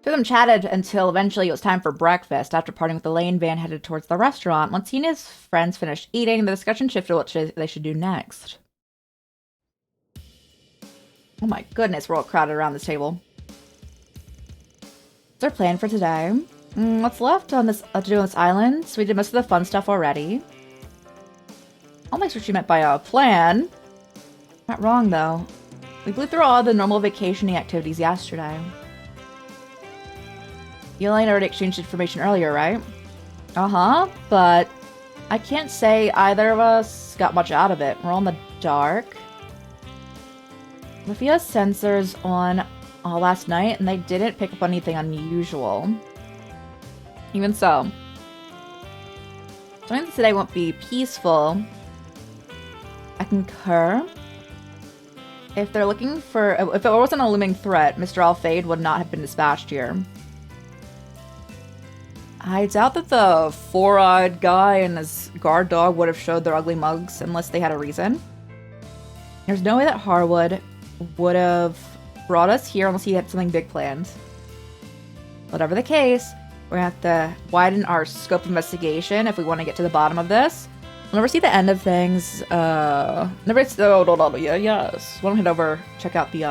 Two of them chatted until eventually it was time for breakfast. After parting with Elaine, Van headed towards the restaurant. Once he and his friends finished eating, the discussion shifted to what they should do next. Oh my goodness, we're all crowded around this table. What's our plan for today? What's left on this to do on this island? So we did most of the fun stuff already. I'll make sure she meant by a plan. Not wrong though. We blew through all the normal vacationing activities yesterday. You and I already exchanged information earlier, right? Uh-huh, but I can't say either of us got much out of it. We're all in the dark. Sophia's sensors on last night, and they didn't pick up anything unusual. Even so, something today won't be peaceful. I concur. If they're looking for, if it wasn't a looming threat, Mr. Al-Fade would not have been dispatched here. I doubt that the four-eyed guy and his guard dog would have showed their ugly mugs unless they had a reason. There's no way that Harwood would have brought us here unless he had something big planned. Whatever the case, we're gonna have to widen our scope of investigation if we want to get to the bottom of this. We'll never see the end of things. Yes. Why don't head over, check out the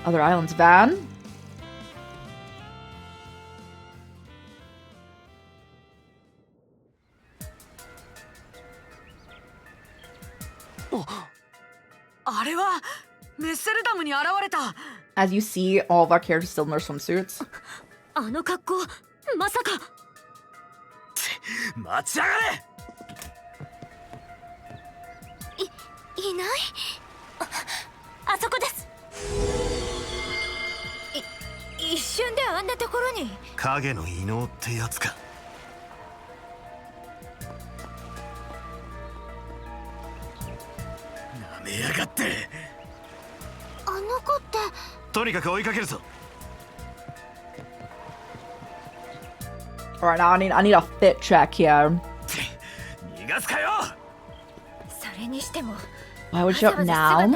other islands. Van? As you see, all of our characters still in their swimsuits. あの格好、まさか。待ち上がれ。いない。あそこです。一瞬であんなところに。影の異能ってやつか。なめやがって。あの子って。とにかく追いかけるぞ。Alright, now I need a fit check here. 逃がすかよ。それにしても。Why would you up now? Let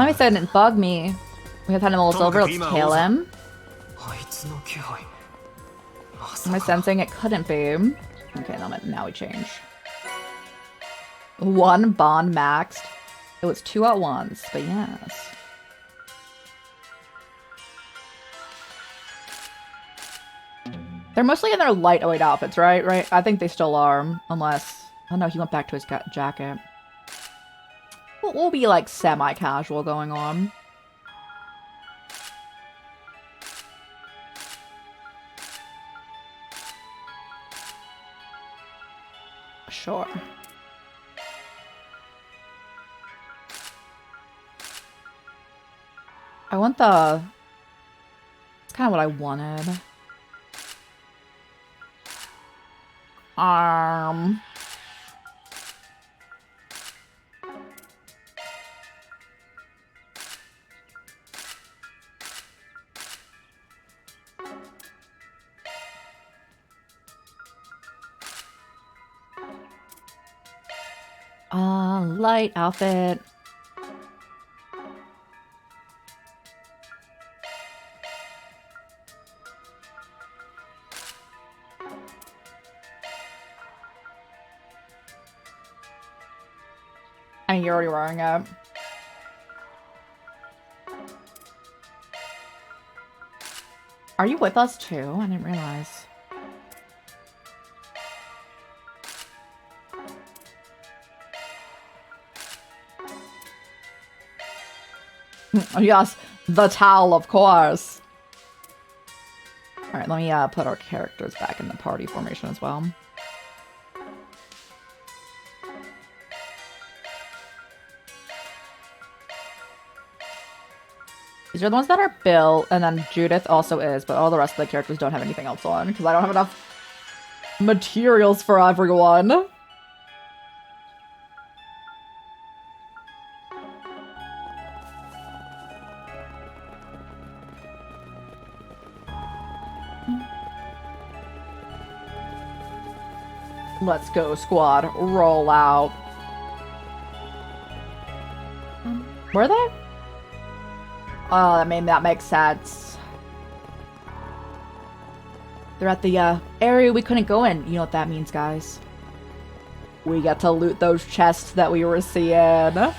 me say it didn't bug me. We have animals over, let's tail him. Am I sensing it couldn't be? Okay, now we change. One bond maxed. It was 2 at once, but yes. They're mostly in their lightweight outfits, right? Right? I think they still are, unless... Oh no, he went back to his jacket. We'll be like semi-casual going on. Sure. I want the... It's kind of what I wanted. Light outfit. I mean, you're already wearing it. Are you with us too? I didn't realize. Yes, the towel, of course. Alright, let me put our characters back in the party formation as well. These are the ones that are built, and then Judith also is, but all the rest of the characters don't have anything else on, because I don't have enough materials for everyone. Let's go, squad. Roll out. Were they? Oh, I mean, that makes sense. They're at the area we couldn't go in. You know what that means, guys. We get to loot those chests that we were seeing. I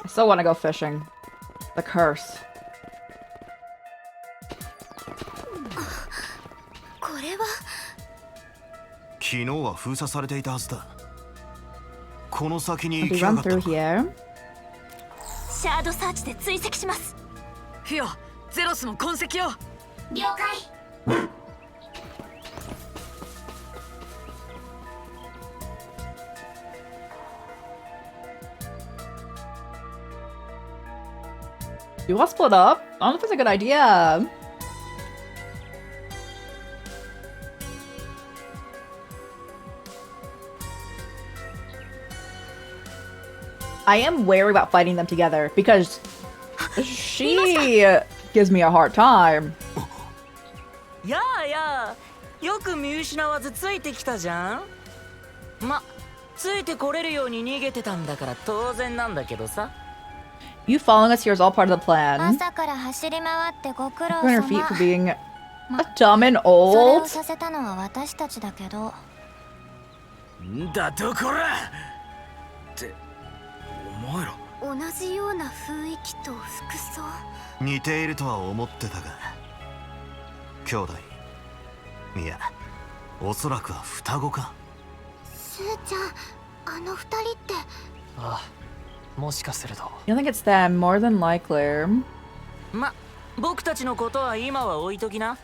still want to go fishing. The curse. I'll be run through here. シャードサーチで追跡します。フィオ、ゼロスの痕跡を。了解。You want to split up? I don't know if it's a good idea. I am wary about fighting them together because she gives me a hard time. やあやあ、よく見失わずついてきたじゃん。ま、ついてこれるように逃げてたんだから当然なんだけどさ。You following us here is all part of the plan. 朝から走り回ってご苦労 We're 様。 on our feet for being dumb and それを old. させたのは私たちだけど。んだとこら。ってお前ら。同じような雰囲気と服装。似ているとは思ってたが、兄弟、いや、おそらくは双子か。スーちゃん、あの二人って。ああ、もしかすると。You think it's them more than likely. ま、僕たちのことは今は置いときな。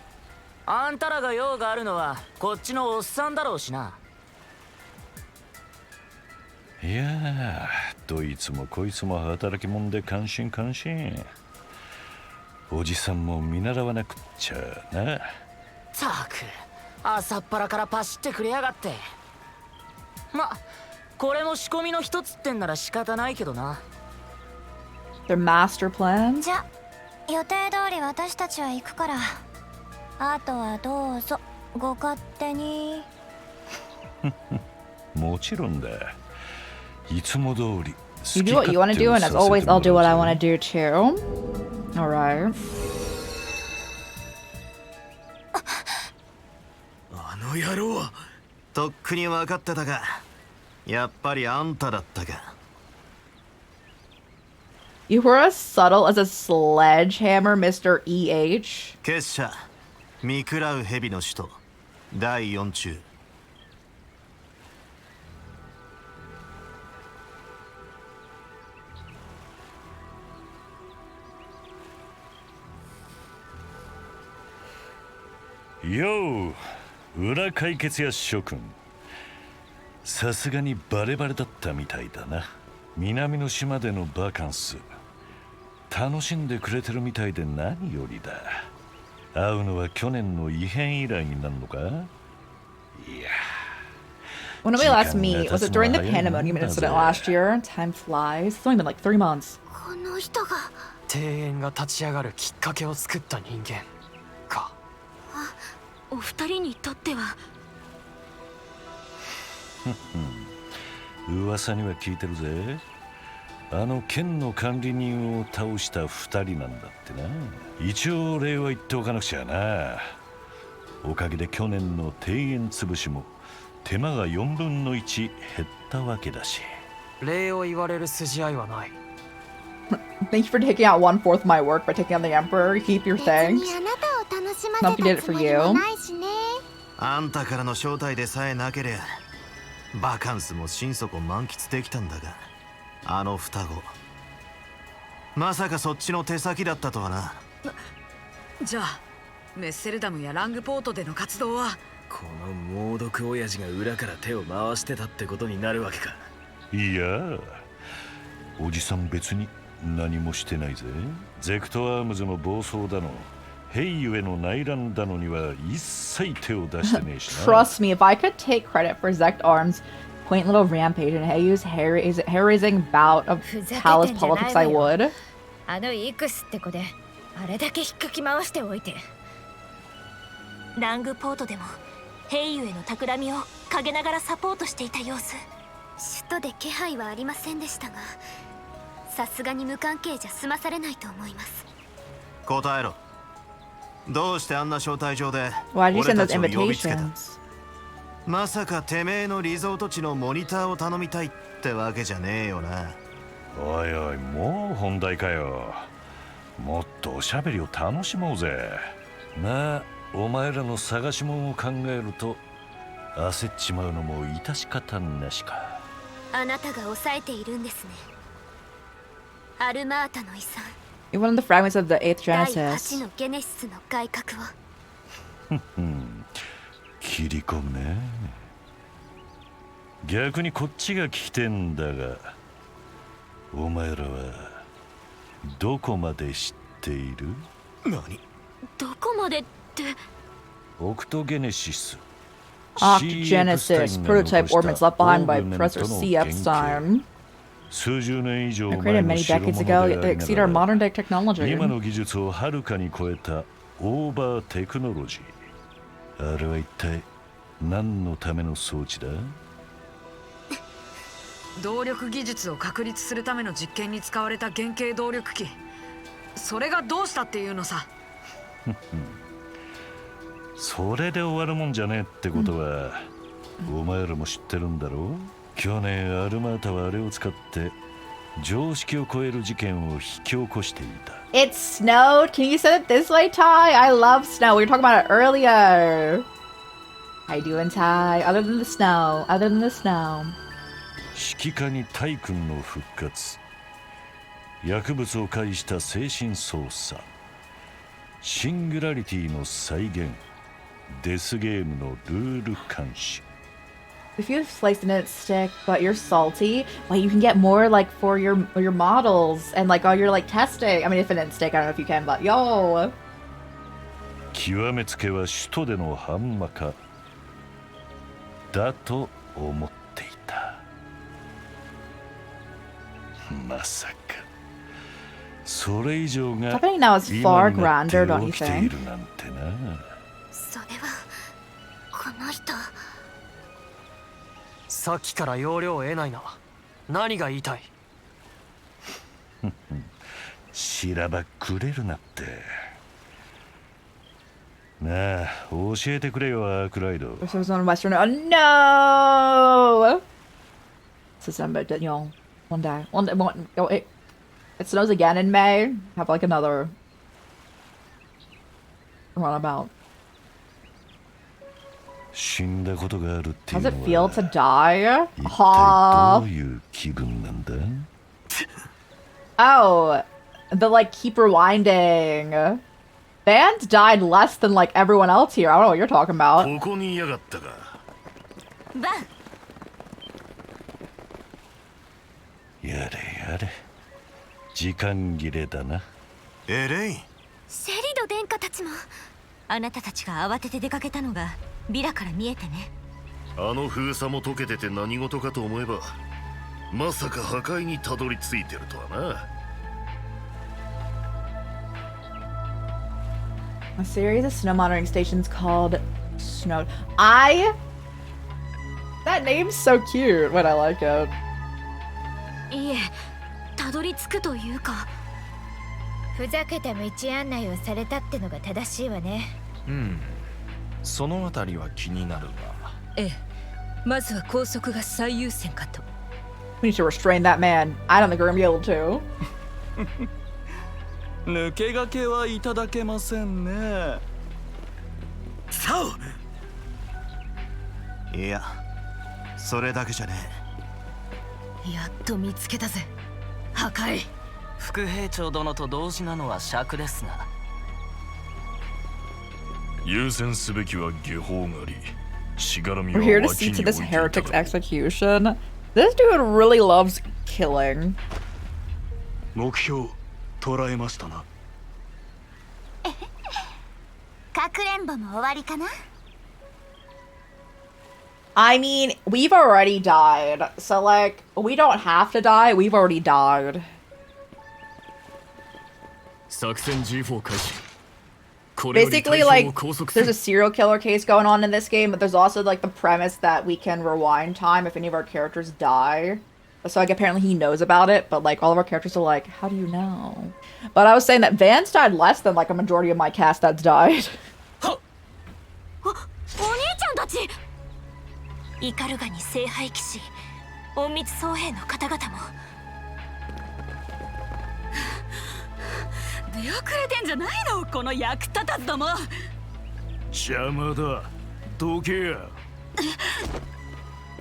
あんたらが用があるのはこっちのおっさんだろうしな。いやー、どいつもこいつも働き者で感心感心。おじさんも見習わなくっちゃな。ったく、朝っぱらからパシってくれやがって。ま、これも仕込みの一つってんなら仕方ないけどな。Their master plan? じゃ、予定通り私たちは行くから。あとはどうぞご勝手に。もちろんだ。いつも通り。You do what you want to do, and as always, I'll do what I want to do too. Alright. あの野郎は。とっくに分かってたが、やっぱりあんただったか。You were as subtle as a sledgehammer, Mr. EH. 結社、見食らう蛇の使徒、第4中。よう、裏解決や諸君。さすがにバレバレだったみたいだな。南の島でのバカンス楽しんでくれてるみたいで何よりだ。会うのは去年の異変以来になるのか。いや。When did we last meet? Was it during the pandemonium incident last year? Time flies. It's only been like 3 months. この人が。庭園が立ち上がるきっかけを作った人間か。あ、お二人にとっては。噂には聞いてるぜ。あの県の管理人を倒した2人なんだってな。一応礼は言っておかなくちゃな。おかげで去年の庭園潰しも手間が4分の1減ったわけだし。礼を言われる筋合いはない。Thank you for taking out 1/4 of my work by taking out the Emperor. You keep your thanks. Numpy did it for you. あんたからの招待でさえなけりゃバカンスも心底満喫できたんだが、あの双子まさかそっちの手先だったとはな。じゃあメッセルダムやラングポートでの活動はこの猛毒親父が裏から手を回してたってことになるわけか。いやおじさん別に何もしてないぜ。ゼクトアームズの暴走だのヘイユへの内乱だのには一切手を出してねえしな。Trust me, if I could take credit for Zect Arm's quaint little rampage and Heiyu's hair-raising bout of palace politics, I would. あのイクスって子であれだけ引っかき回しておいて。ラングポートでもヘイユへの企みを陰ながらサポートしていた様子。首都で気配はありませんでしたが、さすがに無関係じゃ済まされないと思います。答えろ。どうしてあんな招待状で Why did you 俺 send た those ちを呼びつけた？ invitations? まさかてめえのリゾート地のモニターを頼みたいってわけじゃねえよな。おいおい、もう本題かよ。もっとおしゃべりを楽しもうぜ。まあお前らの探し物を考えると焦っちまうのも致し方なしか。あなたが抑えているんですね。アルマータの遺産。One of the fragments of the 8th 第 Genesis. 8のゲネシスの改革を。切り込むね。逆にこっちが聞きてんだが、お前らはどこまで知っている？何？どこまでって。オクトゲネシス。Octogenesis, prototype ordnance left behind by Professor C. Epstein. 数十年以上 Created 前の many 代 decades ago, they exceed our modern day technology. 今の技術をはるかに超えたオーバーテクノロジー。あれは一体何のための装置だ？動力技術を確立するための実験に使われた原型動力機。それがどうしたっていうのさ。それで終わるもんじゃねえってことは、お前らも知ってるんだろう？去年アルマータはあれを使って常識を超える事件を引き起こしていた。 It snowed. Can you send it this way, Ty? I love snow. We were talking about it earlier. How you doing, Ty? Other than the snow. Other than the snow. 指揮下にタイ君の復活、薬物を介した精神操作、シングラリティの再現、デスゲームのルール監視。 If you have sliced in it stick, but you're salty, well, you can get more like for your models and like all your like testing. I mean, if it didn't stick, I don't know if you can, but yo. 極めつけは首都でのハンマカだと思っていた。まさかそれ以上が Happening now is 今 far になって grander, don't you 起きてい think? るなんてな。それはこの人。さっきから要領を得ないな。何が言いたい？しらばっくれるなって。なあ、教えてくれよ、アークライド。 This was on Western. Oh no! This is but you know, one day, it snows again in May. Have like another runabout. 死んだことがあるっていう How's の it feel は to die? 一体 Ha! どういう気分なんだ？ Oh, the like keep rewinding. Band died less than like everyone else here. I don't know what you're talking about. ここにいやがったか。バン。やれやれ。時間切れだな。エレイン。セリド殿下たちも。あなたたちが慌てて出かけたのがビラから見えてね。あの封鎖も解けてて何事かと思えば、まさか破壊にたどり着いてるとはな。A series of snow monitoring stations called Snow. That name's so cute. But I like it. いえ、たどり着くというか。ふざけた道案内をされたってのが正しいわね。そのあたりは気になるが。ええ、まずは拘束が最優先かと。 We need to restrain that man. I don't think we're gonna be able to. 抜け駆けはいただけませんね。さお。いや、それだけじゃねやっと見つけたぜ。破壊。副兵長殿と同時なのは尺ですが。優先すべきは下方狩り。しがらみ We're は here to 脇 see に to 置 this いていた heretic's execution. This dude really loves killing. 目標捉えましたな。かくれんぼも終わりかな。 I mean, we've already died. So, like, we don't have to die. We've already died. 作戦 G4 開始。 Basically, like, there's a serial killer case going on in this game, but there's also, like, the premise that we can rewind time if any of our characters die. So, like, apparently he knows about it, but, like, all of our characters are like, how do you know? But I was saying that Vance died less than, like, a majority of my cast that's died. お兄ちゃんたち。イカルガに聖杯騎士、隠密僧兵の方々も。出遅れてんじゃないの、この役立たずども。邪魔だ。どけや。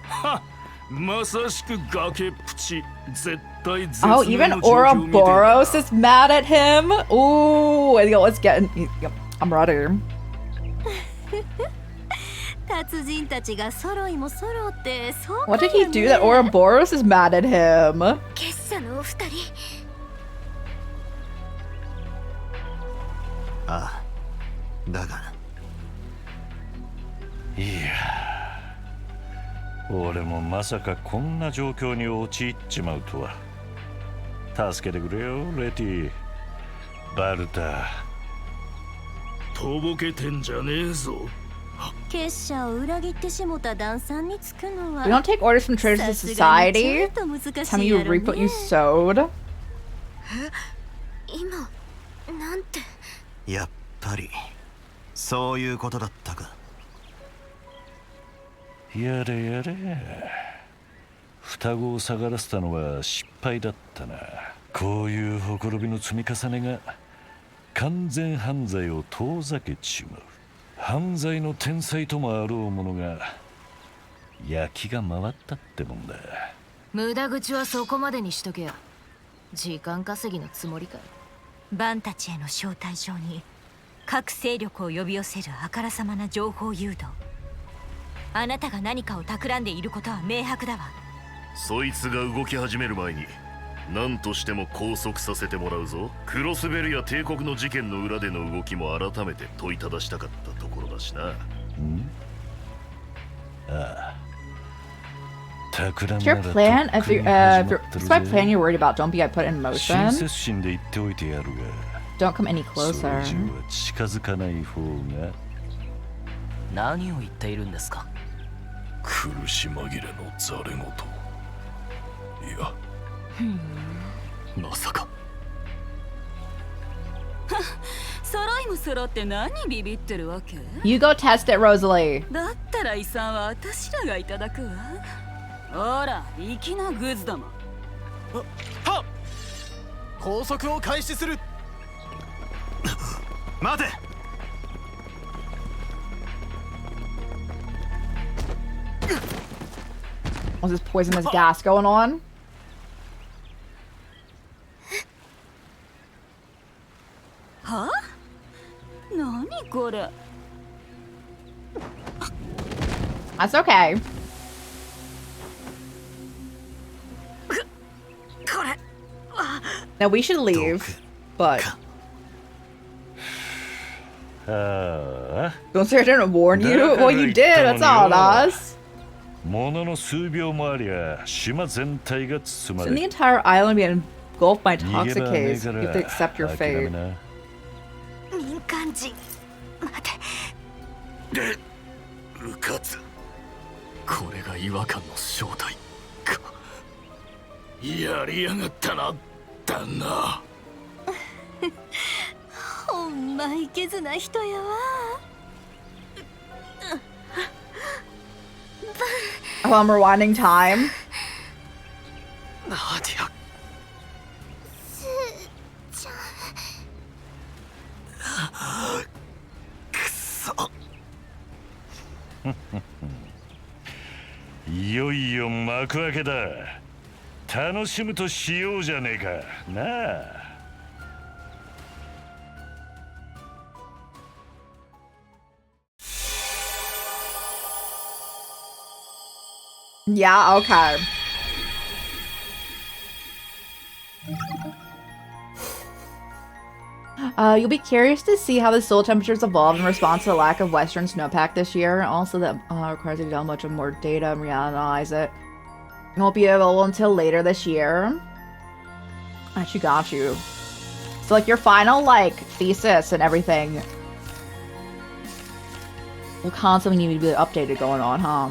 は、まさしく崖っぷち。絶対絶命 Oh, の even 状況みてえだな。 Ouroboros is mad at him? Ooh, yo, let's get in. I'm ready. 達人たちが揃いも揃って、そうか What did he do that Ouroboros is mad at him? 結社のお二人。ああ、だが。いや、俺もまさかこんな状況に陥っちまうとは。助けてくれよ、レティ。バルタ。とぼけてんじゃねえぞ。結社を裏切ってしもた旦さんにつくのは。 We don't take orders from traitors to society. Tell me you reap what you sowed. 今、なんて。やっぱり、そういうことだったか。やれやれ。双子を下がらせたのは失敗だったな。こういうほころびの積み重ねが完全犯罪を遠ざけちまう。犯罪の天才ともあろうものが焼きが回ったってもんだ。無駄口はそこまでにしとけや。時間稼ぎのつもりかい。バンたちへの招待状に各勢力を呼び寄せるあからさまな情報誘導。あなたが何かを企んでいることは明白だわ。そいつが動き始める前に何としても拘束させてもらうぞ。クロスベルや帝国の事件の裏での動きも改めて問いただしたかったところだしな。ああ。 It's your plan. If it's my plan you're worried about, don't be I put in motion. Don't come any closer. 近づかない方が。何を言っているんですか。苦し紛れのザレ言。いや、まさか。揃いも揃って何ビビってるわけ？ You go test it, Rosalie. だったら遺産は私らがいただくわ。ほら、粋なグズども。はっ、拘束を開始する。待て。Was this poisonous gas going on? は？何これ？ That's okay. これ。 Now we should leave, but don't say I didn't warn you. Well, you did. That's on us. ものの数秒もありゃ島全体が包ま Shouldn't れ the entire island be engulfed by toxic haze? You have to accept your fate. 民間人。待て。で、うかつ。これが違和感の正体か。やりやがったな、旦那。ほんまいけずな人やわ。Oh, I'm rewinding time. ナディア。いよいよ幕開けだ。楽しむとしようじゃねえかなあ。Yeah, okay. You'll be curious to see how the soul temperatures evolve in response to the lack of Western snowpack this year. Also, that requires you to download much more data and reanalyze it. It won't be available until later this year. Actually, got you. So, like, your final, like, thesis and everything will constantly need to be updated going on, huh?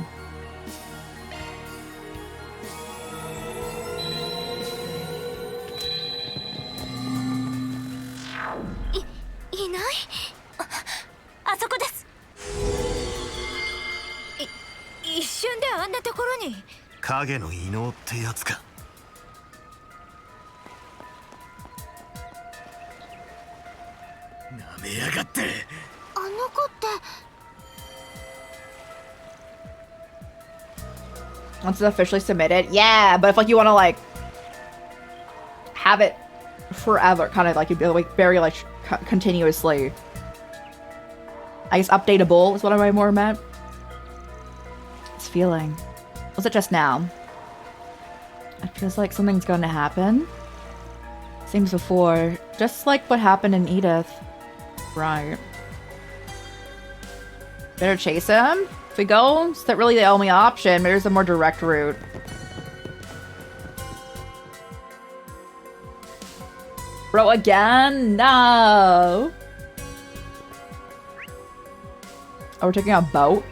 Is 一瞬であんなところに。影の異能ってやつか。なめやがって。あの子って。Once it's officially submitted, yeah. But if like you want to like have it forever, kind of like you'd be like very like continuously. I guess updatable is what I more meant. It's feeling. Was it just now? It feels like something's going to happen. Seems before. Just like what happened in Edith. Right. Better chase him? If we go, is that really the only option? Maybe there's a more direct route. Bro, again? No! Oh, we're taking a boat?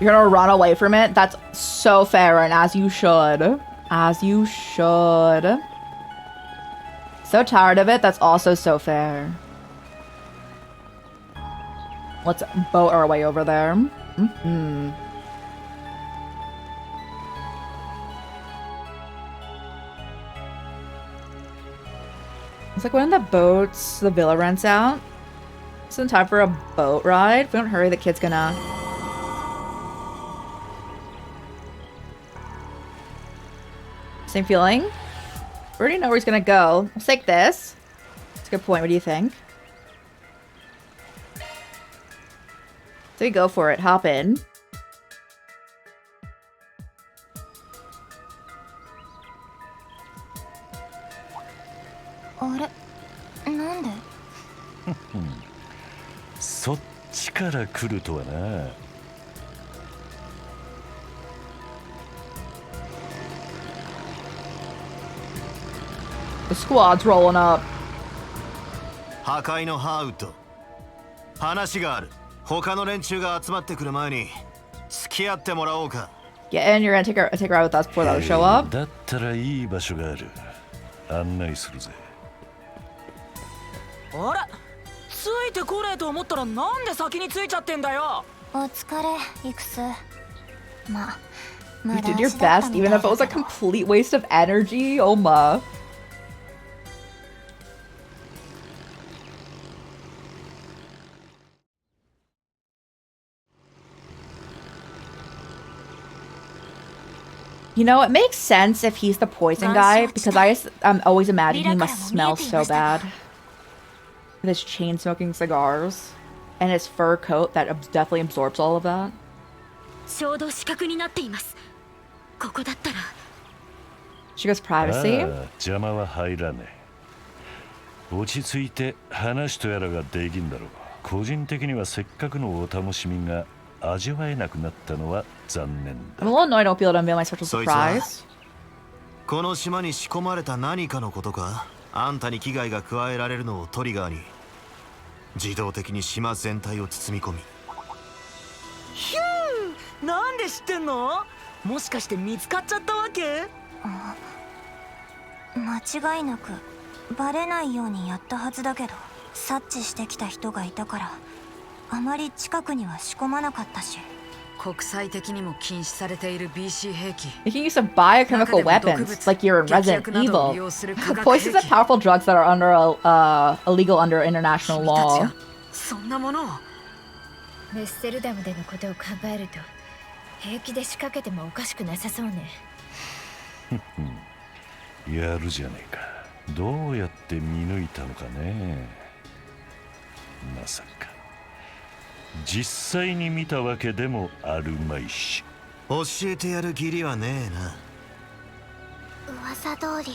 You're gonna run away from it? That's so fair, and as you should. As you should. So tired of it, that's also so fair. Let's boat our way over there. Mm-hmm. It's like one of the boats the villa rents out. It's in time for a boat ride. If we don't hurry, the kid's gonna... Same feeling? We already know where he's gonna go. Let's take this. That's a good point. What do you think? So we go for it. Hop in. Nande? そっちから来るとはな。The squad's rolling up. 破壊のハーウッド。話がある。他の連中が集まってくる前に付き合ってもらおうか。Get in, you're gonna take a ride with us before those show up. だったらいい場所がある。案内するぜ。あれ、ついてこねえと思ったらなんで先についちゃってんだよ。お疲れ、イクス。ま、You did your best, even if it was a complete waste of energy. Oh ma. You know, it makes sense if he's the poison guy, because I'm always imagining he must smell so bad. With his chain-smoking cigars. And his fur coat that definitely absorbs all of that. She goes privacy? 邪魔は入らねえ。落ち着いて話とやらができんだろう。個人的にはせっかくのお楽しみが味わえなくなったのは残念だ。 I'm a little annoyed I don't be able to unveil my special surprise. この島に仕込まれた何かのことか。あんたに危害が加えられるのをトリガーに自動的に島全体を包み込み。ヒュー、なんで知ってんの？もしかして見つかっちゃったわけ？間違いなくバレないようにやったはずだけど、察知してきた人がいたからあまり近くには仕込まなかったし。国際的にも禁止されている BC 兵器。 You can use some biochemical weapons, like you're in Resident Evil. Poisons are powerful drugs that are illegal under international law. そんなものを。メッセルダムでのことを考えると平気で仕掛けてもおかしくなさそうね。やるじゃねえか。どうやって見抜いたのかね。まさか実際に見たわけでもあるまいし。教えてやる義理はねえな。噂通り、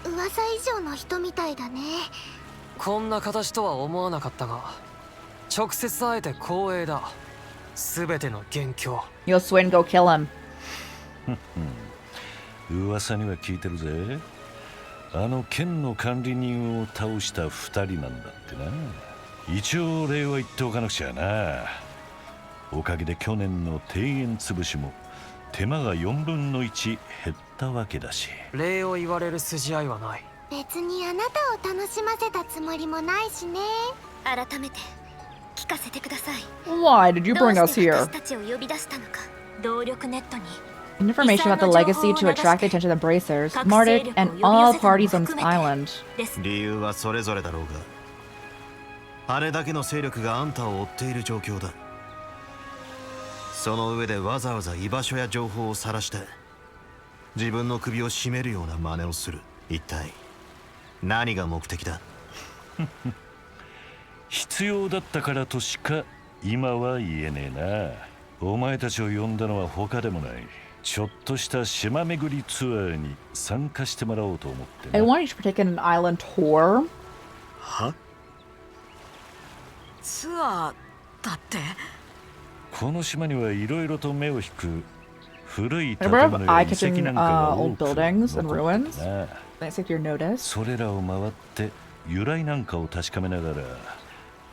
噂以上の人みたいだね。こんな形とは思わなかったが、直接会えて光栄だ。すべての元凶。Yo, Swin, go kill him. 噂には聞いてるぜ。あの県の管理人を倒した2人なんだってな。一応礼は言っておかなくちゃな。おかげで去年の庭園潰しも手間が4分の1減ったわけだし。礼を言われる筋合いはない。別にあなたを楽しませたつもりもないしね。改めて聞かせてください。 Why did you bring us here? 私たちを呼び出したのか。動力ネットに Information about the legacy to attract the attention of the bracers, Mardik, and all parties on this island. 理由はそれぞれだろうが、あれだけの勢力があんたを追っている状況だ。その上でわざわざ居場所や情報を晒して自分の首を絞めるような真似をする。一体何が目的だ？必要だったからとしか今は言えねえな。お前たちを呼んだのは他でもない。ちょっとした島巡りツアーに参加してもらおうと思ってな。I want you to partake in an island tour. は？ツアーだって？この島にはいろいろと目を引く古い A 建 number 物 of や遺跡 eye-catching なんかが多 old く buildings and 残って ruins. るな。 Thanks if you're noticed. それらを回って由来なんかを確かめながら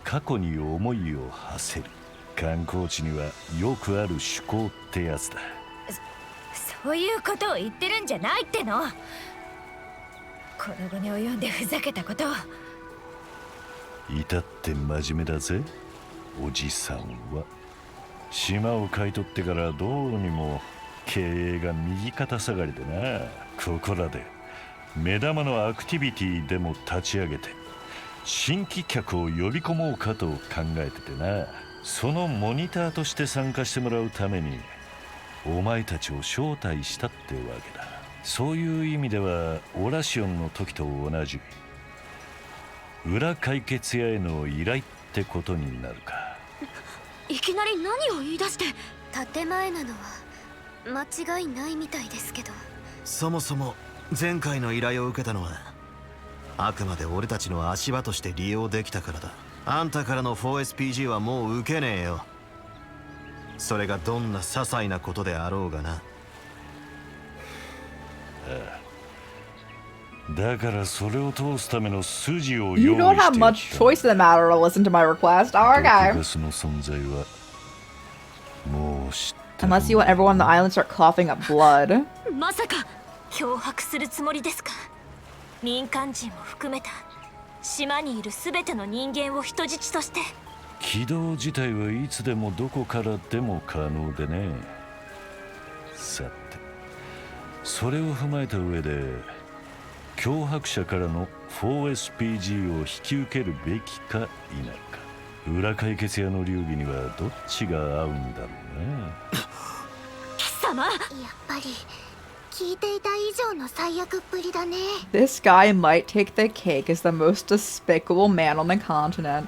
過去に思いを馳せる。観光地にはよくある趣向ってやつだ。そういうことを言ってるんじゃないっての。この後に及んでふざけたことを。至って真面目だぜおじさんは。島を買い取ってからどうにも経営が右肩下がりでな。ここらで目玉のアクティビティでも立ち上げて新規客を呼び込もうかと考えててな。そのモニターとして参加してもらうためにお前たちを招待したってわけだ。そういう意味ではオラシオンの時と同じ裏解決屋への依頼ってことになるか。いきなり何を言い出して。建前なのは間違いないみたいですけど。そもそも前回の依頼を受けたのはあくまで俺たちの足場として利用できたからだ。あんたからの 4SPG はもう受けねえよ。それがどんな些細なことであろうがな。ああ、だからそれを通すための筋を用意して You don't have much choice in the matter to listen to my request. Okay. 毒ガスの存在はもう知ってる。 Unless you want everyone on the island to start coughing up blood. まさか脅迫するつもりですか。民間人を含めた島にいる全ての人間を人質として。起動自体はいつでもどこからでも可能でね。さてそれを踏まえた上で脅迫者からの 4SPG を引き受けるべきか否か。裏解決屋の流儀にはどっちが合うんだろうね。貴様。やっぱり聞いていた以上の最悪っぷりだね。 This guy might take the cake as the most despicable man on the continent.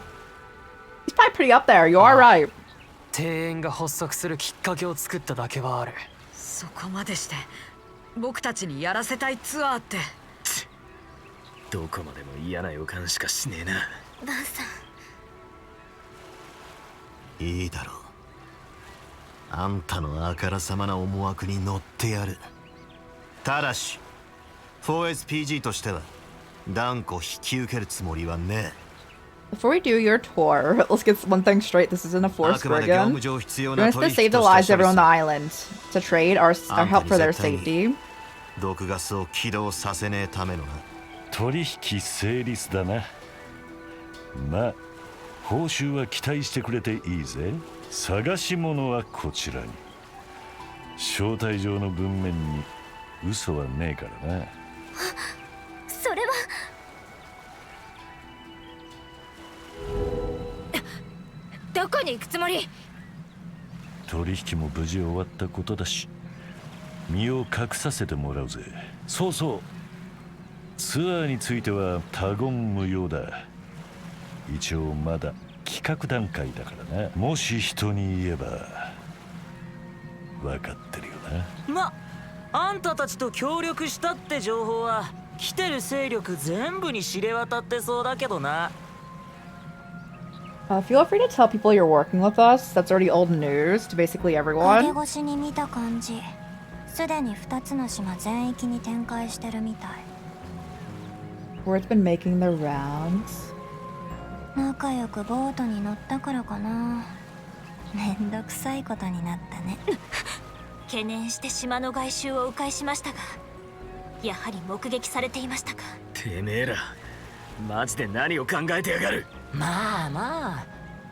He's probably pretty up there. You are right. 庭園が発足するきっかけを作っただけはある。そこまでして僕たちにやらせたいツアーって。どこまでも嫌な予感しかしねえな。バンさん。いいだろう。あんたのあからさまな思惑に乗ってやる。ただし 4SPG としては断固引き受けるつもりはねえ。 Before we do your tour, let's get one thing straight. This isn't a forced brigand. You're going to save the lives of everyone on the island. To trade or help for their safety. 毒ガスを起動させねえためのな。取引成立だな。まあ報酬は期待してくれていいぜ。探し物はこちらに。招待状の文面に嘘はねえからな。それは。どこに行くつもり？取引も無事終わったことだし、身を隠させてもらうぜ。そうそう、ツアーについては他言無用だ。一応まだ企画段階だからな。もし人に言えば分かってるよな。あんたたちと協力したって情報は来てる勢力全部に知れ渡ってそうだけどな。Feel free to tell people you're working with us. That's already old news to basically everyone. 影越しに見た感じ、すでに2つの島全域に展開してるみたい。Word's been making the rounds. 仲良くボートに乗ったからかな。めんどくさいことになったね。懸念して島の外周を迂回しましたが、やはり目撃されていましたか。てめえらマジで何を考えてやがる。まあ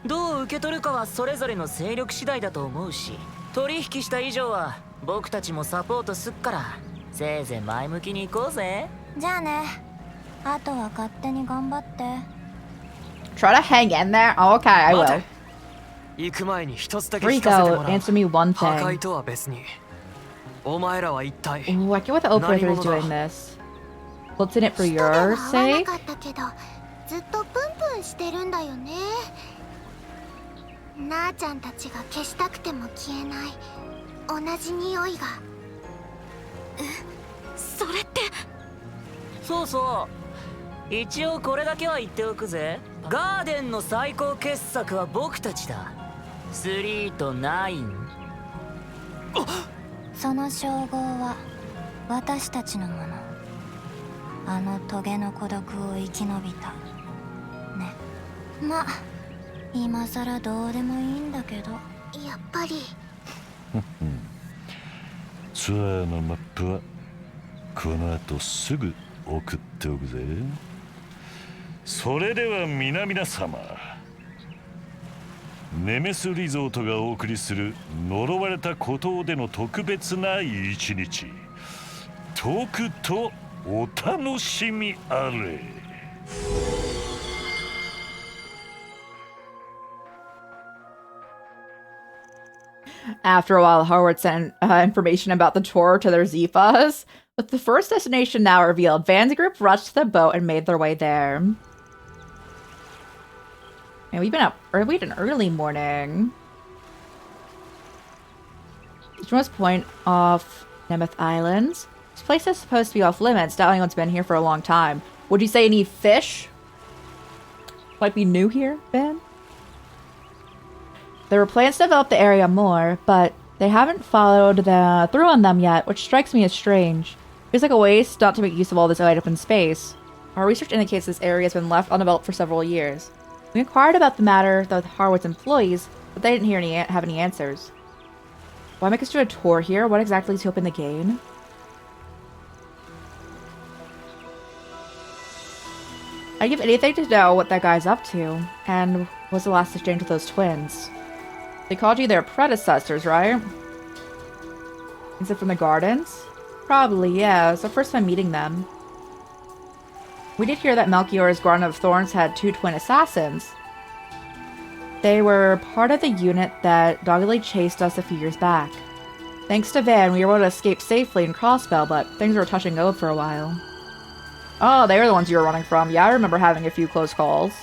どう受け取るかはそれぞれの勢力次第だと思うし、取引した以上は僕たちもサポートすっから、せいぜい前向きに行こうぜ。じゃあね、あとは勝手に頑張って。 Try to hang in there? Oh, okay, I will. 行く前に一つだけ聞かせてもらう。 Rico, answer me one 破 thing. 壊とは別に、お前らは一体 Ooh, I get what the operator is doing this. Well, it's in it for your sake. ずっとプンプンしてるんだよね。なあちゃんたちが消したくても消えない同じ匂いが。それって。そうそう、一応これだけは言っておくぜ。ガーデンの最高傑作は僕たちだ。3と9。その称号は私たちのもの。あのトゲの孤独を生き延びたね。ま、今さらどうでもいいんだけど。やっぱりツアーのマップはこの後すぐ送っておくぜ。それでは皆様、ネメスリゾートがお送りする呪われた孤島での特別な一日、とくとお楽しみあれ。After a while, Howard sent information about the tour to their Zifas. With the first destination now revealed, Van's group rushed to the boat and made their way there. Man, we've been up early, an early morning. Easternmost point off Nemeth Islands. This place is supposed to be off limits. Doubt anyone's been here for a long time. Would you say any fish might be new here, Van? There were plans to develop the area more, but they haven't followed through on them yet, which strikes me as strange. Feels like a waste not to make use of all this wide open space. Our research indicates this area has been left undeveloped for several years. We inquired about the matter with Harwood's employees, but they didn't have any answers. Why make us do a tour here? What exactly is he hoping to gain? I'd give anything to know what that guy's up to, and was the last exchange with those twins. They called you their predecessors, right? Is it from the gardens? Probably, yeah. It's the first time meeting them. We did hear that Melchior's Garden of Thorns had 2 twin assassins. They were part of the unit that doggedly chased us a few years back. Thanks to Van, we were able to escape safely in Crossbell, but things were touch and go for a while. Oh, they were the ones you were running from. Yeah, I remember having a few close calls.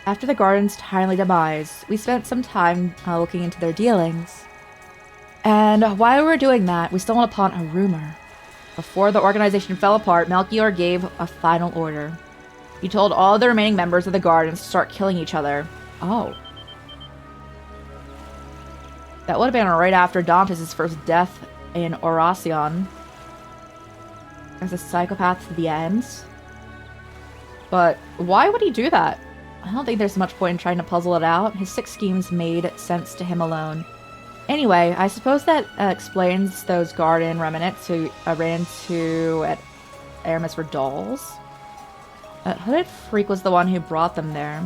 After the Garden's timely demise, we spent some time looking into their dealings. And while we were doing that, we stumbled upon a rumor. Before the organization fell apart, Melchior gave a final order. He told all the remaining members of the Gardens to start killing each other. Oh. That would have been right after Dante's first death in Oracion. As a psychopath to the ends. But why would he do that? I don't think there's much point in trying to puzzle it out. His 6 schemes made sense to him alone. Anyway, I suppose that explains those garden remnants who ran into at Aramis for dolls. That hooded freak was the one who brought them there.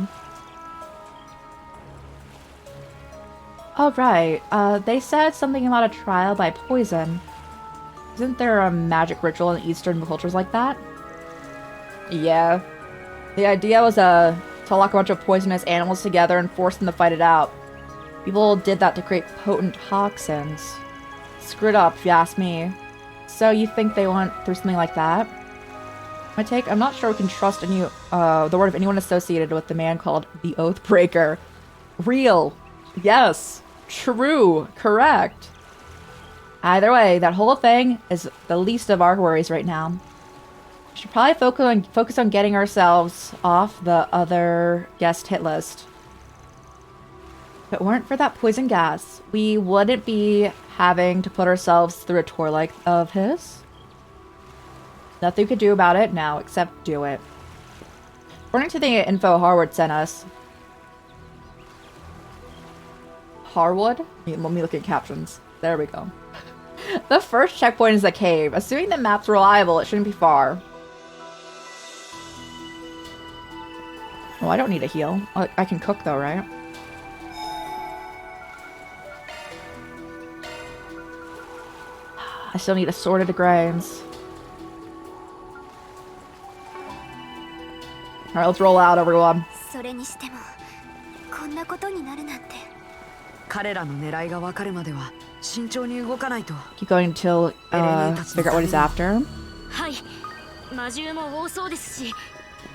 Oh, right. They said something about a trial by poison. Isn't there a magic ritual in Eastern cultures like that? Yeah. The idea was to lock a bunch of poisonous animals together and force them to fight it out. People did that to create potent toxins. Screwed up, if you ask me. So you think they went through something like that? My take, I'm not sure we can trust the word of anyone associated with the man called the Oathbreaker. Real. Yes. True. Correct. Either way, that whole thing is the least of our worries right now. We should probably focus on getting ourselves off the other guest hit list. If it weren't for that poison gas, we wouldn't be having to put ourselves through a tour like of his. Nothing we could do about it now except do it. According to the info Harwood sent us. Harwood? Let me look at captions. There we go. The first checkpoint is the cave. Assuming the map's reliable, it shouldn't be far. Oh, I don't need a heal. I can cook though, right? I still need a sword of the grains. Alright, let's roll out, everyone. それにしてもこんなことになるなんて。彼らの狙いが分かるまでは慎重に動かないと。Keep going until figure out what he's after. はい、魔獣も多そうですし、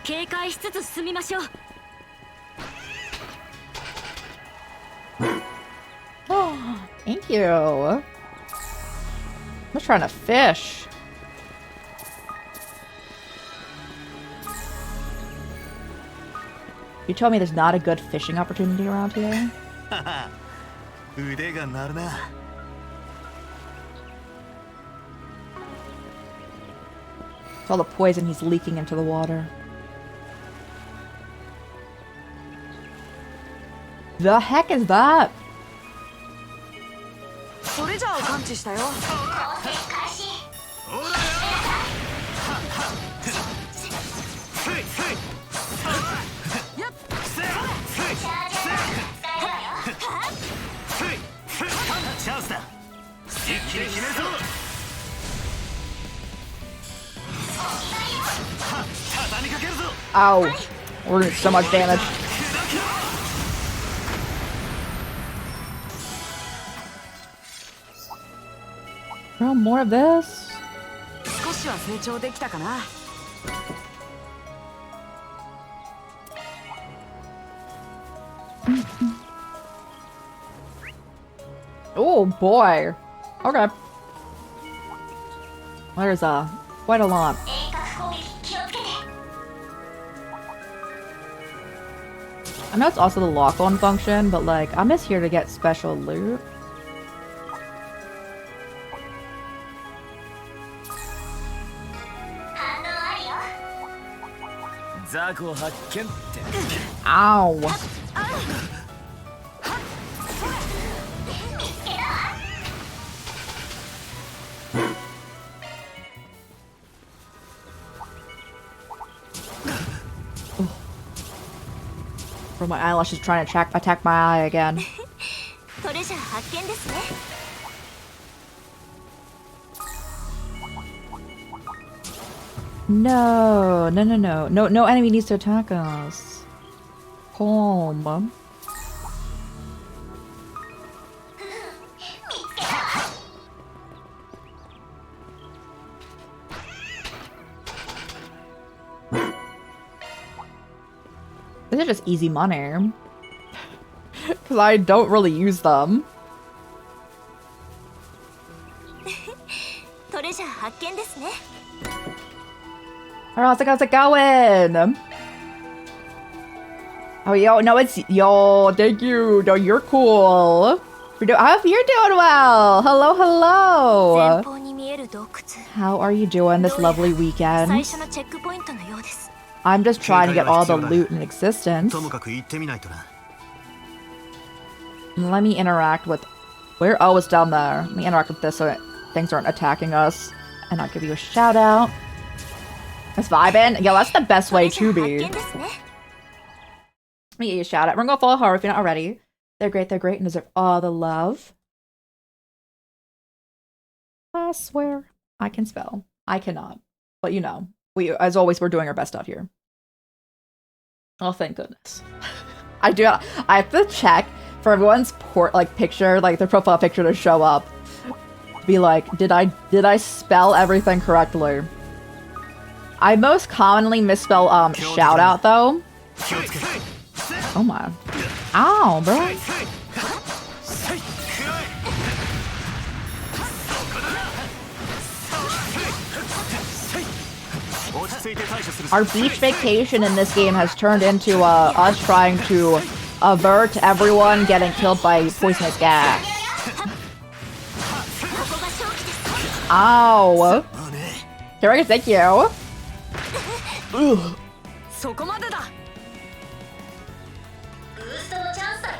警戒しつつ進みましょう。Oh, thank you. I'm just trying to fish. You told me there's not a good fishing opportunity around here? 腕が鳴るな。It's all the poison he's leaking into the water. The heck is that? それじゃあ感知したよ。チャンスだ。一気に決めるぞ。畳みかけるぞ。Ow. We're doing so much damage. Bro, more of this? 少しは成長できたかな。Oh boy. Okay. There's quite a lot. I know it's also the lock-on function, but like I'm just here to get special loot. Ow. Bro, my eyelash is trying to attack my eye again. トレジャー発見ですね。No, no, no, no. No enemy needs to attack us. Calm. These are just easy money. Because I don't really use them. トレジャー発見ですね。Alright, how's it going? Oh, yo, no, it's yo. Thank you. No, you're cool. I hope you're doing well. Hello, hello. How are you doing this lovely weekend? I'm just trying to get all the loot in existence. Let me interact with... Where? Oh, it's down there. Let me interact with this so things aren't attacking us. And I'll give you a shout out. That's vibing. Yo, that's the best way to be. Let me give you a shout out. We're gonna go follow her if you're not already. They're great and deserve all the love. I swear I can spell. I cannot. But you know, as always, we're doing our best out here. Oh, thank goodness. I have to check for everyone's picture, like their profile picture to show up. Be like, did I spell everything correctly? I most commonly misspell shout out though. Oh my. Ow, bro. Our beach vacation in this game has turned into us trying to avert everyone getting killed by poisonous gas. Ow! Here, thank you. Ugh. そこまでだ。ブーストのチャンスだよ。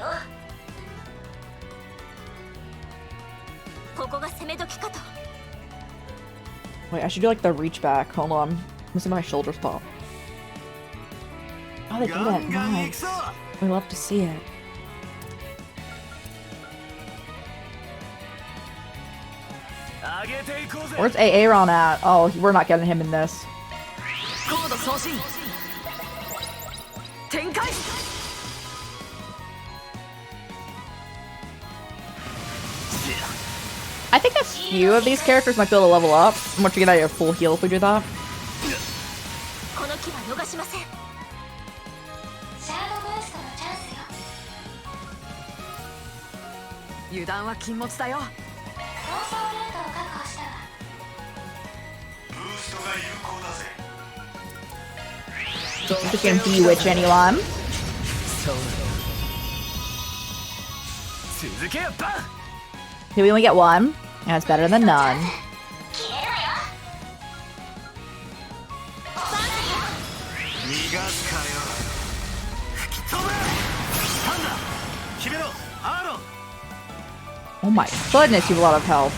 ここが攻め時かと。 Wait, I should do like the reach back. Hold on. Let me see my shoulders pop. Oh, they do that. Nice. We love to see it. Where's Aaron at? Oh, we're not getting him in this. I think a few of these characters might be able to level up once you get out your full heal if we do that. この機は逃しません。シャードブーストのチャンスよ。油断は禁物だよ。逃走ルートを確保したわ。ブーストが有効だぜ。 If we can bewitch anyone. Here we only get one, and it's better than none. Oh my goodness, you have a lot of health.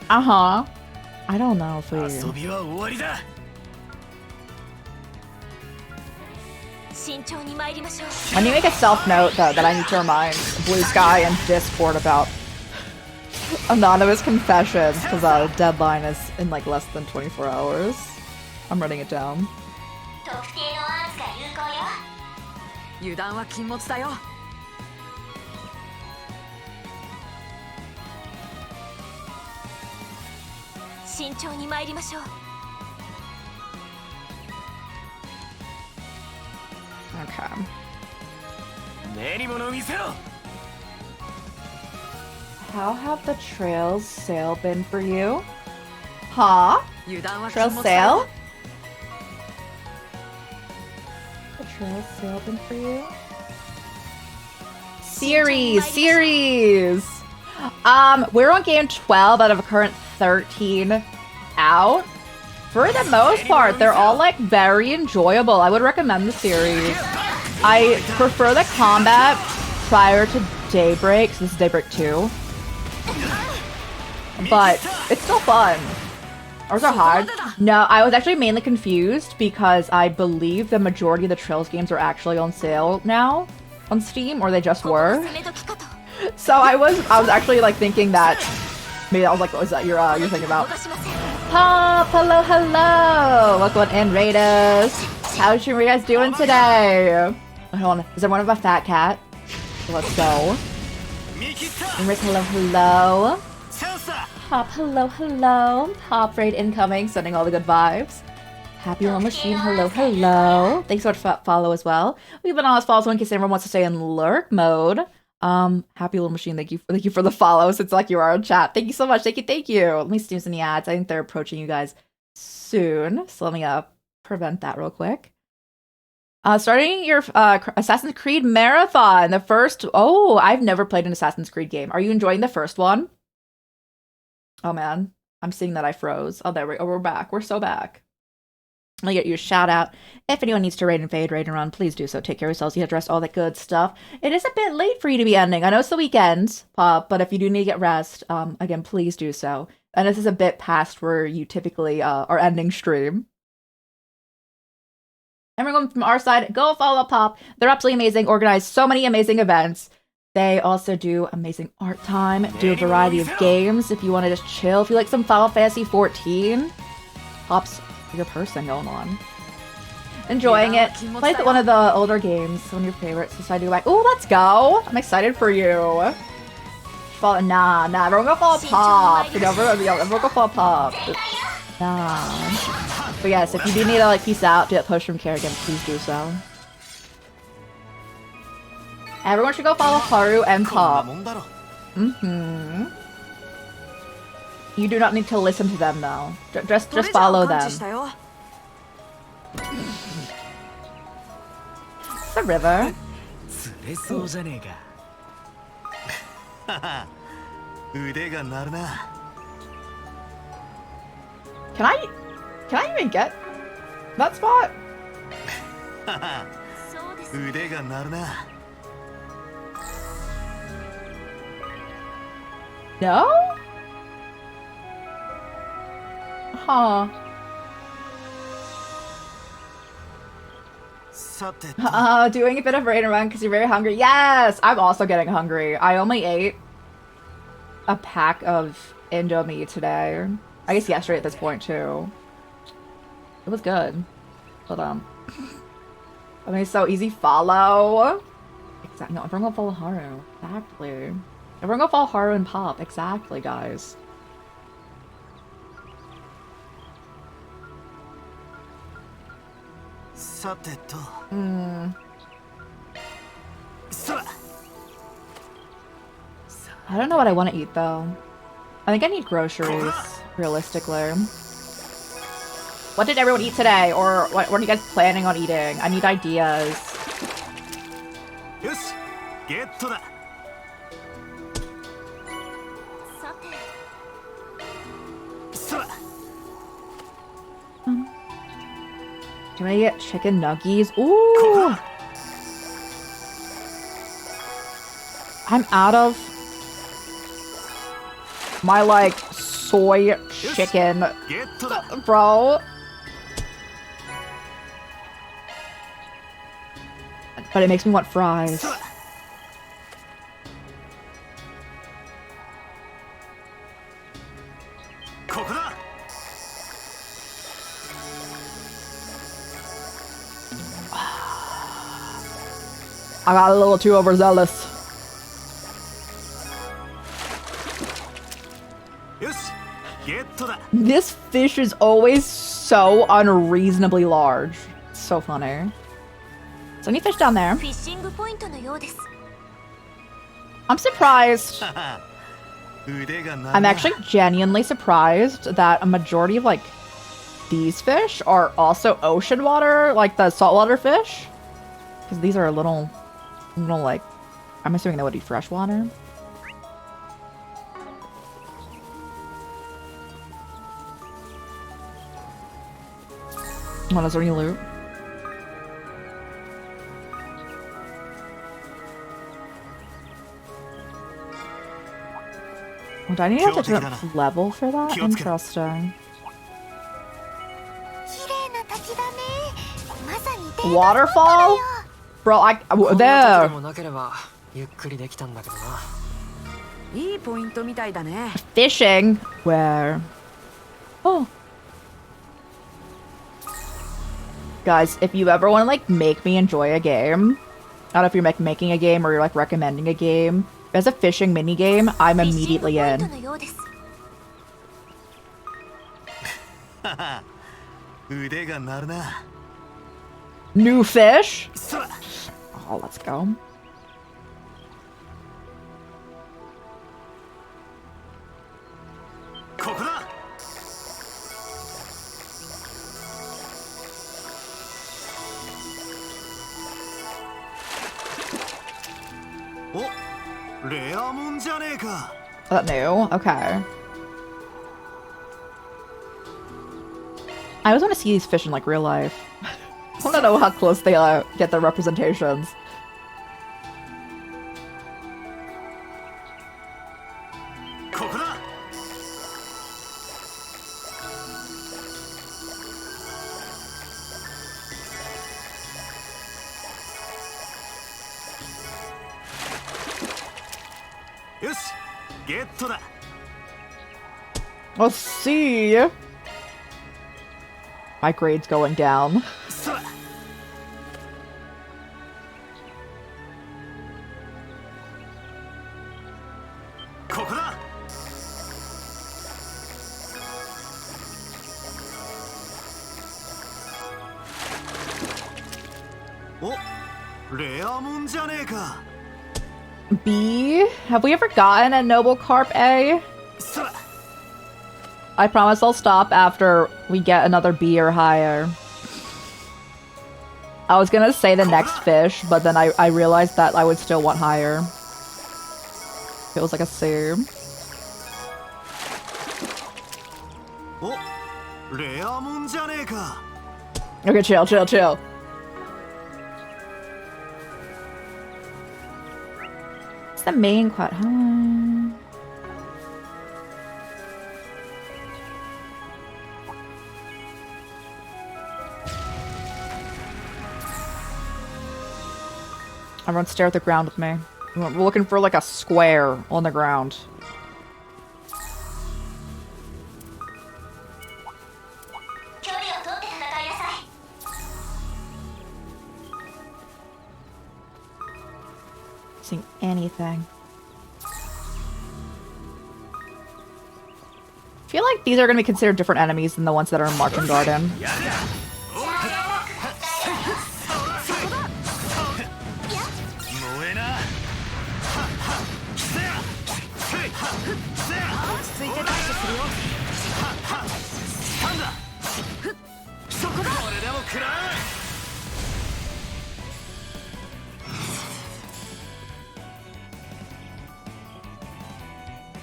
Uh-huh. I don't know if we... When you make a self-note, though, that I need to remind Blue Sky and Discord about anonymous confessions, because the deadline is in like less than 24 hours. I'm writing it down. 特定のアンスが有効よ。油断は禁物だよ。慎重に参りましょう。Okay. 練り物を見せろ。 How have the trails sail been for you? Huh? Trail sail? The trail sail been for you? Series! We're on game 12 out of a current 13 out. For the most part, they're all like very enjoyable. I would recommend the series. I prefer the combat prior to Daybreak, so this is Daybreak 2. But it's still fun. Or is it hard? No, I was actually mainly confused because I believe the majority of the Trails games are actually on sale now on Steam, or they just were. So I was actually like thinking that maybe I was like, what was that you're thinking about? Pop, hello, welcome in, Raiders. How's you guys doing today? Hold on, is there one of a fat cat? Let's go. Hello. Pop, hello. Pop raid incoming, sending all the good vibes. Happy Little Machine, hello. Thanks so much for follow as well. We've been on this follow, so in case anyone wants to stay in lurk mode. Happy Little Machine, thank you for the follow. Since like you are in chat, thank you so much. Thank you. Let me steam some the ads. I think they're approaching you guys soon. So let me prevent that real quick. Starting your Assassin's Creed marathon. The first. Oh, I've never played an Assassin's Creed game. Are you enjoying the first one? Oh man, I'm seeing that I froze. Oh, there we go. We're back. We're so back. I'll get you a shout out. If anyone needs to raid and run, please do so. Take care of yourselves. You have rest, all that good stuff. It is a bit late for you to be ending. I know it's the weekend, but if you do need to get rest, again, please do so. And this is a bit past where you typically are ending stream. Everyone from our side, go follow Pop. They're absolutely amazing. Organize so many amazing events. They also do amazing art time, do a variety of games if you want to just chill. If you like some Final Fantasy 14, Pop's your person going on. Enjoying it. Play one of the older games, one of your favorites. Decide to like, oh, let's go. I'm excited for you. Nah, everyone go follow Pop. You know, everyone go follow Pop. Nah. But yes, if you do need to like peace out, do that push from Kerrigan, please do so. Everyone should go follow Haru and Pop. You do not need to listen to them though. Just follow them. The river. Can I even get that spot? No? Huh. Doing a bit of raid and run because you're very hungry. Yes! I'm also getting hungry. I only ate a pack of Indomie today. I guess yesterday at this point too. It was good. But I mean, it's so easy follow. Exactly. No, everyone go follow Haru. Exactly. Everyone go follow Haru and Pop. Exactly, guys. I don't know what I want to eat though. I think I need groceries, realistically. What did everyone eat today? Or what are you guys planning on eating? I need ideas. Can I get chicken nuggies? Ooh! I'm out of my, like, soy chicken, bro. But it makes me want fries. I got a little too overzealous. This fish is always so unreasonably large. It's so funny. So any fish down there. I'm surprised. I'm actually genuinely surprised that a majority of like these fish are also ocean water, like the saltwater fish. Because these are a little like, I'm assuming they would be freshwater. What is there any loot? Do I need to have a different level for that? Interesting. Waterfall? Bro, there. Fishing? Where? Oh. Guys, if you ever want to like make me enjoy a game, I don't know if you're like making a game or you're like recommending a game. As a fishing mini game, I'm immediately in. New fish? Oh, let's go. Is that new? Okay. I always want to see these fish in like real life. I want to know how close they get their representations. Let's see. My grade's going down. B? Have we ever gotten a Noble Carp A? I promise I'll stop after we get another B or higher. I was gonna say the next fish, but then I realized that I would still want higher. Feels like a C. Okay, chill, chill, chill. It's the main quest. Everyone stare at the ground with me. We're looking for like a square on the ground. Seeing anything. I feel like these are going to be considered different enemies than the ones that are in Marching Garden.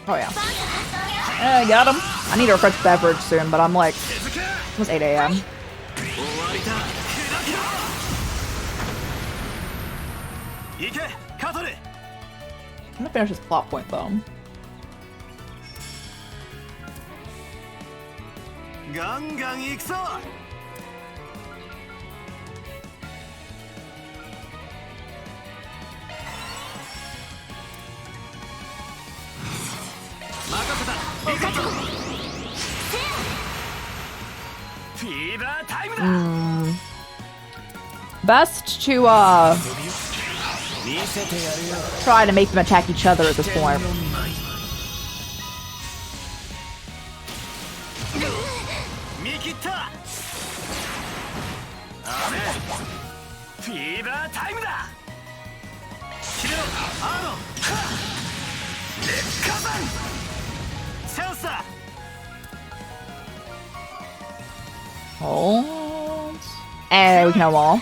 Oh yeah. I got him. I need a fresh beverage soon, but I'm like, almost 8 AM. I'm gonna finish this plot point though. Best to try to make them attack each other at this point. Hold. And we can have all.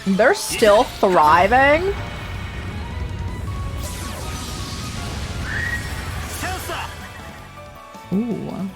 They're still thriving. Ooh.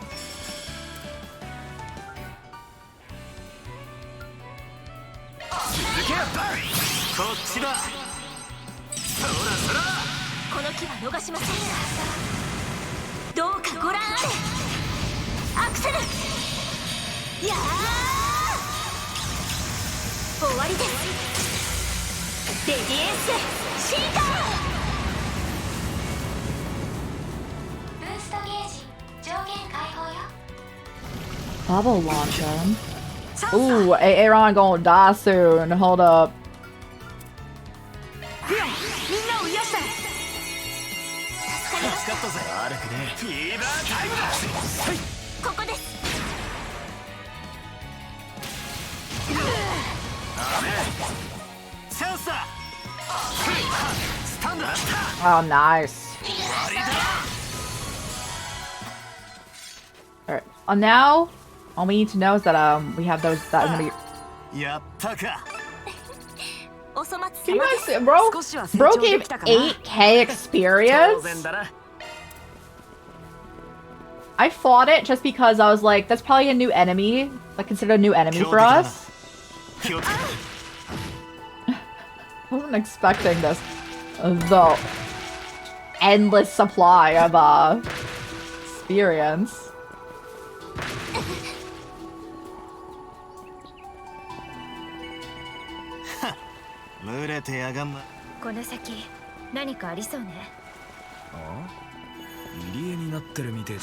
Bubble launcher. Ooh, Aaron gonna die soon. Hold up. Oh, nice. Alright. Now, all we need to know is that we have those that are gonna be Can you guys see, bro gave 8K experience? I fought it just because I was like, that's probably a new enemy, like considered a new enemy for us. I wasn't expecting this. The endless supply of experience. 群れてやがんな。この先何かありそうね。あ？入り江になってるみてえだ。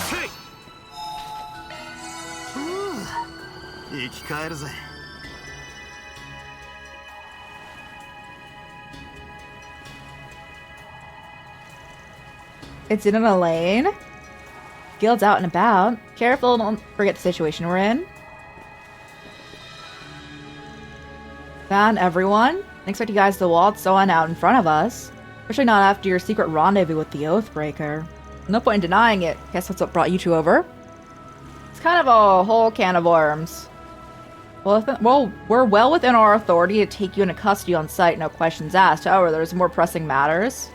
生き返るぜ。It's in a lane. Guild's out and about. Careful, don't forget the situation we're in. Found everyone. Expect you guys to waltz on out in front of us. Especially not after your secret rendezvous with the Oathbreaker. No point in denying it. Guess that's what brought you two over. It's kind of a whole can of worms. Well, we're well within our authority to take you into custody on sight, no questions asked. However, there's more pressing matters.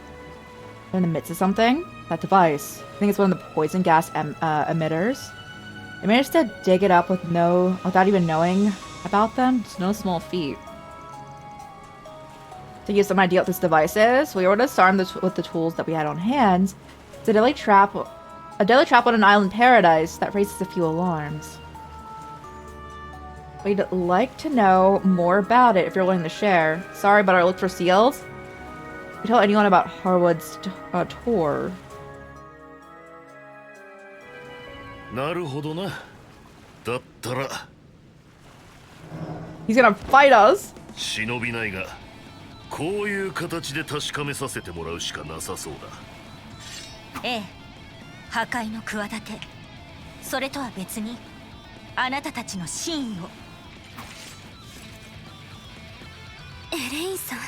We're in the midst of something. That device. I think it's one of the poison gas emitters. I managed to dig it up without even knowing about them. It's no small feat. To give some idea what this device is, we were disarmed with the tools that we had on hand. It's a deadly trap on an island paradise that raises a few alarms. We'd like to know more about it if you're willing to share. Sorry, but our look for seals. We tell anyone about Harwood's tour. なるほどな。だったら He's gonna fight us. 忍びないが、こういう形で確かめさせてもらうしかなさそうだ。ええ、破壊の企て。それとは別に、あなたたちの真意を。エレインさん、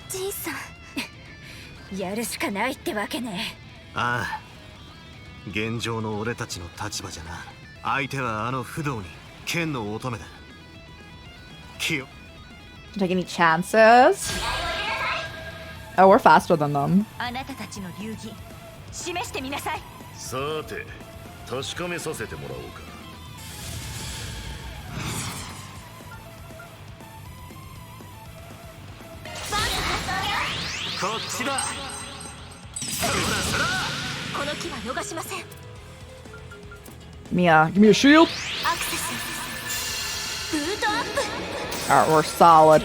ジンさん、やるしかないってわけね。ああ。現状の俺たちの立場じゃな。相手はあの不動に剣の乙女だ。気を。Take any chances? Oh, we're faster than them. あなたたちの流儀、示してみなさい。さて、確かめさせてもらおうか。こっちだ。この木は逃しません。Mia, give me a shield. アクセス。ブートアップ。 Alright, we're solid.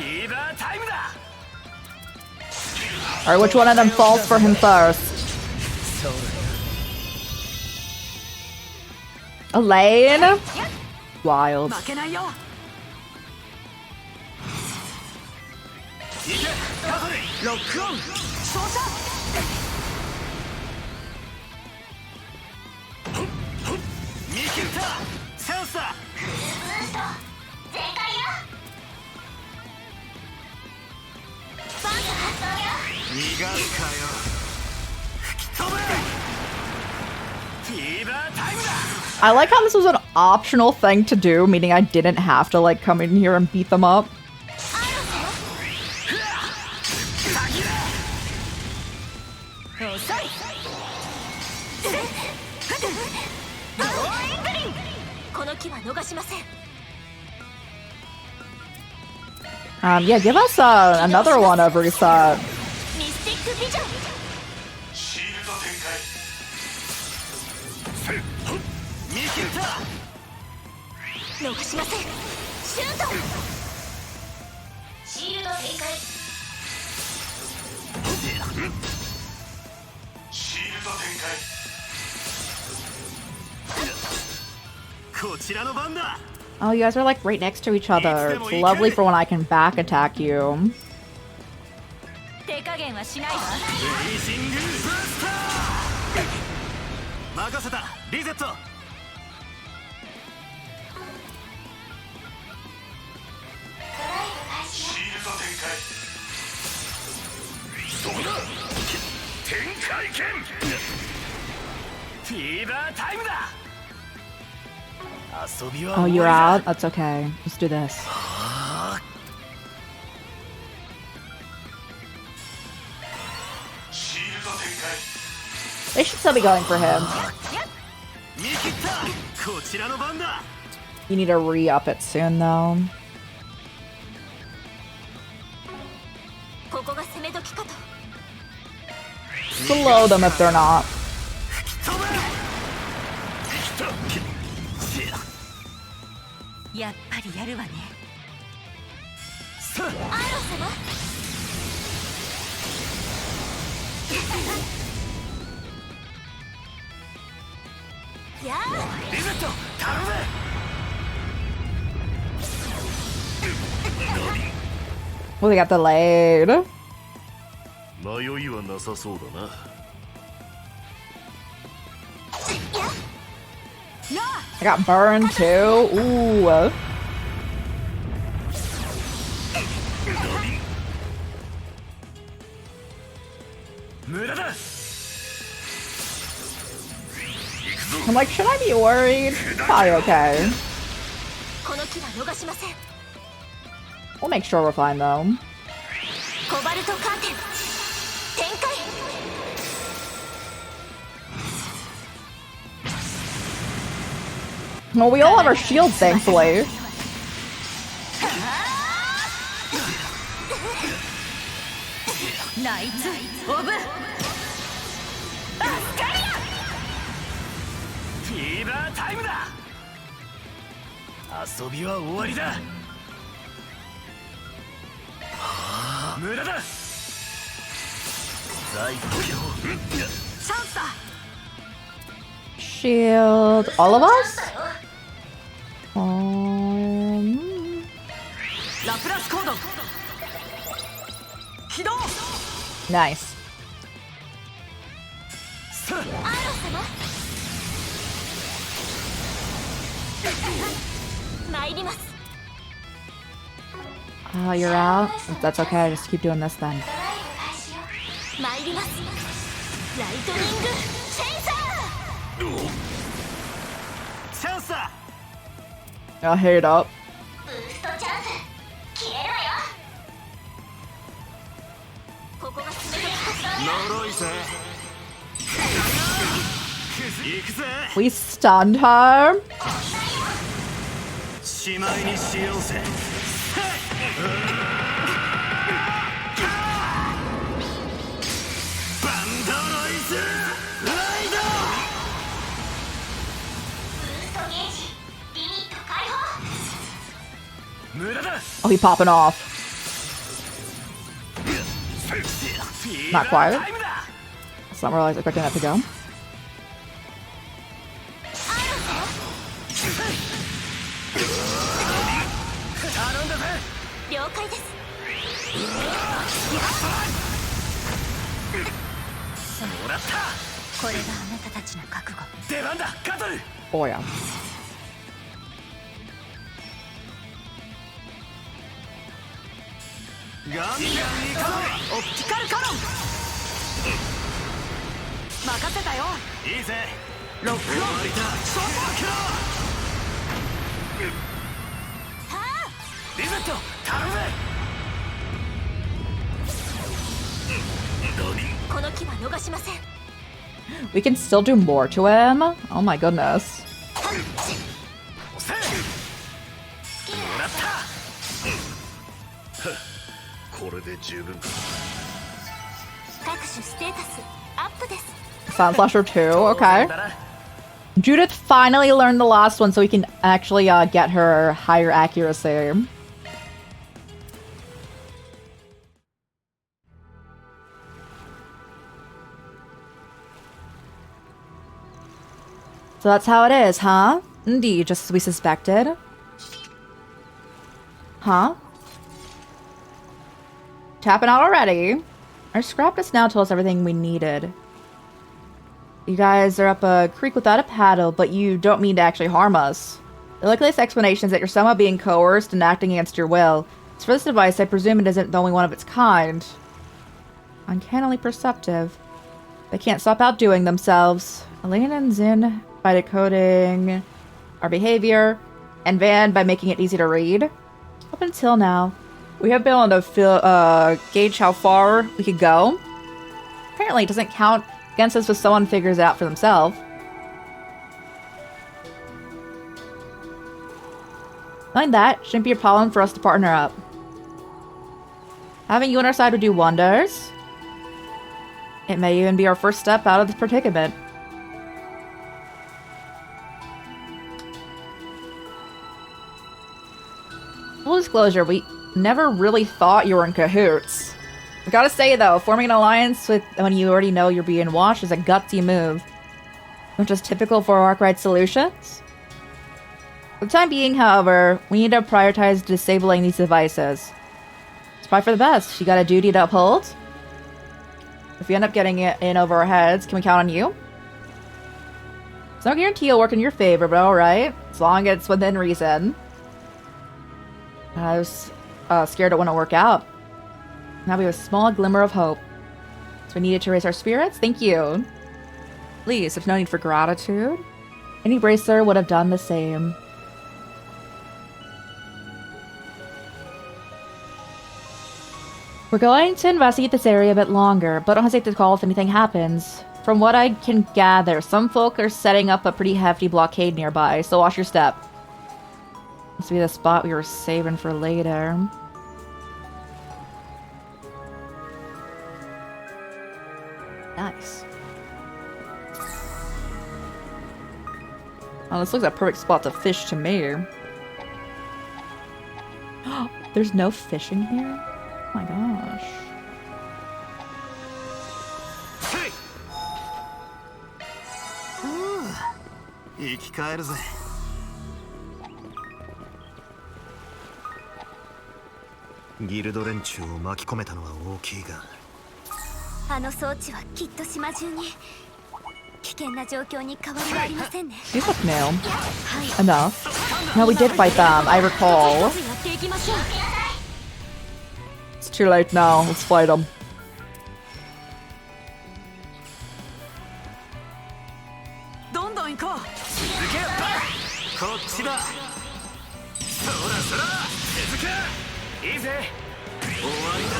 Alright, which one of them falls for him first? Elaine? Wild. 負けないよ。ロックオン。照射。見切ったチャンスだ。ブースト全開よ。バンク発動よ。逃がすかよ。吹き飛べ。フィーバータイムだ。 I like how this was an optional thing to do, meaning I didn't have to like come in here and beat them up. Yeah, give us another one of reset. Oh, you guys are like right next to each other. It's lovely for when I can back attack you. Oh, you're out? That's okay. Let's do this. They should still be going for him. You need to re-up it soon, though. Slow them if they're not. Well, they got delayed. 迷いはなさそうだな。I got burned too. Ooh. I'm like, should I be worried? Probably okay. We'll make sure we're fine though. Well, we all have our shields, thankfully. Shield all of us? Nice. Oh, you're out? That's okay, just keep doing this then. I'll hit up. We stunned her. Oh, he popping off. Not quite. That's not where I was expecting that to go. Oh yeah. We can still do more to him? Oh my goodness. Sound Slasher 2, okay. Judith finally learned the last one so we can actually get her higher accuracy. So that's how it is, huh? Indeed, just as we suspected. Huh? Tapping out already. Our scrapness now told us everything we needed. You guys are up a creek without a paddle, but you don't mean to actually harm us. The likeliest explanation is that you're somehow being coerced and acting against your will. As for this device, I presume it isn't the only one of its kind. Uncannily perceptive. They can't stop outdoing themselves. Elena and Zin by decoding our behavior, and Van by making it easy to read. Up until now, we have been able to gauge how far we could go. Apparently, it doesn't count against us if someone figures it out for themselves. Knowing that shouldn't be a problem for us to partner up. Having you on our side would do wonders. It may even be our first step out of this predicament. Full disclosure, we never really thought you were in cahoots. I gotta say though, forming an alliance with when you already know you're being watched is a gutsy move. Which is typical for Arkwright solutions. For the time being, however, we need to prioritize disabling these devices. It's probably for the best. You got a duty to uphold. If we end up getting it in over our heads, can we count on you? There's no guarantee it'll work in your favor, but alright. As long as it's within reason. I was scared it wouldn't work out. Now we have a small glimmer of hope. So we needed to raise our spirits? Thank you. Please, there's no need for gratitude. Any bracer would have done the same. We're going to investigate this area a bit longer, but don't hesitate to call if anything happens. From what I can gather, some folk are setting up a pretty hefty blockade nearby, so watch your step. Must be the spot we were saving for later. Nice. Oh, this looks like a perfect spot to fish to me. There's no fishing here? Oh my gosh. Hey! 生き返るぜ。ギルド連中を巻き込めたのは大きいが、あの装置はきっと島中に危険な状況に変わりはありませんね。 These look new. Enough. No, we did fight them, I recall. It's too late now. Let's fight them. どんどん行こう。続けよ。こっちだ。そらそら続け。いいぜ。終わりだ。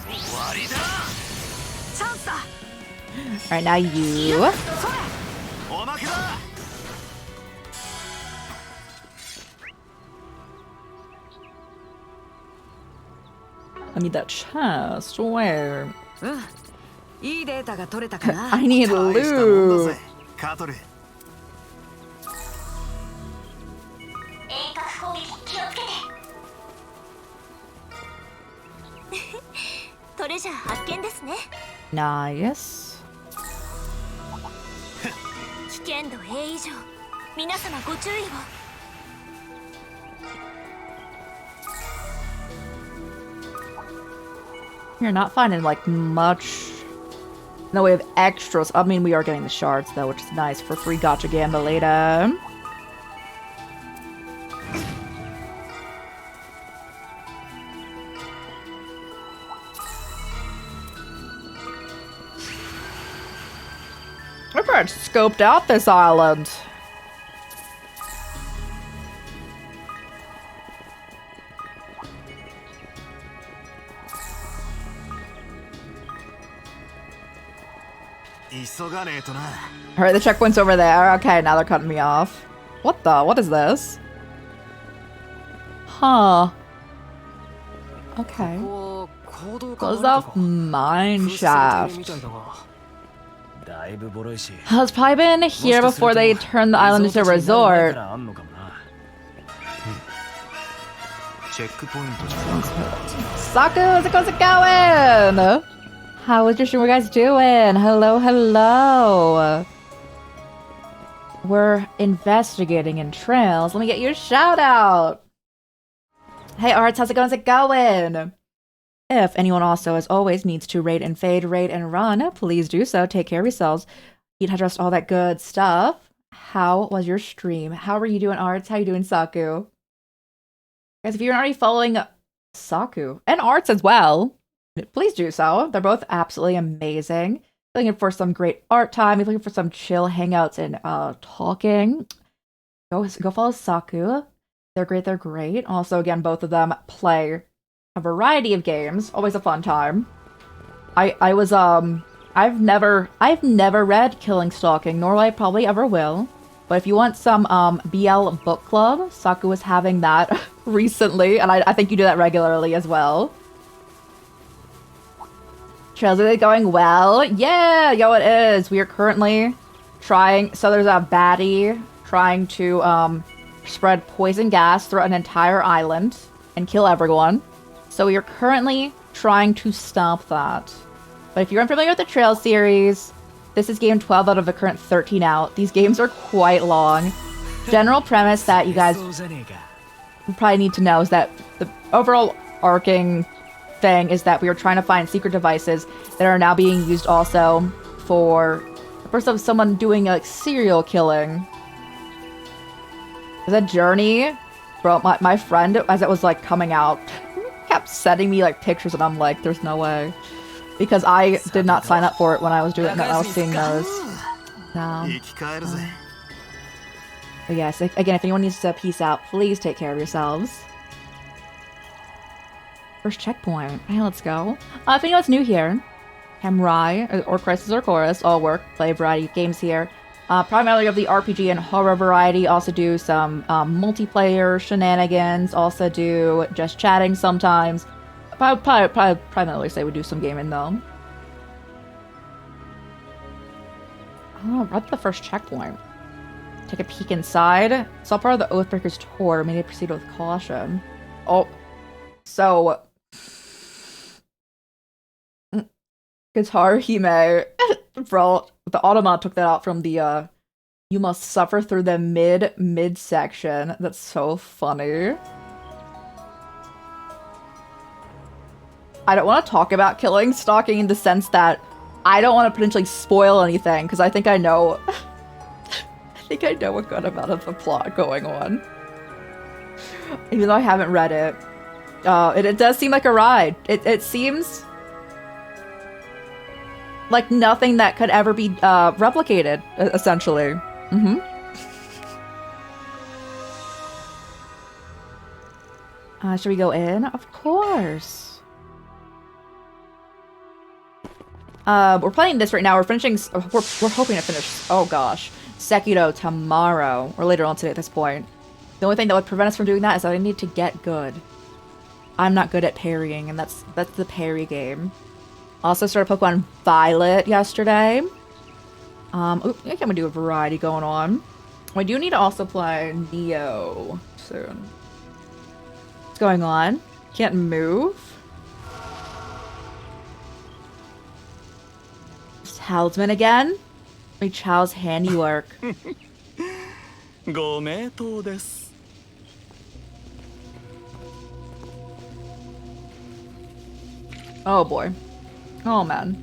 終わりだ。チャンスだ。Alright, now you. おまけだ。I need that chest. Where? いいデータが取れたかな。 I need loot. カトル。遠隔攻撃気をつけて。トレジャー発見ですね。 Nice. 危険度 A 以上。皆様ご注意を。 You're not finding like much in the way of extras. I mean, we are getting the shards though, which is nice for free gacha gamba later. I've already scoped out this island. Alright, the checkpoint's over there. Okay, now they're cutting me off. What the? What is this? Huh. Okay. Close off mine shaft. Has probably been here before they turned the island into a resort. Saku, how's it going? How is your stream? What you guys doing? Hello, hello. We're investigating in trails. Let me get you a shout out. Hey Arts, how's it going? If anyone also, as always, needs to raid and fade, raid and run, please do so. Take care of yourselves. Eat, hydrate, all that good stuff. How was your stream? How are you doing, Arts? How you doing, Saku? Guys, if you're already following Saku and Arts as well, please do so. They're both absolutely amazing. Looking for some great art time. If you're looking for some chill hangouts and talking, go follow Saku. They're great. They're great. Also, again, both of them play a variety of games. Always a fun time. I was I've never read Killing Stalking, nor will I probably ever will. But if you want some BL book club, Saku was having that recently, and I think you do that regularly as well. Trails, are they going well? Yeah, yo, it is. We are currently trying. So there's a baddie trying to spread poison gas throughout an entire island and kill everyone. So we are currently trying to stop that. But if you're unfamiliar with the Trail series, this is game 12 out of the current 13 out. These games are quite long. General premise that you guys probably need to know is that the overall arcing thing is that we are trying to find secret devices that are now being used also for the purpose of someone doing like serial killing. Is that Journey? Bro, my friend, as it was like coming out, kept sending me like pictures and I'm like, there's no way. Because I did not sign up for it when I was doing that. I was seeing those. But yes, again, if anyone needs to peace out, please take care of yourselves. First checkpoint. Hey, let's go. If anyone's new here, Hemrai, or Crisis or Chorus, all work, play a variety of games here. Primarily of the RPG and horror variety, also do some multiplayer shenanigans, also do just chatting sometimes. Primarily say we do some gaming though. Oh, right at the first checkpoint. Take a peek inside. It's all part of the Oathbreaker's tour. Maybe proceed with caution. Oh, so Guitar Hime, bro, the Automat took that out from the you must suffer through the mid section. That's so funny. I don't want to talk about Killing Stalking in the sense that I don't want to potentially spoil anything because I think I know I think I know a good amount of the plot going on. Even though I haven't read it. It does seem like a ride. It seems like nothing that could ever be replicated, essentially. Should we go in? Of course. We're playing this right now. We're finishing. We're hoping to finish. Oh gosh, Sekiro tomorrow or later on today. At this point, the only thing that would prevent us from doing that is that I need to get good. I'm not good at parrying, and that's the parry game. Also started Pokemon Violet yesterday. I think I'm gonna do a variety going on. We do need to also play Neo soon. What's going on? Can't move. Talisman again? Wait, Chow's handiwork. Oh boy. Oh man.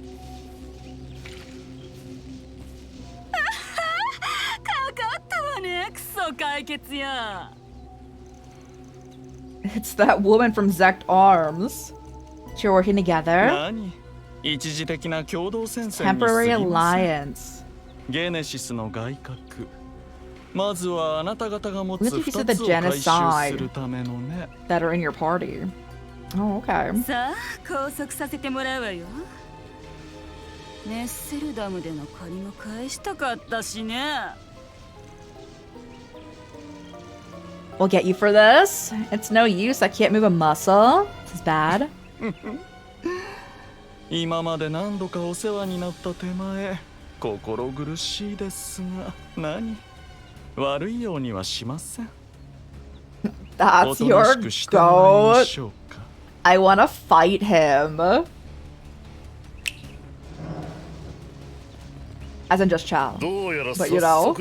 It's that woman from Zect Arms. You're working together? Temporary alliance. What if you said the genocide that are in your party? Oh, okay. We'll get you for this. It's no use. I can't move a muscle. This is bad. 今まで何度かお世話になった手前、心苦しいですが、何？悪いようにはしません。That's your goat. I want to fight him. As in just Chow. But you know.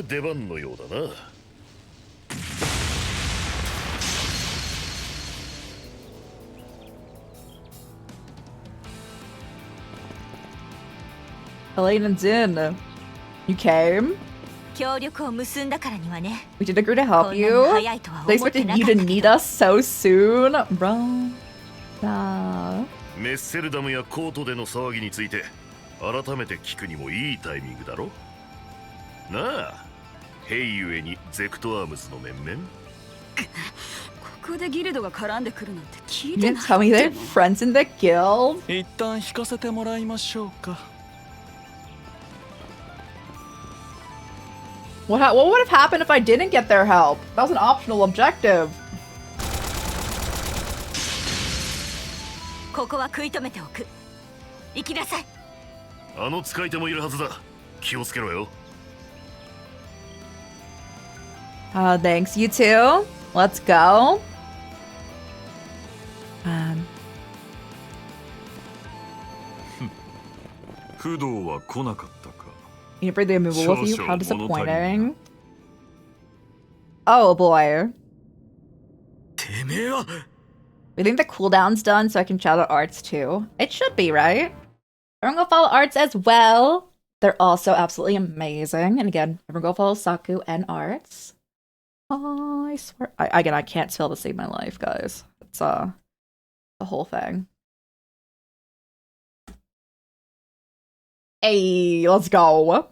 Elaine and Jin, you came? We did agree to help you. They expected you to need us so soon, bro. Nah. メッセルダムやコートでの騒ぎについて改めて聞くにもいいタイミングだろなあ、ヘイゆえにゼクトアームズの面々こでギルドが絡んでくるなんて聞い You て didn't ない tell me they're friends in the guild? 一旦引かせてもらいましょうか。What would have happened if I didn't get their help? That was an optional objective. ここは食い止めておく。行きなさい。あの使い手もいるはずだ。気をつけろよ。Thanks, you too. Let's go. 不動は来なかったか。You didn't bring the removal with you? How disappointing. Oh boy. We think the cooldown's done so I can shadow arts too. It should be, right? Everyone go follow arts as well. They're also absolutely amazing. And again, everyone go follow Saku and arts. Oh, I swear. Again, I can't spell to save my life, guys. It's the whole thing. Hey, let's go.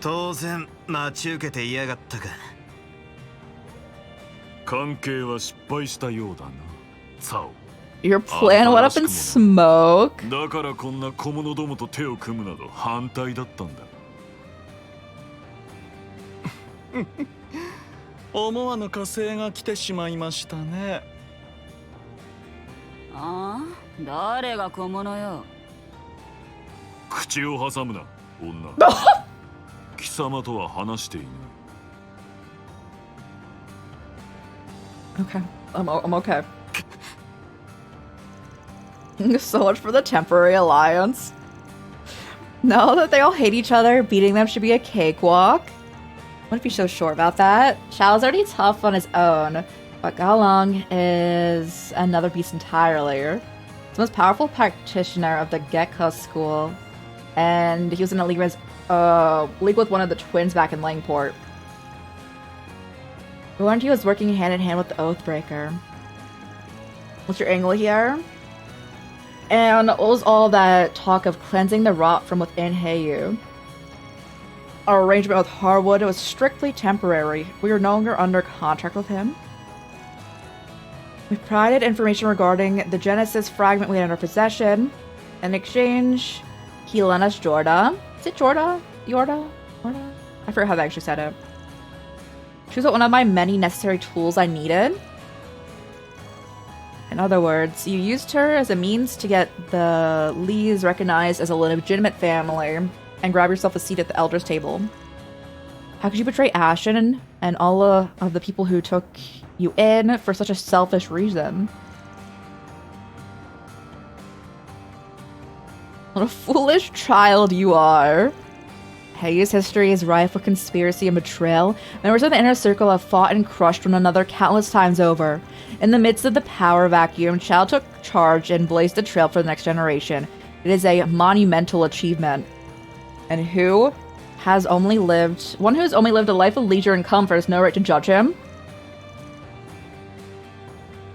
当然待ち受けていやがったか。関係は失敗したようだな。サオ。Your plan went up in smoke. だからこんな小物どもと手を組むなど反対だったんだ。思わぬ火星が来てしまいましたね。ああ、誰が小物よ。口を挟むな、女。貴様とは話していない。Okay, I'm okay. So much for the temporary alliance. Now that they all hate each other, beating them should be a cakewalk. What if he's so sure about that? Shao's already tough on his own, but Gaolong is another beast entirely. He's the most powerful practitioner of the Gekko school, and he was in a league with one of the twins back in Langport. We learned he was working hand in hand with the Oathbreaker. What's your angle here? And what was all that talk of cleansing the rot from within Heiyu? Our arrangement with Harwood was strictly temporary. We are no longer under contract with him. We provided information regarding the Genesis fragment we had in our possession. In exchange, he lent us Jorda. Is it Jorda? Yorda? Jorda? I forget how they actually said it. She was one of my many necessary tools I needed. In other words, you used her as a means to get the Lees recognized as a legitimate family and grab yourself a seat at the elders' table. How could you betray Ashen and all of the people who took you in for such a selfish reason? What a foolish child you are. Heiyu's history is rife with conspiracy and betrayal. Members of the inner circle have fought and crushed one another countless times over. In the midst of the power vacuum, Chao took charge and blazed the trail for the next generation. It is a monumental achievement. And one who has only lived a life of leisure and comfort has no right to judge him?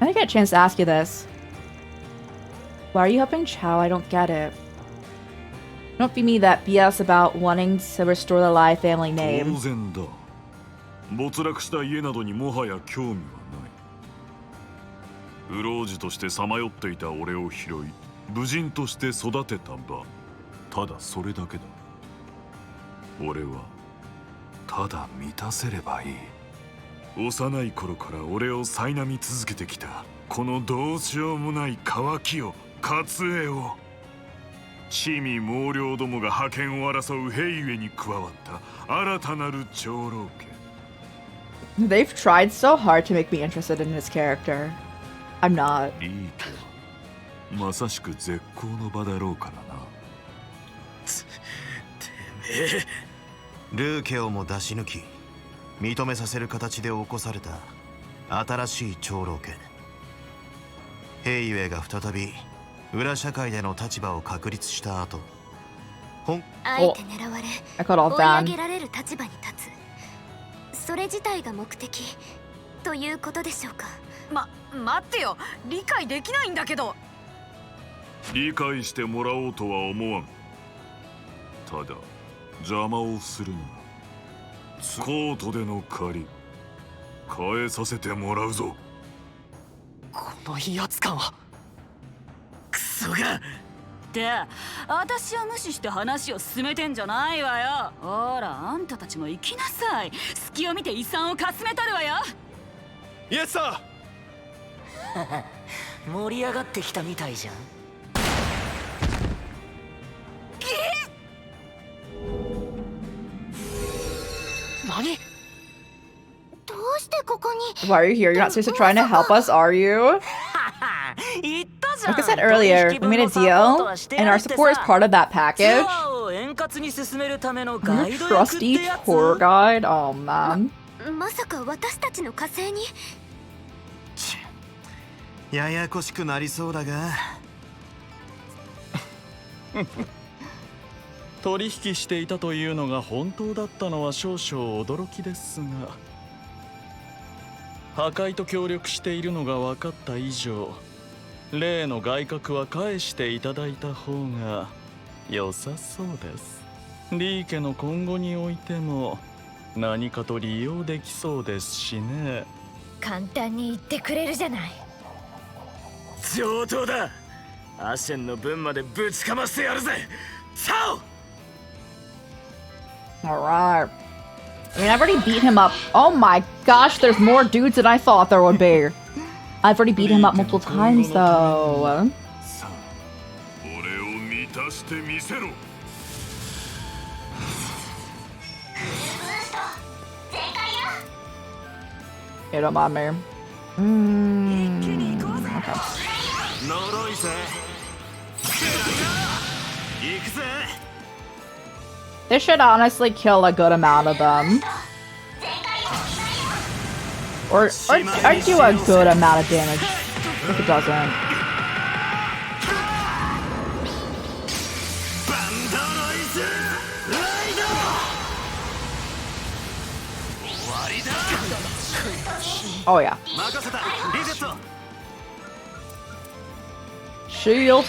I didn't get a chance to ask you this. Why are you helping Chao? I don't get it. Don't feed me that BS about wanting to restore the Lai family name. 当然だ。没落した家などにもはや興味はない。不老児としてさまよっていた俺を拾い、武人として育てた場。ただそれだけだ。俺はただ満たせればいい。幼い頃から俺を苛み続けてきたこのどうしようもない渇きを、渇えを。地味猛量どもが覇権を争う兵ゆえに加わった新たなる長老家。They've tried so hard to make me interested in his character. I'm not. リー家はまさしく絶好の場だろうからな。ルー家をも出し抜き認めさせる形で起こされた新しい長老家。兵ゆえが再び裏社会での立場を確立した後、あえて狙われ追い上げられる立場に立つ、それ自体が目的ということでしょうか。待ってよ、理解できないんだけど。理解してもらおうとは思わん。ただ邪魔をするな。コートでの借り。変えさせてもらうぞ。この威圧感は。クソがって私を無視して話を進めてんじゃないわよ。ほらあんたたちも行きなさい。隙を見て遺産をかすめ取るわよ。イエスさん盛り上がってきたみたいじゃん。何？どうしてここに Why are you here? You're not seriously trying to help us, are you? Like I said earlier, we made a deal, and our support is part of that package. Your trusty tour guide? Oh man. まさか私たちの火星にややこしくなりそうだが取引していたというのが本当だったのは少々驚きですが、破壊と協力しているのが分かった以上、例の外角は返していただいた方が良さそうです。リー家の今後においても何かと利用できそうですしね。簡単に言ってくれるじゃない。上等だ。アシェンの分までぶちかましてやるぜ。チャオ。 Alright. I mean, I've already beat him up. Oh my gosh, there's more dudes than I thought there would be. I've already beat him up multiple times, though. You don't mind me. Okay. This should honestly kill a good amount of them. Or do a good amount of damage if it doesn't. Oh yeah. Shield.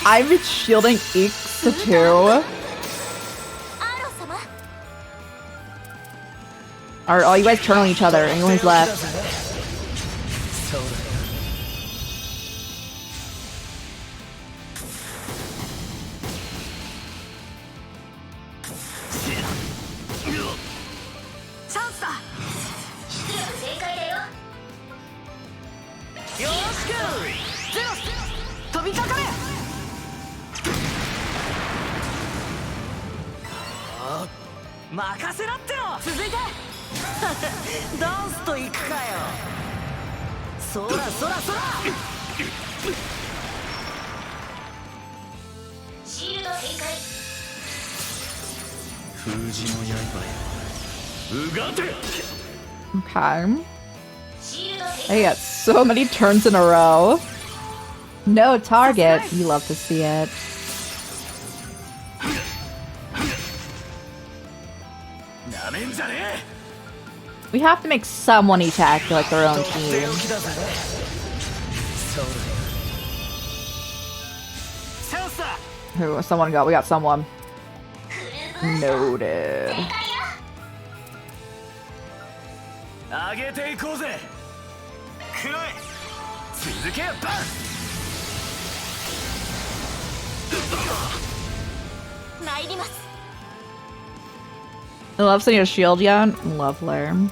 I'm shielding Ix too. Alright, all you guys turn on each other. Anyone's left. Okay. I got so many turns in a row. No target. You love to see it. We have to make someone attack like their own team. Who? Someone got. We got someone. Noted. I love seeing a shield yet. Lovely.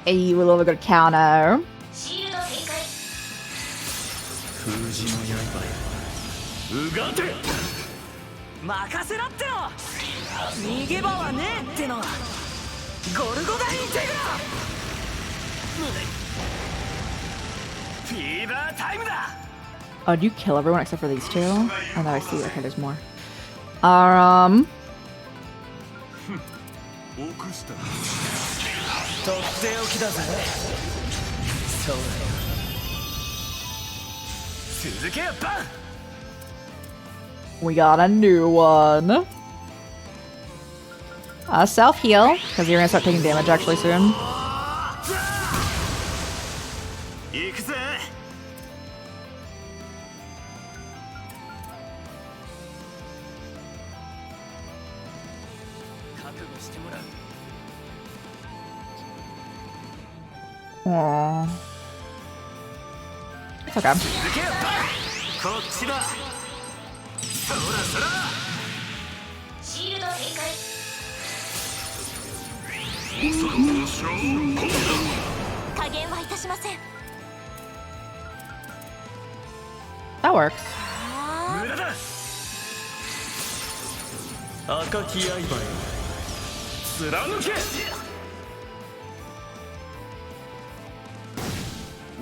Hey, we love a good counter. Oh, did you kill everyone except for these two? Oh, no, I see. Okay, there's more. We got a new one. Self-heal, because you're gonna start taking damage actually soon. Aww. It's okay. That works.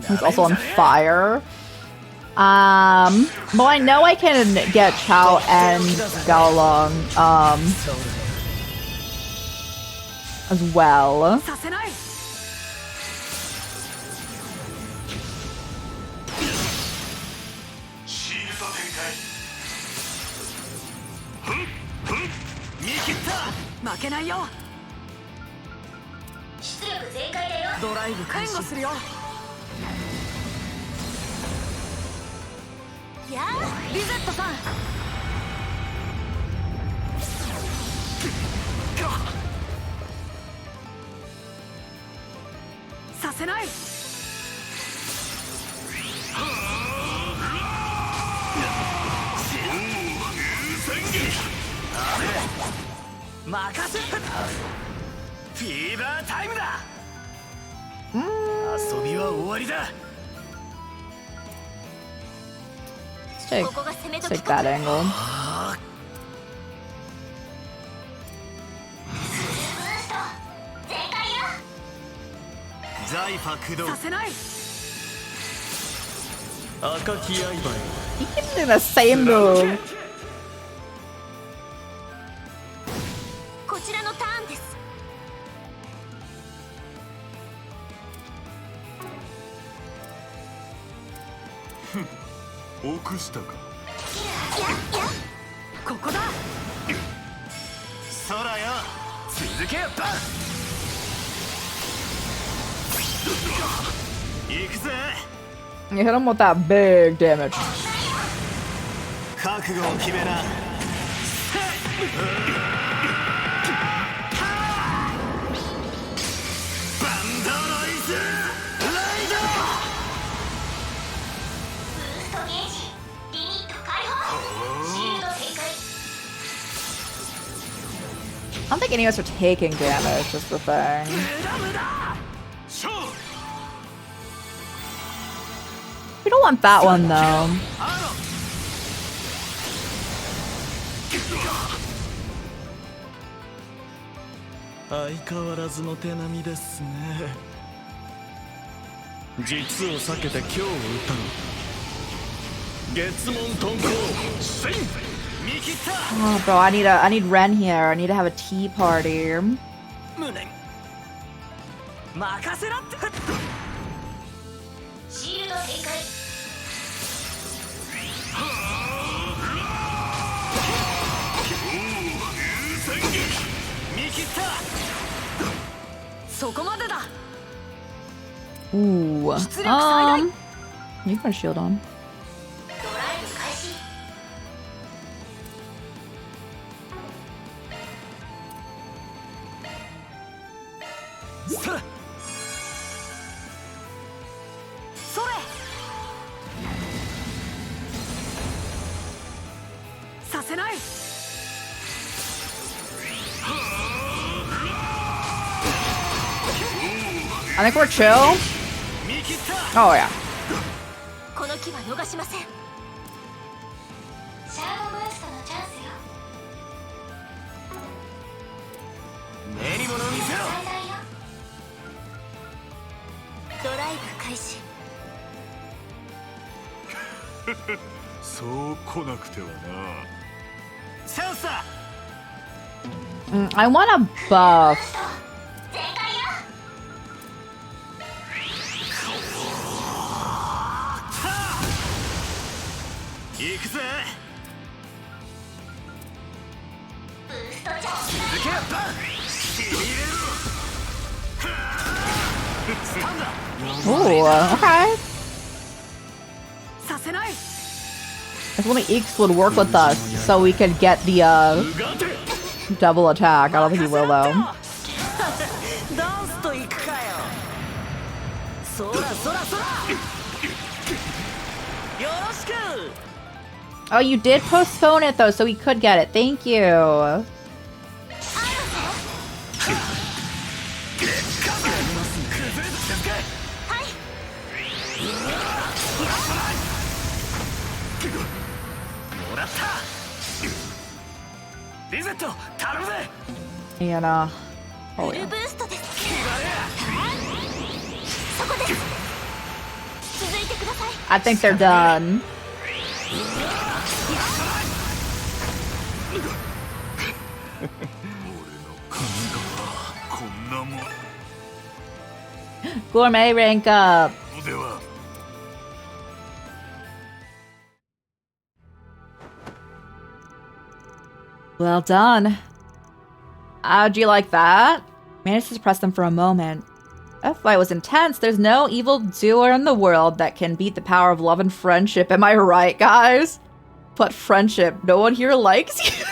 He's also on fire. Well, I know I can get Chao and Gaolong, as well. Let's take that angle. He keeps doing the same move. You hit him with that big damage. I don't think any of us are taking damage, just the thing. We don't want that one, though. Oh, bro, I need Ren here. I need to have a tea party. Ooh. You put a shield on. I think we're chill. Oh yeah. I want a buff. Ooh, okay. If only Eeks would work with us so we could get the double attack. I don't think he will though. Oh, you did postpone it though, so we could get it. Thank you. And oh yeah. I think they're done. Gourmet rank up. Well done. How'd you like that? Managed to suppress them for a moment. That fight was intense. There's no evil doer in the world that can beat the power of love and friendship. Am I right, guys? But friendship, no one here likes you.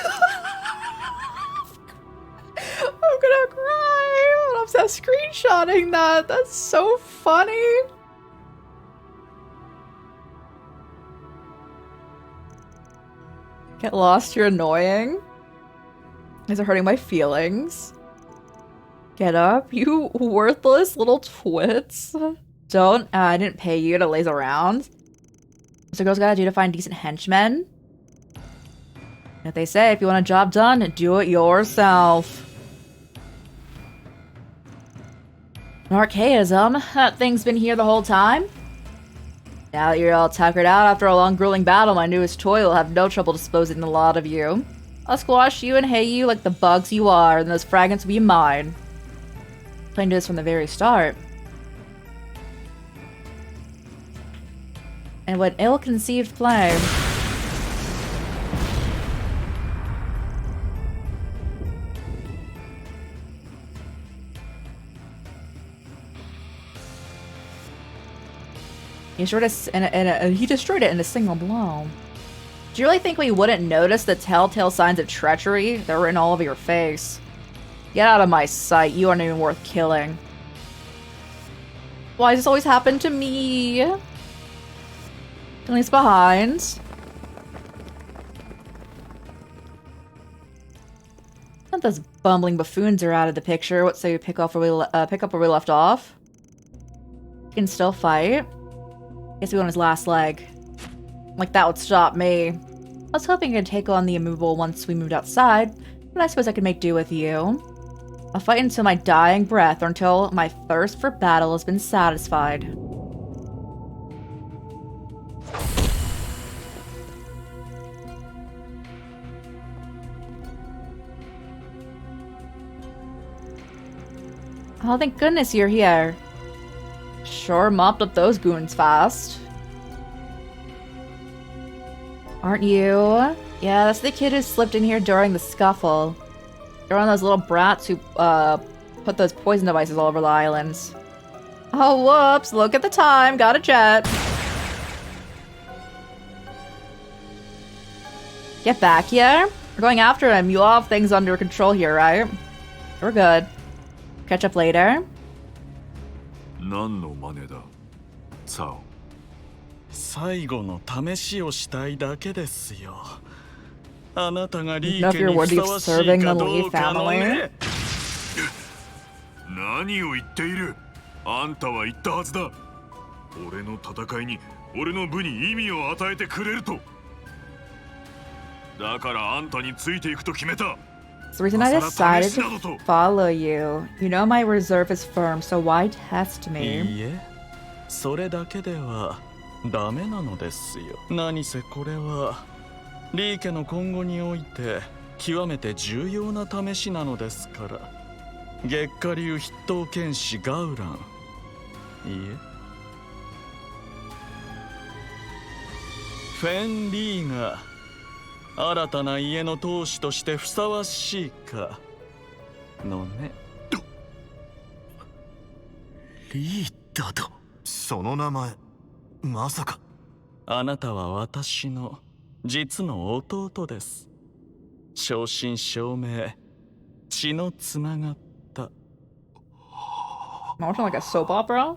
I'm gonna cry. I'm just screenshotting that. That's so funny. Get lost, you're annoying. These are hurting my feelings. Get up, you worthless little twits. Don't, I didn't pay you to laze around. What's a girl's gotta do to find decent henchmen? What they say, if you want a job done, do it yourself. Archaism? That thing's been here the whole time? Now that you're all tuckered out after a long grueling battle, my newest toy will have no trouble disposing the lot of you. I'll squash you and hay you like the bugs you are, and those fragments will be mine. Plan to do this from the very start. And what ill-conceived plan. He destroyed it in a single blow. Do you really think we wouldn't notice the telltale signs of treachery that were in all over your face? Get out of my sight. You aren't even worth killing. Why does this always happen to me? Leaves behind. Not those bumbling buffoons are out of the picture. What say we pick up where we left off? He can still fight. Guess we on his last leg. Like that would stop me. I was hoping I could take on the immovable once we moved outside, but I suppose I could make do with you. I'll fight until my dying breath or until my thirst for battle has been satisfied. Oh, thank goodness you're here. Sure mopped up those goons fast. Aren't you? Yeah, that's the kid who slipped in here during the scuffle. They're one of those little brats who put those poison devices all over the islands. Oh, whoops. Look at the time. Got a jet. Get back here. We're going after him. You all have things under control here, right? We're good. Catch up later. 何の真似だ、サオ。最後の試しをしたいだけですよ。あなたがリ Know ー if ケ you're にふ worthy さ of わしい serving the かど Lee うかの family? ね。何を言っている。あんたは言ったはずだ。俺の戦いに、俺の部に意味を与えてくれると。だからあんたについていくと決めた。 It's the reason I decided to follow you. You know my reserve is firm, so why test い me? いえ、それだけではダメなのですよ。何せこれはリー家の今後において極めて重要な試しなのですから。月下流筆頭剣士ガウラン。いいえ。フェン・リーが新たな家の当主としてふさわしいかのね。リーってだと。その名前、まさか。あなたは私の実の弟です。正真正銘、血のつながった。I'm watching like a soap opera?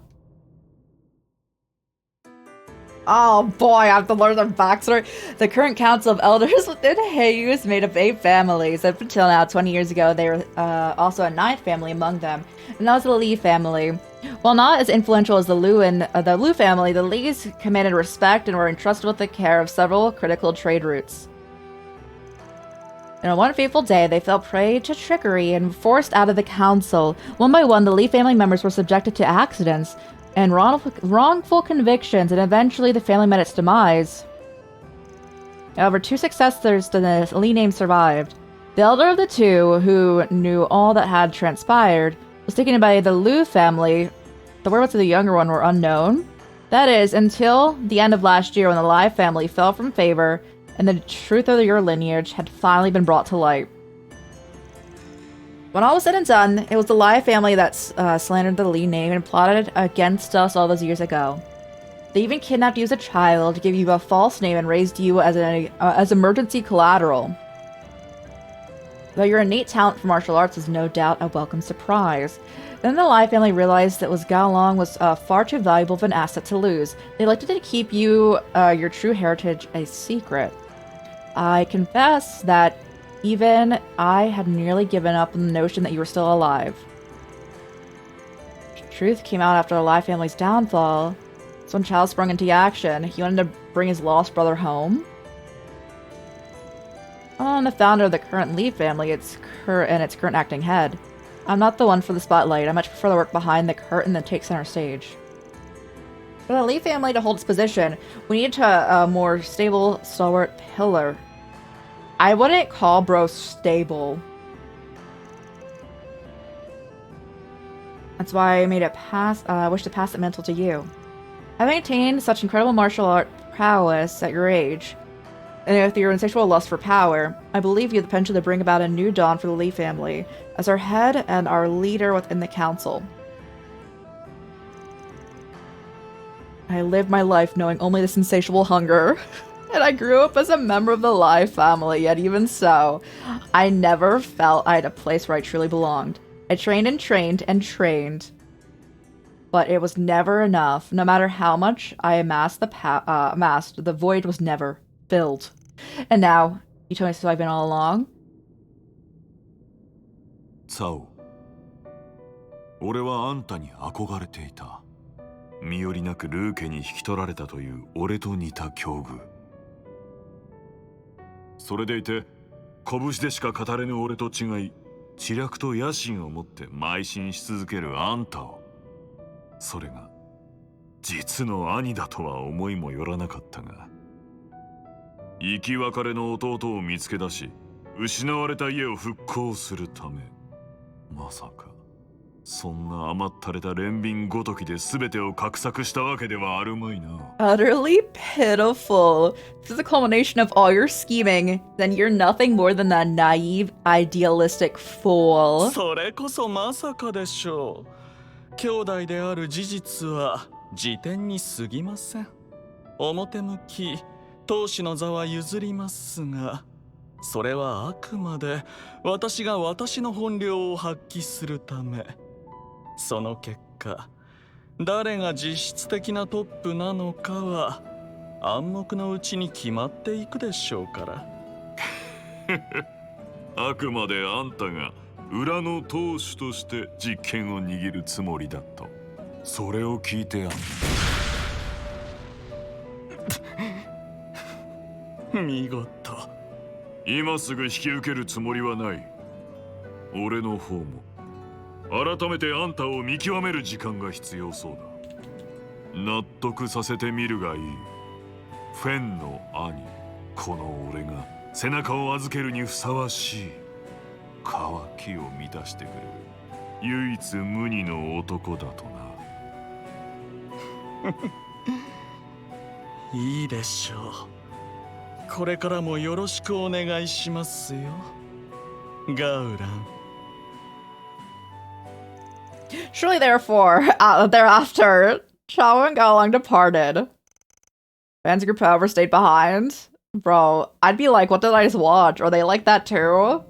Oh boy, I have to learn the backstory. The current council of elders within Heiyu is made of 8 families. Up until now, 20 years ago, they were also a 9th family among them, and that was the Li family. While not as influential as the Lu family, the Lis commanded respect and were entrusted with the care of several critical trade routes. And on one fateful day, they fell prey to trickery and forced out of the council. One by one, the Li family members were subjected to accidents and wrongful convictions, and eventually the family met its demise. However, 2 successors to the Li name survived. The elder of the 2, who knew all that had transpired, was taken by the Lu family. The whereabouts of the younger one were unknown. That is, until the end of last year when the Lai family fell from favor and the truth of your lineage had finally been brought to light. When all was said and done, it was the Lai family that slandered the Li name and plotted against us all those years ago. They even kidnapped you as a child, gave you a false name, and raised you as emergency collateral. Though your innate talent for martial arts was no doubt a welcome surprise. Then the Lai family realized that Gao Long was far too valuable of an asset to lose. They elected to keep you, your true heritage, a secret. I confess that even I had nearly given up on the notion that you were still alive. The truth came out after the Lai family's downfall. So when Chao sprung into action, he wanted to bring his lost brother home. I'm the founder of the current Li family, its current acting head. I'm not the one for the spotlight. I much prefer the work behind the curtain that takes center stage. For the Li family to hold its position, we need a more stable, stalwart pillar. I wouldn't call bro stable. That's why I made it wish to pass the mantle to you. Having attained such incredible martial art prowess at your age, and with your insatiable lust for power, I believe you have the potential to bring about a new dawn for the Li family, as our head and our leader within the council. I lived my life knowing only this insatiable hunger. And I grew up as a member of the Lai family, yet even so, I never felt I had a place where I truly belonged. I trained and trained and trained, but it was never enough. No matter how much I amassed, the void was never filled. And now, you told me so I've been all along? Cao, 俺はあんたに憧れていた。身寄りなくルー家に引き取られたという俺と似た境遇。それでいて拳でしか語れぬ俺と違い、知略と野心を持って邁進し続けるあんたを、それが実の兄だとは思いもよらなかったが、生き別れの弟を見つけ出し、失われた家を復興するため、まさかそんな甘ったれた憐憫ごときで全てを画策したわけではあるまいな。Utterly pitiful. This is a culmination of all your scheming. Then you're nothing more than a naive, idealistic fool. それこそまさかでしょう。兄弟である事実は辞典に過ぎません。表向き当主の座は譲りますが、それはあくまで私が私の本領を発揮するため。その結果、誰が実質的なトップなのかは暗黙のうちに決まっていくでしょうから。あくまであんたが裏の当主として実権を握るつもりだと。それを聞いて見事。今すぐ引き受けるつもりはない。俺の方も改めてあんたを見極める時間が必要そうだ。納得させてみるがいい。フェンの兄、この俺が背中を預けるにふさわしい渇きを満たしてくれる唯一無二の男だとな。いいでしょう。これからもよろしくお願いしますよ、ガウラン。Surely therefore, thereafter, Chao and Gaolang departed. Fans group, however, stayed behind. Bro, I'd be like, what did I just watch? Are they like that too?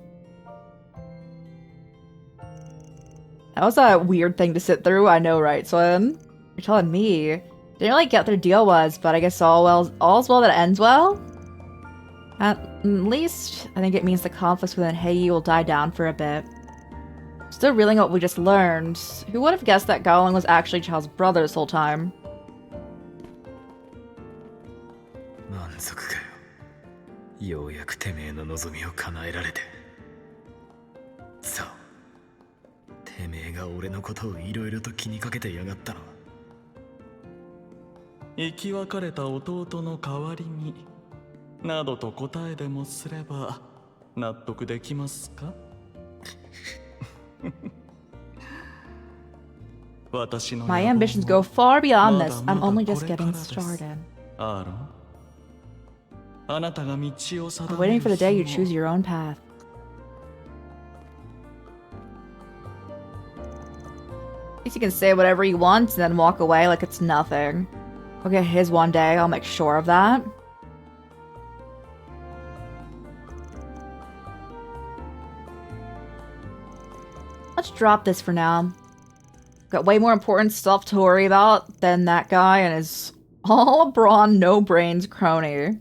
That was a weird thing to sit through, I know, right, Swin? You're telling me. Didn't really get what their deal was, but I guess all's well that ends well? At least, I think it means the conflicts within Heiyi will die down for a bit. Still reeling what we just learned. Who would have guessed that Gaolang was actually Chao's brother this whole time? 満足かよ。ようやくてめえの望みを叶えられて。そう。てめえが俺のことをいろいろと気にかけてやがったの。生き別れた弟の代わりになどと答えでもすれば納得できますか？My ambitions go far beyond this. I'm only just getting started. I'm waiting for the day you choose your own path. At least you can say whatever you want and then walk away like it's nothing. I'll get his one day, I'll make sure of that. Let's drop this for now. Got way more important stuff to worry about than that guy and his all-brawn, no-brains crony. I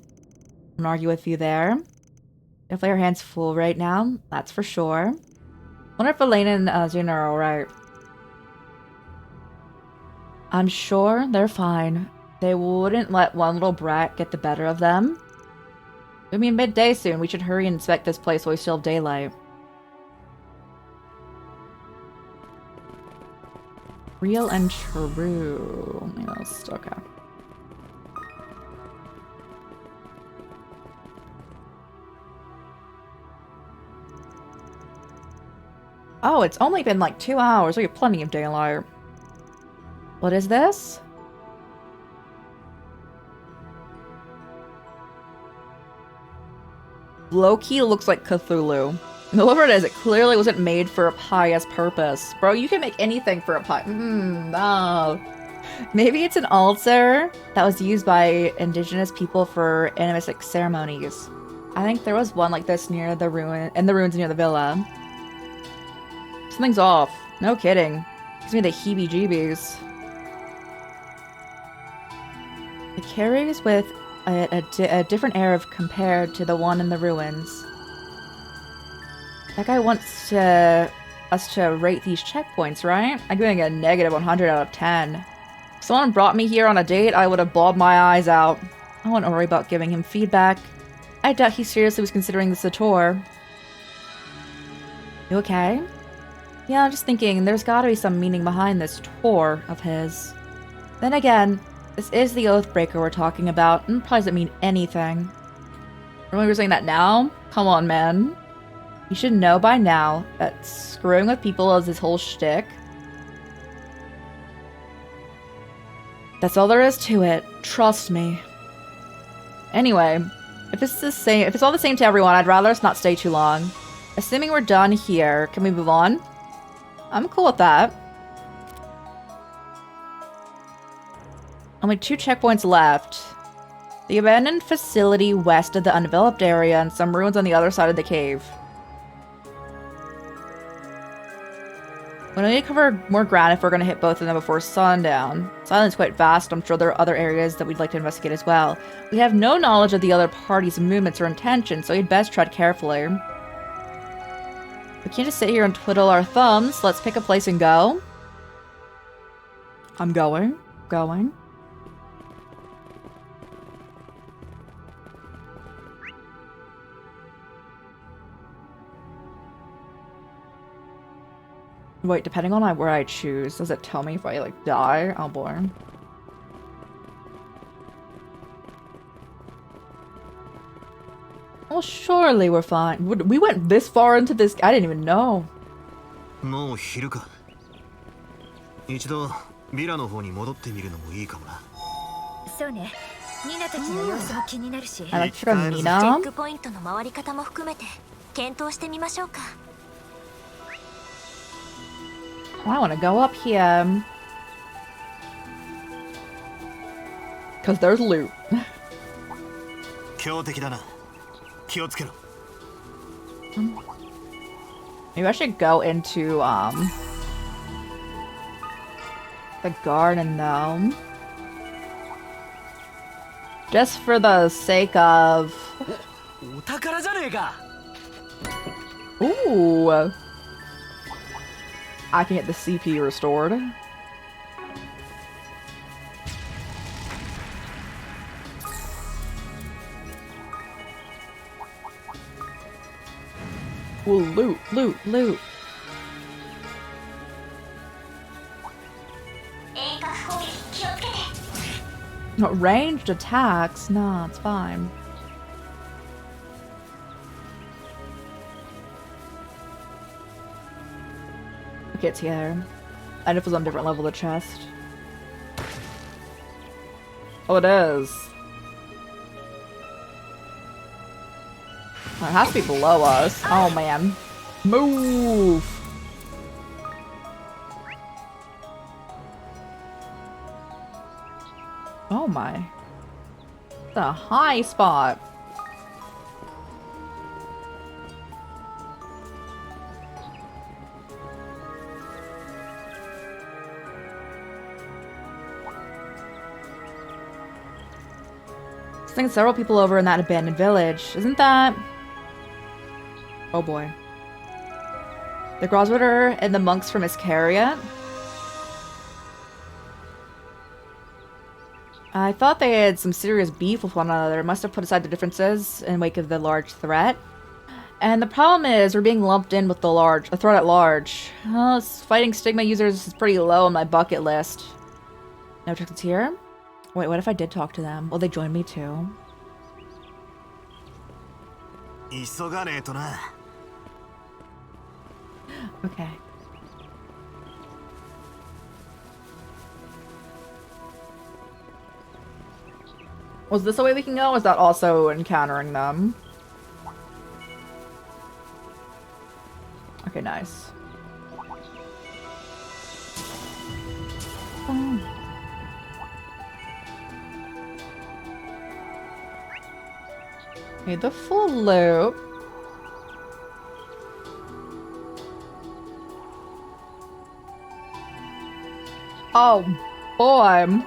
won't argue with you there. Definitely our hands full right now, that's for sure. Wonder if Elena and Xena are alright. I'm sure they're fine. They wouldn't let one little brat get the better of them. It'll be midday soon. We should hurry and inspect this place while we still have daylight. Real and true. Yes, okay. Oh, it's only been like 2 hours. We have plenty of daylight. What is this? Low-key looks like Cthulhu. Whoever it is, it clearly wasn't made for a pious purpose. Bro, you can make anything for a pious... no. Maybe it's an altar that was used by indigenous people for animistic ceremonies. I think there was one like this near the in the ruins near the villa. Something's off. No kidding. Gives me the heebie-jeebies. It carries with a different air of compared to the one in the ruins. That guy wants us to rate these checkpoints, right? I'm giving a negative 100 out of 10. If someone brought me here on a date, I would have bawled my eyes out. I wouldn't worry about giving him feedback. I doubt he seriously was considering this a tour. You okay? Yeah, I'm just thinking there's gotta be some meaning behind this tour of his. Then again, this is the Oathbreaker we're talking about, and it probably doesn't mean anything. Really, we're saying that now? Come on, man. You should know by now that screwing with people is his whole shtick. That's all there is to it. Trust me. Anyway, if it's all the same to everyone, I'd rather us not stay too long. Assuming we're done here, can we move on? I'm cool with that. Only 2 checkpoints left. The abandoned facility west of the undeveloped area and some ruins on the other side of the cave. We need to cover more ground if we're going to hit both of them before sundown. This island's quite vast. I'm sure there are other areas that we'd like to investigate as well. We have no knowledge of the other party's movements or intentions, so we'd best tread carefully. We can't just sit here and twiddle our thumbs. Let's pick a place and go. I'm going. Going. Wait, depending on where I choose, does it tell me if I, like, die? Oh, boy. Well, surely we're fine. We went this far into this. I didn't even know. もう昼か。一度ビラの方に戻ってみるのもいいかもな。そうね。ニナたちの様子も気になるし。I like from Nina. チェックポイントの回り方も含めて検討してみましょうか。I want to go up here. Because there's loot. Maybe I should go into, the garden, though. Just for the sake of... Ooh! I can get the CP restored. Ooh, loot, loot, loot. No, ranged attacks? Nah, it's fine. Okay, it's here. And if it was on a different level, the chest. Oh, it is. Oh, it has to be below us. Oh, man. Move! Oh my. It's a high spot. There's several people over in that abandoned village. Isn't that... Oh boy. The Grosritter and the monks from Iscariot? I thought they had some serious beef with one another. Must have put aside the differences in wake of the large threat. And the problem is, we're being lumped in with the threat at large. Well, fighting stigma users is pretty low on my bucket list. No tickets here? Wait, what if I did talk to them? Will they join me too? Okay. Was this the way we can go? Or is that also encountering them? Okay, nice. Oh. Okay, the full loop. Oh, boy.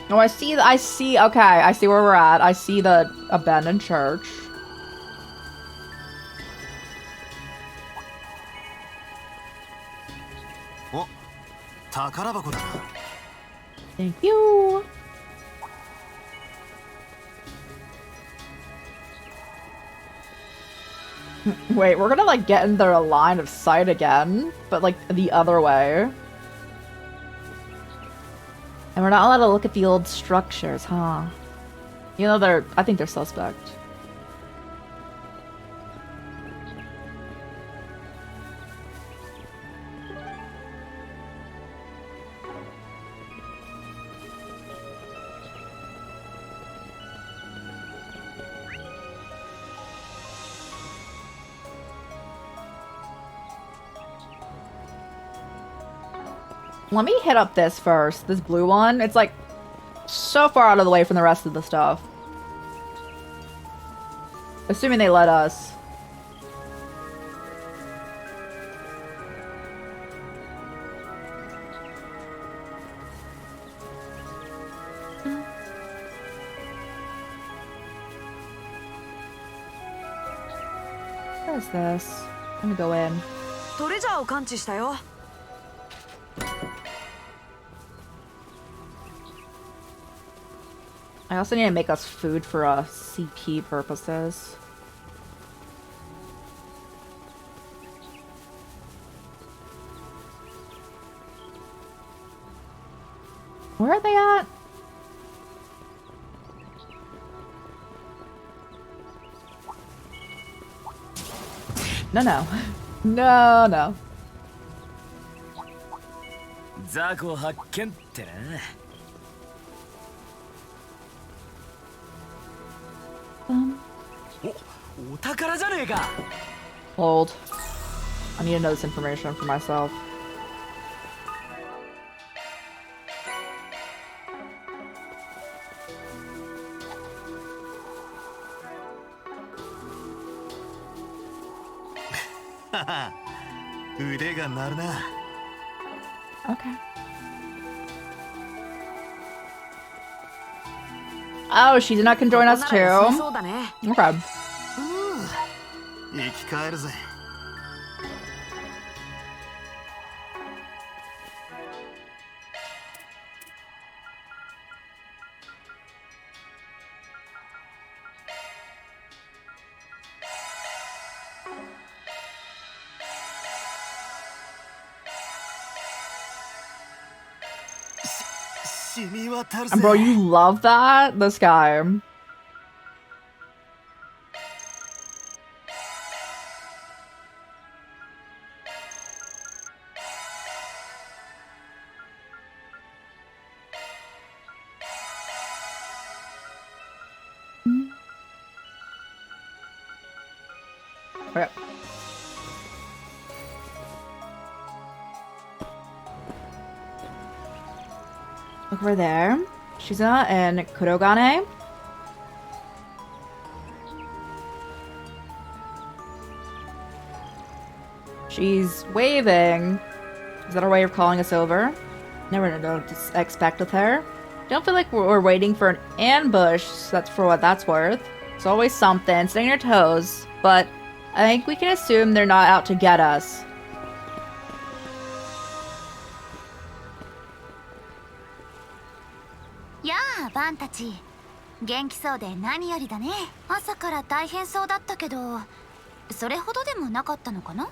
Oh, I see, okay, I see where we're at. I see the abandoned church. Oh, thank you. Wait, we're gonna, like, get in their line of sight again, but, like, the other way. And we're not allowed to look at the old structures, huh? You know, I think they're suspect. Let me hit up this first. This blue one. It's like so far out of the way from the rest of the stuff. Assuming they let us. What is this? Let me go in. トレジャーを感知したよ。I also need to make us food for CP purposes. Where are they at? No, no. No, no. 雑魚発見ってな。お宝じゃねえか。 Hold. I need to know this information for myself. Okay. Oh, she's not can join us too. Okay. 生き返るぜ。And bro, you love that? This guy. Okay. Look over there. Shizuna and Kurogane. She's waving. Is that her way of calling us over? Never know what to expect with her. Don't feel like we're waiting for an ambush. That's for what that's worth. It's always something. Stay on your toes. But I think we can assume they're not out to get us. Yeah, バンたち。元気そうで何よりだね。朝から大変そうだったけど、それほどでもなかったのかな?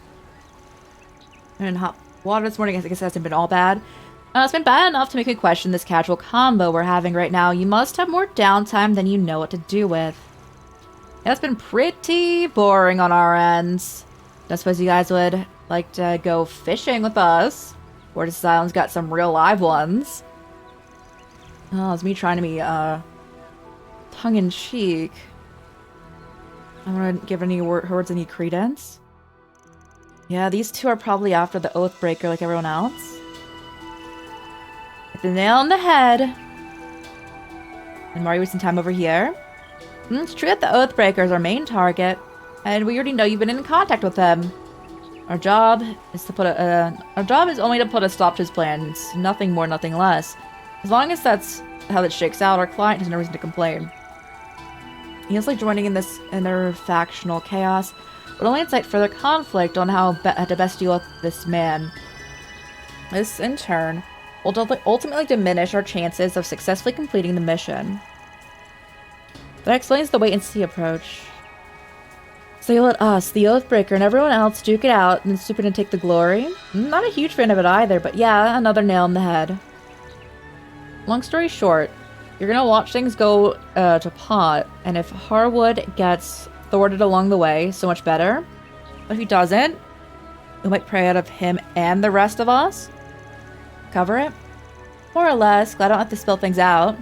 And hot water this morning, I guess it hasn't been all bad. It's been bad enough to make me question this casual combo we're having right now. You must have more downtime than you know what to do with. Yeah, it's been pretty boring on our ends. Don't suppose you guys would like to go fishing with us? Word Asylum's got some real live ones. Oh, it's me trying to be, tongue-in-cheek. I don't want to give any words any credence. Yeah, these two are probably after the Oathbreaker like everyone else. Hit the nail on the head. And Mario wasting time over here. It's true that the Oathbreaker is our main target, and we already know you've been in contact with them. Our job is to only to put a stop to his plans, nothing more, nothing less. As long as that's how it shakes out, our client has no reason to complain. He is like joining in this interfactional chaos, but only incite further conflict on how to best deal with this man. This, in turn, will ultimately diminish our chances of successfully completing the mission. That explains the wait-and-see approach. So you let us, the Oathbreaker, and everyone else duke it out and Super to take the glory? I'm not a huge fan of it either, but yeah, another nail in the head. Long story short, you're gonna watch things go to pot, and if Harwood gets thwarted along the way, so much better. But if he doesn't, you'll make prey out of him and the rest of us. Cover it? More or less, glad I don't have to spell things out.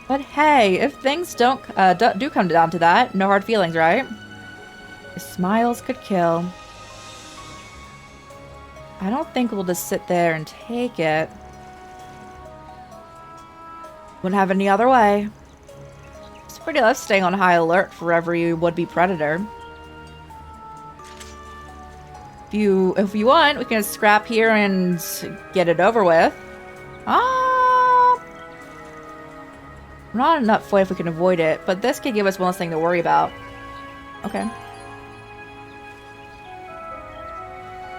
But hey, if things do come down to that, no hard feelings, right? Smiles could kill. I don't think we'll just sit there and take it. Wouldn't have any other way. It's pretty tough staying on high alert for every would-be predator. If you want, we can scrap here and get it over with. Not enough fight if we can avoid it, but this could give us one less thing to worry about. Okay.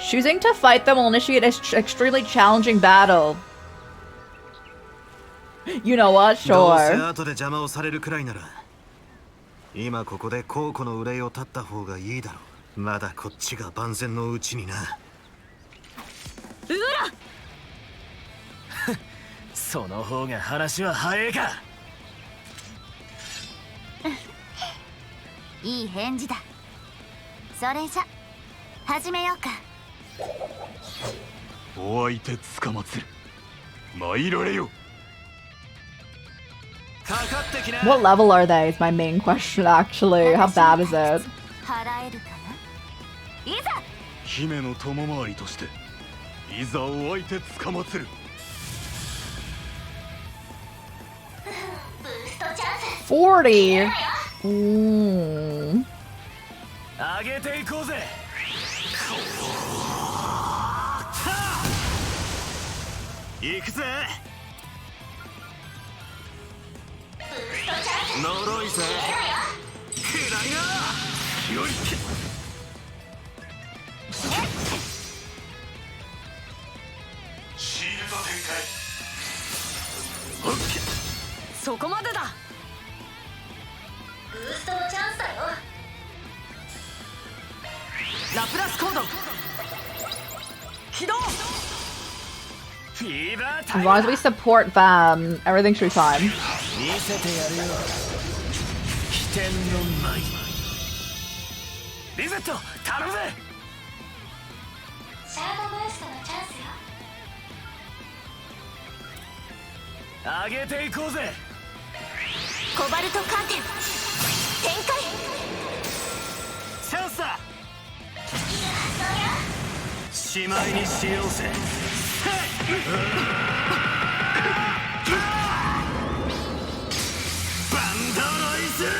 Choosing to fight them will initiate an extremely challenging battle. You know what? Sure. 今ここで孝行の憂いを断った方がいいだろう。まだこっちが万全のうちにな。うらその方が話は早いか。いい返事だ。それじゃ始めようか。お相手つかまつる。参られよ。What level are they is my main question actually. How bad is it? 払えるかないざ姫の友回りとしていざお相手つかまつる。 40. 上げていこうぜ。行くぜ。呪いぜ。くらいな。よい。シールド展開。そこまでだ。ブーストのチャンスだよ。ラプラスコード起動。 As long as we support them, everything should be fine. 見せてやるよ。起点の舞。リゼット頼むぜ。シャードブーストのチャンスよ。上げていこうぜ。コバルトカーテン展開。チャンスだ。しまいにしようぜ。バンドロイズラ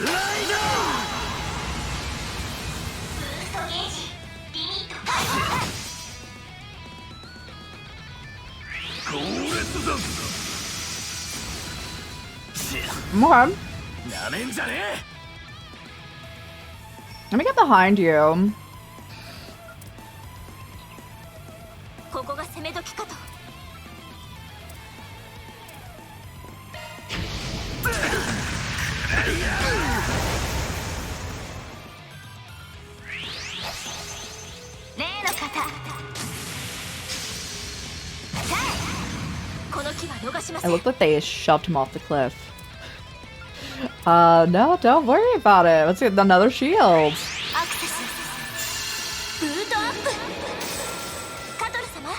イド。ブーストゲージリミット強烈だ。 Okay. なめんじゃねえ。 Let me get behind you. ここが攻め時かと。例の方。この木は逃しま It せん。 looked like they shoved him off the cliff. No, don't worry about it. Let's get another shield. アクセスブートアップ。カトル様。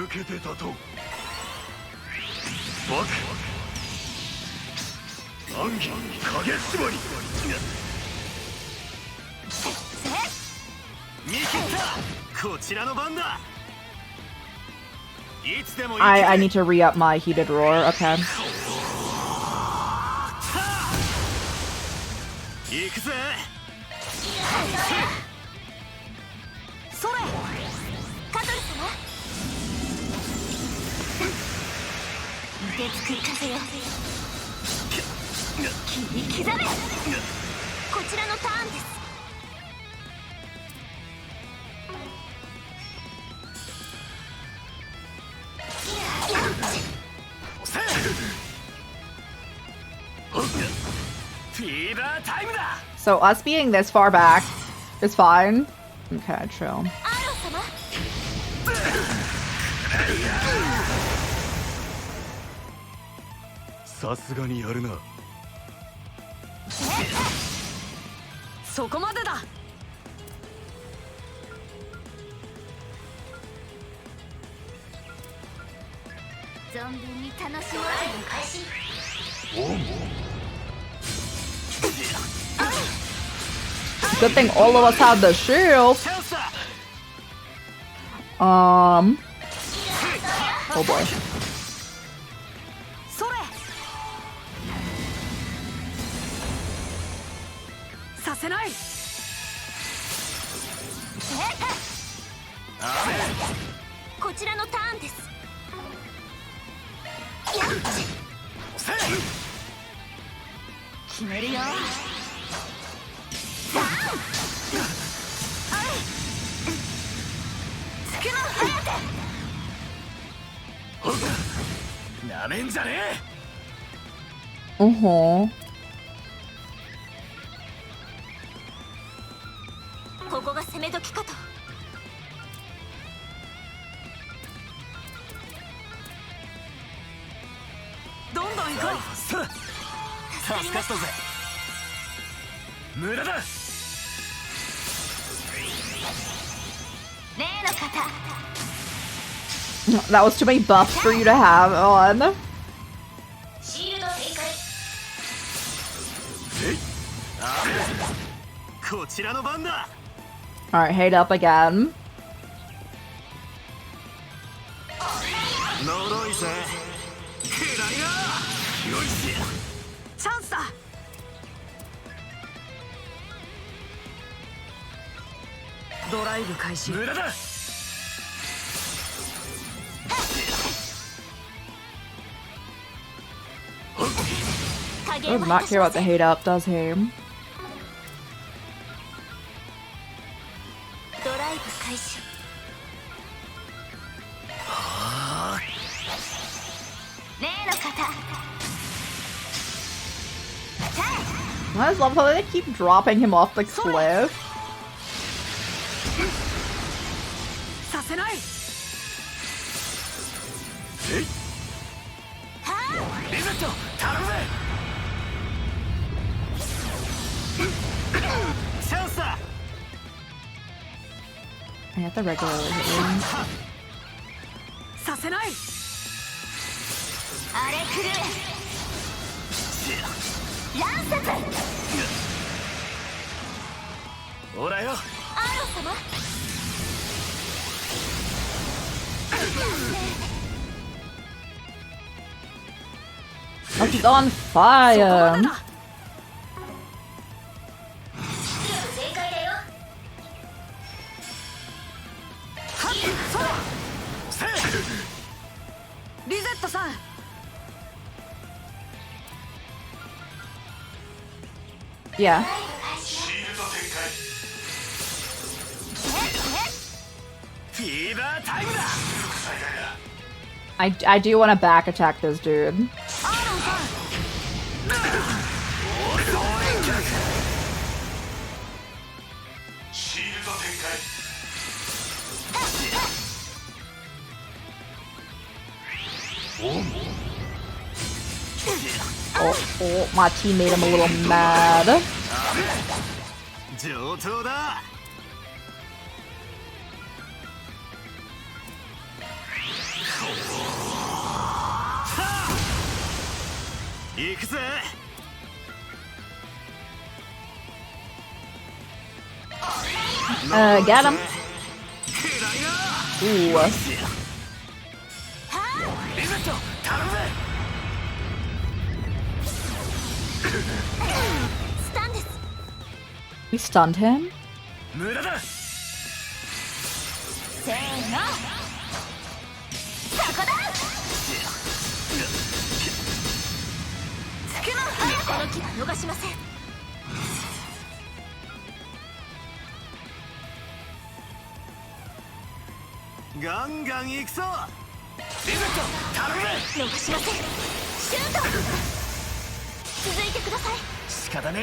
受けてたと。バク。暗記影縛り。見切った。こちらの番だ。 I need to re-up my heated roar. Okay. 行くぜ。それカトル様。凍てつく風よ切り刻め。こちらのターンです。 So us being this far back is fine. Okay, chill. さすがにやるな。そこまでだ。存分に楽しもう。開始。 Good thing all of us had the shield. Oh boy. それさせない。こちらのターンです。決めるよ。つくの早く。なめんじゃねえ。ここが攻め時かと。どんどん行こう。助かったぜ。無駄だ。That was too many buffs for you to have on. Alright, hate up again. Does not care about the hate up, does he? I just love how they keep dropping him off the cliff. I have to regularly hit him. Oh, she's on fire! Yeah. I do want to back attack this dude. Oh, my team made him a little mad. Got him. Ooh. We stunned him?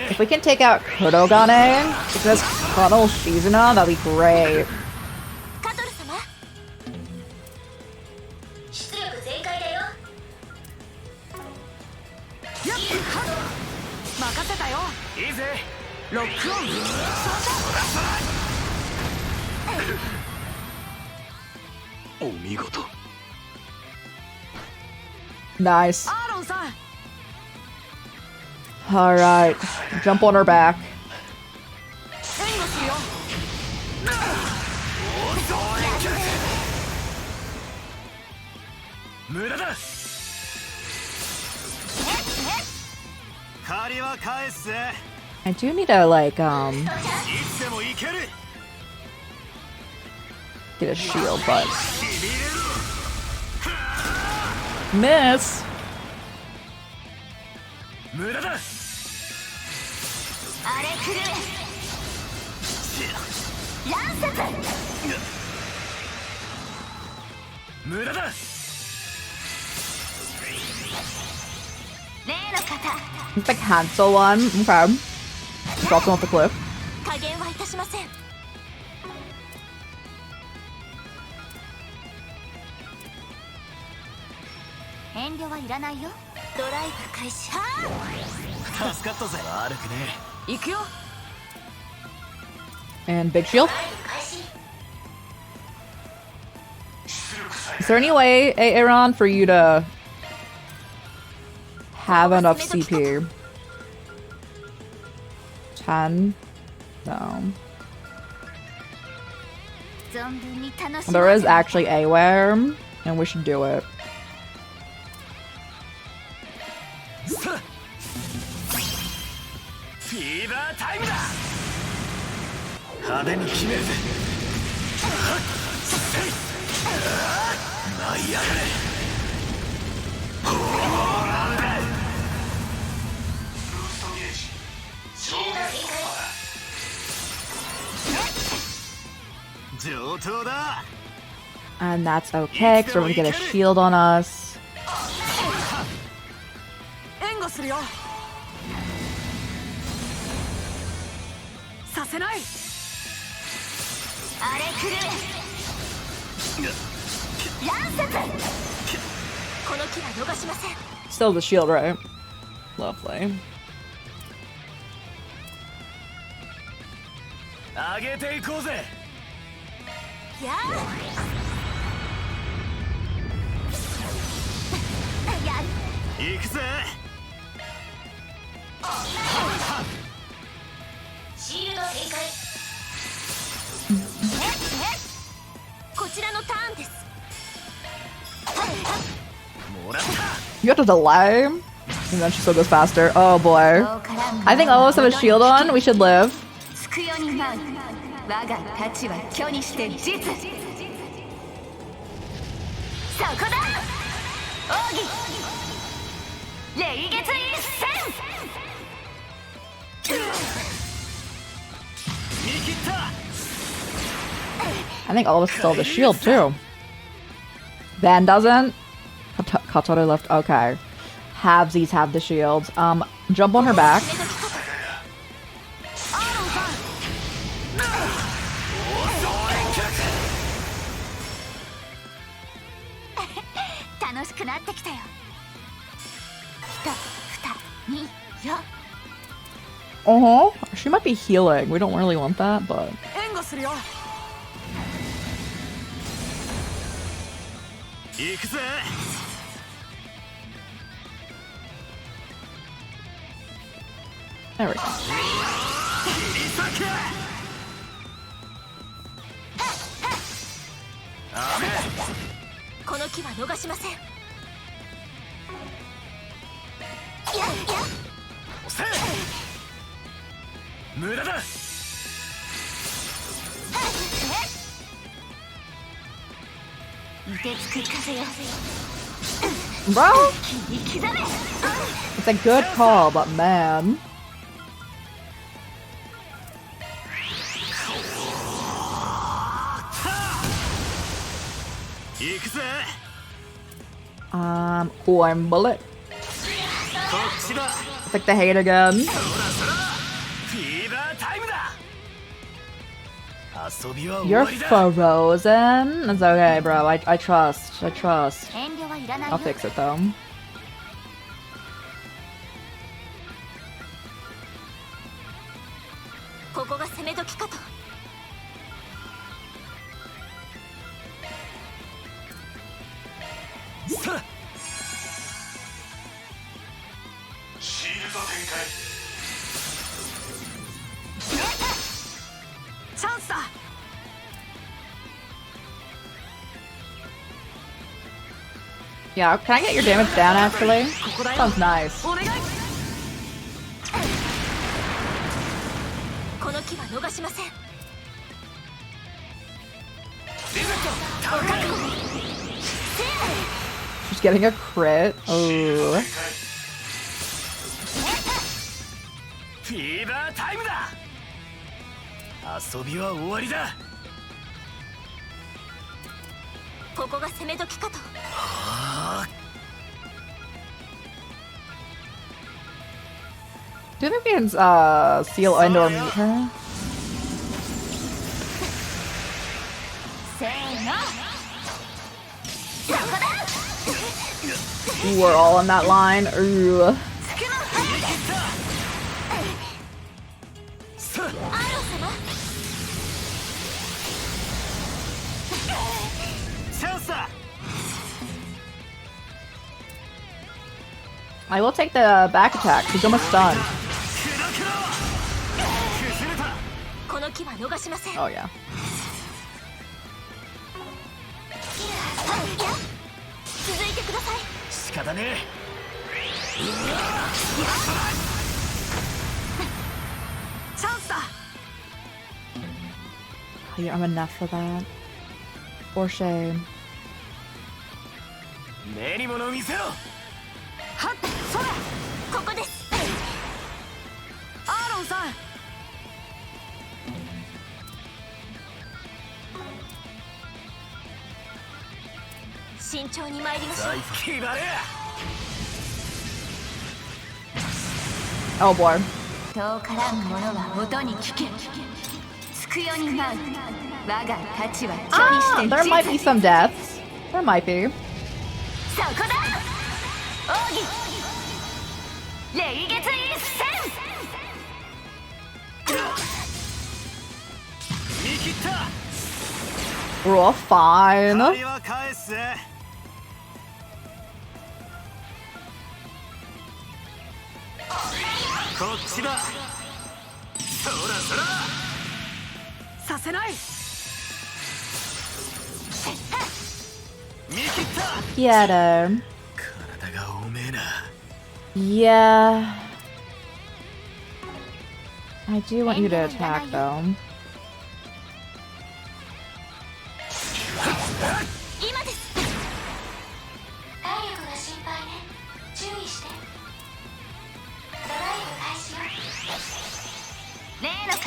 If we can take out Kodogane, because Tunnel Shizuna, that'd be great. Nice. Alright, jump on her back. I do need to, like, get a shield, but... Miss! It's the cancel one. Okay. Dropped him off the cliff. And big shield. Is there any way, Aaron, for you to have enough CP? 10? No. There is actually a way, and we should do it. And that's okay, because we're gonna get a shield on us. Still the shield, right? Lovely. You have to delay, and then she still goes faster. Oh boy. I think all of us have a shield on. We should live. I think all of us still have the shield too. Van doesn't. Katoro left. Okay. Halvesies have the shields. Jump on her back. She might be healing. We don't really want that, but. There we go. Bro, it's a good call, but man. Corn bullet. It's like the hate again. You're frozen. It's okay, bro. I trust. I trust. I'll fix it though. Yeah, can I get your damage down actually? Sounds nice. She's getting a crit. Ooh. Do you think we can seal and or meet her? We're all on that line. Ooh. I will take the back attack. He's almost stunned. Oh yeah. I'm enough for that. For shame. 目に物を見せろ。はっ、それ、ここです。アーロンさん。慎重に参りましょう。決まれ。 Oh boy. 遠からぬものは音に聞け。つくよに舞う。我が太刀は距離して There might be some deaths. There might be. そこだ。奥義。霊月一戦。見切った。 We're all fine. 借りは返す。こっちだ。そらそら。させない。見切った。 Get him. 体が重えな。 Yeah. I do want you to attack though. 今です。体力が心配ね。注意して。ドライブ開始よ。例の方。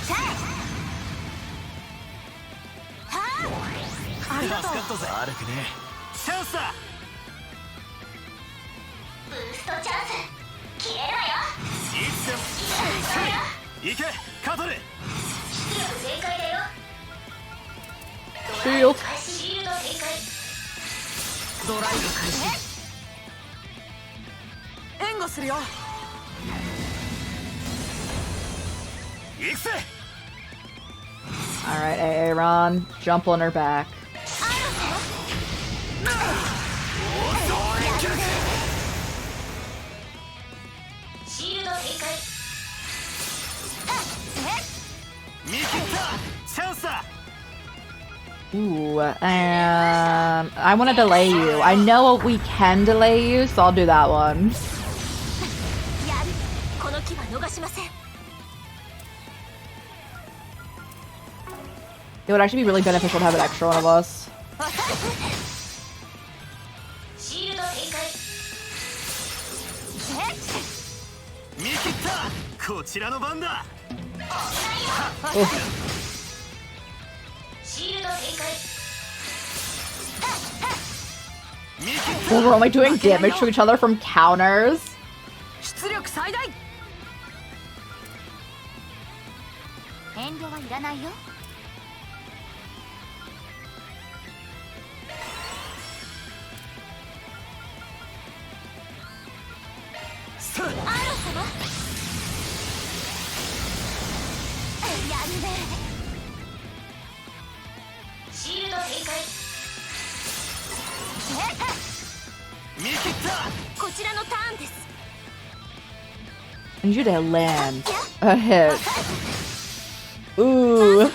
さあ。はあ。ありがとう。悪くね。チャンスだ。ブーストチャンス。消えろよ。いつでも。行け、カトル。 Shield. ドライブ開始。援護するよ。行くぜ。 Alright, Aaron. Jump on her back. シールド展開。見切った。チャンスだ。 Ooh, I want to delay you. I know we can delay you, so I'll do that one. It would actually be really beneficial to have an extra one of us. シールド展開。見切った。こちらの番だ。シールド展開。 Well, we're only doing damage to each other from counters. 出力最大。遠慮はいらないよ。 アロ様。やるね。シールド展開。見切った。こちらのターンです。 I need you to land a hit. Ooh.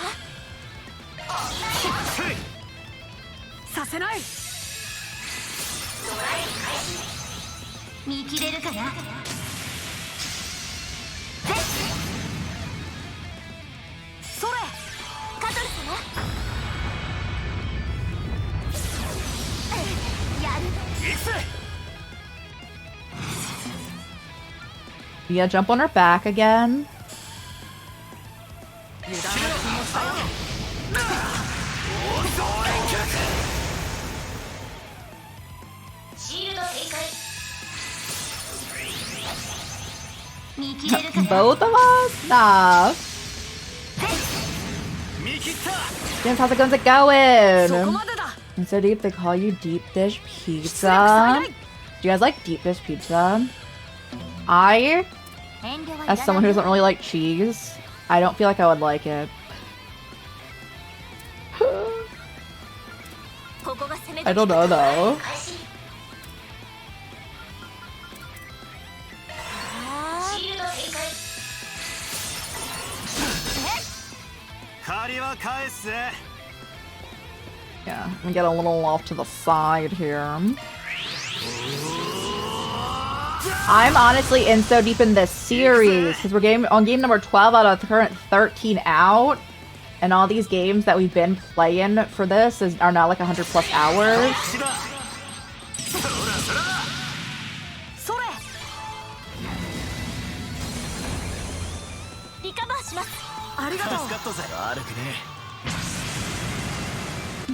させない。見切れるかな。それ。カトル様。やる。 Yeah, jump on her back again. Both of us? Nah. James, how's it going? And so deep, they call you deep dish pizza. Do you guys like deep dish pizza? I, as someone who doesn't really like cheese, I don't feel like I would like it. I don't know though. Yeah, I'm get a little off to the side here. I'm honestly in so deep in this series because we're on game number 12 out of the current 13 out, and all these games that we've been playing for this are now like 100 plus hours.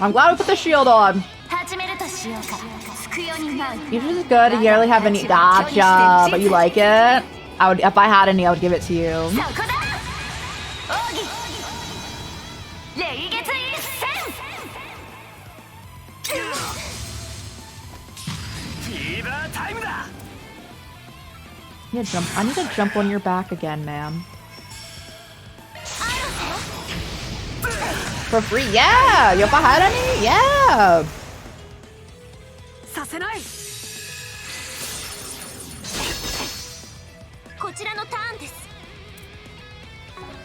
I'm glad we put the shield on. You're just good. You barely have any. Gotcha, but you like it. I would, if I had any, I would give it to you. Yeah, jump. I need to jump on your back again, man. For free, yeah. If I had any, yeah.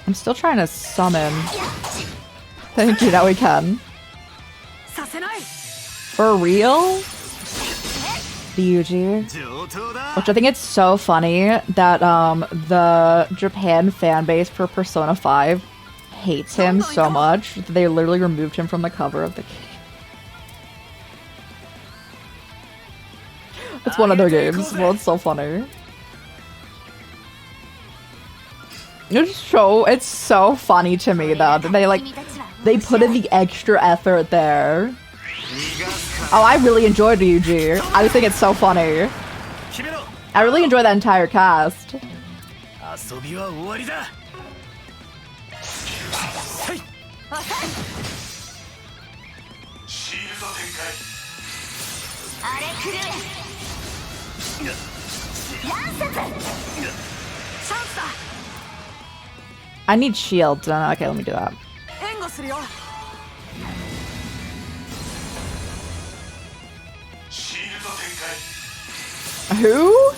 I'm still trying to summon. Thank you, now we can. For real? The Yuji. Which I think it's so funny that the Japan fan base for Persona 5 hates him so much that they literally removed him from the cover of the game. It's one of their games. Well, it's so funny. It's so funny to me though that they put in the extra effort there. Oh, I really enjoyed Ryuji. I think it's so funny. I really enjoy that entire cast. I need shields. Okay, let me do that. Who?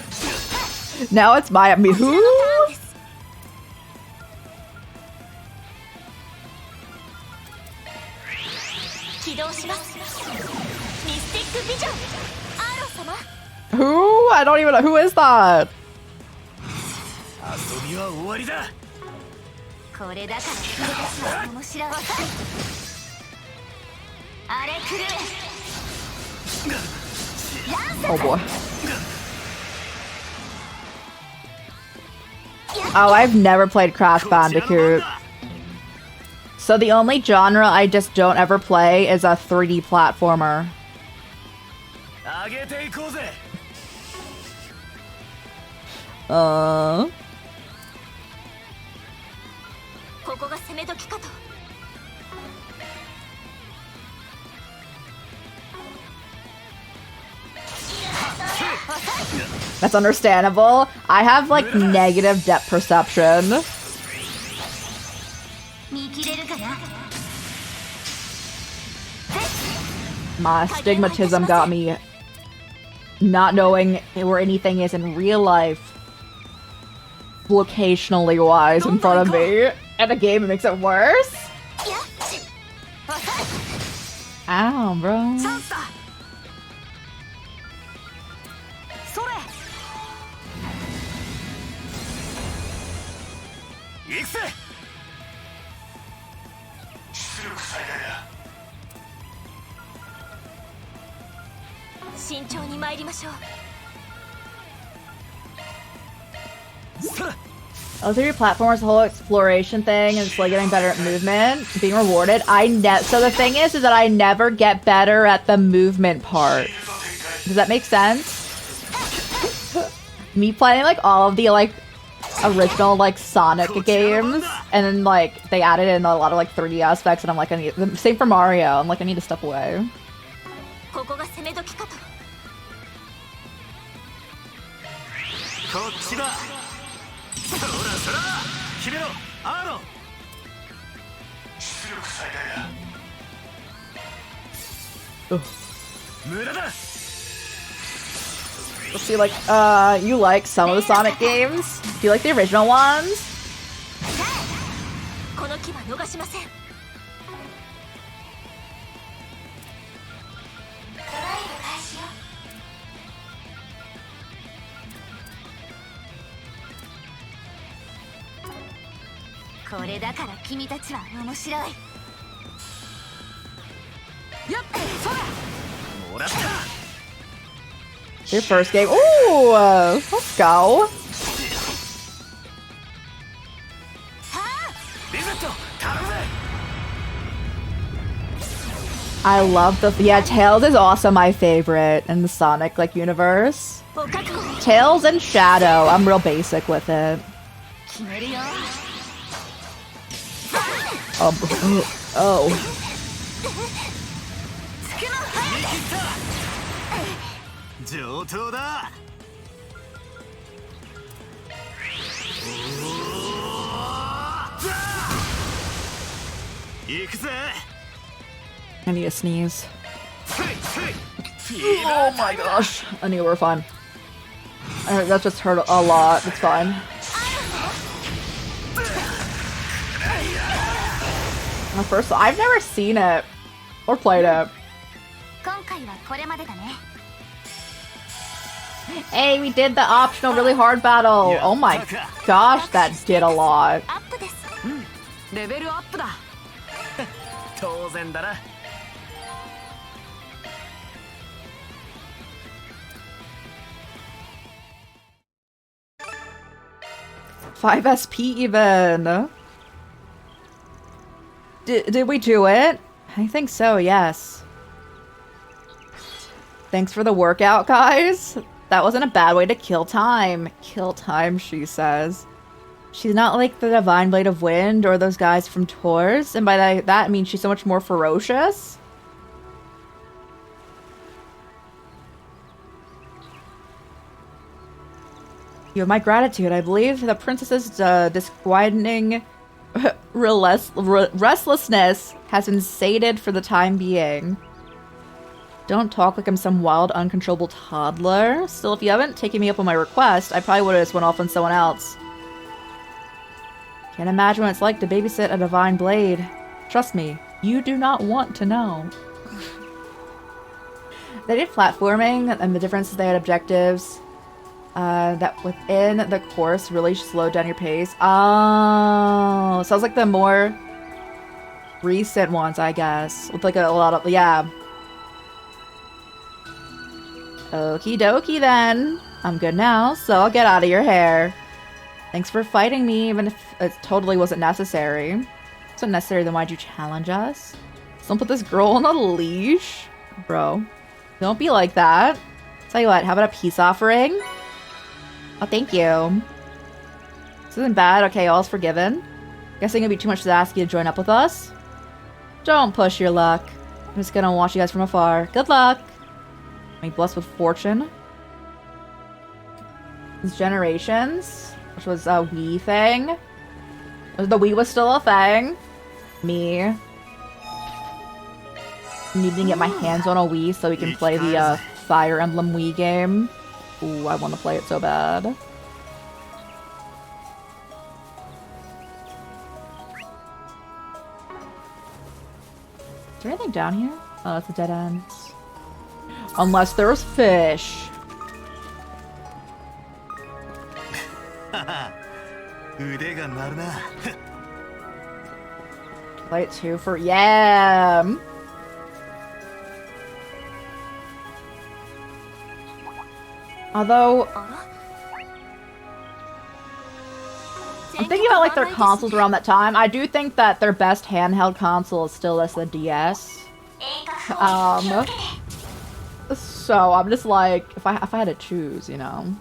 Now it's who? Who? I don't even know. Who is that? Oh boy. Oh, I've never played Crash Bandicoot. So the only genre I just don't ever play is a 3D platformer. That's understandable. I have like negative depth perception. My stigmatism got me not knowing where anything is in real life, locationally wise, in front of me. And a game makes it worse. Ow, bro. Oh, through your platforms, the whole exploration thing and it's like getting better at movement, being rewarded. So the thing is that I never get better at the movement part. Does that make sense? Me playing like all of the like original like Sonic games, and then like they added in a lot of like 3D aspects, and I'm like, same for Mario. I'm like, I need to step away. Let's see, like, you like some of the Sonic games? Do you like the original ones? これだから君たちは面白い。もらった。 Your first game. Ooh, let's go. I love the Tails is also my favorite in the Sonic universe. Tails and Shadow. I'm real basic with it. Oh. I need a sneeze. Oh my gosh. I knew we were fine. That just hurt a lot. It's fine. First, I've never seen it or played it. Hey, we did the optional really hard battle. Oh my gosh, that did a lot. レベルアップだ。当然だな。5 SP even. Did we do it? I think so, yes. Thanks for the workout, guys. That wasn't a bad way to kill time. Kill time, she says. She's not like the Divine Blade of Wind or those guys from Tours, and by that I mean she's so much more ferocious. You have my gratitude. I believe the princess's disquieting restlessness has been sated for the time being. Don't talk like I'm some wild, uncontrollable toddler. Still, if you haven't taken me up on my request, I probably would have just went off on someone else. Can't imagine what it's like to babysit a Divine Blade. Trust me, you do not want to know. They did platforming, and the difference is they had objectives. That within the course really slowed down your pace. Oh, sounds like the more recent ones, I guess. With like a lot of, yeah. Okie dokie then. I'm good now, so I'll get out of your hair. Thanks for fighting me, even if it totally wasn't necessary. If it wasn't necessary, then why'd you challenge us? Don't put this girl on a leash. Bro, don't be like that. Tell you what, how about a peace offering? Oh, thank you. This isn't bad. Okay, all's forgiven. Guessing it'd be too much to ask you to join up with us? Don't push your luck. I'm just gonna watch you guys from afar. Good luck. Be blessed with fortune. It's Generations, which was a Wii thing. The Wii was still a thing. Me needing to get my hands on a Wii so we can play the Fire Emblem Wii game. Ooh, I want to play it so bad. Is there anything down here? Oh, it's a dead end. Unless there's fish. Play it too for yeah. Although I'm thinking about like their consoles around that time. I do think that their best handheld console is still the DS. So I'm just like, if I had to choose, you know.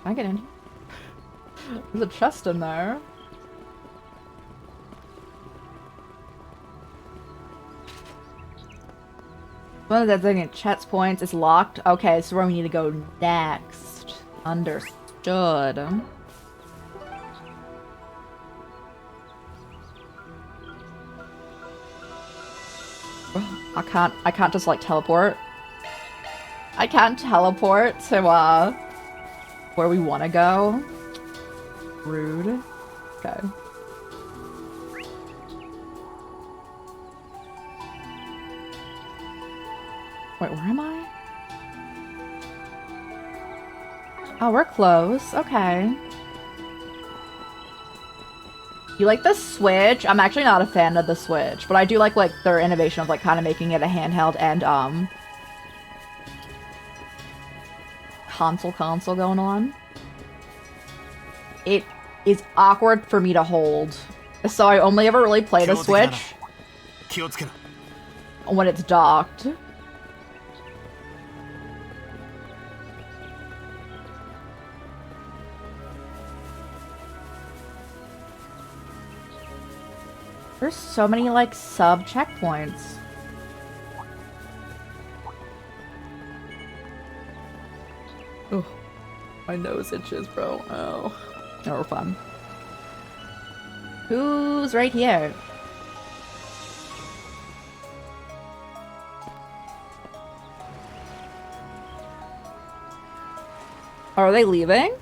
Can I get in here? There's a chest in there. One of the designated chest points is locked. Okay, so where we need to go next. Understood. I can't just like teleport. I can't teleport to where we want to go. Rude. Okay. Wait, where am I? Oh, we're close. Okay. You like the Switch? I'm actually not a fan of the Switch, but I do like their innovation of like kind of making it a handheld and console going on. It is awkward for me to hold. So I only ever really play the Switch when it's docked. There's so many, like, sub-checkpoints. Oh, my nose itches, bro. Oh. No, we're fun. Who's right here? Are they leaving?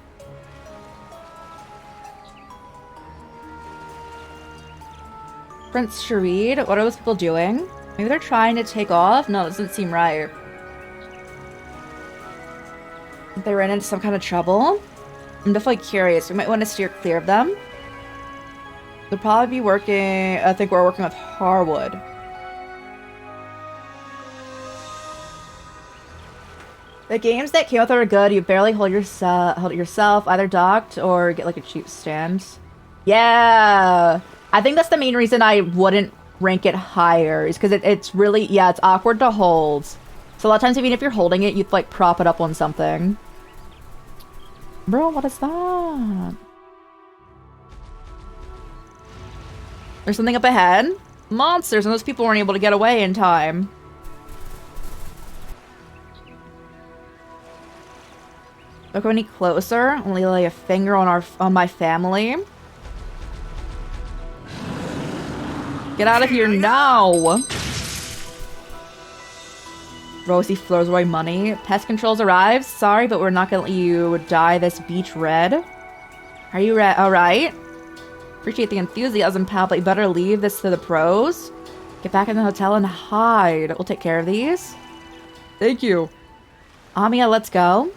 Prince Sharid? What are those people doing? Maybe they're trying to take off? No, that doesn't seem right. They ran into some kind of trouble? I'm definitely curious. We might want to steer clear of them. They'll probably be working... I think we're working with Harwood. The games that came with it are good. You barely hold it yourself, either docked or get like a cheap stand. Yeah! I think that's the main reason I wouldn't rank it higher, is because it's really, yeah, it's awkward to hold. So a lot of times, even if you're holding it, you'd like prop it up on something. Bro, what is that? There's something up ahead? Monsters, and those people weren't able to get away in time. Don't go any closer. Only lay a finger on my family. Get out of here now! Rosie throws away money. Pest controls arrives. Sorry, but we're not gonna let you dye this beach red. Are you alright? Appreciate the enthusiasm, pal, but you better leave this to the pros. Get back in the hotel and hide. We'll take care of these. Thank you. Amiya, let's go.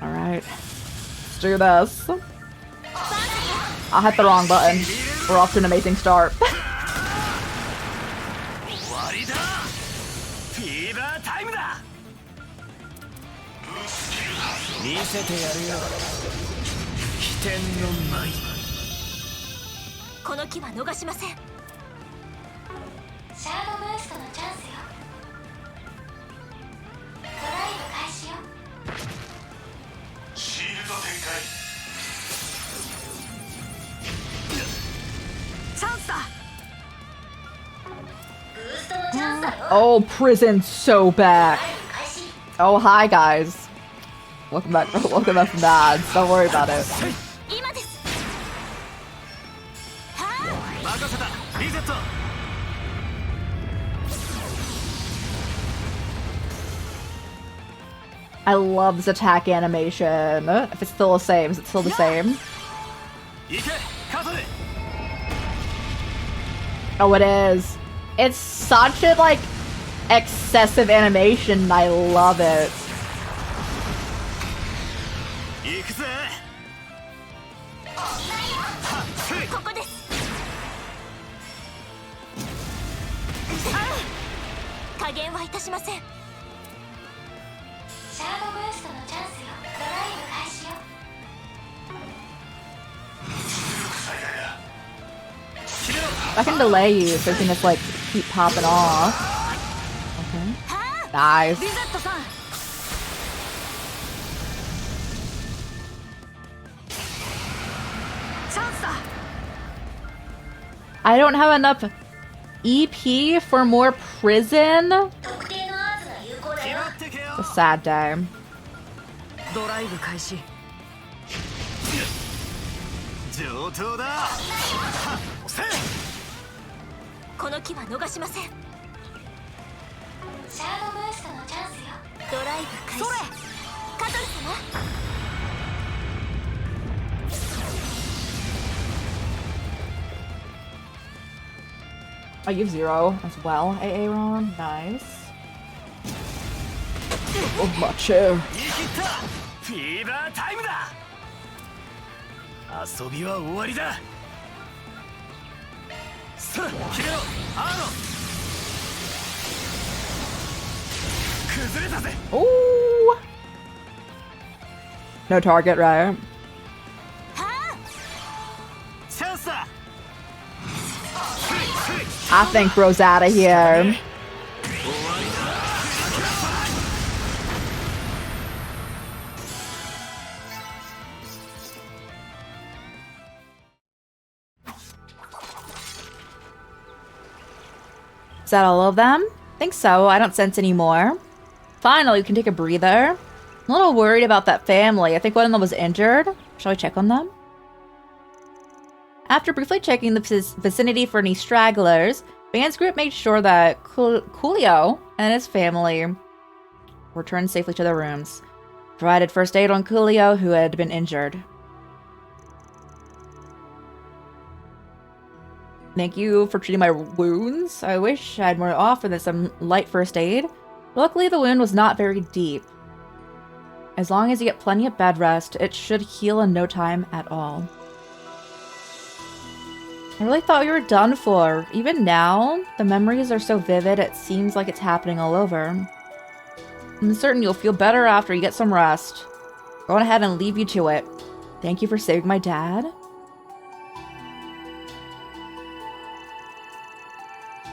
Alright. Do this. I hit the wrong button. We're off to an amazing start. Oh, prison's so back. Oh, hi guys. Welcome back from that. Don't worry about it. I love this attack animation. If it's still the same, is it still the same? Oh, it is. It's such a, like, excessive animation, and I love it. I can delay you so you can just like keep popping off. Okay. Nice. I don't have enough EP for more prison. It's a sad day. シャードブーストのチャンスよ。ドライブ開始。カトル様。Oh, you have 0 as well, Aaron. Nice. Oh, my chair. フィーバータイムだ。遊びは終わりだ。さあ決めろアーロン。崩れたぜ。 Ooh. No target, right? チャンスだ。 I think bro's out of here. Is that all of them? Think so. I don't sense any more. Finally, we can take a breather. I'm a little worried about that family. I think one of them was injured. Shall we check on them? After briefly checking the vicinity for any stragglers, Van's group made sure that Coolio and his family returned safely to their rooms. Provided first aid on Coolio, who had been injured. Thank you for treating my wounds. I wish I had more offer than some light first aid. Luckily, the wound was not very deep. As long as you get plenty of bed rest, it should heal in no time at all. I really thought we were done for. Even now, the memories are so vivid, it seems like it's happening all over. I'm certain you'll feel better after you get some rest. Go on ahead and leave you to it. Thank you for saving my dad.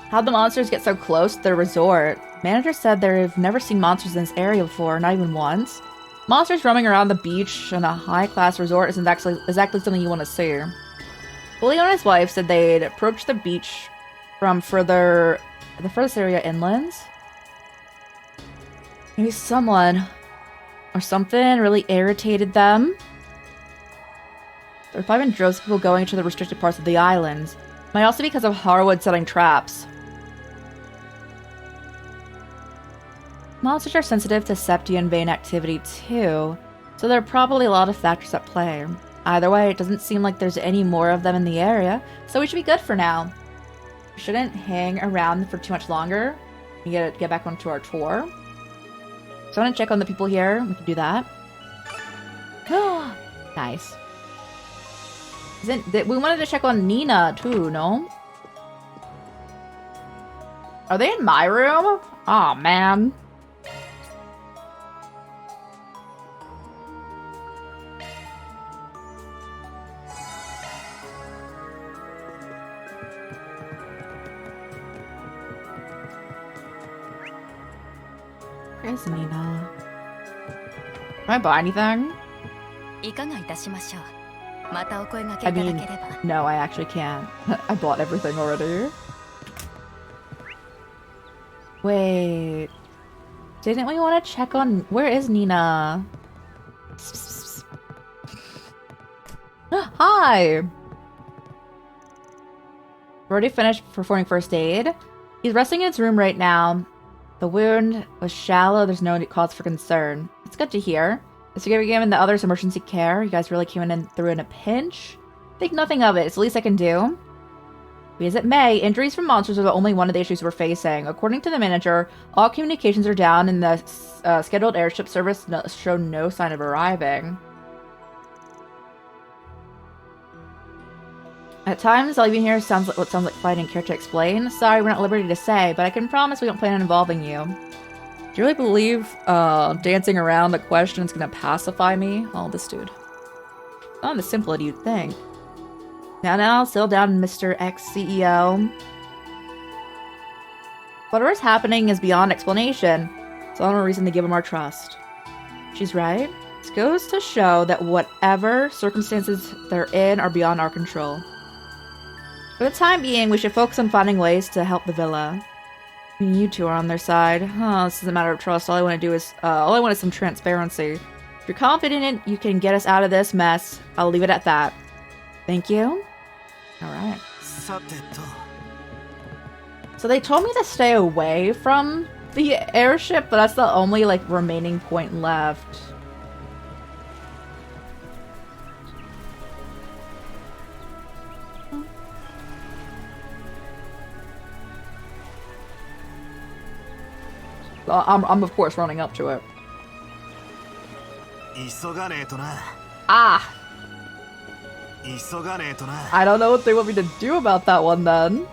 How'd the monsters get so close to their resort? Manager said they've never seen monsters in this area before, not even once. Monsters roaming around the beach in a high-class resort isn't exactly something you want to see. Julio and his wife said they'd approached the beach from the furthest area inlands. Maybe someone or something really irritated them. There have probably been droves of people going to the restricted parts of the islands. Might also be because of Harwood setting traps. Monsters are sensitive to Septian vein activity too, so there are probably a lot of factors at play. Either way, it doesn't seem like there's any more of them in the area, so we should be good for now. We shouldn't hang around for too much longer. We gotta get back onto our tour. So I want to check on the people here. We can do that. Nice. We wanted to check on Nina too, no? Are they in my room? Aw, man. Where's Nina? Can I buy anything? I mean, no, I actually can't. I bought everything already. Wait. Didn't we want to check on... Where is Nina? Hi! Already finished performing first aid. He's resting in his room right now. The wound was shallow. There's no cause for concern. It's good to hear. As you're giving the others emergency care, you guys really came in and threw in a pinch. Think nothing of it. It's the least I can do. Be as it may, injuries from monsters are the only one of the issues we're facing. According to the manager, all communications are down and the scheduled airship service show no sign of arriving. At times, leaving here sounds like fighting. Care to explain? Sorry, we're not at liberty to say, but I can promise we don't plan on involving you. Do you really believe dancing around the question is going to pacify me? Oh, this dude. Not as simple as you'd think. Now, settle down, Mr. Ex-CEO. Whatever's happening is beyond explanation, so no reason to give him our trust. She's right. This goes to show that whatever circumstances they're in are beyond our control. For the time being, we should focus on finding ways to help the villa. I mean, you two are on their side. Oh, this is a matter of trust. All I want is some transparency. If you're confident you can get us out of this mess, I'll leave it at that. Thank you. Alright. So they told me to stay away from the airship, but that's the only, like, remaining point left. I'm of course running up to it. Ah! I don't know what they want me to do about that one then.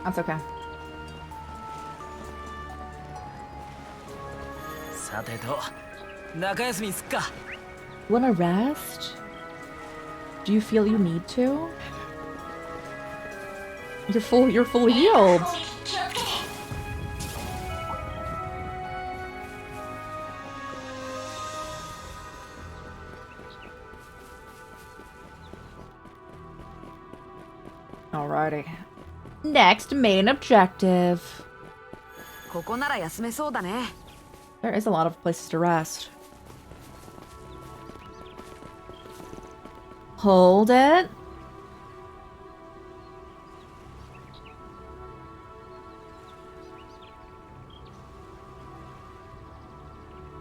That's okay. Wanna rest? Do you feel you need to? You're full healed. Alrighty. Next main objective. There is a lot of places to rest. Hold it.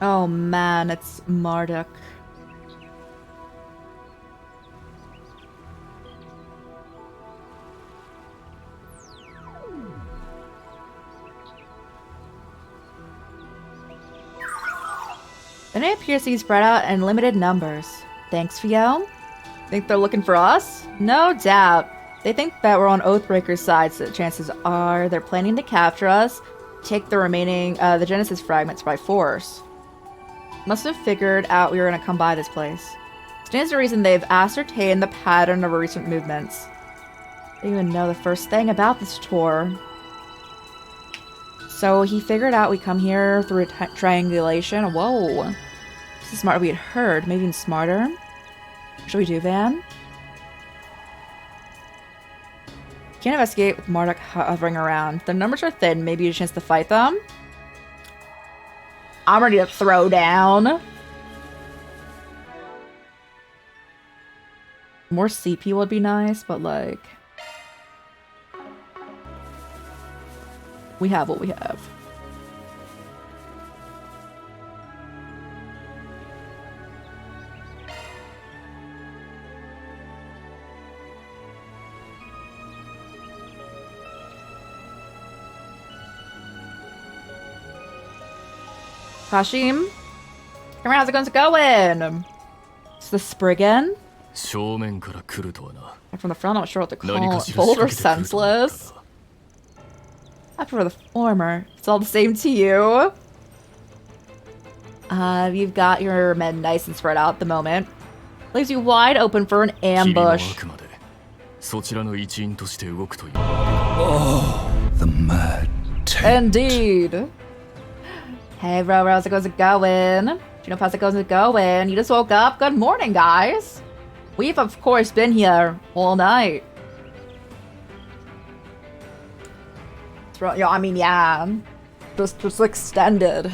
Oh man, it's Marduk. And it appears to be spread out in limited numbers. Thanks, Fio. Think they're looking for us? No doubt. They think that we're on Oathbreaker's side, so the chances are they're planning to capture us, take the remaining, the Genesis fragments by force. Must have figured out we were gonna come by this place. Stands to reason they've ascertained the pattern of our recent movements. They even know the first thing about this tour. So he figured out we come here through triangulation. Whoa. This is smarter we had heard. Maybe even smarter. What should we do, Van? Can't investigate with Marduk hovering around. The numbers are thin. Maybe a chance to fight them. I'm ready to throw down. More CP would be nice, but like... we have what we have. Kashim? Come on, how's it going? It's the Spriggan? From the front, I'm not sure what to call it. Bold or senseless? I prefer the former. It's all the same to you. You've got your men nice and spread out at the moment. Leaves you wide open for an ambush. Oh, the mad taint. Indeed. Hey, bro, how's it going? You know how's it going? You just woke up? Good morning, guys. We've, of course, been here all night. Yeah, I mean, yeah. Just extended.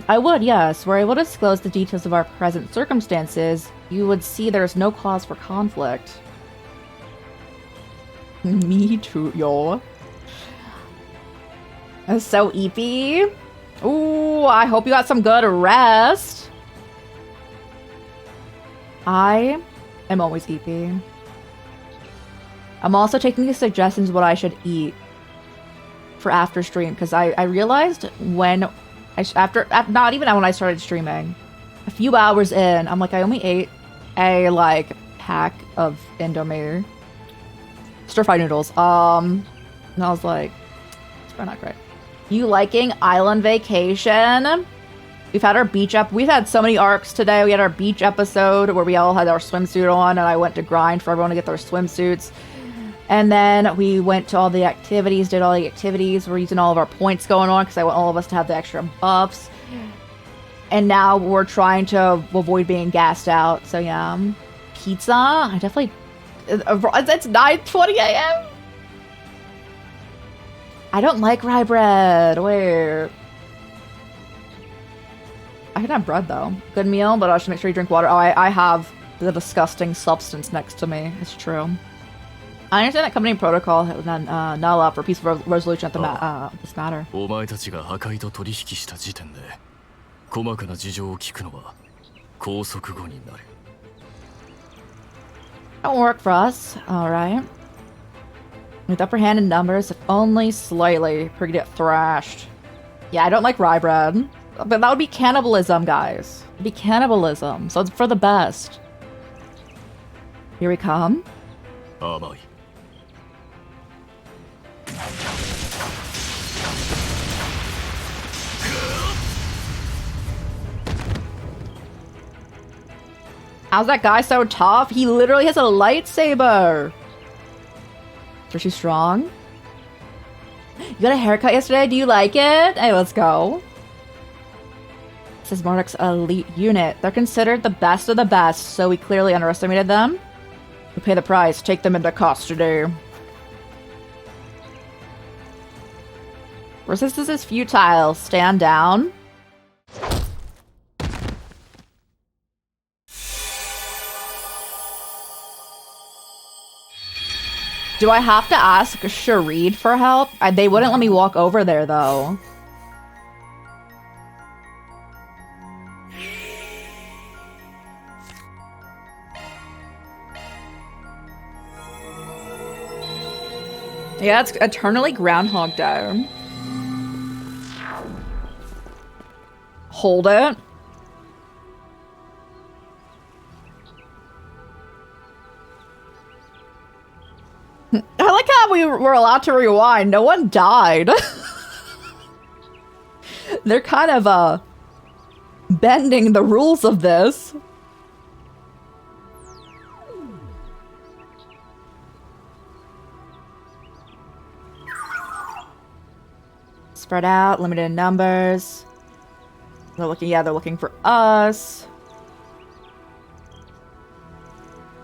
I would, yes. Were able to disclose the details of our present circumstances, you would see there's no cause for conflict. Me too, yo. That's so eepy. Ooh, I hope you got some good rest. I am always eepy. I'm also taking the suggestions what I should eat for after stream, because I realized when not even when I started streaming, a few hours in, I'm like, I only ate a like pack of Indomie stir-fried noodles. And I was like, it's probably not great. You liking Island Vacation? We've had our beach up. We've had so many arcs today. We had our beach episode where we all had our swimsuit on, and I went to grind for everyone to get their swimsuits. And then we went to all the activities, did all the activities. We're using all of our points going on because I want all of us to have the extra buffs. And now we're trying to avoid being gassed out. So yeah, pizza. I definitely. It's 9:20 a.m. I don't like rye bread. Where? I can have bread though. Good meal, but I should make sure you drink water. Oh, I have the disgusting substance next to me. It's true. I understand that company protocol has not allowed for peaceful resolution at this matter. お前たちが破壊と取引した時点で細かな事情を聞くのは拘束後になる。 Don't work for us, alright. With upper hand in numbers, if only slightly, we're gonna get thrashed. Yeah, I don't like rye bread. But that would be cannibalism, guys. It'd be cannibalism, so it's for the best. Here we come. 甘い。 How's that guy so tough? He literally has a lightsaber. Is she strong? You got a haircut yesterday? Do you like it? Hey, let's go. This is Marduk's elite unit. They're considered the best of the best, so we clearly underestimated them. We pay the price. Take them into custody. Resistance is futile. Stand down. Do I have to ask Sharid for help? They wouldn't let me walk over there, though. Yeah, it's eternally Groundhog Day. Hold it. I like how we were allowed to rewind. No one died. They're kind of, bending the rules of this. Spread out, limited in numbers. They're looking for us.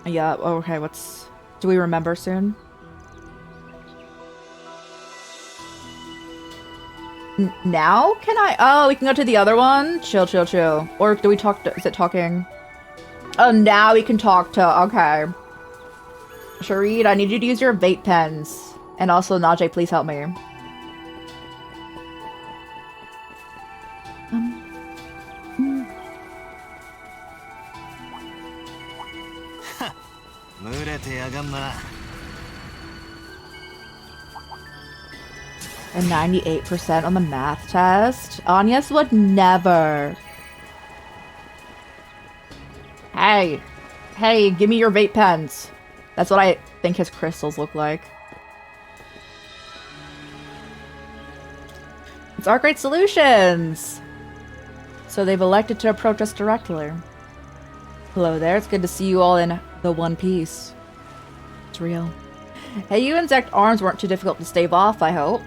Yeah, okay, do we remember soon? Now? Can I? Oh, we can go to the other one? Chill, chill, chill. Or do we talk to, is it talking? Oh, now we can talk to, okay. Sharid, I need you to use your vape pens. And also, Najee, please help me. A 98% on the math test? Anya's would never. Hey. Hey, give me your vape pens. That's what I think his crystals look like. It's our great solutions! So they've elected to approach us directly. Hello there, it's good to see you all in the One Piece. It's real. Hey, you insect arms weren't too difficult to stave off, I hope.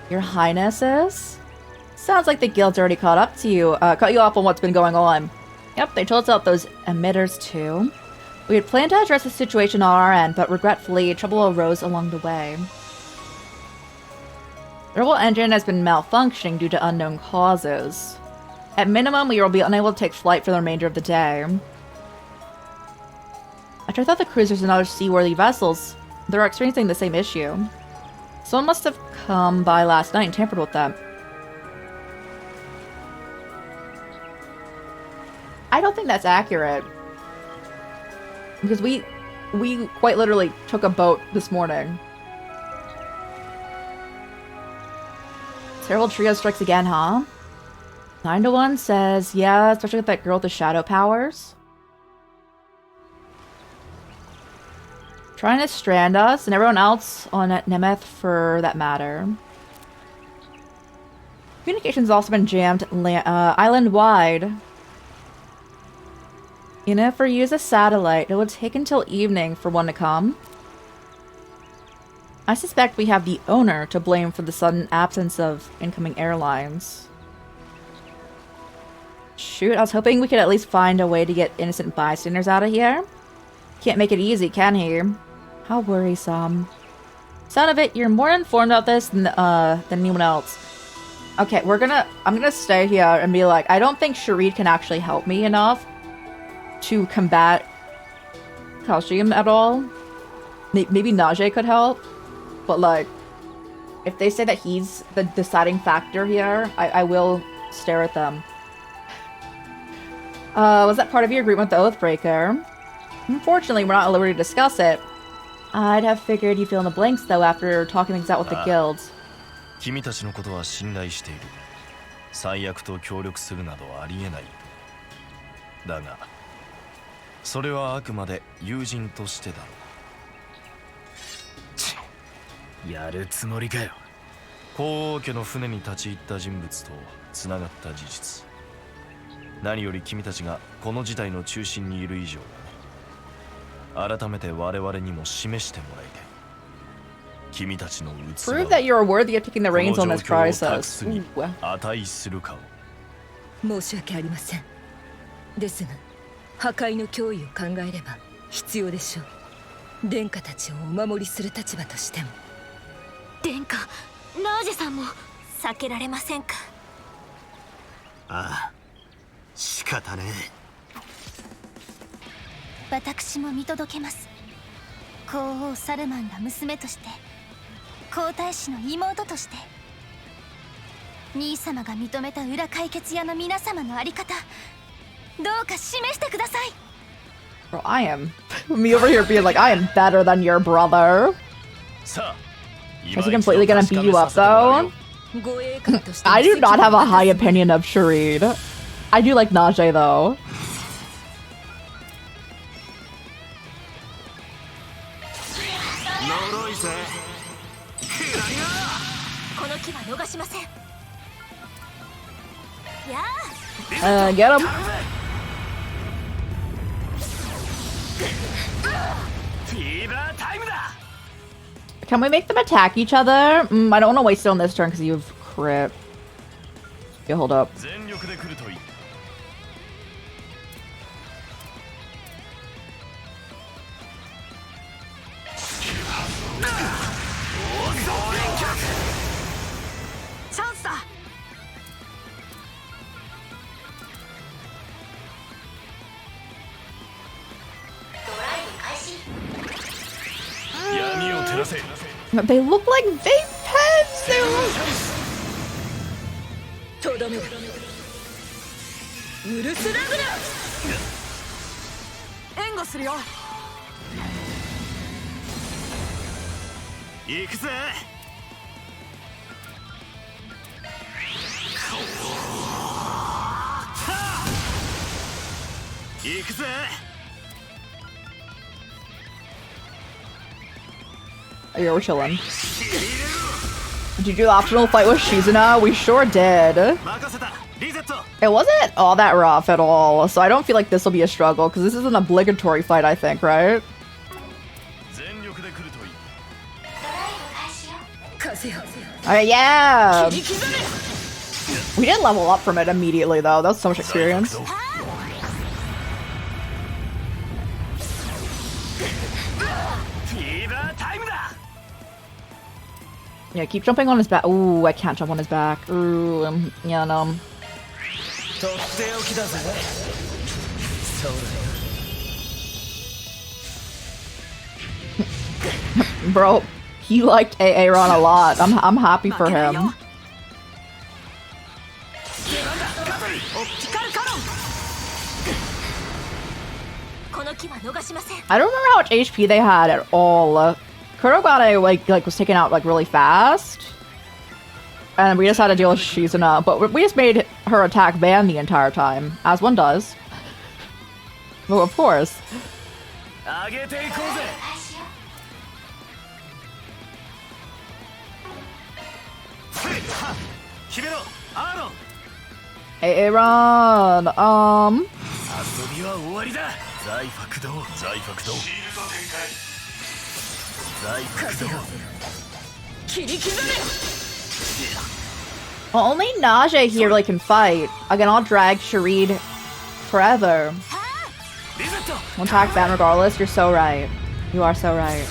Your Highnesses? Sounds like the guild's already caught up to you, cut you off on what's been going on. Yep, they told us about those emitters too. We had planned to address the situation on our end, but regretfully, trouble arose along the way. The rebel engine has been malfunctioning due to unknown causes. At minimum, we will be unable to take flight for the remainder of the day. After I thought the cruisers and other seaworthy vessels, they're experiencing the same issue. Someone must have come by last night and tampered with them. I don't think that's accurate. Because we quite literally took a boat this morning. Terrible trio strikes again, huh? 9-1 says, yeah, especially with that girl with the shadow powers. Trying to strand us, and everyone else on Nemeth for that matter. Communication's also been jammed island-wide. You know, if we use a satellite, it would take until evening for one to come. I suspect we have the owner to blame for the sudden absence of incoming airlines. Shoot, I was hoping we could at least find a way to get innocent bystanders out of here. Can't make it easy, can he? How worrisome. Sound of it, you're more informed about this than anyone else. Okay, I'm gonna stay here and be like, I don't think Sharid can actually help me enough to combat Kalshim at all. Maybe Najee could help, but like, if they say that he's the deciding factor here, I will stare at them. Was that part of your agreement with the Oathbreaker? Unfortunately, we're not at liberty to discuss it. I'd have figured you'd fill in the blanks, though, after talking things out with the guilds. 君たちのことは信頼している。最悪と協力するなどありえない。だが、それはあくまで友人としてだろう。やるつもりかよ。皇王家の船に立ち入った人物とつながった事実。何より君たちがこの事態の中心にいる以上だね。改めて我々にも示してもらいたい。君たちの器 Prove that you are worthy of taking the reins on this crisis. 値するかを。申し訳ありません。ですが、破壊の脅威を考えれば必要でしょう。殿下たちをお守りする立場としても。殿下、ナージェさんも避けられませんか。ああ、仕方ねえ。私も見届けます。皇后サルマンが娘として、皇太子の妹として、兄様が認めた裏解決屋の皆様のあり方、どうか示してください。Bro, I am me over here being like, I am better than your brother. Is he completely gonna beat you up though? I do not have a high opinion of Sharid. I do like Najee though. Get him. Can we make them attack each other? I don't want to waste it on this turn because you have crit. Okay, hold up. They look like vape pens! They look... Oh, yeah, we're chilling. Did you do the optional fight with Shizuna? We sure did. It wasn't all that rough at all, so I don't feel like this will be a struggle, because this is an obligatory fight, I think, right? Alright, yeah! We didn't level up from it immediately, though. That was so much experience. Yeah, keep jumping on his back. Ooh, I can't jump on his back. Ooh, yeah, no. Bro, he liked Aaron a lot. I'm happy for him. I don't remember how much HP they had at all. Kurogane like was taken out like really fast, and we just had to deal with Shizuna, but we just made her attack ban the entire time, as one does. Well, of course. Hey, Aaron. Well, only Najee here really can fight. Again, I'll drag Sharid forever. One attack ban regardless. You're so right. You are so right.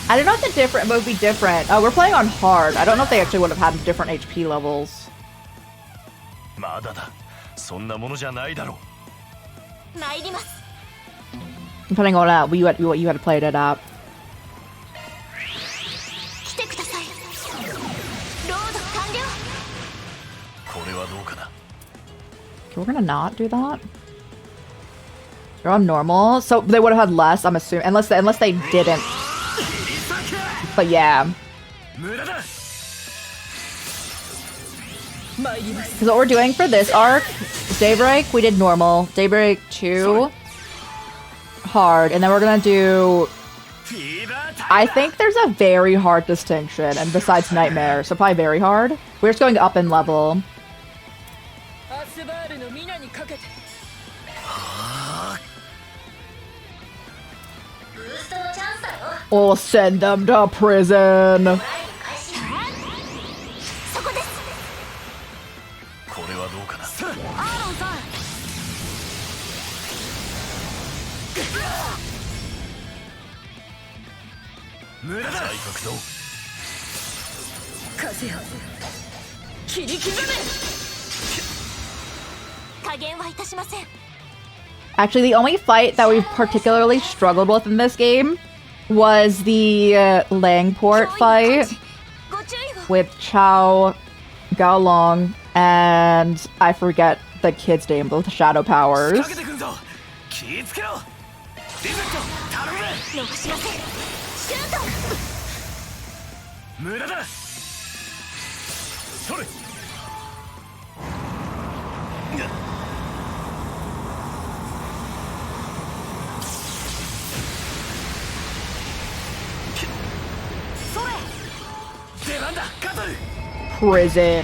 I don't know if the different would be different. We're playing on hard. I don't know if they actually would have had different HP levels. まだだ。そんなものじゃないだろう。参ります。 Depending on what you had played it up. 来てください。ロード完了。これはどうかな。 Okay, we're gonna not do that. They're on normal, so they would have had less. I'm assuming, unless they didn't. But yeah. Because what we're doing for this arc, Daybreak, we did normal. Daybreak 2, hard. And then we're gonna do... I think there's a very hard distinction, and besides Nightmare, so probably very hard. We're just going up in level. We'll send them to prison. そこです。これはどうかな。アーロンさん。無駄だ。再格闘。風よ。切り刻め。加減はいたしません。 Actually, the only fight that we've particularly struggled with in this game was the Langport fight with Chao, Gao Long, and I forget the kid's name, both shadow powers. Prison.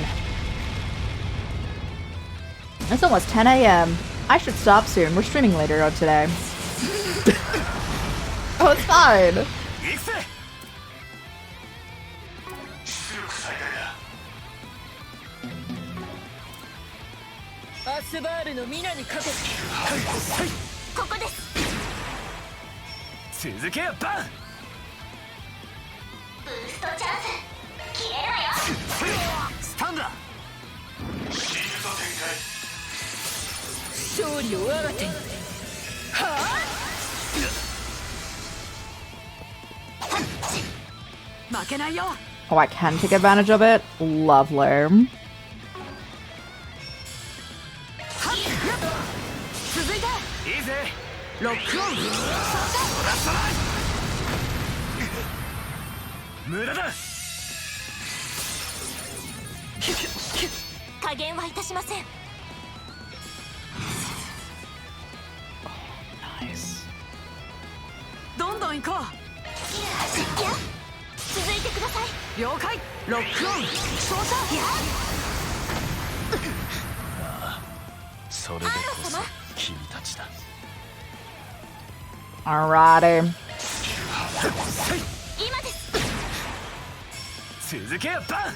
It's almost 10 a.m. I should stop soon. We're streaming later on today. Oh, it's fine. Oh, I can take advantage of it? Lovely. Nice. どんどん行こう。続いてください。了解。ロックオン。操作。それでこそ君たちだ。 Alrighty. 今です。続けよバン。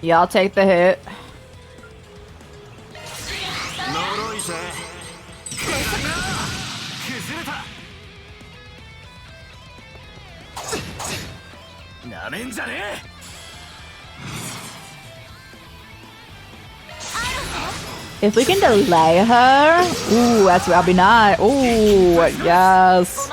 Y'all take the hit. 呪いぜ。崩れた。なめんじゃねえ。 If we can delay her, ooh, that'll be nice. Ooh, yes.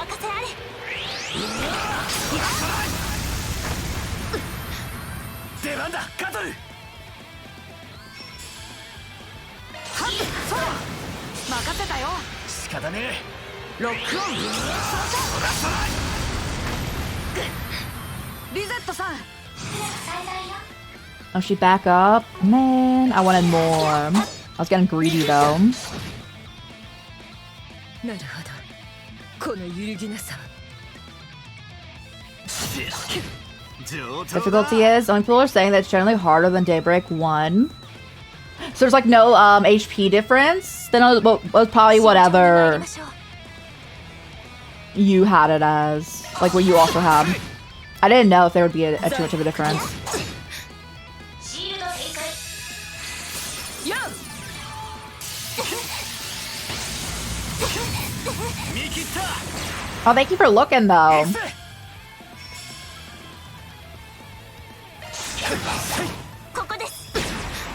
Oh, she back up? Man, I wanted more. I was getting greedy though. Difficulty is, only people are saying that it's generally harder than Daybreak 1. So there's like no HP difference. Then it was probably whatever you had it as. Like what you also had. I didn't know if there would be a too much of a difference. Oh, thank you for looking though.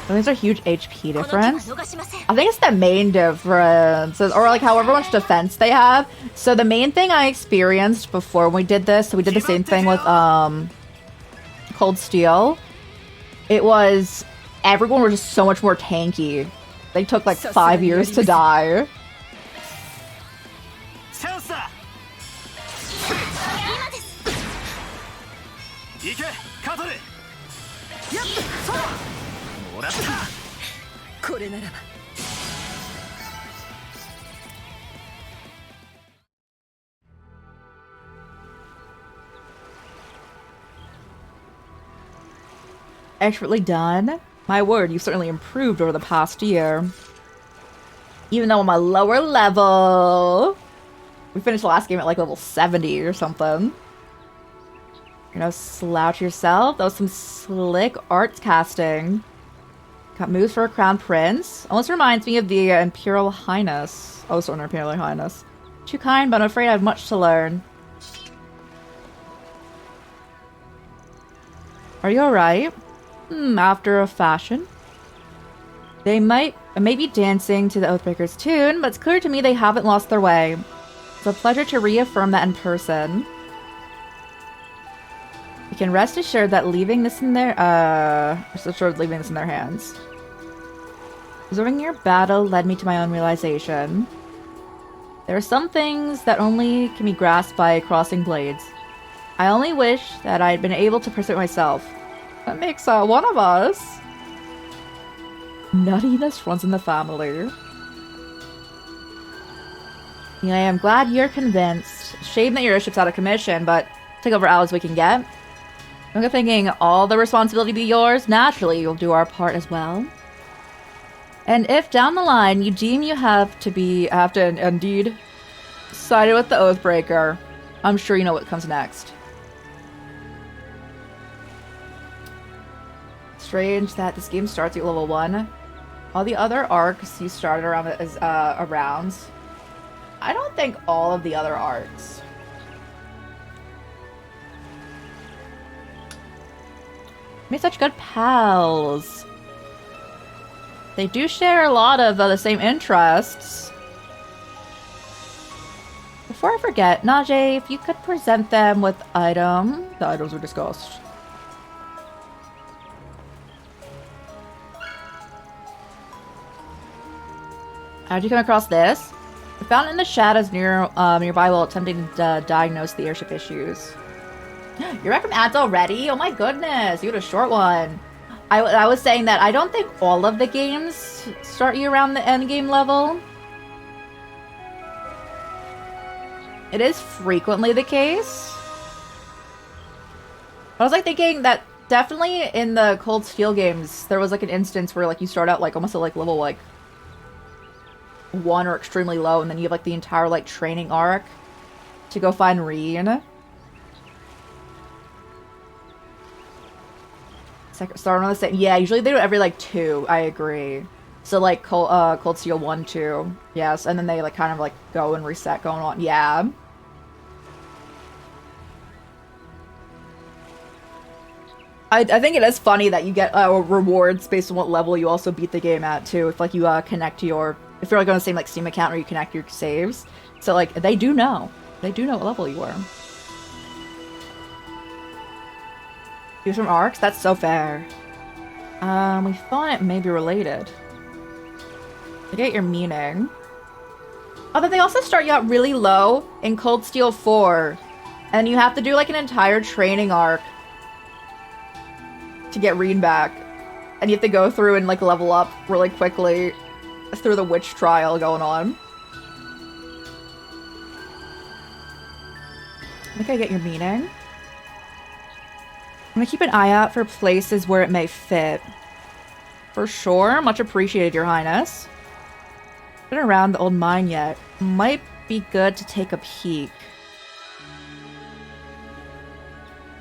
There's a huge HP difference. I think it's the main difference, or like however much defense they have. So the main thing I experienced before we did this, so we did the same thing with Cold Steel. It was everyone were just so much more tanky. They took like 5 years to die. Expertly done. My word, you've certainly improved over the past year. Even though I'm a lower level. We finished the last game at like level 70 or something. You know, slouch yourself. That was some slick arts casting. Got moves for a crown prince. Almost reminds me of the Imperial Highness. Oh, sorry, Imperial Highness. Too kind, but I'm afraid I have much to learn. Are you alright? After a fashion. They may be dancing to the Oathbreaker's tune, but it's clear to me they haven't lost their way. It's a pleasure to reaffirm that in person. You can rest assured that leaving this in their hands. Observing your battle led me to my own realization. There are some things that only can be grasped by crossing blades. I only wish that I had been able to pursue it myself. That makes one of us. Nuttiness runs in the family. Yeah, I am glad you're convinced. Shame that your ship's out of commission, but take over all as we can get. I'm thinking all the responsibility be yours. Naturally, you'll do our part as well. And if down the line you deem you have to indeed sided with the Oathbreaker, I'm sure you know what comes next. Strange that this game starts at level 1. All the other arcs you started around as around. I don't think all of the other arcs. Made such good pals. They do share a lot of the same interests. Before I forget, Najee, if you could present them with the items we discussed. How'd you come across this? I found it in the shadows nearby while attempting to diagnose the airship issues. You're back from ads already? Oh my goodness, you had a short one. I was saying that I don't think all of the games start you around the end game level. It is frequently the case. I was like thinking that definitely in the Cold Steel games, there was like an instance where like you start out like almost at like level like 1 or extremely low, and then you have like the entire like training arc to go find Reen. Start on the same. Yeah, usually they do it every like 2. I agree. So like Cold Steel 1, 2. Yes, and then they like kind of like go and reset going on. Yeah. I think it is funny that you get rewards based on what level you also beat the game at too. If like you connect to your, if you're like on the same like Steam account or you connect your saves. So like they do know what level you were. Use from arcs? That's so fair. We thought it may be related. I get your meaning. Oh, but they also start you out really low in Cold Steel 4. And you have to do like an entire training arc to get Reen back. And you have to go through and like level up really quickly through the witch trial going on. I think I get your meaning. I'm gonna keep an eye out for places where it may fit. For sure. Much appreciated, Your Highness. Been around the old mine yet. Might be good to take a peek.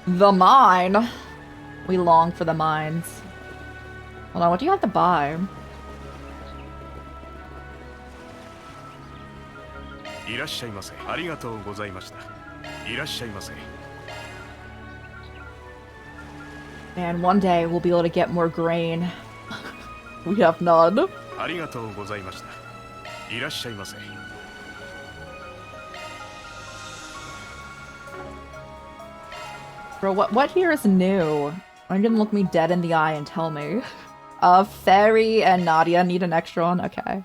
The mine? We long for the mines. Hold on, what do you have to buy? いらっしゃいませ。ありがとうございました。いらっしゃいませ。And one day we'll be able to get more grain. We have none. ありがとうございました。いらっしゃいませ。Bro, what here is new? Why didn't look me dead in the eye and tell me? Fairy and Nadia need an extra one? Okay.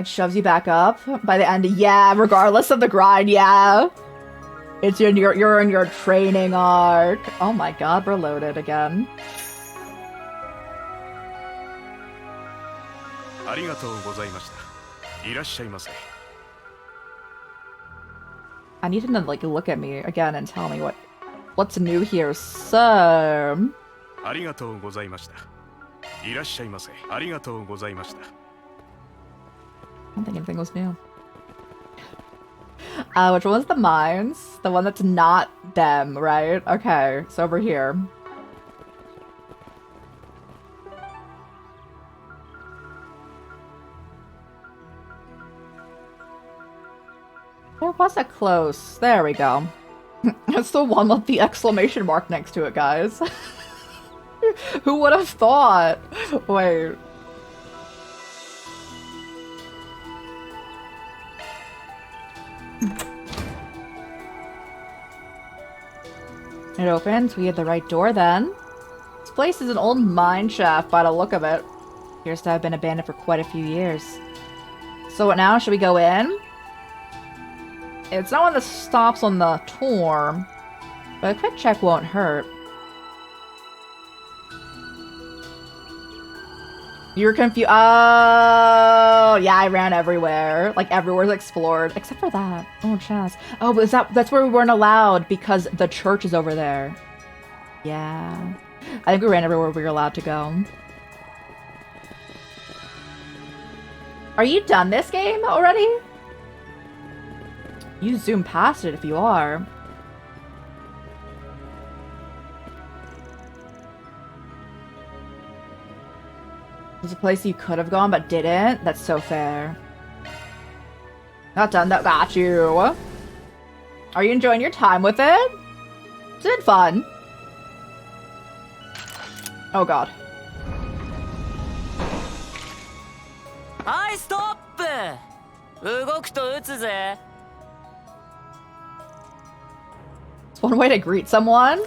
It shoves you back up by the end. Yeah, regardless of the grind, yeah. It's you're in your training arc. Oh my god, we're loaded again. ありがとうございました。いらっしゃいませ。I need him to like look at me again and tell me what's new here, sir. ありがとうございました。いらっしゃいませ。ありがとうございました。I don't think anything was new. Which one's the mines? The one that's not them, right? Okay, so over here. Where was it close? There we go. It's the one with the exclamation mark next to it, guys. Who would have thought? Wait. It opens. We had the right door then. This place is an old mine shaft by the look of it. Appears to have been abandoned for quite a few years. So what now? Should we go in? It's not one that stops on the torm, but a quick check won't hurt. You're confused. Oh, yeah, I ran everywhere. Like, everywhere's explored, except for that. Oh, chest. Oh, but that's where we weren't allowed because the church is over there. Yeah. I think we ran everywhere we were allowed to go. Are you done this game already? You zoom past it if you are. There's a place you could have gone but didn't. That's so fair. Not done, that got you. Are you enjoying your time with it? It's been fun. Oh god. Hi, stop! 動くと撃つぜ。 It's one way to greet someone.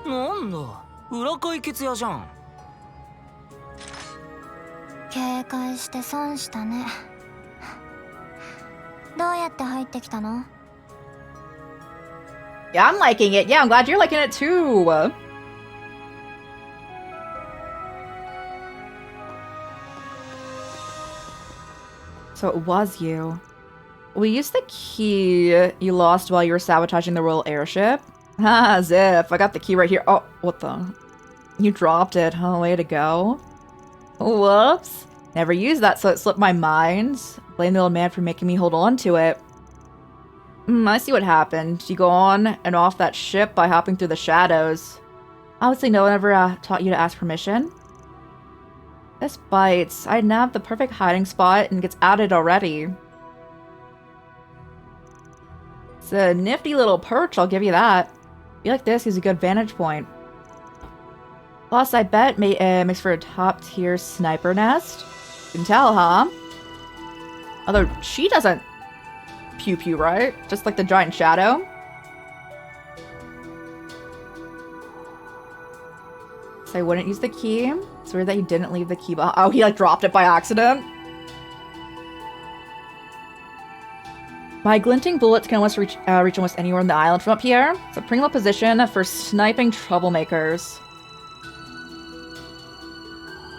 なんだ、裏解決屋じゃん。警戒して損したね。どうやって入ってきたの？ Yeah, I'm liking it. Yeah, I'm glad you're liking it too. So it was you. We used the key you lost while you were sabotaging the royal airship. Ah, Zip. I got the key right here. Oh, what the? You dropped it, huh? Way to go. Whoops. Never used that, so it slipped my mind. Blame the old man for making me hold on to it. I see what happened. You go on and off that ship by hopping through the shadows. Obviously, no one ever taught you to ask permission. This bites. I nabbed the perfect hiding spot and gets outed already. It's a nifty little perch, I'll give you that. Be like this is a good vantage point. Plus, I bet makes for a top-tier sniper nest. You can tell, huh? Although, she doesn't pew-pew, right? Just like the giant shadow. So I wouldn't use the key. It's weird that he didn't leave the key behind. Oh, he like dropped it by accident. My glinting bullets can almost reach almost anywhere on the island from up here. It's a primo position for sniping troublemakers.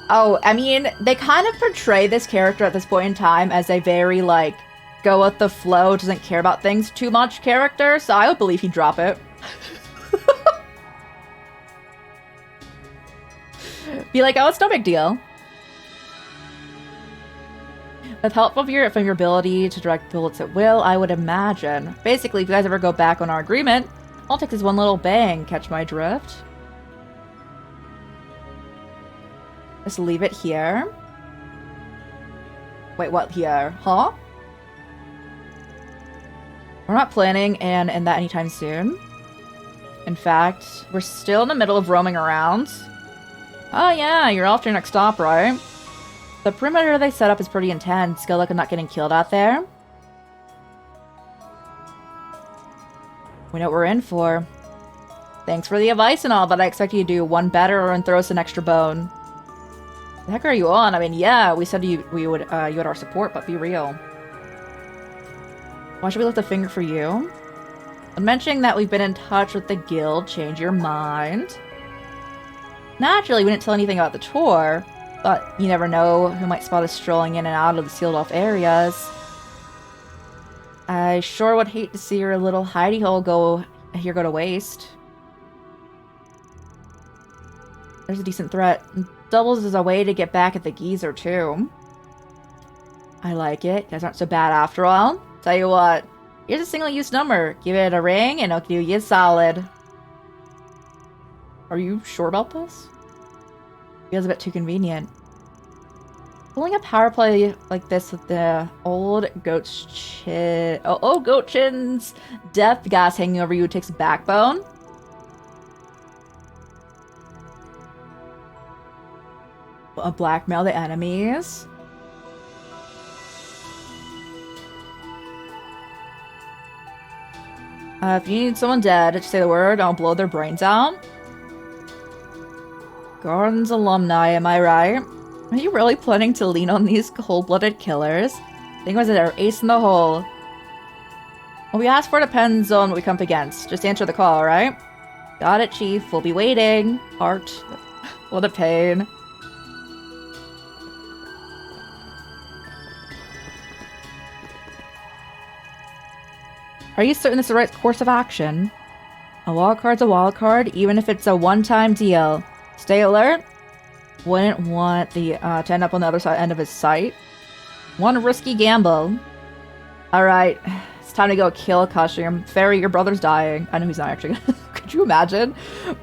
Oh, I mean, they kind of portray this character at this point in time as a very, like, go with the flow, doesn't care about things too much character, so I would believe he'd drop it. Be like, oh, it's no big deal. With help from your ability to direct bullets at will, I would imagine. Basically, if you guys ever go back on our agreement, all it takes is one little bang. Catch my drift? Just leave it here. Wait, what here? Huh? We're not planning and that anytime soon. In fact, we're still in the middle of roaming around. Oh yeah, you're off to your next stop, right? The perimeter they set up is pretty intense. Good luck on not getting killed out there. We know what we're in for. Thanks for the advice and all, but I expect you to do one better and throw us an extra bone. The heck are you on? I mean, yeah, we said you had our support, but be real. Why should we lift a finger for you? I'm mentioning that we've been in touch with the guild. Change your mind. Naturally, we didn't tell anything about the tour, but you never know who might spot us strolling in and out of the sealed-off areas. I sure would hate to see your little hidey hole go to waste. There's a decent threat. Doubles as a way to get back at the geezer, too. I like it. You guys aren't so bad after all. Tell you what, here's a single-use number. Give it a ring and it'll do you solid. Are you sure about this? Feels a bit too convenient. Pulling a power play like this with the old goat's chin... Oh, goat chin's death gas hanging over you takes a backbone. Blackmail the enemies. If you need someone dead, just say the word, I'll blow their brains out. Gordon's alumni, am I right? Are you really planning to lean on these cold-blooded killers? Think was it our ace in the hole? What we ask for depends on what we come up against. Just answer the call, right? Got it, Chief. We'll be waiting. Heart. What a pain. Are you certain this is the right course of action? A wild card's a wild card, even if it's a one-time deal. Stay alert. Wouldn't want the to end up on the other end of his sight. One risky gamble. Alright, it's time to go kill a costume. Fairy, your brother's dying. I know he's not actually. Could you imagine?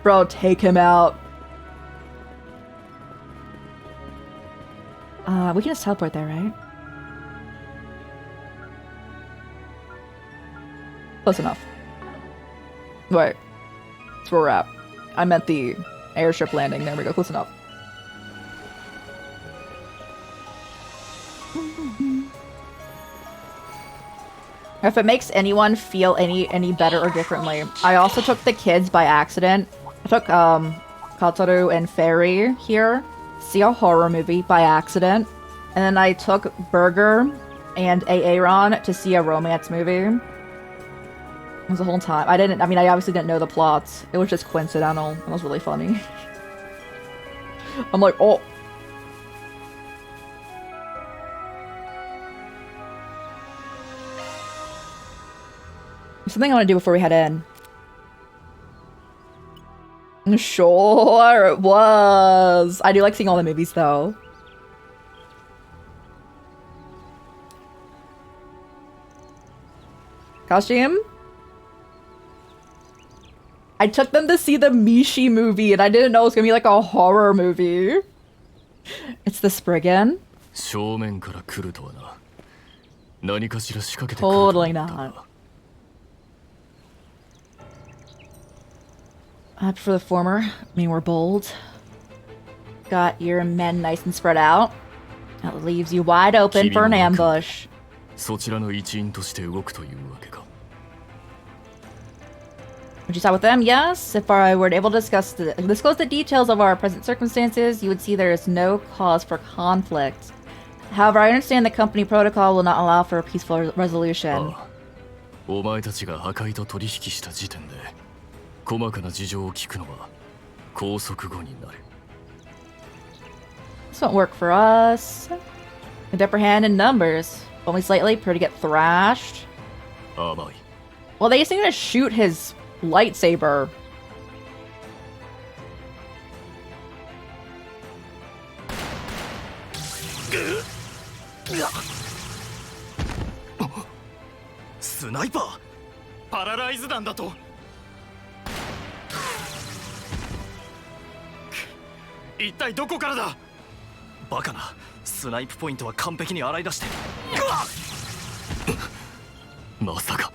Bro, take him out. We can just teleport there, right? Close enough. Wait. That's where we're at. I meant the airship landing. There we go. Close enough. If it makes anyone feel any better or differently, I also took the kids by accident. I took Kataru and Fairy here, see a horror movie by accident, and then I took Burger and Aaron to see a romance movie. It was the whole time. I obviously didn't know the plots. It was just coincidental. It was really funny. I'm like, oh. There's something I want to do before we head in. Sure, it was. I do like seeing all the movies, though. Costume? I took them to see the Mishi movie, and I didn't know it was gonna be like a horror movie. It's the Spriggan. Totally not. I prefer the former. I mean, we're bold. Got your men nice and spread out. That leaves you wide open for an ambush. Would you side with them? Yes. If I were able to disclose the details of our present circumstances, you would see there is no cause for conflict. However, I understand the company protocol will not allow for a peaceful resolution. This won't work for us. A upper hand in numbers. Only slightly, pretty get thrashed. Well, they just need to shoot his lightsaber. Sniper? Paralyzed なんだと。一体どこからだ。バカな。スナイプポイントは完璧に洗い出して。まさか。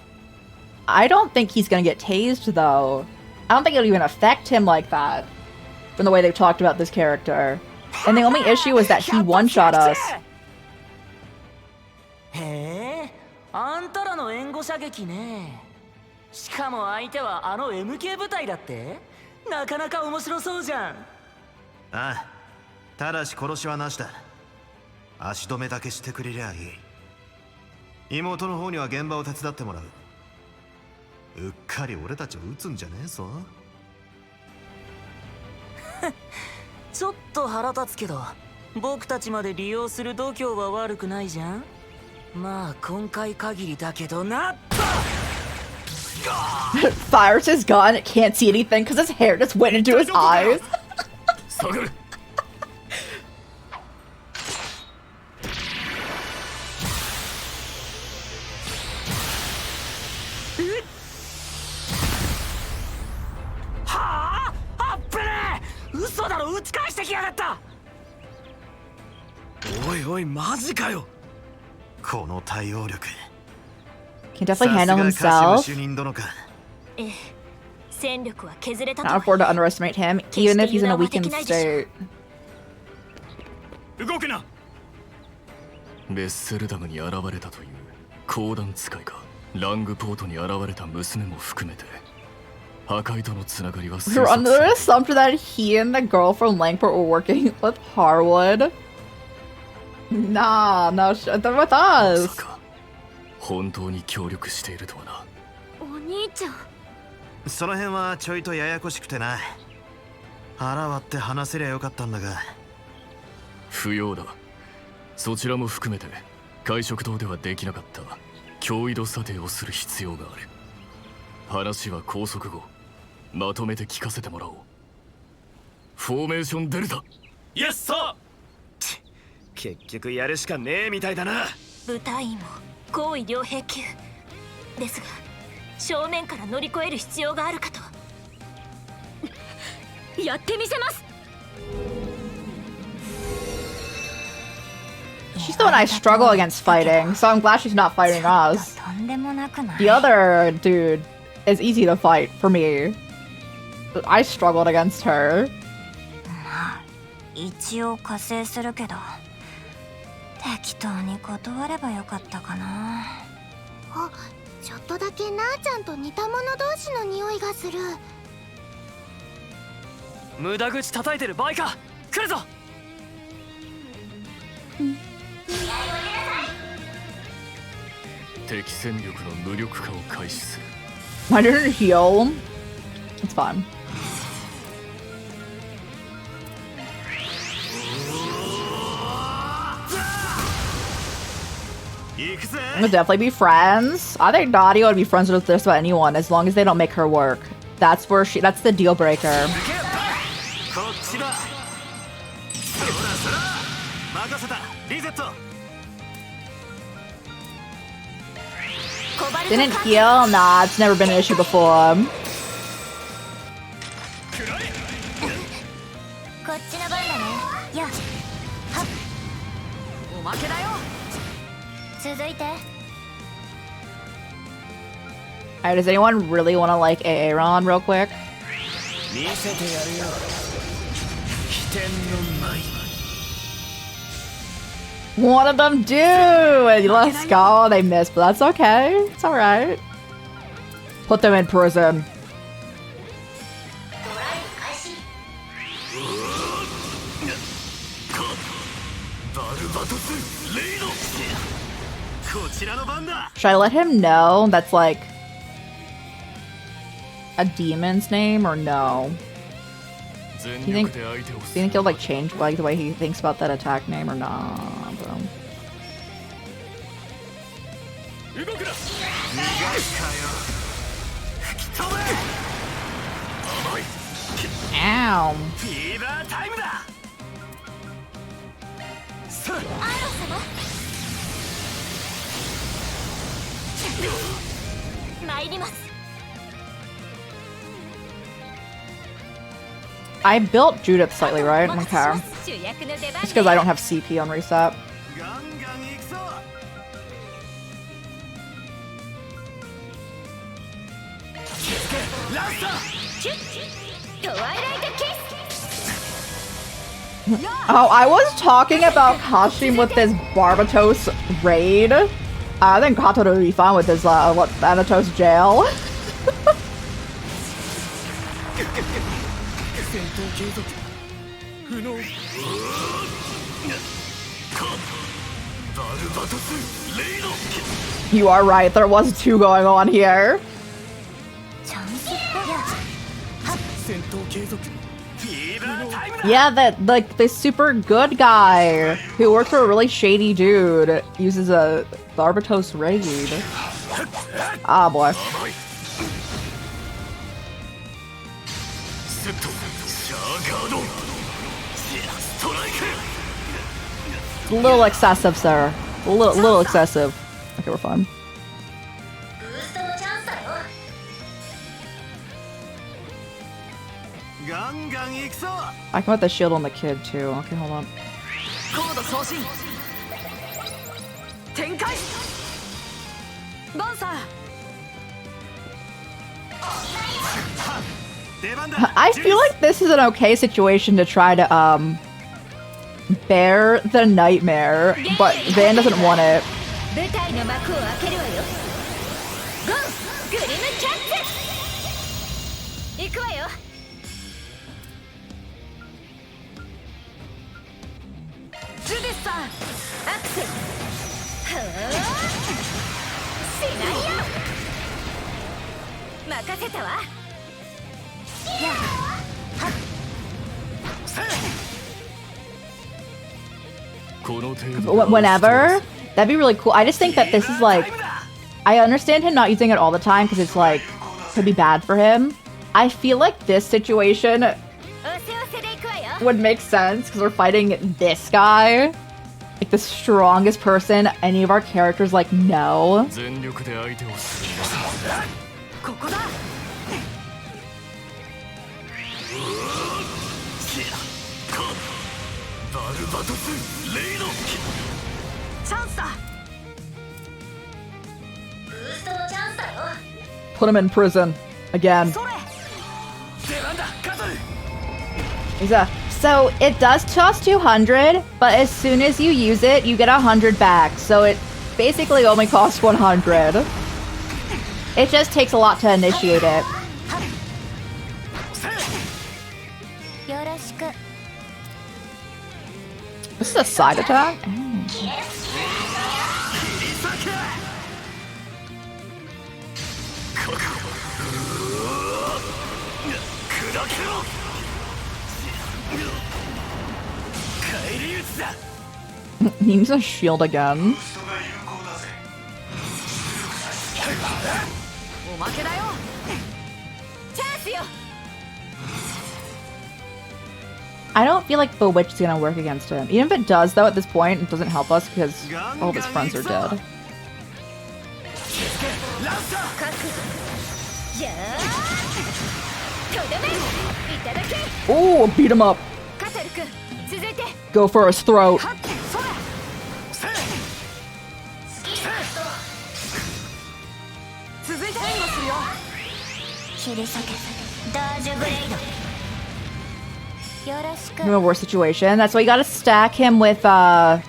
I don't think he's gonna get tased though. I don't think it'll even affect him like that. From the way they've talked about this character. And the only issue is that he one-shot us. へえ、あんたらの援護射撃ね。しかも相手はあの MK 部隊だって？なかなか面白そうじゃん。ああ、ただし殺しはなしだ。足止めだけしてくれりゃいい。妹の方には現場を手伝ってもらう。うっかり俺たちを撃つんじゃねえぞ。ちょっと腹立つけど、僕たちまで利用する度胸は悪くないじゃん。まあ今回限りだけどな。Fires his gun, can't see anything because his hair just went into his eyes. Ha! あっべねえ！嘘だろ、撃ち返してきやがった。おいおい、マジかよ。この対応力。Can definitely handle himself. 戦力は削れた Not afford to underestimate him, even if he's in a weakened state. 動くな。ベッセルダムに現れたという講談使いがラングポートに現れた娘も含めて破壊とのつながりは You're under the assumption that he and the girl from Langport were working with Harwood? Nah, no, they're with us. 本当に協力しているとはな。お兄ちゃん。その辺はちょいとややこしくてな。腹割って話せりゃよかったんだが。不要だ。そちらも含めて会食棟ではできなかった脅威度査定をする必要がある。話は拘束後まとめて聞かせてもらおう。フォーメーションデルタ。イエスサー。結局やるしかねえみたいだな。部隊員も高位両兵級ですが、正面から乗り越える必要があるかと。やってみせます。 She's the one I struggle against fighting, so I'm glad she's not fighting us. The other dude is easy to fight for me. I struggled against her. 一応加勢するけど、適当に断ればよかったかな。あ、ちょっとだけなあちゃんと似た者同士の匂いがする。無駄口叩いてる場合か。来るぞ。敵戦力の無力化を開始する。I didn't heal. It's fine. We'll definitely be friends. I think Nadia would be friends with just about anyone as long as they don't make her work. That's the deal breaker. Didn't heal? Nah, it's never been an issue before. こっちの番だね。や、はっ。おまけだよ。続いて。Alright, does anyone really want to like Aaron real quick? 見せてやるよ。飛天の舞。 One of them do! And let's go. They missed, but that's okay. It's alright. Put them in prison. Should I let him know that's like a demon's name or no? Do you think he'll like change like the way he thinks about that attack name or nah, bro? Ow. 参ります。I built Judith slightly, right? Okay. Just because I don't have CP on reset. Oh, I was talking about Kashim with this Barbatos raid. I think Kato would be fine with his, Thanatos jail. You are right, there was two going on here. Yeah, that, like, the super good guy who works for a really shady dude uses a Barbatos raid. Ah, boy. A little excessive, sir. A little excessive. Okay, we're fine. I can put the shield on the kid too. Okay, hold on. I feel like this is an okay situation to try to bear the nightmare, but Van doesn't want it. Whenever, that'd be really cool. I just think that this is like, I understand him not using it all the time because it's like, could be bad for him. I feel like this situation would make sense because we're fighting this guy, like the strongest person any of our characters like know. Put him in prison again. So it does cost 200, but as soon as you use it, you get 100 back. So it basically only costs 100. It just takes a lot to initiate it. This is a side attack? He needs a shield again. I don't feel like Bewitch is gonna work against him. Even if it does, though, at this point, it doesn't help us because all of his friends are dead. Ooh, beat him up. Go for his throat. In a worse situation. That's why you gotta stack him with the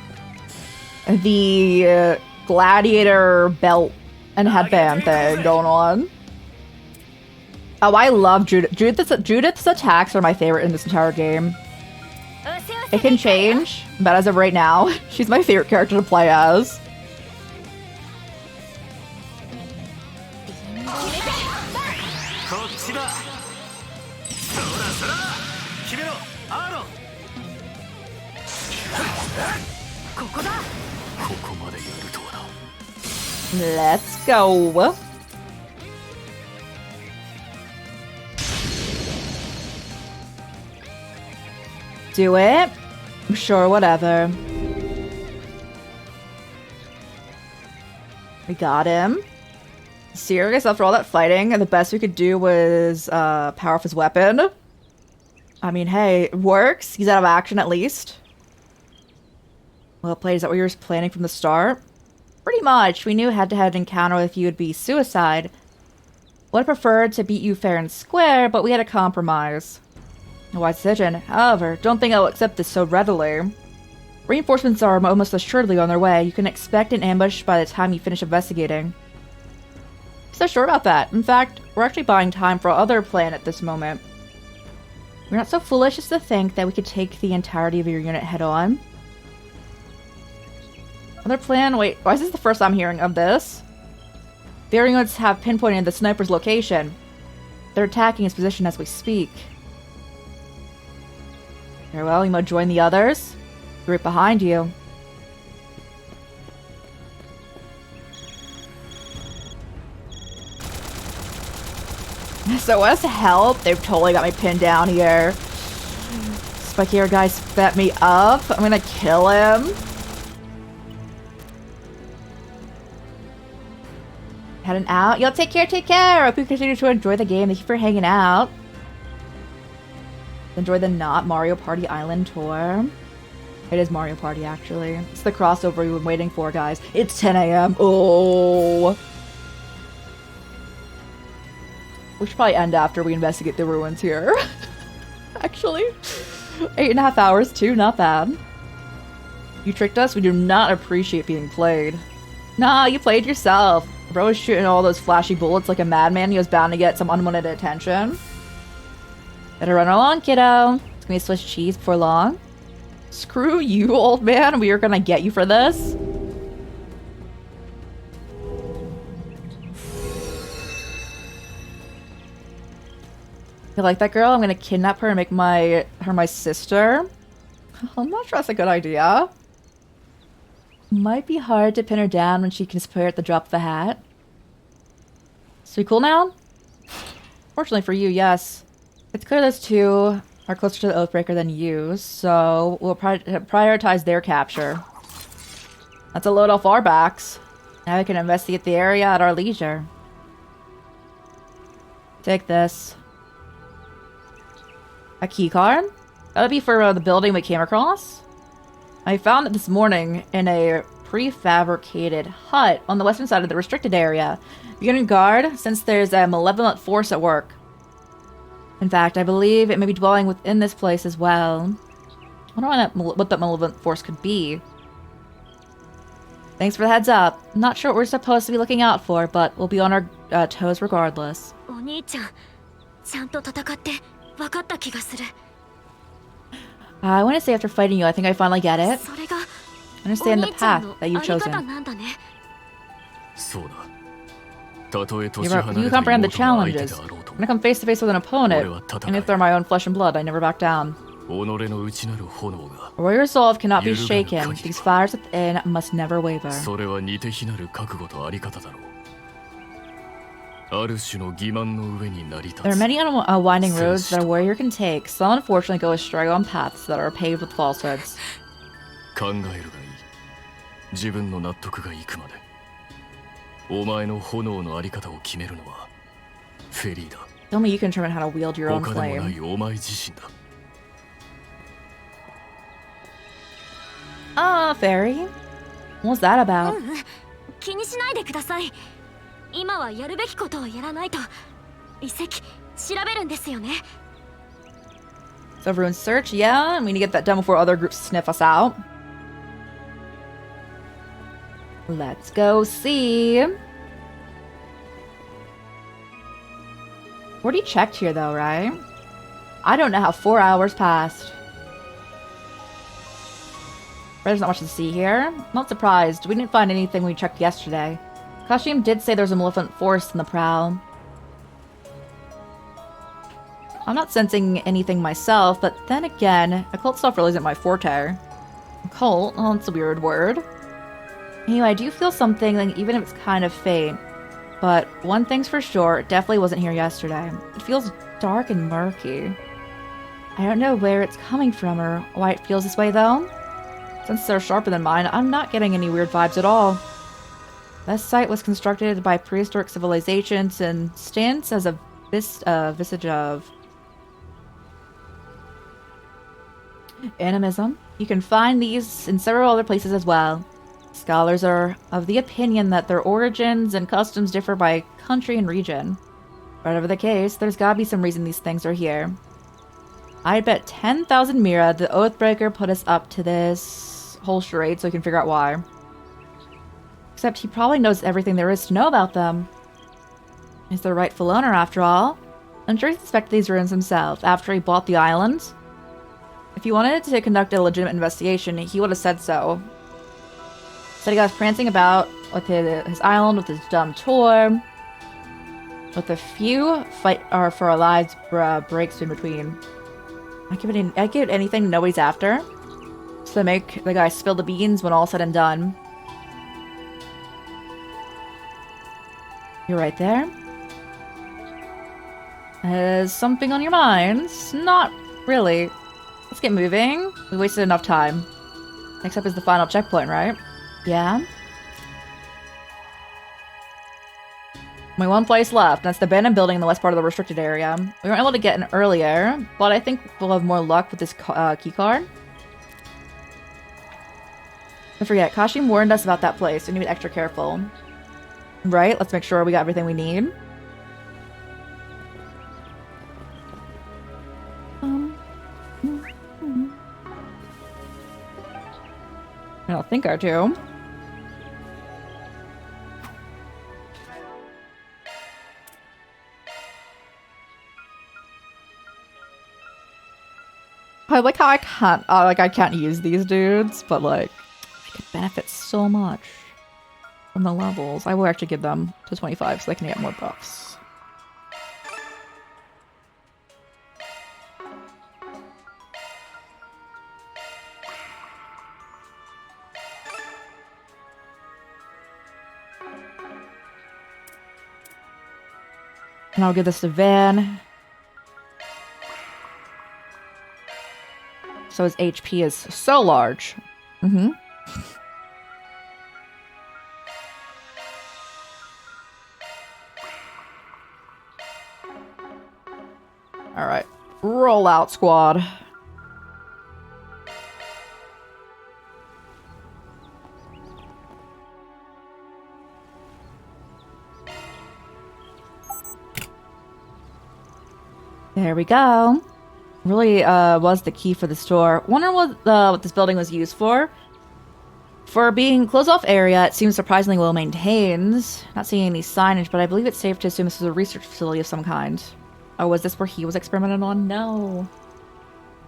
gladiator belt and headband thing going on. Oh, I love Judith. Judith's attacks are my favorite in this entire game. It can change, but as of right now, she's my favorite character to play as. Let's go. Do it? Sure, whatever. We got him. Serious, after all that fighting, the best we could do was power off his weapon. I mean, hey, it works. He's out of action at least. Well played. Is that what you were planning from the start? Pretty much. We knew head-to-head encounter with you would be suicide. Would have preferred to beat you fair and square, but we had a compromise. A wise decision. However, don't think I'll accept this so readily. Reinforcements are almost assuredly on their way. You can expect an ambush by the time you finish investigating. So sure about that. In fact, we're actually buying time for our other plan at this moment. We're not so foolish as to think that we could take the entirety of your unit head on. Other plan? Wait, why is this the first I'm hearing of this? The air units have pinpointed the sniper's location. They're attacking his position as we speak. Very well, you might join the others. Right behind you. SOS help! They've totally got me pinned down here. Spiky hair guy set me up. I'm gonna kill him. Heading out. Y'all take care, take care! Hope you continue to enjoy the game. Thank you for hanging out. Enjoy the not Mario Party Island tour. It is Mario Party, actually. It's the crossover we've been waiting for, guys. It's 10 a.m. Oh! We should probably end after we investigate the ruins here. Actually. 8.5 hours, too. Not bad. You tricked us? We do not appreciate being played. Nah, you played yourself. Bro was shooting all those flashy bullets like a madman. He was bound to get some unwanted attention. Better run along, kiddo. It's gonna be Swiss cheese before long. Screw you, old man. We are gonna get you for this. You like that girl? I'm gonna kidnap her and make her my sister. I'm not sure that's a good idea. Might be hard to pin her down when she can disappear at the drop of a hat. So we cool now? Fortunately for you, yes. It's clear those two are closer to the Oathbreaker than you, so we'll prioritize their capture. That's a load off our backs. Now we can investigate the area at our leisure. Take this. A key card? That would be for the building we came across. I found it this morning in a prefabricated hut on the western side of the restricted area. Be on guard, since there's a malevolent force at work. In fact, I believe it may be dwelling within this place as well. I wonder what that malevolent force could be. Thanks for the heads up. I'm not sure what we're supposed to be looking out for, but we'll be on our toes regardless. I want to say after fighting you, I think I finally get it. I understand the path that you've chosen. You comprehend the challenges. When I come face to face with an opponent, and if they're my own flesh and blood, I never back down. A warrior's resolve cannot be shaken. These fires within must never waver. There are many winding roads that a warrior can take. Some unfortunately go astray on paths that are paved with falsehoods. Tell me you can determine how to wield your own flame. Ah, fairy. What was that about? So everyone's search, yeah, and we need to get that done before other groups sniff us out. Let's go see. Already checked here though, right? I don't know how 4 hours passed. There's not much to see here. Not surprised. We didn't find anything we checked yesterday. Kashim did say there's a malevolent force in the prowl. I'm not sensing anything myself, but then again, occult stuff really isn't my forte. Occult? Oh, that's a weird word. Anyway, I do feel something, like, even if it's kind of faint. But one thing's for sure, it definitely wasn't here yesterday. It feels dark and murky. I don't know where it's coming from or why it feels this way, though. Since they're sharper than mine, I'm not getting any weird vibes at all. This site was constructed by prehistoric civilizations and stands as a visage of Animism. You can find these in several other places as well. Scholars are of the opinion that their origins and customs differ by country and region. Whatever the case, there's gotta be some reason these things are here. I bet 10,000 Mira the Oathbreaker put us up to this whole charade so we can figure out why. Except he probably knows everything there is to know about them. He's the rightful owner, after all. I'm sure he suspected these ruins himself after he bought the island. If he wanted to conduct a legitimate investigation, he would have said so. Said he got prancing about with his island, with his dumb tour, with a few fight for our lives breaks in between. I give it anything to know what he's after. So make the guy spill the beans when all said and done. You're right there. Has something on your minds? Not really. Let's get moving. We wasted enough time. Next up is the final checkpoint, right? Yeah? Only one place left, and that's the abandoned building in the west part of the restricted area. We weren't able to get in earlier, but I think we'll have more luck with this key card. Don't forget, Kashim warned us about that place, so we need to be extra careful. Right? Let's make sure we got everything we need. I don't think our two. I like how I can't use these dudes, but like I could benefit so much from the levels. I will actually give them to 25 so they can get more buffs. And I'll give this to Van. So his HP is so large. Mm-hmm. Alright. Roll out, squad. There we go. Really was the key for the store. Wonder what this building was used for. For being closed off area, it seems surprisingly well maintained. Not seeing any signage, but I believe it's safe to assume this was a research facility of some kind. Oh, was this where he was experimented on? No.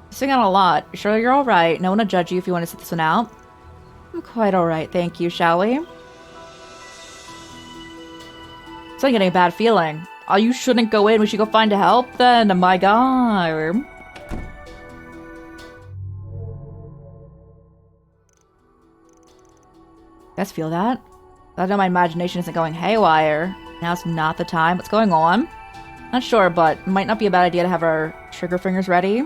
Missing out a lot. Sure you're alright. No one will judge you if you want to sit this one out. I'm quite alright, thank you, shall we? So I'm getting a bad feeling. Oh, you shouldn't go in. We should go find help then. Oh my god. Guys, feel that? I know my imagination isn't going haywire. Now's not the time. What's going on? Not sure, but it might not be a bad idea to have our trigger fingers ready.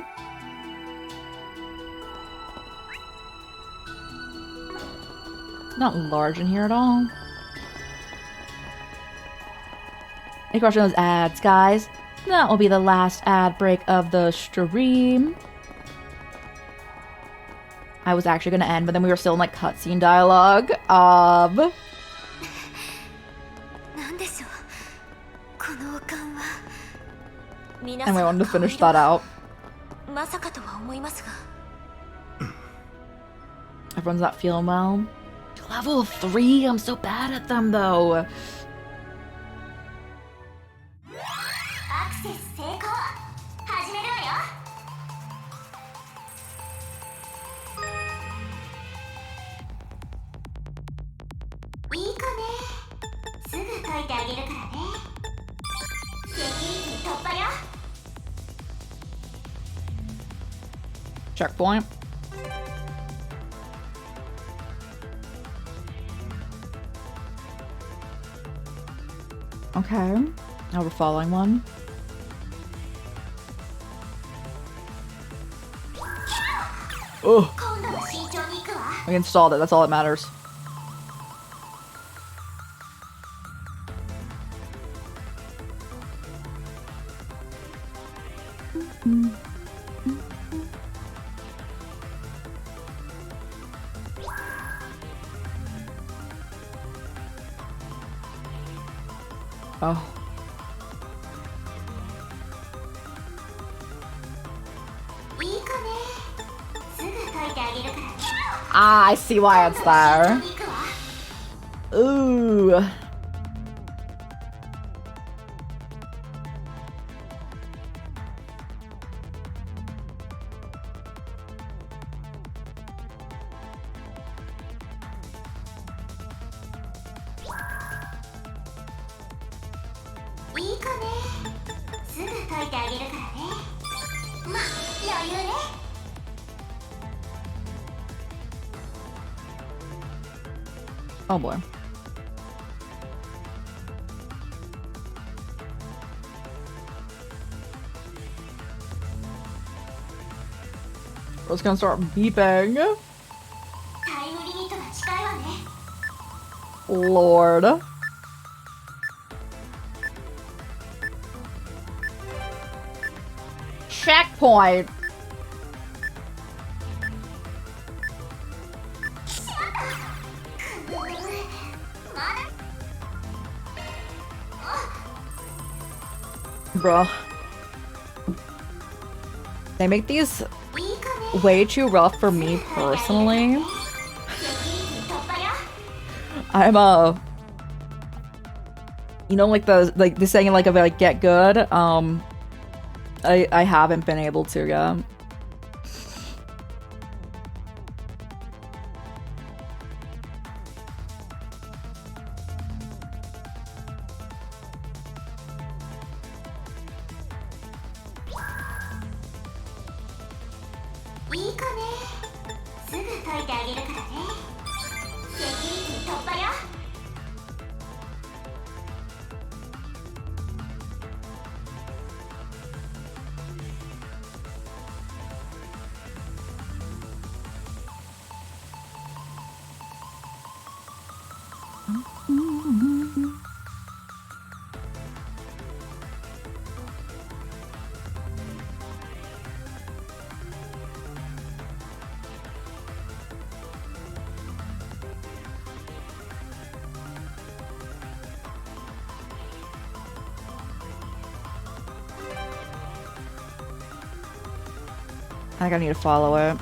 It's not large in here at all. Any question on those ads, guys? That will be the last ad break of the stream. I was actually gonna end, but then we were still in like cutscene dialogue. And I wanted to finish that out. Everyone's not feeling well. Level 3? I'm so bad at them though. Checkpoint. Okay. Now we're following one. Oh! We installed it, that's all that matters. Oh. Ah, I see why it's there. Ooh. Oh boy. It's gonna start beeping. Lord. Checkpoint. Bruh. They make these way too rough for me personally. I'm you know, like the saying like of like get good. I haven't been able to yet. I think I need to follow it.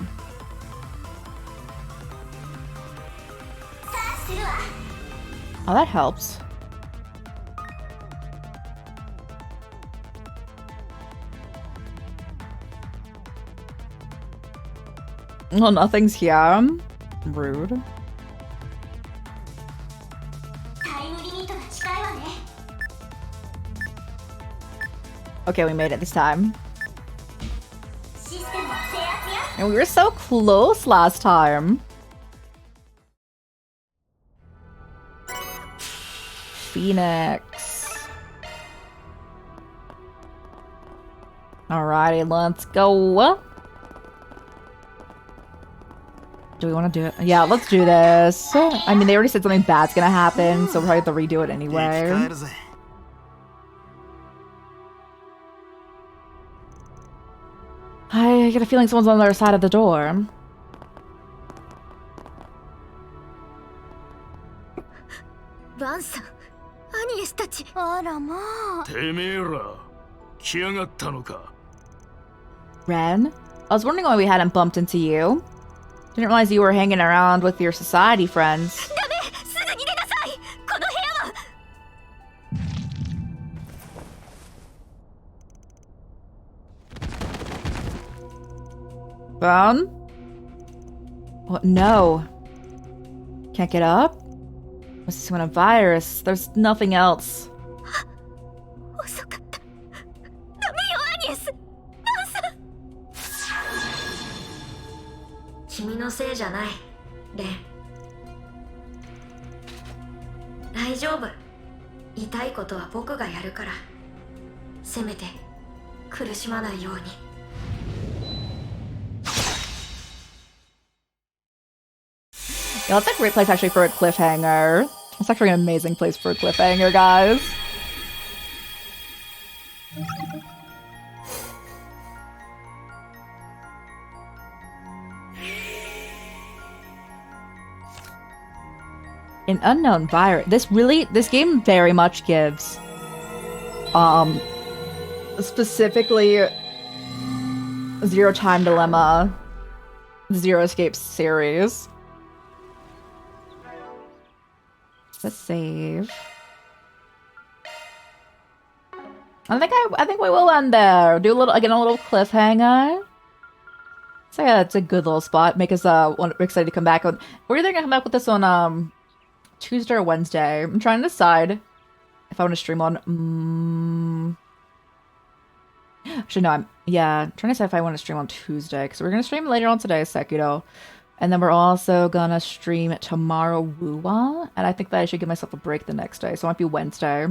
Oh, that helps. Well, nothing's here. Rude. Okay, we made it this time. And we were so close last time. Phoenix. Alrighty, let's go. Do we want to do it? Yeah, let's do this. I mean, they already said something bad's gonna happen, so we'll probably have to redo it anyway. I get a feeling someone's on the other side of the door. Vance, Agnes たち。あらまあ。てめえら、来やがったのか。Ren? I was wondering why we hadn't bumped into you. Didn't realize you were hanging around with your society friends. ダメ、すぐ逃げなさい。この部屋は。Phone? What? No. Can't get up? Must this one a virus? There's nothing else. 遅かった。ダメよ、アニエス。バンス。君のせいじゃない、レン。大丈夫。痛いことは僕がやるから。せめて苦しまないように。Yeah, that's a great place actually for a cliffhanger. It's actually an amazing place for a cliffhanger, guys. An unknown virus. This game very much gives Specifically Zero Time Dilemma, Zero Escape series. Let's save. I think we will end there. Do a little cliffhanger. So yeah, it's a good little spot. Make us excited to come back. We're either gonna come back with this on Tuesday or Wednesday. I'm trying to decide if I want to stream on. Actually, no. I'm trying to decide if I want to stream on Tuesday because we're gonna stream later on today, Sekiro, and then we're also gonna stream tomorrow, Wuwa, and I think that I should give myself a break the next day, so it might be Wednesday.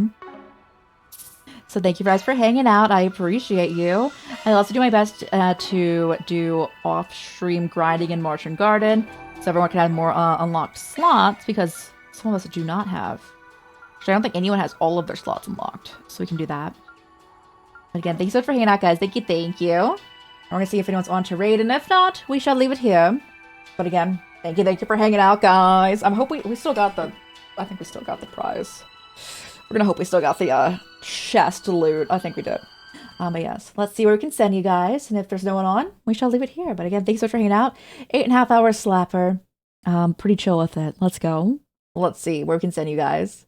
So thank you guys for hanging out. I appreciate you. I'll also do my best to do off-stream grinding in Martian Garden so everyone can have more unlocked slots because some of us do not have. Actually, I don't think anyone has all of their slots unlocked, so we can do that. But again, thank you so much for hanging out, guys. Thank you. We're going to see if anyone's on to raid, and if not, we shall leave it here. But again, thank you for hanging out, guys. I hope we still got the... I think we still got the prize. We're gonna hope we still got the chest loot. I think we did. But yes, let's see where we can send you guys. And if there's no one on, we shall leave it here. But again, thanks so much for hanging out. 8.5 hours slapper. Pretty chill with it. Let's go. Let's see where we can send you guys.